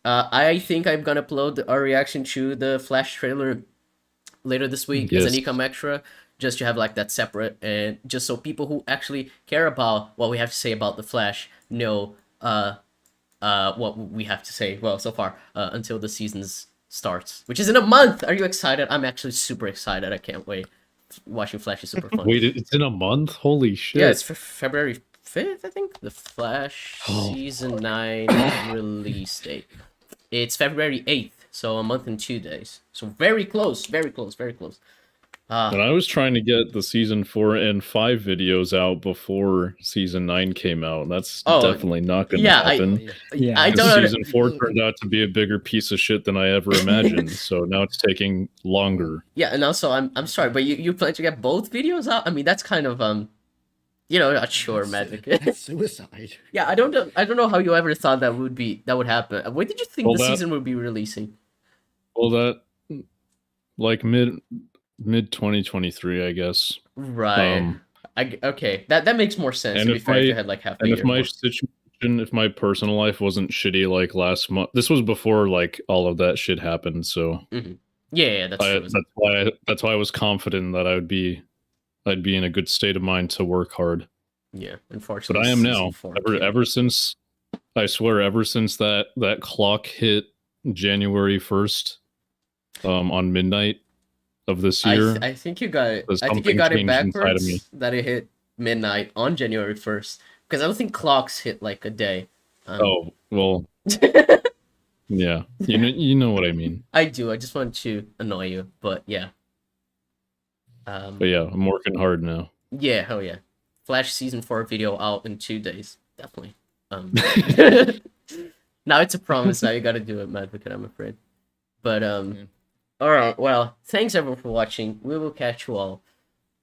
Speaker 3: I think I'm gonna upload our reaction to the Flash trailer later this week as an ECUM extra, just to have like that separate, and just so people who actually care about what we have to say about the Flash know what we have to say. Well, so far until the seasons starts, which is in a month. Are you excited? I'm actually super excited. I can't wait. Watching Flash is super fun.
Speaker 5: Wait, it's in a month? Holy shit!
Speaker 3: Yeah, it's for February 5th, I think. The Flash season 9 release date. It's February 8th, so a month and 2 days. So very close, very close, very close.
Speaker 5: And I was trying to get the season 4 and 5 videos out before season 9 came out. That's definitely not going to happen.
Speaker 3: I don't know.
Speaker 5: Season 4 turned out to be a bigger piece of shit than I ever imagined. So now it's taking longer.
Speaker 3: Yeah, and also I'm sorry, but you plan to get both videos out? I mean, that's kind of not sure, Magic.
Speaker 2: That's suicide.
Speaker 3: Yeah, I don't know how you ever thought that would happen. When did you think the season would be releasing?
Speaker 5: Well, that like mid 2023, I guess.
Speaker 3: Right. Okay. That makes more sense.
Speaker 5: And
Speaker 3: if you had like half a year.
Speaker 5: If my situation, if my personal life wasn't shitty like last month, this was before like all of that shit happened. So
Speaker 3: yeah, that's true.
Speaker 5: That's why I was confident that I'd be in a good state of mind to work hard.
Speaker 3: Yeah, unfortunately.
Speaker 5: But I am now. Ever since that clock hit January 1st, on midnight of this year.
Speaker 3: I think you got it. I think you got it backwards. That it hit midnight on January 1st, because I don't think clocks hit like a day.
Speaker 5: Oh well. Yeah, you know what I mean.
Speaker 3: I do. I just wanted to annoy you, but yeah.
Speaker 5: But yeah, I'm working hard now.
Speaker 3: Yeah, hell yeah. Flash season 4 video out in 2 days, definitely. Now it's a promise. Now you got to do it, Madvicket, I'm afraid. But all right. Well, thanks everyone for watching. We will catch you all.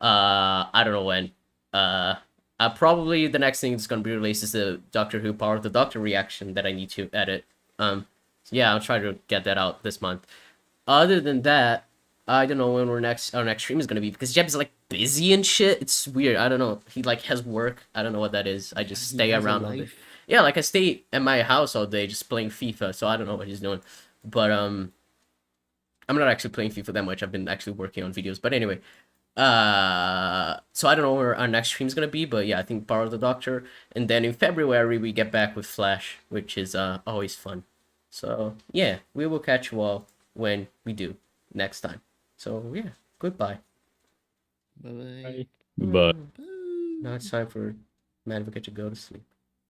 Speaker 3: I don't know when. Probably the next thing that's gonna be released is the Doctor Who Power of the Doctor reaction that I need to edit. Yeah, I'll try to get that out this month. Other than that, I don't know when our next stream is gonna be, because Jeb's like busy and shit. It's weird. I don't know. He like has work. I don't know what that is. I just stay around all day. Yeah, like I stay at my house all day just playing FIFA. So I don't know what he's doing. But I'm not actually playing FIFA that much. I've been actually working on videos. But anyway, so I don't know where our next stream is gonna be. But yeah, I think Power of the Doctor, and then in February we get back with Flash, which is always fun. So yeah, we will catch you all when we do next time. So yeah, goodbye.
Speaker 2: Bye-bye.
Speaker 5: But
Speaker 3: Now it's time for Madvicket to go to sleep.